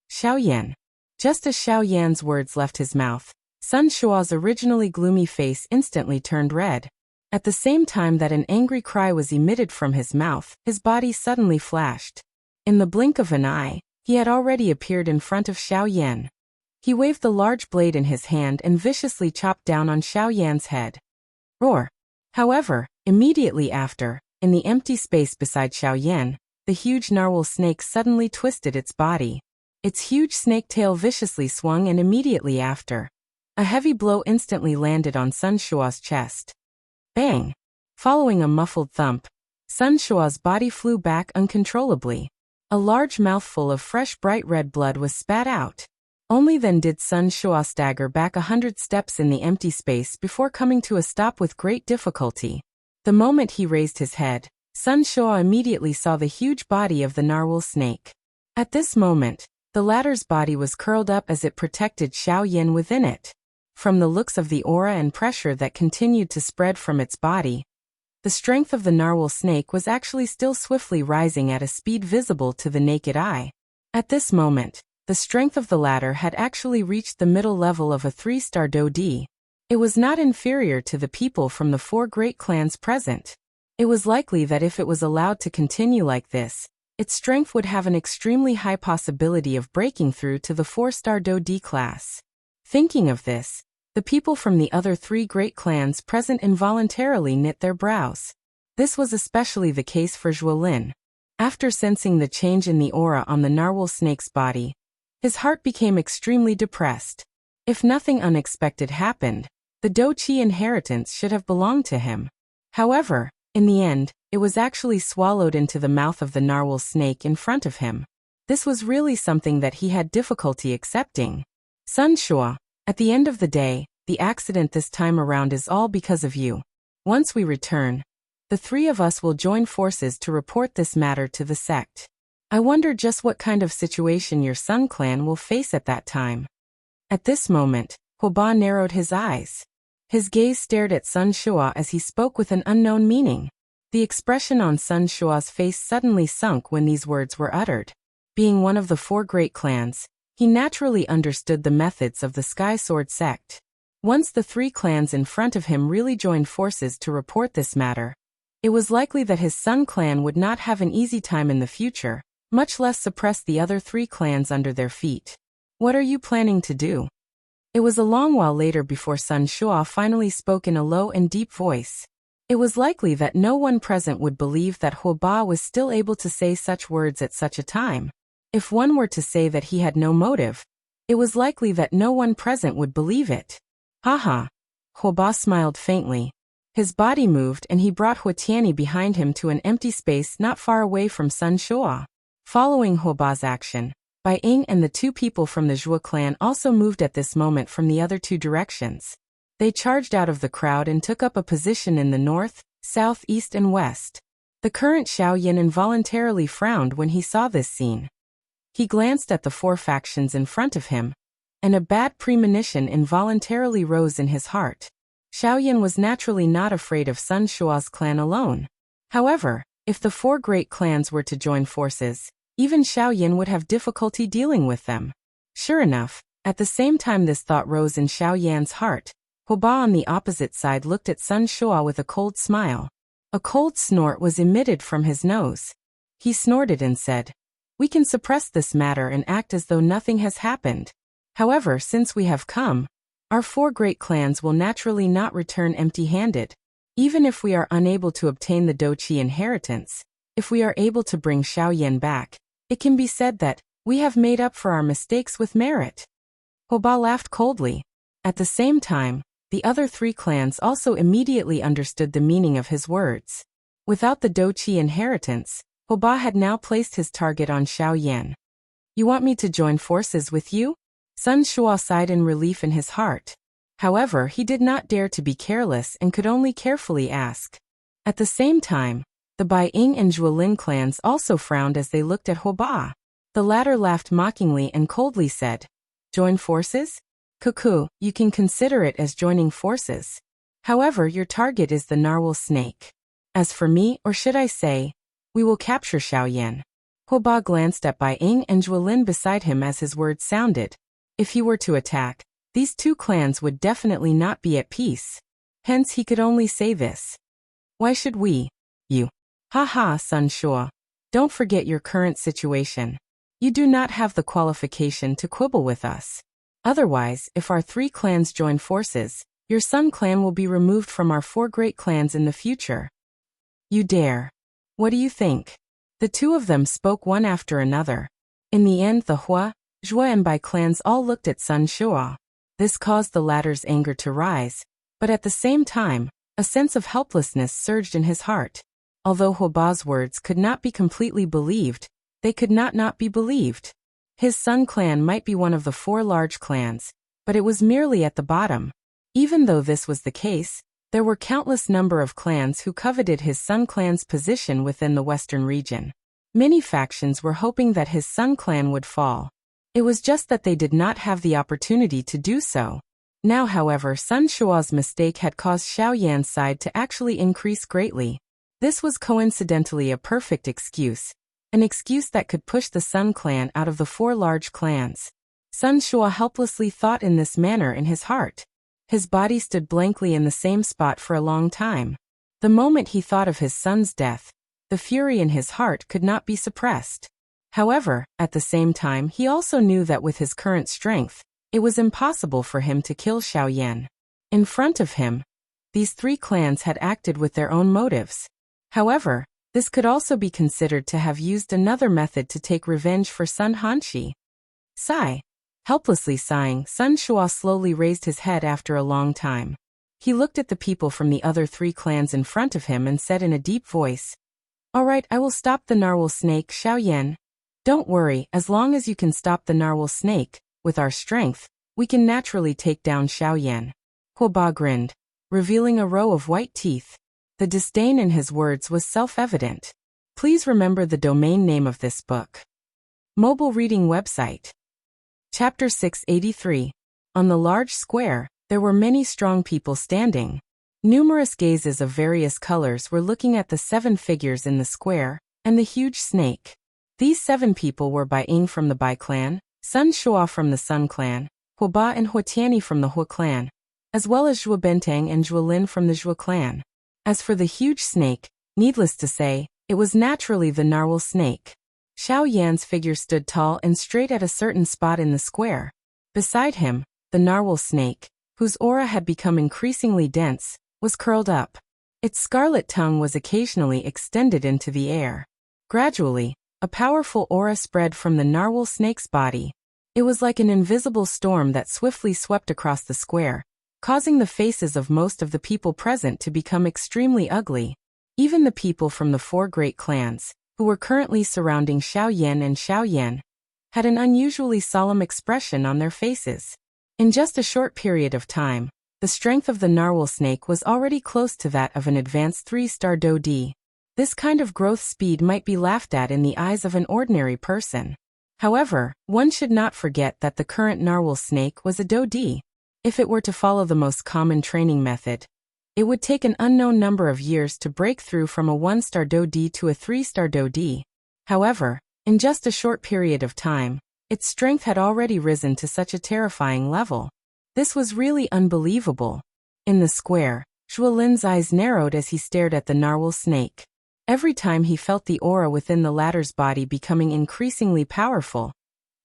Speaker 1: Xiao Yan. Just as Xiao Yan's words left his mouth, Sun Shua's originally gloomy face instantly turned red. At the same time that an angry cry was emitted from his mouth, his body suddenly flashed. In the blink of an eye, he had already appeared in front of Xiao Yan. He waved the large blade in his hand and viciously chopped down on Xiao Yan's head. Roar! However, immediately after, in the empty space beside Xiao Yan, the huge narwhal snake suddenly twisted its body. Its huge snake tail viciously swung and immediately after, a heavy blow instantly landed on Sun Shua's chest. Bang! Following a muffled thump, Sun Shua's body flew back uncontrollably. A large mouthful of fresh bright red blood was spat out. Only then did Sun Shua stagger back 100 steps in the empty space before coming to a stop with great difficulty. The moment he raised his head, Sun Shua immediately saw the huge body of the narwhal snake. At this moment, the latter's body was curled up as it protected Xiao Yan within it. From the looks of the aura and pressure that continued to spread from its body, the strength of the narwhal snake was actually still swiftly rising at a speed visible to the naked eye. At this moment, the strength of the latter had actually reached the middle level of a 3-star Do-D. It was not inferior to the people from the 4 great clans present. It was likely that if it was allowed to continue like this, its strength would have an extremely high possibility of breaking through to the 4-star Do-D class. Thinking of this, the people from the other 3 great clans present involuntarily knit their brows. This was especially the case for Zhuolin. After sensing the change in the aura on the narwhal snake's body, his heart became extremely depressed. If nothing unexpected happened, the Do-Chi inheritance should have belonged to him. However, in the end, it was actually swallowed into the mouth of the narwhal snake in front of him. This was really something that he had difficulty accepting. Sun Shua, at the end of the day, the accident this time around is all because of you. Once we return, the 3 of us will join forces to report this matter to the sect. I wonder just what kind of situation your Sun Clan will face at that time. At this moment, Huoba narrowed his eyes. His gaze stared at Sun Shua as he spoke with an unknown meaning. The expression on Sun Shua's face suddenly sunk when these words were uttered. Being one of the 4 great clans, he naturally understood the methods of the Sky Sword sect. Once the 3 clans in front of him really joined forces to report this matter, it was likely that his Sun Clan would not have an easy time in the future, much less suppress the other 3 clans under their feet. What are you planning to do? It was a long while later before Sun Shua finally spoke in a low and deep voice. It was likely that no one present would believe that Huoba was still able to say such words at such a time. If one were to say that he had no motive, it was likely that no one present would believe it. Haha. Huoba smiled faintly. His body moved and he brought Huotianyi behind him to an empty space not far away from Sun Shua. Following Huoba's action, Bai Ying and the 2 people from the Zhuo clan also moved at this moment from the other 2 directions. They charged out of the crowd and took up a position in the north, south, east and west. The current Xiao Yan involuntarily frowned when he saw this scene. He glanced at the 4 factions in front of him, and a bad premonition involuntarily rose in his heart. Xiao Yan was naturally not afraid of Sun Shua's clan alone. However, if the 4 great clans were to join forces, even Xiao Yan would have difficulty dealing with them. Sure enough, at the same time this thought rose in Xiao Yan's heart, Huoba on the opposite side looked at Sun Shua with a cold smile. A cold snort was emitted from his nose. He snorted and said, "We can suppress this matter and act as though nothing has happened. However, since we have come, our 4 great clans will naturally not return empty-handed. Even if we are unable to obtain the Do-Chi inheritance, if we are able to bring Xiao Yan back, it can be said that we have made up for our mistakes with merit." Huoba laughed coldly. At the same time, the other 3 clans also immediately understood the meaning of his words. Without the Do-Chi inheritance, Huoba had now placed his target on Xiao Yan. "You want me to join forces with you?" Sun Shua sighed in relief in his heart. However, he did not dare to be careless and could only carefully ask. At the same time, the Bai Ying and Zhuolin clans also frowned as they looked at Huoba. The latter laughed mockingly and coldly said, "Join forces? Cuckoo, you can consider it as joining forces. However, your target is the narwhal snake. As for me, or should I say, we will capture Xiaoyan." Huoba glanced at Bai Ying and Zhuolin beside him as his words sounded. If he were to attack, these two clans would definitely not be at peace. Hence he could only say this. "Why should we? You. Ha ha, Sun Shuo. Don't forget your current situation. You do not have the qualification to quibble with us. Otherwise, if our 3 clans join forces, your Sun clan will be removed from our 4 great clans in the future. You dare. What do you think?" The two of them spoke one after another. In the end, the Hua, Zhua and Bai clans all looked at Sun Shuo. This caused the latter's anger to rise, but at the same time, a sense of helplessness surged in his heart. Although Huoba's words could not be completely believed, they could not be believed. His Sun clan might be one of the 4 large clans, but it was merely at the bottom. Even though this was the case, there were countless number of clans who coveted his Sun clan's position within the western region. Many factions were hoping that his Sun clan would fall. It was just that they did not have the opportunity to do so. Now, however, Sun Shuo's mistake had caused Xiaoyan's side to actually increase greatly. This was coincidentally a perfect excuse, an excuse that could push the Sun clan out of the 4 large clans. Sun Shuo helplessly thought in this manner in his heart. His body stood blankly in the same spot for a long time. The moment he thought of his son's death, the fury in his heart could not be suppressed. However, at the same time, he also knew that with his current strength, it was impossible for him to kill Xiaoyan. In front of him, these 3 clans had acted with their own motives. However, this could also be considered to have used another method to take revenge for Sun Hanshi. Sigh. Helplessly sighing, Sun Shuo slowly raised his head after a long time. He looked at the people from the other 3 clans in front of him and said in a deep voice, "All right, I will stop the narwhal snake, Xiaoyan. Don't worry, as long as you can stop the narwhal snake, with our strength, we can naturally take down Xiaoyan." Huoba grinned, revealing a row of white teeth. The disdain in his words was self-evident. Please remember the domain name of this book. Mobile reading website. Chapter 683. On the large square, there were many strong people standing. Numerous gazes of various colors were looking at the 7 figures in the square, and the huge snake. These 7 people were Bai Ying from the Bai clan, Sun Shuo from the Sun clan, Huoba and Huotianyi from the Hua clan, as well as Zhuo Bentang and Zhuolin from the Zhuo clan. As for the huge snake, needless to say, it was naturally the narwhal snake. Xiaoyan's figure stood tall and straight at a certain spot in the square. Beside him, the narwhal snake, whose aura had become increasingly dense, was curled up. Its scarlet tongue was occasionally extended into the air. Gradually, a powerful aura spread from the narwhal snake's body. It was like an invisible storm that swiftly swept across the square, causing the faces of most of the people present to become extremely ugly. Even the people from the 4 great clans, who were currently surrounding Xiaoyan and Xiaoyan, had an unusually solemn expression on their faces. In just a short period of time, the strength of the narwhal snake was already close to that of an advanced 3-star Dodi. This kind of growth speed might be laughed at in the eyes of an ordinary person. However, one should not forget that the current narwhal snake was a Dodi. If it were to follow the most common training method, it would take an unknown number of years to break through from a 1-star Dodi to a 3-star Dodi. However, in just a short period of time, its strength had already risen to such a terrifying level. This was really unbelievable. In the square, Zhuolin's eyes narrowed as he stared at the narwhal snake. Every time he felt the aura within the latter's body becoming increasingly powerful,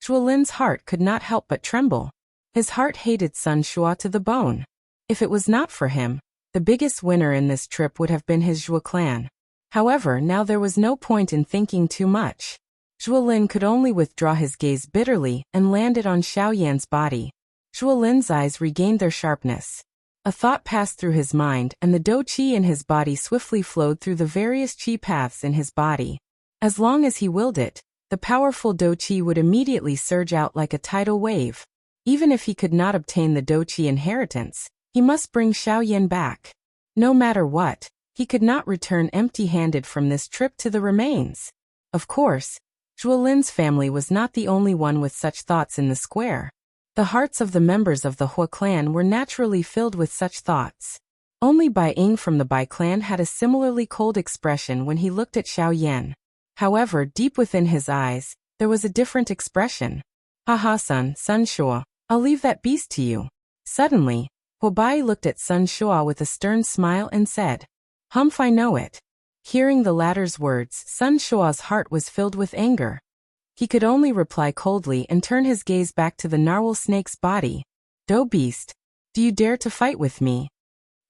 Speaker 1: Zhuolin's heart could not help but tremble. His heart hated Sun Shuo to the bone. If it was not for him, the biggest winner in this trip would have been his Zhuo clan. However, now there was no point in thinking too much. Zhuolin could only withdraw his gaze bitterly and land it on Xiaoyan's body. Zhuolin's eyes regained their sharpness. A thought passed through his mind, and the dou qi in his body swiftly flowed through the various qi paths in his body. As long as he willed it, the powerful dou qi would immediately surge out like a tidal wave. Even if he could not obtain the Doqi inheritance, he must bring Xiaoyan back. No matter what, he could not return empty-handed from this trip to the remains. Of course, Zhuolin's family was not the only one with such thoughts in the square. The hearts of the members of the Hua clan were naturally filled with such thoughts. Only Bai Ying from the Bai clan had a similarly cold expression when he looked at Xiaoyan. However, deep within his eyes, there was a different expression. Haha, Sun Shuo, I'll leave that beast to you. Suddenly, Hua Bai looked at Sun Shuo with a stern smile and said, Humph, I know it. Hearing the latter's words, Sun Shuo's heart was filled with anger. He could only reply coldly and turn his gaze back to the narwhal snake's body. Do beast, do you dare to fight with me?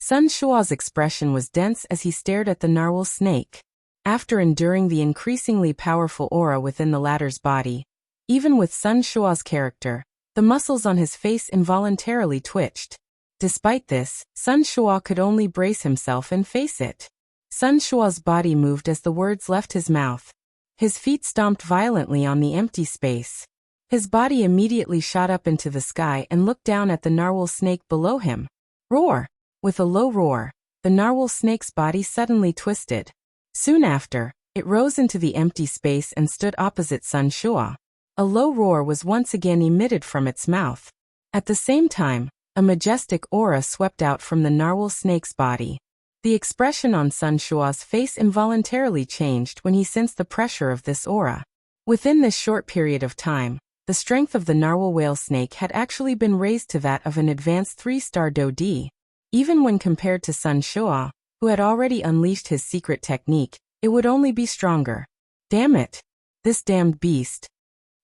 Speaker 1: Sun Shuo's expression was dense as he stared at the narwhal snake. After enduring the increasingly powerful aura within the latter's body, even with Sun Shuo's character, the muscles on his face involuntarily twitched. Despite this, Sun Shuo could only brace himself and face it. Sun Shuo's body moved as the words left his mouth. His feet stomped violently on the empty space. His body immediately shot up into the sky and looked down at the narwhal snake below him. Roar! With a low roar, the narwhal snake's body suddenly twisted. Soon after, it rose into the empty space and stood opposite Sun Shuo. A low roar was once again emitted from its mouth. At the same time, a majestic aura swept out from the narwhal snake's body. The expression on Sun Shuo's face involuntarily changed when he sensed the pressure of this aura. Within this short period of time, the strength of the narwhal whale snake had actually been raised to that of an advanced 3-star Do-D. Even when compared to Sun Shuo, who had already unleashed his secret technique, it would only be stronger. Damn it! This damned beast!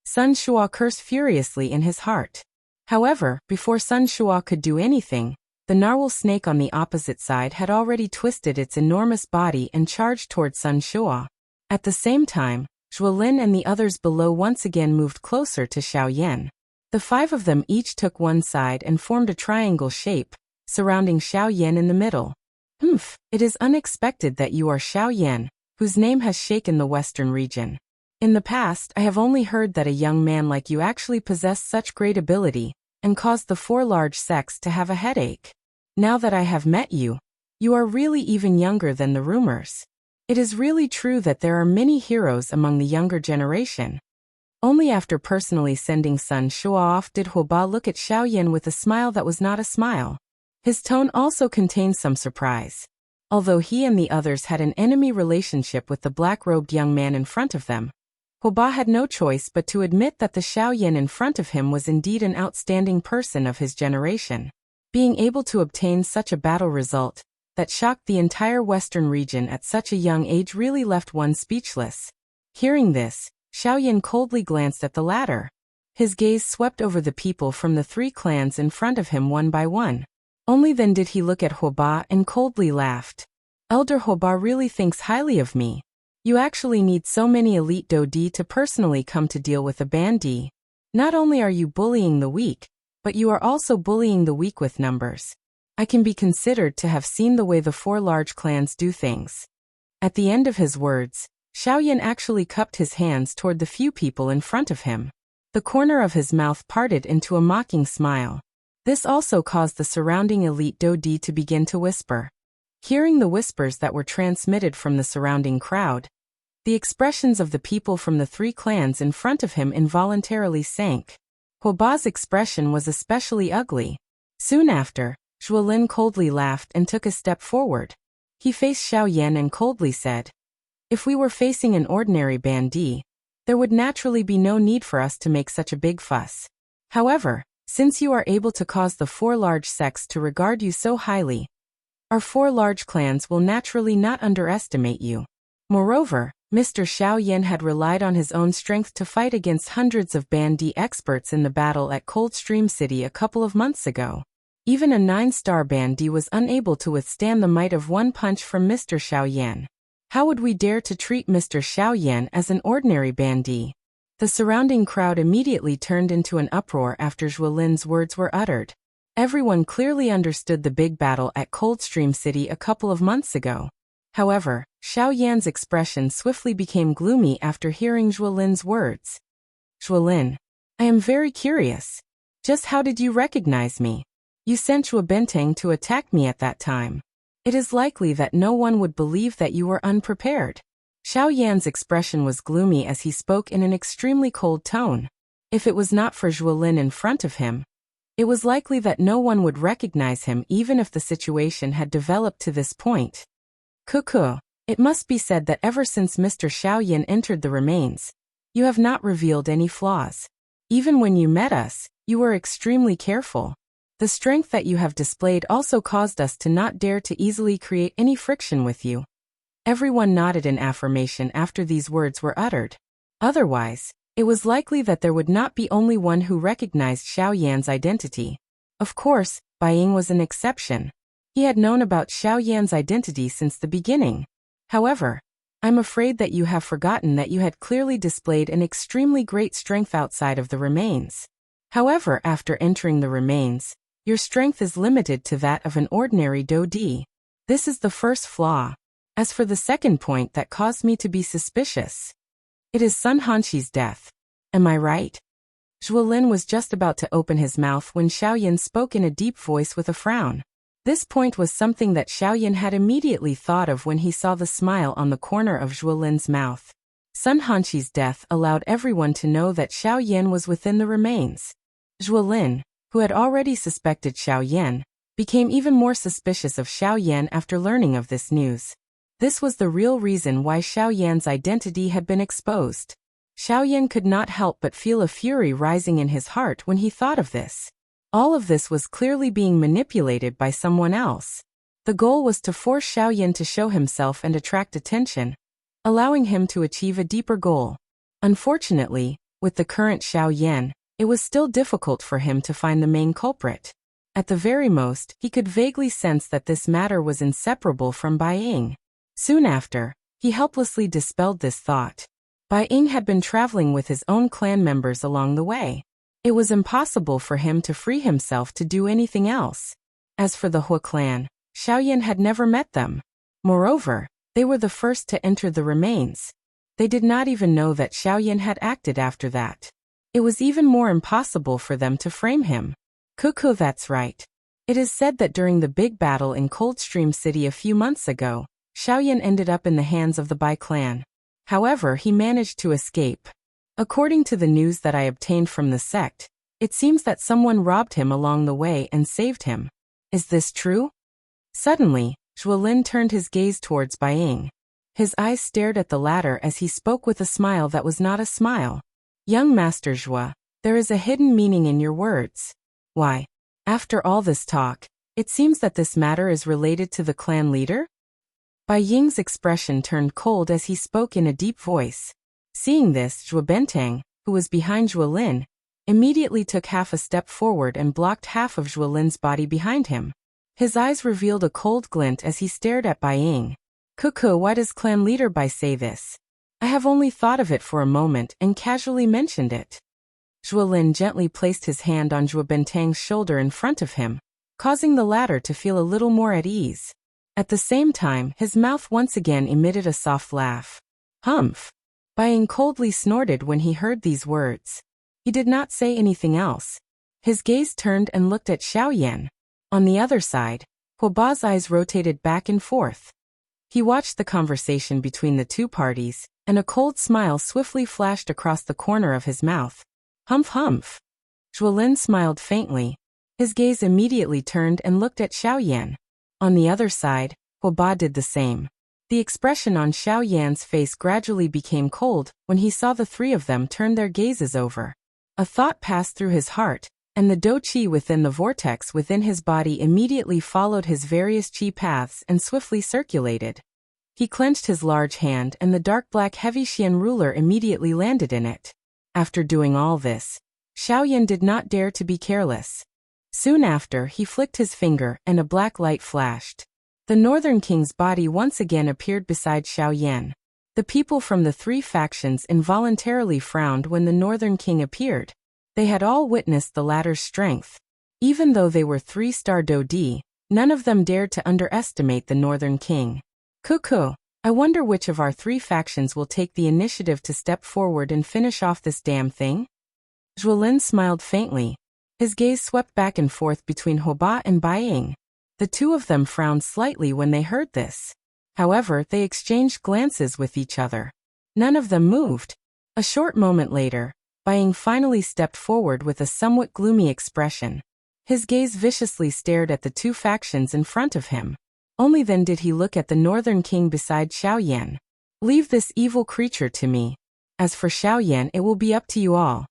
Speaker 1: Sun Shuo cursed furiously in his heart. However, before Sun Shuo could do anything, the narwhal snake on the opposite side had already twisted its enormous body and charged toward Sun Shuo. At the same time, Zhuolin and the others below once again moved closer to Xiaoyan. The 5 of them each took one side and formed a triangle shape, surrounding Xiaoyan in the middle. It is unexpected that you are Xiaoyan, whose name has shaken the western region. In the past, I have only heard that a young man like you actually possessed such great ability, and caused the 4 large sects to have a headache. Now that I have met you, you are really even younger than the rumors. It is really true that there are many heroes among the younger generation. Only after personally sending Sun Shuo off did Hua Ba look at Xiaoyan with a smile that was not a smile. His tone also contained some surprise. Although he and the others had an enemy relationship with the black-robed young man in front of them, Hua Ba had no choice but to admit that the Xiaoyan in front of him was indeed an outstanding person of his generation. Being able to obtain such a battle result that shocked the entire western region at such a young age really left one speechless. Hearing this, Xiaoyan coldly glanced at the latter. His gaze swept over the people from the 3 clans in front of him one by one. Only then did he look at Hua Ba and coldly laughed. Elder Hua Ba really thinks highly of me. You actually need so many elite Do-D to personally come to deal with a Ban-D. Not only are you bullying the weak, but you are also bullying the weak with numbers. I can be considered to have seen the way the 4 large clans do things. At the end of his words, Xiaoyan actually cupped his hands toward the few people in front of him. The corner of his mouth parted into a mocking smile. This also caused the surrounding elite Do-D to begin to whisper. Hearing the whispers that were transmitted from the surrounding crowd, the expressions of the people from the 3 clans in front of him involuntarily sank. Hua Ba's expression was especially ugly. Soon after, Zhuolin coldly laughed and took a step forward. He faced Xiaoyan and coldly said, If we were facing an ordinary Ban-D, there would naturally be no need for us to make such a big fuss. However, since you are able to cause the 4 large sects to regard you so highly, our 4 large clans will naturally not underestimate you. Moreover, Mr. Xiaoyan had relied on his own strength to fight against hundreds of Ban-D experts in the battle at Coldstream City a couple of months ago. Even a 9-star Ban-D was unable to withstand the might of one punch from Mr. Xiaoyan. How would we dare to treat Mr. Xiaoyan as an ordinary Ban-D? The surrounding crowd immediately turned into an uproar after Zhuolin's words were uttered. Everyone clearly understood the big battle at Coldstream City a couple of months ago. However, Xiaoyan's expression swiftly became gloomy after hearing Zhuolin's words. Zhuolin, I am very curious. Just how did you recognize me? You sent Zhuo Benteng to attack me at that time. It is likely that no one would believe that you were unprepared. Xiao Yan's expression was gloomy as he spoke in an extremely cold tone. If it was not for Zhuolin in front of him, it was likely that no one would recognize him even if the situation had developed to this point. Cuckoo, it must be said that ever since Mr. Xiao Yan entered the remains, you have not revealed any flaws. Even when you met us, you were extremely careful. The strength that you have displayed also caused us to not dare to easily create any friction with you. Everyone nodded in affirmation after these words were uttered. Otherwise, it was likely that there would not be only one who recognized Xiao Yan's identity. Of course, Bai Ying was an exception. He had known about Xiao Yan's identity since the beginning. However, I'm afraid that you have forgotten that you had clearly displayed an extremely great strength outside of the remains. However, after entering the remains, your strength is limited to that of an ordinary Dodi. This is the first flaw. As for the second point that caused me to be suspicious, it is Sun Hanxi's death. Am I right? Zhuolin was just about to open his mouth when Xiao Yan spoke in a deep voice with a frown. This point was something that Xiao Yan had immediately thought of when he saw the smile on the corner of Zhuolin's mouth. Sun Hanxi's death allowed everyone to know that Xiao Yan was within the remains. Zhuolin, who had already suspected Xiao Yan, became even more suspicious of Xiao Yan after learning of this news. This was the real reason why Xiao Yan's identity had been exposed. Xiao Yan could not help but feel a fury rising in his heart when he thought of this. All of this was clearly being manipulated by someone else. The goal was to force Xiao Yan to show himself and attract attention, allowing him to achieve a deeper goal. Unfortunately, with the current Xiao Yan, it was still difficult for him to find the main culprit. At the very most, he could vaguely sense that this matter was inseparable from Bai Ying. Soon after, he helplessly dispelled this thought. Bai Ying had been traveling with his own clan members along the way. It was impossible for him to free himself to do anything else. As for the Hua clan, Xiao Yan had never met them. Moreover, they were the first to enter the remains. They did not even know that Xiao Yan had acted after that. It was even more impossible for them to frame him. Cuckoo, that's right. It is said that during the big battle in Coldstream City a few months ago, Xiao Yan ended up in the hands of the Bai clan. However, he managed to escape. According to the news that I obtained from the sect, it seems that someone robbed him along the way and saved him. Is this true? Suddenly, Zhuolin turned his gaze towards Bai Ying. His eyes stared at the latter as he spoke with a smile that was not a smile. Young Master Zhuo, there is a hidden meaning in your words. Why? After all this talk, it seems that this matter is related to the clan leader? Bai Ying's expression turned cold as he spoke in a deep voice. Seeing this, Zhuo Benteng, who was behind Zhuolin, immediately took half a step forward and blocked half of Zhuolin's body behind him. His eyes revealed a cold glint as he stared at Bai Ying. Cuckoo, why does clan leader Bai say this? I have only thought of it for a moment and casually mentioned it. Zhuolin gently placed his hand on Zhuo Benteng's shoulder in front of him, causing the latter to feel a little more at ease. At the same time, his mouth once again emitted a soft laugh. Humph! Bai Ying coldly snorted when he heard these words. He did not say anything else. His gaze turned and looked at Xiao Yan. On the other side, Hua Ba's eyes rotated back and forth. He watched the conversation between the two parties, and a cold smile swiftly flashed across the corner of his mouth. Humph humph. Zhuolin smiled faintly. His gaze immediately turned and looked at Xiao Yan. On the other side, Hua Ba did the same. The expression on Xiao Yan's face gradually became cold when he saw the three of them turn their gazes over. A thought passed through his heart, and the dou qi within the vortex within his body immediately followed his various qi paths and swiftly circulated. He clenched his large hand and the dark black heavy Xian ruler immediately landed in it. After doing all this, Xiao Yan did not dare to be careless. Soon after, he flicked his finger and a black light flashed. The Northern King's body once again appeared beside Xiao Yan. The people from the three factions involuntarily frowned when the Northern King appeared. They had all witnessed the latter's strength. Even though they were 3-star Dodi, none of them dared to underestimate the Northern King. Cuckoo, I wonder which of our three factions will take the initiative to step forward and finish off this damn thing? Zhuolin smiled faintly. His gaze swept back and forth between Hoba and Bai Ying. The two of them frowned slightly when they heard this. However, they exchanged glances with each other. None of them moved. A short moment later, Bai Ying finally stepped forward with a somewhat gloomy expression. His gaze viciously stared at the two factions in front of him. Only then did he look at the Northern King beside Xiaoyan. "Leave this evil creature to me. As for Xiaoyan, it will be up to you all."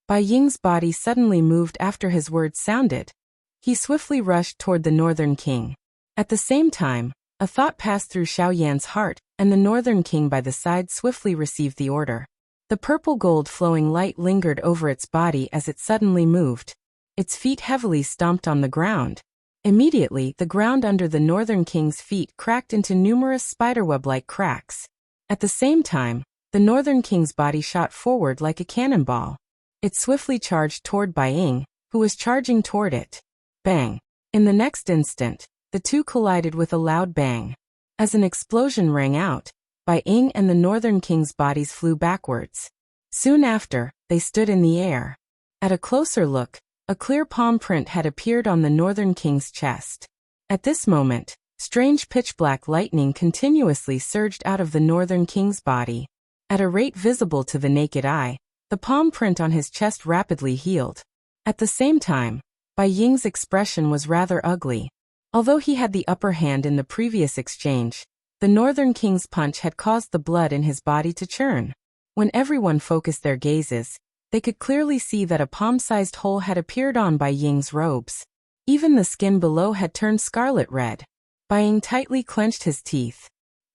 Speaker 1: Bai Ying's body suddenly moved after his words sounded. He swiftly rushed toward the Northern King. At the same time, a thought passed through Xiaoyan's heart, and the Northern King by the side swiftly received the order. The purple gold flowing light lingered over its body as it suddenly moved. Its feet heavily stomped on the ground. Immediately, the ground under the Northern King's feet cracked into numerous spiderweb-like cracks. At the same time, the Northern King's body shot forward like a cannonball. It swiftly charged toward Bai Ying, who was charging toward it. Bang! In the next instant, the two collided with a loud bang. As an explosion rang out, Bai Ying and the Northern King's bodies flew backwards. Soon after, they stood in the air. At a closer look, a clear palm print had appeared on the Northern King's chest. At this moment, strange pitch-black lightning continuously surged out of the Northern King's body. At a rate visible to the naked eye, the palm print on his chest rapidly healed. At the same time, Bai Ying's expression was rather ugly. Although he had the upper hand in the previous exchange, the Northern King's punch had caused the blood in his body to churn. When everyone focused their gazes, they could clearly see that a palm-sized hole had appeared on Bai Ying's robes. Even the skin below had turned scarlet red. Bai Ying tightly clenched his teeth.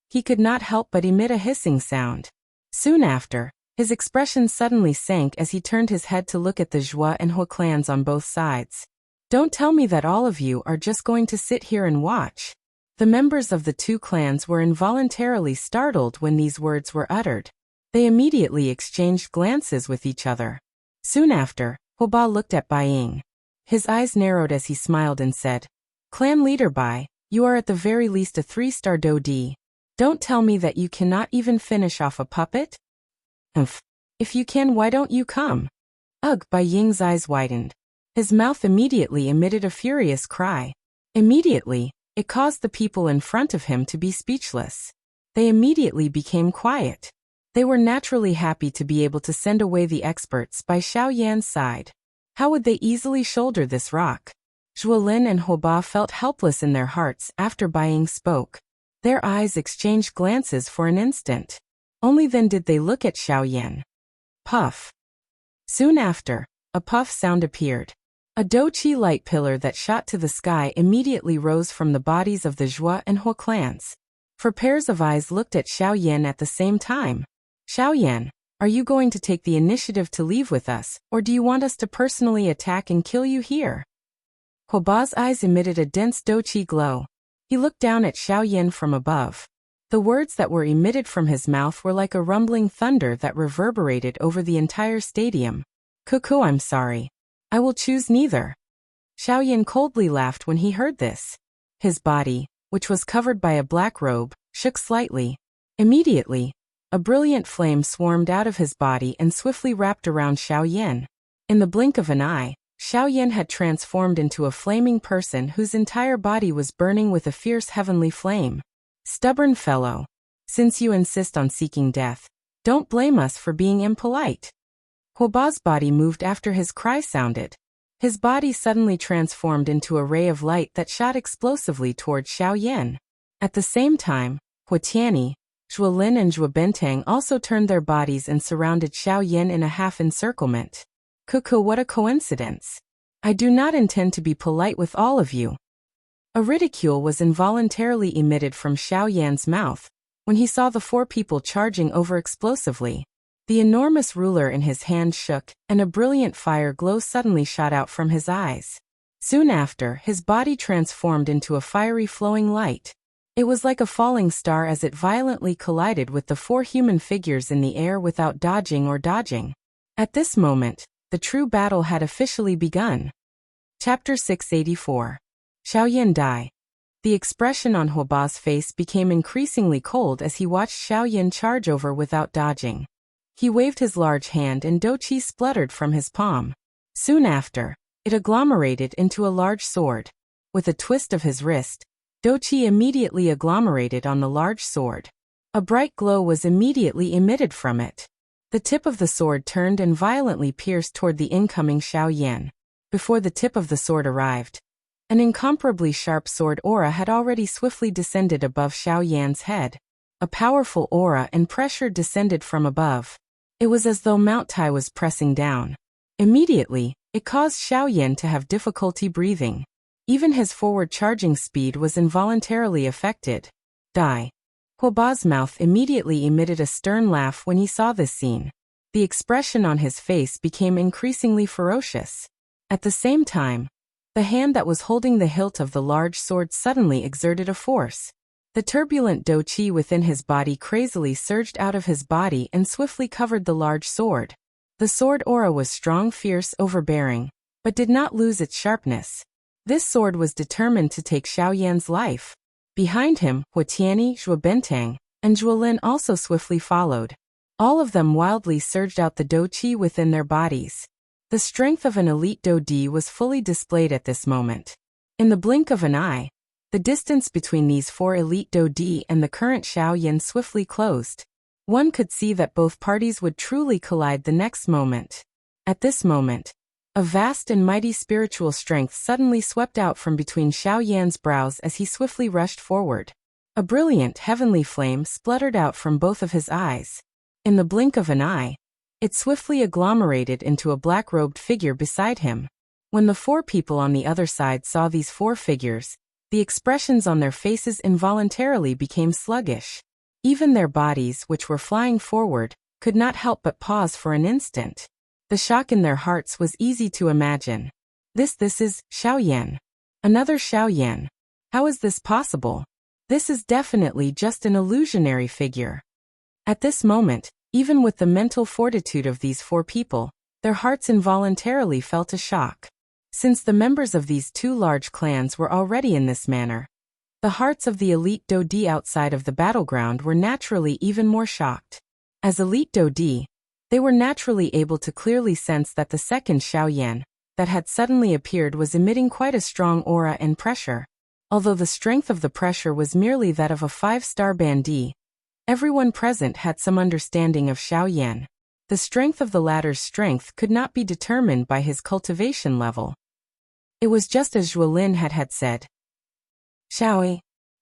Speaker 1: He could not help but emit a hissing sound. Soon after, his expression suddenly sank as he turned his head to look at the Zhua and Hua clans on both sides. "Don't tell me that all of you are just going to sit here and watch." The members of the two clans were involuntarily startled when these words were uttered. They immediately exchanged glances with each other. Soon after, Hoba looked at Bai Ying. His eyes narrowed as he smiled and said, "Clan leader Bai, you are at the very least a 3-star Dodi. Don't tell me that you cannot even finish off a puppet?" "Umph. If you can, why don't you come?" Ugh! Bai Ying's eyes widened. His mouth immediately emitted a furious cry. Immediately, it caused the people in front of him to be speechless. They immediately became quiet. They were naturally happy to be able to send away the experts by Xiaoyan's side. How would they easily shoulder this rock? Zhuolin and Hoba felt helpless in their hearts after Bai Ying spoke. Their eyes exchanged glances for an instant. Only then did they look at Xiaoyan. Puff. Soon after, a puff sound appeared. A Douqi light pillar that shot to the sky immediately rose from the bodies of the Zhua and Hua clans. 4 pairs of eyes looked at Xiaoyan at the same time. "Xiaoyan, are you going to take the initiative to leave with us, or do you want us to personally attack and kill you here?" Hoba's eyes emitted a dense Douqi glow. He looked down at Xiaoyan from above. The words that were emitted from his mouth were like a rumbling thunder that reverberated over the entire stadium. "Cuckoo, I'm sorry. I will choose neither." Xiaoyan coldly laughed when he heard this. His body, which was covered by a black robe, shook slightly. Immediately, a brilliant flame swarmed out of his body and swiftly wrapped around Xiaoyan. In the blink of an eye, Xiaoyan had transformed into a flaming person whose entire body was burning with a fierce heavenly flame. "Stubborn fellow. Since you insist on seeking death, don't blame us for being impolite." Hoba's body moved after his cry sounded. His body suddenly transformed into a ray of light that shot explosively toward Xiaoyan. At the same time, Hua Tianyi, Zhuolin and Zhua Bentang also turned their bodies and surrounded Xiaoyan in a half-encirclement. "Cuckoo, what a coincidence. I do not intend to be polite with all of you." A ridicule was involuntarily emitted from Xiaoyan's mouth when he saw the 4 people charging over explosively. The enormous ruler in his hand shook, and a brilliant fire glow suddenly shot out from his eyes. Soon after, his body transformed into a fiery flowing light. It was like a falling star as it violently collided with the 4 human figures in the air without dodging or dodging. At this moment, the true battle had officially begun. Chapter 684. Xiaoyan die. The expression on Hoba's face became increasingly cold as he watched Xiaoyan charge over without dodging. He waved his large hand and Douqi spluttered from his palm. Soon after, It agglomerated into a large sword. With a twist of his wrist, Doqi immediately agglomerated on the large sword. A bright glow was immediately emitted from it. The tip of the sword turned and violently pierced toward the incoming Xiaoyan. Before the tip of the sword arrived, an incomparably sharp sword aura had already swiftly descended above Xiaoyan's head. A powerful aura and pressure descended from above. It was as though Mount Tai was pressing down. Immediately, it caused Xiaoyan to have difficulty breathing. Even his forward charging speed was involuntarily affected. Die. Huoba's mouth immediately emitted a stern laugh when he saw this scene. The expression on his face became increasingly ferocious. At the same time, the hand that was holding the hilt of the large sword suddenly exerted a force. The turbulent Doqi within his body crazily surged out of his body and swiftly covered the large sword. The sword aura was strong, fierce, overbearing, but did not lose its sharpness. This sword was determined to take Xiaoyan's life. Behind him, Huatiani, Zhuobentang, and Zhuolin also swiftly followed. All of them wildly surged out the Doqi within their bodies. The strength of an elite Do-Di was fully displayed at this moment. In the blink of an eye, the distance between these 4 elite Do-Di and the current Xiaoyan swiftly closed. One could see that both parties would truly collide the next moment. At this moment, a vast and mighty spiritual strength suddenly swept out from between Xiaoyan's brows as he swiftly rushed forward. A brilliant heavenly flame spluttered out from both of his eyes. In the blink of an eye, it swiftly agglomerated into a black-robed figure beside him. When the 4 people on the other side saw these 4 figures, the expressions on their faces involuntarily became sluggish. Even their bodies, which were flying forward, could not help but pause for an instant. The shock in their hearts was easy to imagine. This is Xiaoyan. Another Xiaoyan. How is this possible? This is definitely just an illusionary figure. At this moment, even with the mental fortitude of these 4 people, their hearts involuntarily felt a shock. Since the members of these 2 large clans were already in this manner, the hearts of the elite Do-Di outside of the battleground were naturally even more shocked. As elite Do-Di, they were naturally able to clearly sense that the second Xiaoyan that had suddenly appeared was emitting quite a strong aura and pressure. Although the strength of the pressure was merely that of a 5-star bandit, everyone present had some understanding of Xiaoyan. The strength of the latter's strength could not be determined by his cultivation level. It was just as Zhuolin had said. Xiaoyi.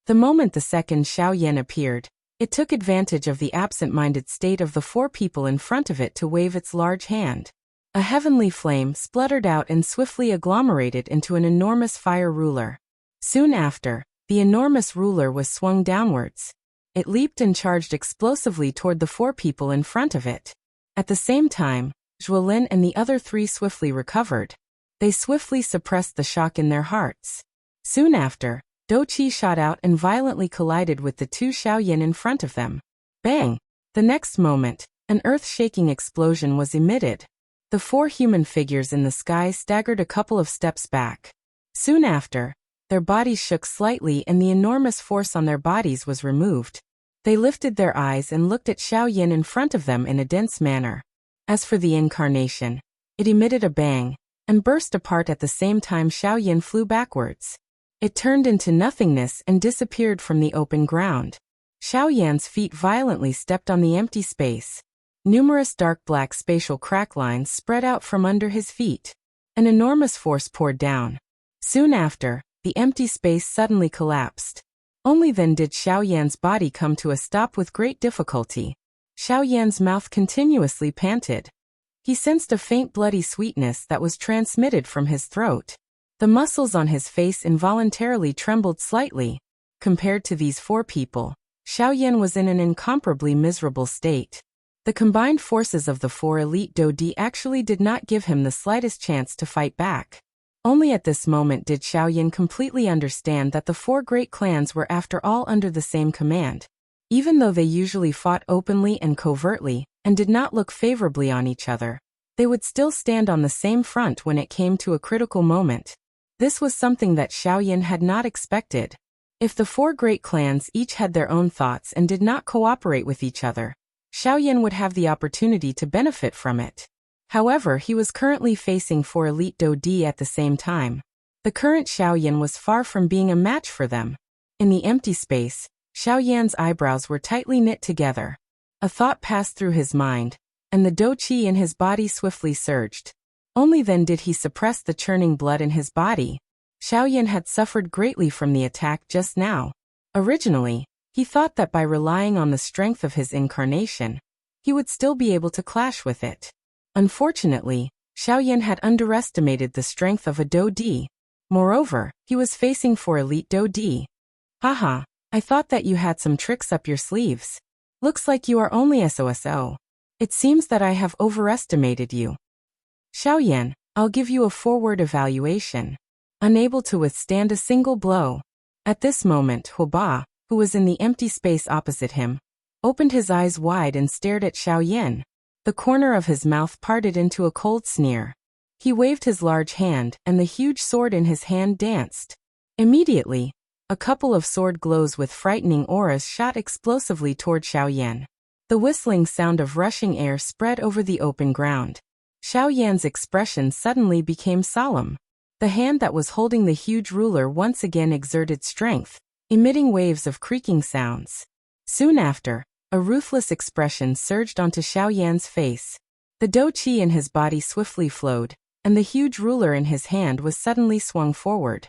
Speaker 1: The moment the second Xiaoyan appeared, it took advantage of the absent-minded state of the 4 people in front of it to wave its large hand. A heavenly flame spluttered out and swiftly agglomerated into an enormous fire ruler. Soon after, the enormous ruler was swung downwards. It leaped and charged explosively toward the 4 people in front of it. At the same time, Zhuolin and the other 3 swiftly recovered. They swiftly suppressed the shock in their hearts. Soon after, Doqi shot out and violently collided with the 2 Xiaoyan in front of them. Bang! The next moment, an earth-shaking explosion was emitted. The 4 human figures in the sky staggered a couple of steps back. Soon after, their bodies shook slightly and the enormous force on their bodies was removed. They lifted their eyes and looked at Xiaoyan in front of them in a dense manner. As for the incarnation, it emitted a bang and burst apart at the same time Xiaoyan flew backwards. It turned into nothingness and disappeared from the open ground. Xiaoyan's feet violently stepped on the empty space. Numerous dark black spatial crack lines spread out from under his feet. An enormous force poured down. Soon after, the empty space suddenly collapsed. Only then did Xiaoyan's body come to a stop with great difficulty. Xiaoyan's mouth continuously panted. He sensed a faint bloody sweetness that was transmitted from his throat. The muscles on his face involuntarily trembled slightly. Compared to these 4 people, Xiaoyan was in an incomparably miserable state. The combined forces of the 4 elite Do-Di actually did not give him the slightest chance to fight back. Only at this moment did Xiaoyan completely understand that the 4 great clans were after all under the same command. Even though they usually fought openly and covertly, and did not look favorably on each other, they would still stand on the same front when it came to a critical moment. This was something that Xiaoyan had not expected. If the 4 great clans each had their own thoughts and did not cooperate with each other, Xiaoyan would have the opportunity to benefit from it. However, he was currently facing 4 elite Do D at the same time. The current Xiaoyan was far from being a match for them. In the empty space, Xiaoyan's eyebrows were tightly knit together. A thought passed through his mind, and the Do Qi in his body swiftly surged. Only then did he suppress the churning blood in his body. Xiaoyan had suffered greatly from the attack just now. Originally, he thought that by relying on the strength of his incarnation, he would still be able to clash with it. Unfortunately, Xiaoyan had underestimated the strength of a Do D. Moreover, he was facing 4 elite Do D. Haha, I thought that you had some tricks up your sleeves. Looks like you are only SOSO. It seems that I have overestimated you. Xiaoyan, I'll give you a forward evaluation. Unable to withstand a single blow. At this moment, Huoba, who was in the empty space opposite him, opened his eyes wide and stared at Xiaoyan. The corner of his mouth parted into a cold sneer. He waved his large hand, and the huge sword in his hand danced. Immediately, a couple of sword glows with frightening auras shot explosively toward Xiaoyan. The whistling sound of rushing air spread over the open ground. Xiaoyan's expression suddenly became solemn. The hand that was holding the huge ruler once again exerted strength, emitting waves of creaking sounds. Soon after, a ruthless expression surged onto Xiaoyan's face. The Do Qi in his body swiftly flowed, and the huge ruler in his hand was suddenly swung forward.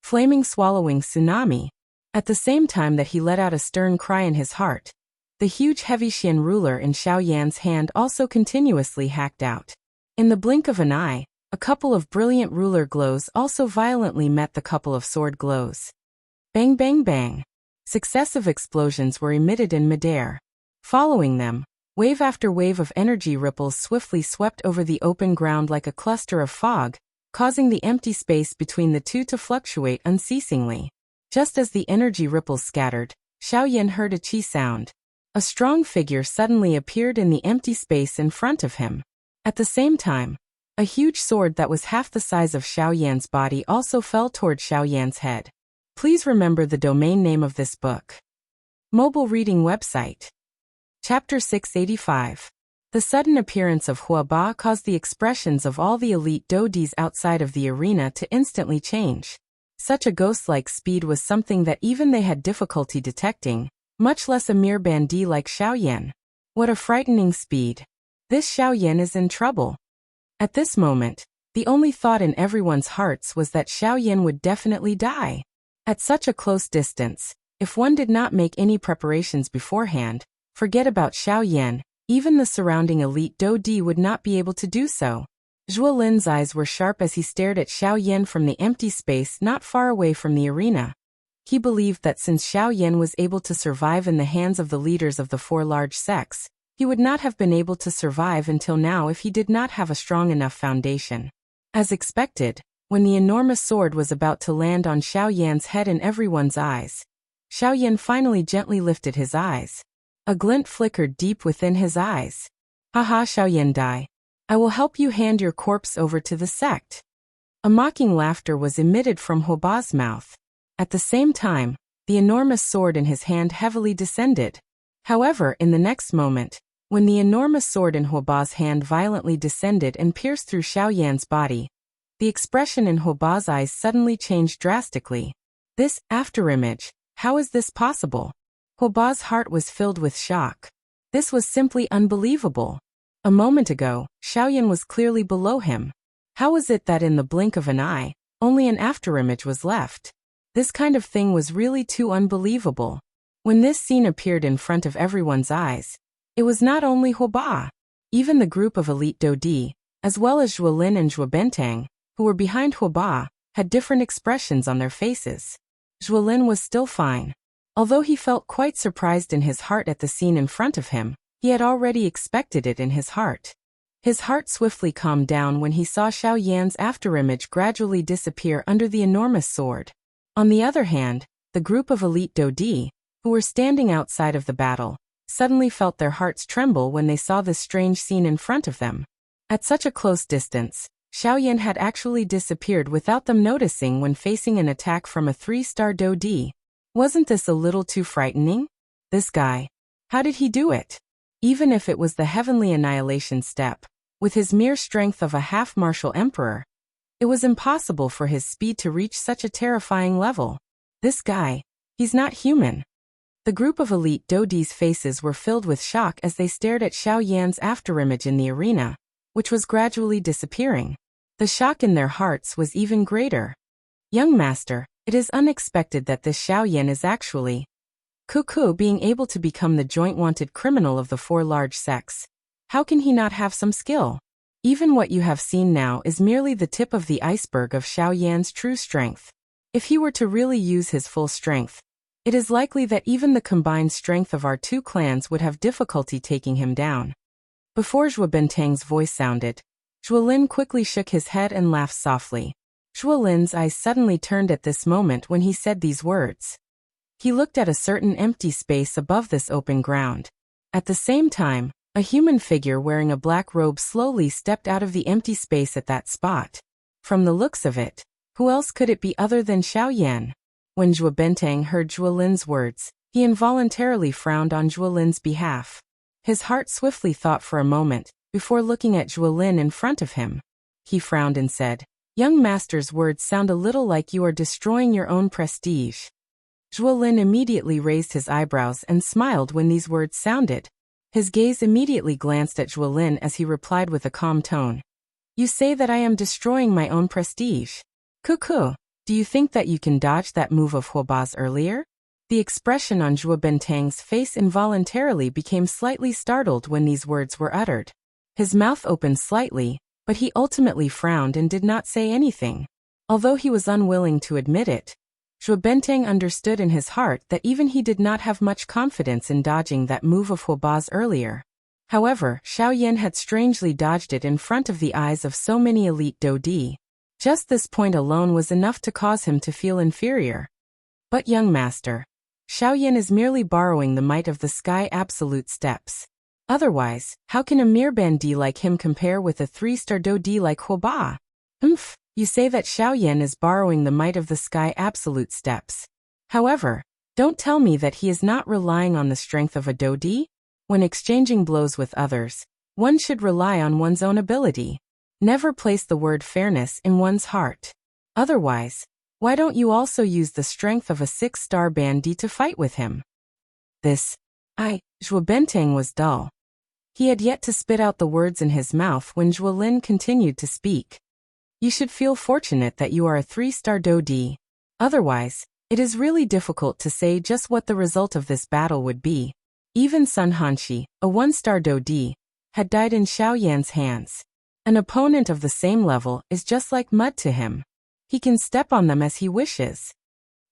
Speaker 1: Flaming swallowing tsunami. At the same time that he let out a stern cry in his heart, the huge heavy Xian ruler in Xiaoyan's hand also continuously hacked out. In the blink of an eye, a couple of brilliant ruler glows also violently met the couple of sword glows. Bang bang bang. Successive explosions were emitted in midair. Following them, wave after wave of energy ripples swiftly swept over the open ground like a cluster of fog, causing the empty space between the two to fluctuate unceasingly. Just as the energy ripples scattered, Xiaoyan heard a qi sound. A strong figure suddenly appeared in the empty space in front of him. At the same time, a huge sword that was half the size of Xiaoyan's body also fell toward Xiaoyan's head. Please remember the domain name of this book. Mobile reading website. Chapter 685. The sudden appearance of Huoba caused the expressions of all the elite dodis outside of the arena to instantly change. Such a ghost-like speed was something that even they had difficulty detecting, much less a mere bandit like Xiaoyan. What a frightening speed. This Xiaoyan is in trouble. At this moment, the only thought in everyone's hearts was that Xiaoyan would definitely die. At such a close distance, if one did not make any preparations beforehand, forget about Xiaoyan, even the surrounding elite Dodi would not be able to do so. Zhuo Lin's eyes were sharp as he stared at Xiaoyan from the empty space not far away from the arena. He believed that since Xiaoyan was able to survive in the hands of the leaders of the 4 large sects, he would not have been able to survive until now if he did not have a strong enough foundation. As expected, when the enormous sword was about to land on Xiaoyan's head in everyone's eyes, Xiaoyan finally gently lifted his eyes. A glint flickered deep within his eyes. Haha, Xiaoyan Dai. I will help you hand your corpse over to the sect. A mocking laughter was emitted from Huoba's mouth. At the same time, the enormous sword in his hand heavily descended. However, in the next moment, when the enormous sword in Huoba's hand violently descended and pierced through Xiaoyan's body, the expression in Huoba's eyes suddenly changed drastically. This afterimage, how is this possible? Huoba's heart was filled with shock. This was simply unbelievable. A moment ago, Xiaoyan was clearly below him. How was it that in the blink of an eye, only an afterimage was left? This kind of thing was really too unbelievable. When this scene appeared in front of everyone's eyes, it was not only Huoba. Even the group of elite Dodi, as well as Zhuolin and Zhuobentang, who were behind Huoba, had different expressions on their faces. Zhuolin was still fine. Although he felt quite surprised in his heart at the scene in front of him, he had already expected it in his heart. His heart swiftly calmed down when he saw Xiaoyan's afterimage gradually disappear under the enormous sword. On the other hand, the group of elite Dodi, who were standing outside of the battle, suddenly felt their hearts tremble when they saw this strange scene in front of them. At such a close distance, Xiaoyan had actually disappeared without them noticing when facing an attack from a 3-star Dodi. Wasn't this a little too frightening? This guy. How did he do it? Even if it was the heavenly annihilation step, With his mere strength of a half-martial emperor, it was impossible for his speed to reach such a terrifying level. This guy, he's not human. The group of elite Dodi's faces were filled with shock as they stared at Xiao Yan's afterimage in the arena, which was gradually disappearing. The shock in their hearts was even greater. Young master, it is unexpected that this Xiao Yan is actually Cuckoo being able to become the joint wanted criminal of the four large sects. How can he not have some skill? Even what you have seen now is merely the tip of the iceberg of Xiao Yan's true strength. If he were to really use his full strength, it is likely that even the combined strength of our two clans would have difficulty taking him down. Before Zhuo Bentang's voice sounded, Zhuo Lin quickly shook his head and laughed softly. Zhuo Lin's eyes suddenly turned at this moment when he said these words. He looked at a certain empty space above this open ground. At the same time, a human figure wearing a black robe slowly stepped out of the empty space at that spot. From the looks of it, who else could it be other than Xiao Yan? When Zhuo Bentang heard Zhuo Lin's words, he involuntarily frowned on Zhuo Lin's behalf. His heart swiftly thought for a moment, before looking at Zhuo Lin in front of him. He frowned and said, "Young master's words sound a little like you are destroying your own prestige." Zhuo Lin immediately raised his eyebrows and smiled when these words sounded. His gaze immediately glanced at Zhuo Lin as he replied with a calm tone. "You say that I am destroying my own prestige. Cuckoo, do you think that you can dodge that move of Huoba's earlier?" The expression on Zhuo Bentang's face involuntarily became slightly startled when these words were uttered. His mouth opened slightly, but he ultimately frowned and did not say anything. Although he was unwilling to admit it, Zhuo Bentang understood in his heart that even he did not have much confidence in dodging that move of Huoba's earlier. However, Xiao Yan had strangely dodged it in front of the eyes of so many elite Dodi. Just this point alone was enough to cause him to feel inferior. But young master, Xiao Yan is merely borrowing the might of the sky absolute steps. Otherwise, how can a mere bandit like him compare with a 3-star Dodi like Huoba? You say that Xiao Yan is borrowing the might of the sky absolute steps. However, don't tell me that he is not relying on the strength of a Dodi? When exchanging blows with others, one should rely on one's own ability. Never place the word fairness in one's heart. Otherwise, why don't you also use the strength of a 6-star bandit to fight with him? Zhuo Bentang was dull. He had yet to spit out the words in his mouth when Zhuo Lin continued to speak. You should feel fortunate that you are a 3-star Dodi. Otherwise, it is really difficult to say just what the result of this battle would be. Even Sun Hanshi, a 1-star Dodi, had died in Xiao Yan's hands. An opponent of the same level is just like mud to him. He can step on them as he wishes.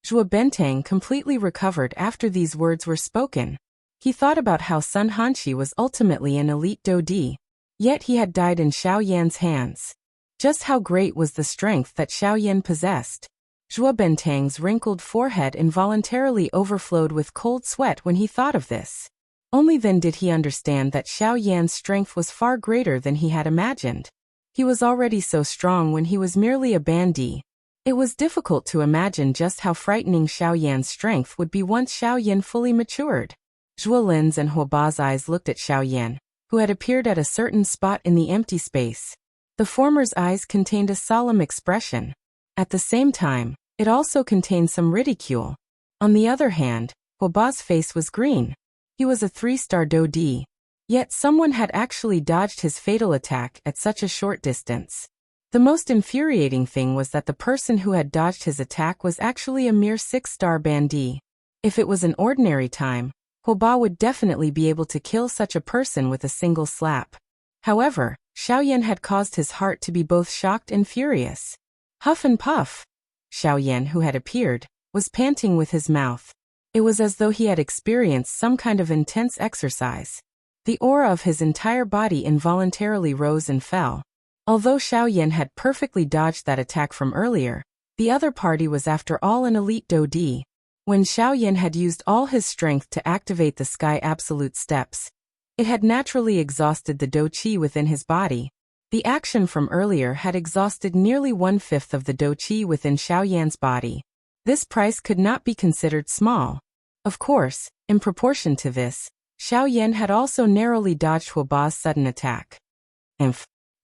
Speaker 1: Zhuo Bentang completely recovered after these words were spoken. He thought about how Sun Hanshi was ultimately an elite Dodi, yet he had died in Xiao Yan's hands. Just how great was the strength that Xiao Yan possessed? Zhuo Bentang's wrinkled forehead involuntarily overflowed with cold sweat when he thought of this. Only then did he understand that Xiao Yan's strength was far greater than he had imagined. He was already so strong when he was merely a bandit. It was difficult to imagine just how frightening Xiao Yan's strength would be once Xiao Yan fully matured. Zhuo Lin's and Huoba's eyes looked at Xiao Yan, who had appeared at a certain spot in the empty space. The former's eyes contained a solemn expression. At the same time, it also contained some ridicule. On the other hand, Huoba's face was green. He was a 3-star Dodi. Yet someone had actually dodged his fatal attack at such a short distance. The most infuriating thing was that the person who had dodged his attack was actually a mere 6-star bandit. If it was an ordinary time, Huoba would definitely be able to kill such a person with a single slap. However, Xiao Yan had caused his heart to be both shocked and furious. Huff and puff. Xiao Yan, who had appeared, was panting with his mouth. It was as though he had experienced some kind of intense exercise. The aura of his entire body involuntarily rose and fell. Although Xiao Yan had perfectly dodged that attack from earlier, the other party was after all an elite Dodi. When Xiao Yan had used all his strength to activate the sky absolute steps, it had naturally exhausted the Do Qi within his body. The action from earlier had exhausted nearly 1/5 of the Do Qi within Xiao Yan's body. This price could not be considered small. Of course, in proportion to this, Xiao Yan had also narrowly dodged Huoba's sudden attack.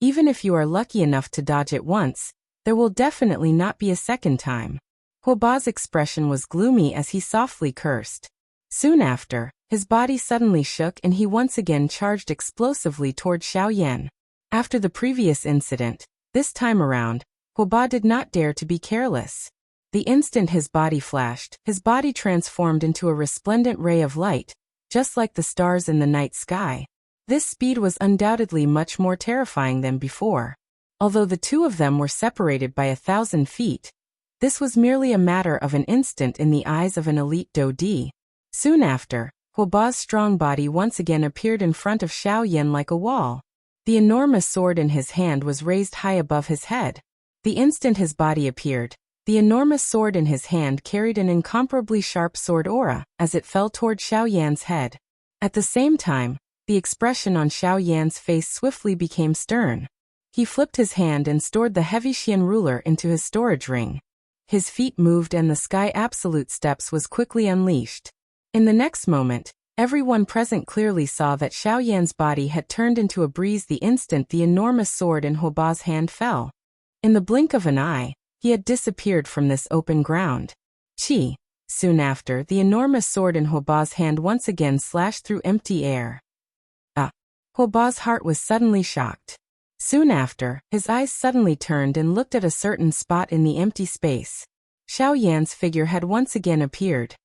Speaker 1: Even if you are lucky enough to dodge it once, there will definitely not be a second time. Huoba's expression was gloomy as he softly cursed. Soon after, his body suddenly shook and he once again charged explosively toward Xiaoyan. After the previous incident, this time around, Huoba did not dare to be careless. The instant his body flashed, his body transformed into a resplendent ray of light, just like the stars in the night sky. This speed was undoubtedly much more terrifying than before. Although the two of them were separated by 1,000 feet, this was merely a matter of an instant in the eyes of an elite Dodi. Soon after, Huoba's strong body once again appeared in front of Xiaoyan like a wall. The enormous sword in his hand was raised high above his head. The instant his body appeared, the enormous sword in his hand carried an incomparably sharp sword aura as it fell toward Xiaoyan's head. At the same time, the expression on Xiaoyan's face swiftly became stern. He flipped his hand and stored the heavy Xian ruler into his storage ring. His feet moved and the sky absolute steps was quickly unleashed. In the next moment, everyone present clearly saw that Xiaoyan's body had turned into a breeze the instant the enormous sword in Huoba's hand fell. In the blink of an eye, he had disappeared from this open ground. Chi. Soon after, the enormous sword in Huoba's hand once again slashed through empty air. Huoba's heart was suddenly shocked. Soon after, his eyes suddenly turned and looked at a certain spot in the empty space. Xiaoyan's figure had once again appeared.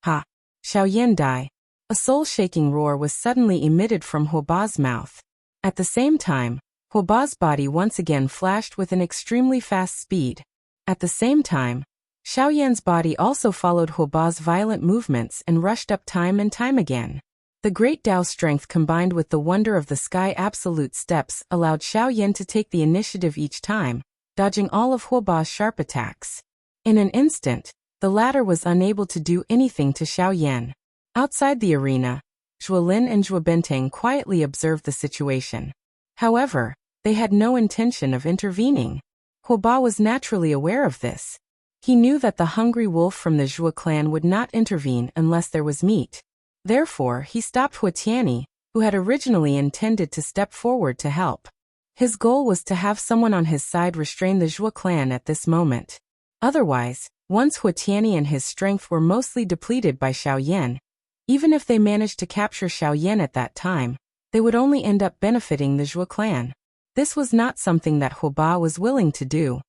Speaker 1: Ha! Xiaoyan die! A soul-shaking roar was suddenly emitted from Huoba's mouth. At the same time, Huoba's body once again flashed with an extremely fast speed. At the same time, Xiaoyan's body also followed Huoba's violent movements and rushed up time and time again. The great Dao strength combined with the wonder of the sky absolute steps allowed Xiaoyan to take the initiative each time, dodging all of Huoba's sharp attacks. In an instant, the latter was unable to do anything to Xiaoyan. Outside the arena, Zhuolin and Zhuobenteng quietly observed the situation. However, they had no intention of intervening. Huoba was naturally aware of this. He knew that the hungry wolf from the Zhuo clan would not intervene unless there was meat. Therefore, he stopped Huotiani, who had originally intended to step forward to help. His goal was to have someone on his side restrain the Zhuo clan at this moment. Otherwise, once Huotiani and his strength were mostly depleted by Xiaoyan, even if they managed to capture Xiaoyan at that time, they would only end up benefiting the Zhuo clan. This was not something that Huoba was willing to do.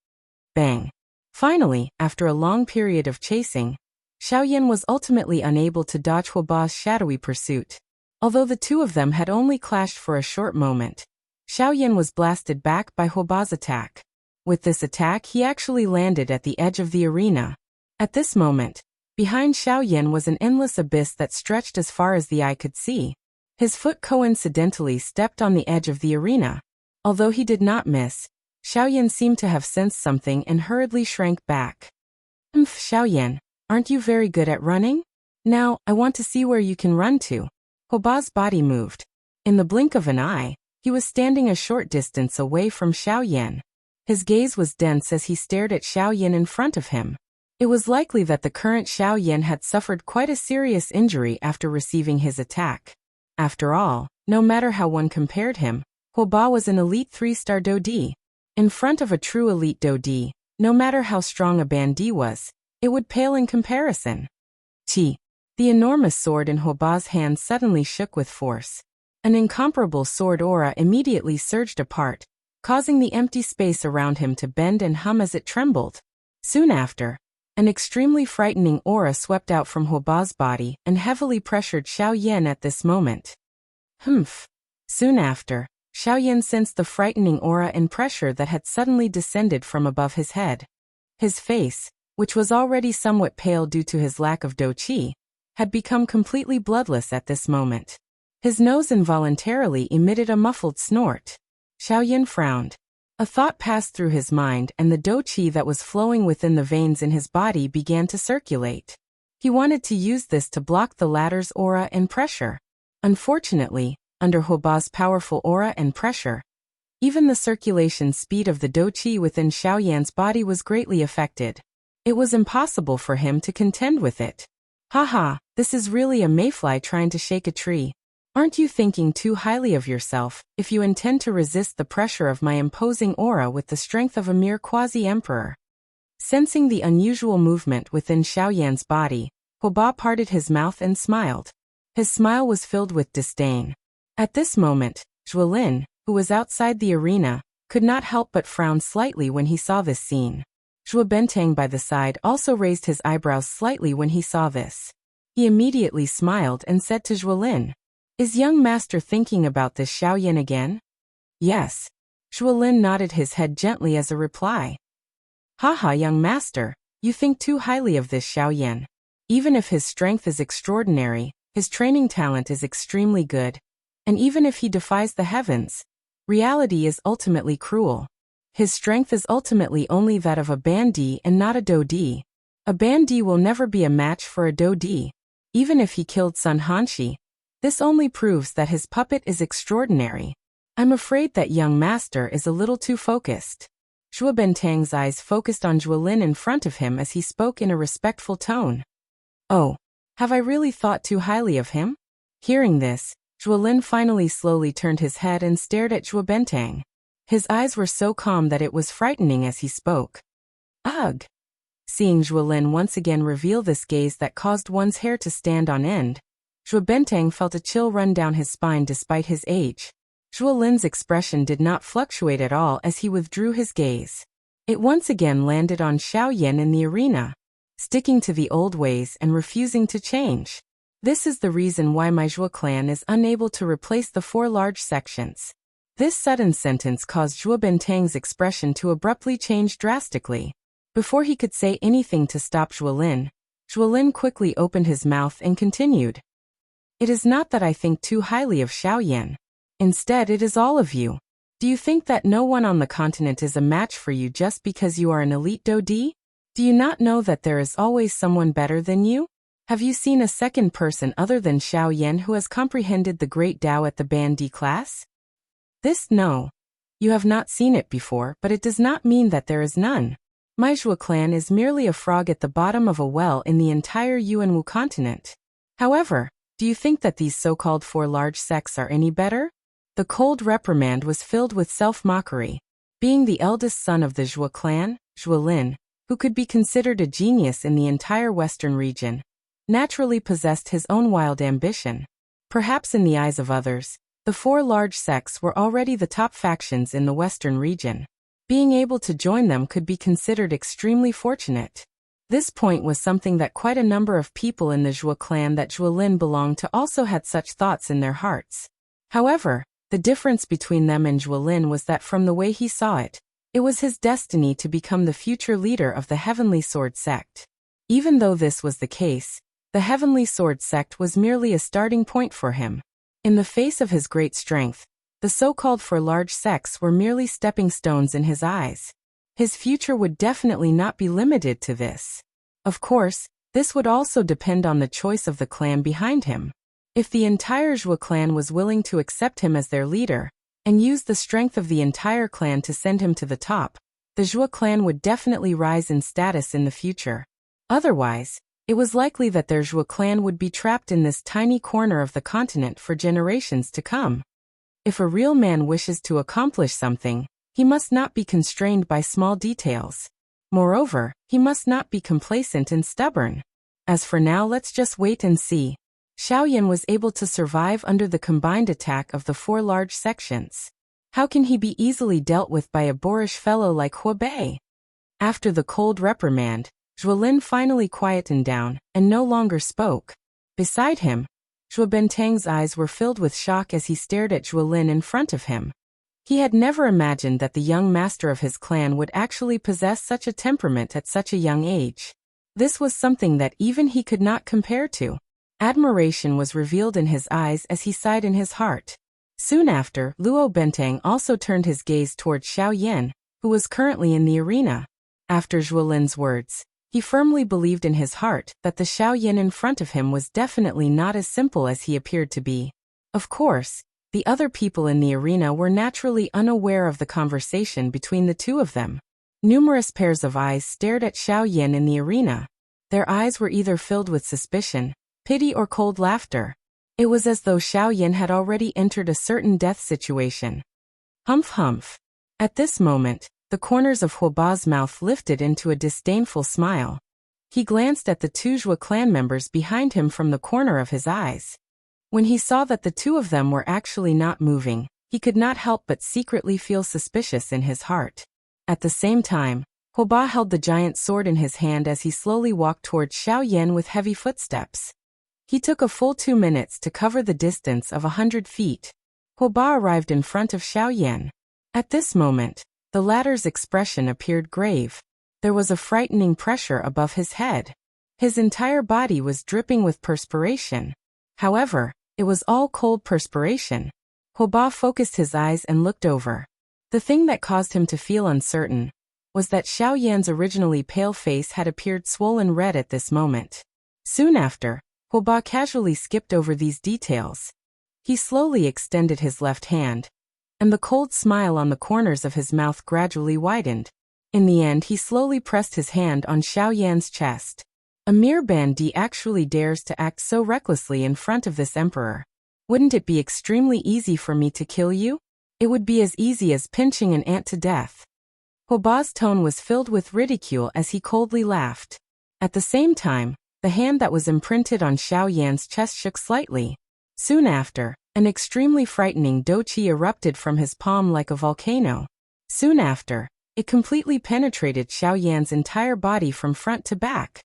Speaker 1: Bang! Finally, after a long period of chasing, Xiaoyan was ultimately unable to dodge Huoba's shadowy pursuit. Although the two of them had only clashed for a short moment, Xiaoyan was blasted back by Huoba's attack. With this attack he actually landed at the edge of the arena. At this moment, behind Xiaoyan was an endless abyss that stretched as far as the eye could see. His foot coincidentally stepped on the edge of the arena. Although he did not miss, Xiaoyan seemed to have sensed something and hurriedly shrank back. Xiaoyan, aren't you very good at running? Now, I want to see where you can run to. Huoba's body moved. In the blink of an eye, he was standing a short distance away from Xiaoyan. His gaze was dense as he stared at Xiaoyan in front of him. It was likely that the current Xiaoyan had suffered quite a serious injury after receiving his attack. After all, no matter how one compared him, Huoba was an elite 3-star Dodi. In front of a true elite Dodi, no matter how strong a Bandi was, it would pale in comparison. Chi. The enormous sword in Huoba's hand suddenly shook with force. An incomparable sword aura immediately surged apart, causing the empty space around him to bend and hum as it trembled. Soon after, an extremely frightening aura swept out from Huoba's body and heavily pressured Xiaoyan at this moment. Soon after, Xiaoyan sensed the frightening aura and pressure that had suddenly descended from above his head. His face, which was already somewhat pale due to his lack of dou qi, had become completely bloodless at this moment. His nose involuntarily emitted a muffled snort. Xiaoyan frowned. A thought passed through his mind and the dou qi that was flowing within the veins in his body began to circulate. He wanted to use this to block the latter's aura and pressure. Unfortunately, under Huoba's powerful aura and pressure, even the circulation speed of the dou qi within Xiaoyan's body was greatly affected. It was impossible for him to contend with it. Haha, this is really a mayfly trying to shake a tree. Aren't you thinking too highly of yourself, if you intend to resist the pressure of my imposing aura with the strength of a mere quasi-emperor? Sensing the unusual movement within Xiaoyan's body, Huoba parted his mouth and smiled. His smile was filled with disdain. At this moment, Zhuolin, who was outside the arena, could not help but frown slightly when he saw this scene. Zhuo Bentang by the side also raised his eyebrows slightly when he saw this. He immediately smiled and said to Zhuolin, "Is young master thinking about this Xiaoyan again?" "Yes." Zhuolin nodded his head gently as a reply. "Haha, young master, you think too highly of this Xiaoyan. Even if his strength is extraordinary, his training talent is extremely good. And even if he defies the heavens, reality is ultimately cruel. His strength is ultimately only that of a Bandi and not a Dodi. A Bandi will never be a match for a Dodi. Even if he killed Sun Hanshi, this only proves that his puppet is extraordinary. I'm afraid that young master is a little too focused." Zhuo Bentang's eyes focused on Zhuolin in front of him as he spoke in a respectful tone. "Oh, have I really thought too highly of him?" Hearing this, Zhuolin finally slowly turned his head and stared at Zhuo Bentang. His eyes were so calm that it was frightening as he spoke. "Ugh!" Seeing Zhuolin once again reveal this gaze that caused one's hair to stand on end, Zhuo Bentang felt a chill run down his spine despite his age. Zhuolin's expression did not fluctuate at all as he withdrew his gaze. It once again landed on Xiaoyan in the arena, sticking to the old ways and refusing to change. This is the reason why my Zhuo clan is unable to replace the 4 large sections. This sudden sentence caused Zhuo Bentang's expression to abruptly change drastically. Before he could say anything to stop Zhuolin, Zhuolin quickly opened his mouth and continued. "It is not that I think too highly of Xiaoyan. Instead, it is all of you. Do you think that no one on the continent is a match for you just because you are an elite Dodi? Do you not know that there is always someone better than you? Have you seen a second person other than Xiaoyan who has comprehended the great Tao at the Bandi class? This, no. You have not seen it before, but it does not mean that there is none. My Zhuo clan is merely a frog at the bottom of a well in the entire Yuanwu continent. However, do you think that these so-called 4 large sects are any better?" The cold reprimand was filled with self-mockery. Being the eldest son of the Zhuo clan, Zhuolin, who could be considered a genius in the entire western region, naturally possessed his own wild ambition. Perhaps in the eyes of others, the 4 large sects were already the top factions in the western region. Being able to join them could be considered extremely fortunate. This point was something that quite a number of people in the Zhuo clan that Zhuolin belonged to also had such thoughts in their hearts. However, the difference between them and Zhuolin was that from the way he saw it, it was his destiny to become the future leader of the Heavenly Sword sect. Even though this was the case, the Heavenly Sword sect was merely a starting point for him. In the face of his great strength, the so-called 4 large sects were merely stepping stones in his eyes. His future would definitely not be limited to this. Of course, this would also depend on the choice of the clan behind him. If the entire Zhuo clan was willing to accept him as their leader, and use the strength of the entire clan to send him to the top, the Zhuo clan would definitely rise in status in the future. Otherwise, it was likely that their Zhuo clan would be trapped in this tiny corner of the continent for generations to come. If a real man wishes to accomplish something, he must not be constrained by small details. Moreover, he must not be complacent and stubborn. As for now, let's just wait and see. Xiaoyan was able to survive under the combined attack of the 4 large sections. How can he be easily dealt with by a boorish fellow like Huobei? After the cold reprimand, Zhuolin finally quietened down and no longer spoke. Beside him, Zhuo Bentang's eyes were filled with shock as he stared at Zhuolin in front of him. He had never imagined that the young master of his clan would actually possess such a temperament at such a young age. This was something that even he could not compare to. Admiration was revealed in his eyes as he sighed in his heart. Soon after, Luo Bentang also turned his gaze towards Xiaoyan, who was currently in the arena. After Zhuolin's words, he firmly believed in his heart that the Xiaoyan in front of him was definitely not as simple as he appeared to be. Of course, the other people in the arena were naturally unaware of the conversation between the two of them. Numerous pairs of eyes stared at Xiaoyan in the arena. Their eyes were either filled with suspicion, pity or cold laughter. It was as though Xiao Yan had already entered a certain death situation. Humph humph. At this moment, the corners of Huoba's mouth lifted into a disdainful smile. He glanced at the two Zhou clan members behind him from the corner of his eyes. When he saw that the two of them were actually not moving, he could not help but secretly feel suspicious in his heart. At the same time, Huoba held the giant sword in his hand as he slowly walked towards Xiao Yan with heavy footsteps. He took a full 2 minutes to cover the distance of 100 feet. Huoba arrived in front of Xiao Yan. At this moment, the latter's expression appeared grave. There was a frightening pressure above his head. His entire body was dripping with perspiration. However, it was all cold perspiration. Huoba focused his eyes and looked over. The thing that caused him to feel uncertain was that Xiao Yan's originally pale face had appeared swollen red at this moment. Soon after, Huoba casually skipped over these details. He slowly extended his left hand, and the cold smile on the corners of his mouth gradually widened. In the end, he slowly pressed his hand on Xiao Yan's chest. A mere bandit actually dares to act so recklessly in front of this emperor. Wouldn't it be extremely easy for me to kill you? It would be as easy as pinching an ant to death. Huoba's tone was filled with ridicule as he coldly laughed. At the same time, the hand that was imprinted on Xiao Yan's chest shook slightly. Soon after, an extremely frightening doqi erupted from his palm like a volcano. Soon after, it completely penetrated Xiao Yan's entire body from front to back.